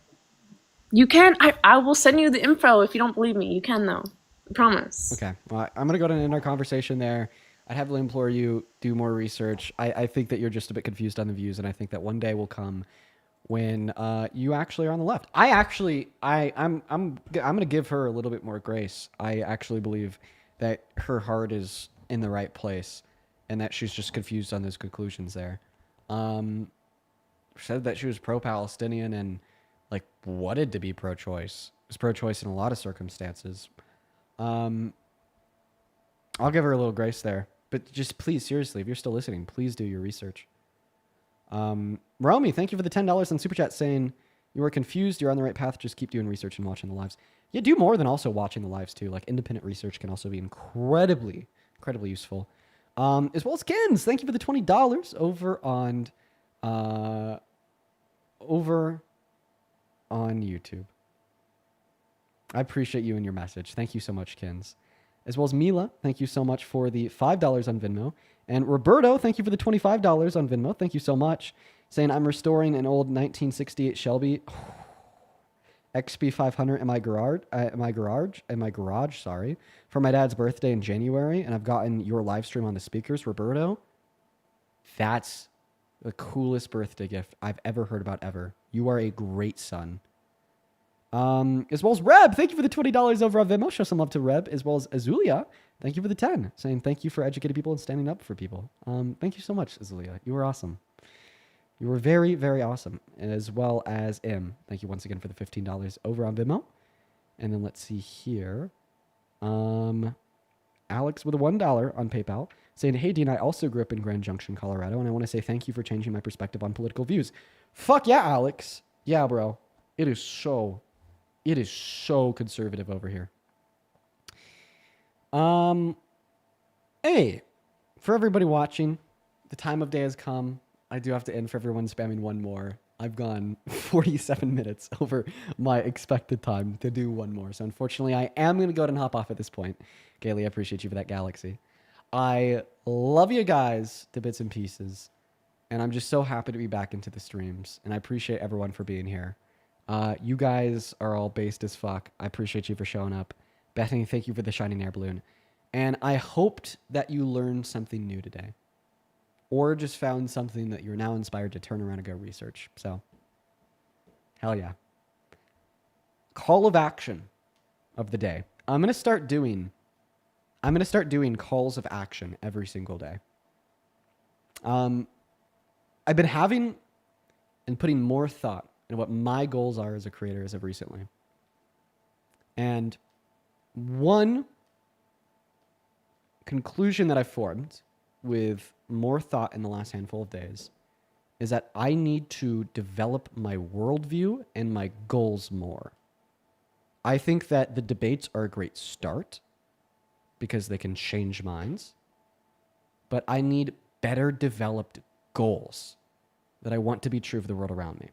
You can. I will send you the info if you don't believe me. You can, though. I promise. Okay. Well, I'm going to go to end our conversation there. I'd heavily implore you, do more research. I think that you're just a bit confused on the views, and I think that one day will come when you actually are on the left. I'm going to give her a little bit more grace. I actually believe that her heart is in the right place, and that she's just confused on those conclusions there. Said that she was pro-Palestinian and like wanted to be pro-choice. Was pro-choice in a lot of circumstances. I'll give her a little grace there, but just please, seriously, if you're still listening, please do your research. Romy, thank you for the $10 on Super Chat saying you are confused. You're on the right path. Just keep doing research and watching the lives. Yeah, do more than also watching the lives too. Like independent research can also be incredibly useful. As well as Kins, thank you for the $20 over on YouTube. I appreciate you and your message. Thank you so much, Kins. As well as Mila, thank you so much for the $5 on Venmo. And Roberto, thank you for the $25 on Venmo. Thank you so much. Saying I'm restoring an old 1968 Shelby XP500 in my garage, sorry, for my dad's birthday in January, and I've gotten your live stream on the speakers, Roberto. That's the coolest birthday gift I've ever heard about ever. You are a great son. As well as Reb, thank you for the $20 over on Venmo. Show some love to Reb, as well as Azulia. Thank you for the 10, saying thank you for educating people and standing up for people. Thank you so much, Azulia. You were awesome. You were very, very awesome. As well as M. Thank you once again for the $15 over on Venmo. And then let's see here. Alex with a $1 on PayPal saying, hey, Dean, I also grew up in Grand Junction, Colorado, and I want to say thank you for changing my perspective on political views. Fuck yeah, Alex. Yeah, bro. It is so conservative over here. Hey, for everybody watching, the time of day has come. I do have to end for everyone spamming one more. I've gone 47 minutes over my expected time to do one more. So unfortunately, I am going to go ahead and hop off at this point. Gailey, I appreciate you for that galaxy. I love you guys to bits and pieces. And I'm just so happy to be back into the streams. And I appreciate everyone for being here. You guys are all based as fuck. I appreciate you for showing up. Bethany, thank you for the shining air balloon. And I hoped that you learned something new today. Or just found something that you're now inspired to turn around and go research. So, hell yeah. Call of action of the day. I'm going to start doing calls of action every single day. I've been having and putting more thought into what my goals are as a creator as of recently. And one conclusion that I formed with more thought in the last handful of days is that I need to develop my worldview and my goals more. I think that the debates are a great start because they can change minds, but I need better developed goals that I want to be true of the world around me.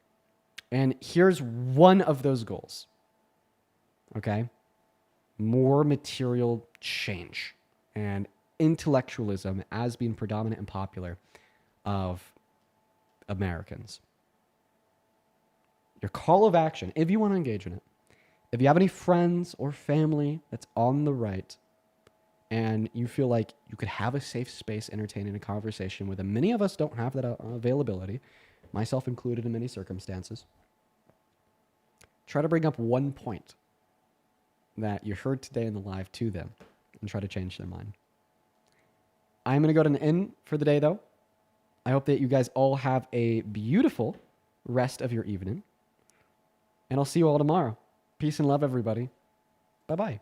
And here's one of those goals. Okay? More material change and intellectualism as being predominant and popular of Americans. Your call of action, if you want to engage in it, if you have any friends or family that's on the right, and you feel like you could have a safe space entertaining a conversation with them, many of us don't have that availability, myself included in many circumstances. Try to bring up one point that you heard today in the live to them and try to change their mind. I'm going to go to an end for the day, though. I hope that you guys all have a beautiful rest of your evening. And I'll see you all tomorrow. Peace and love, everybody. Bye-bye.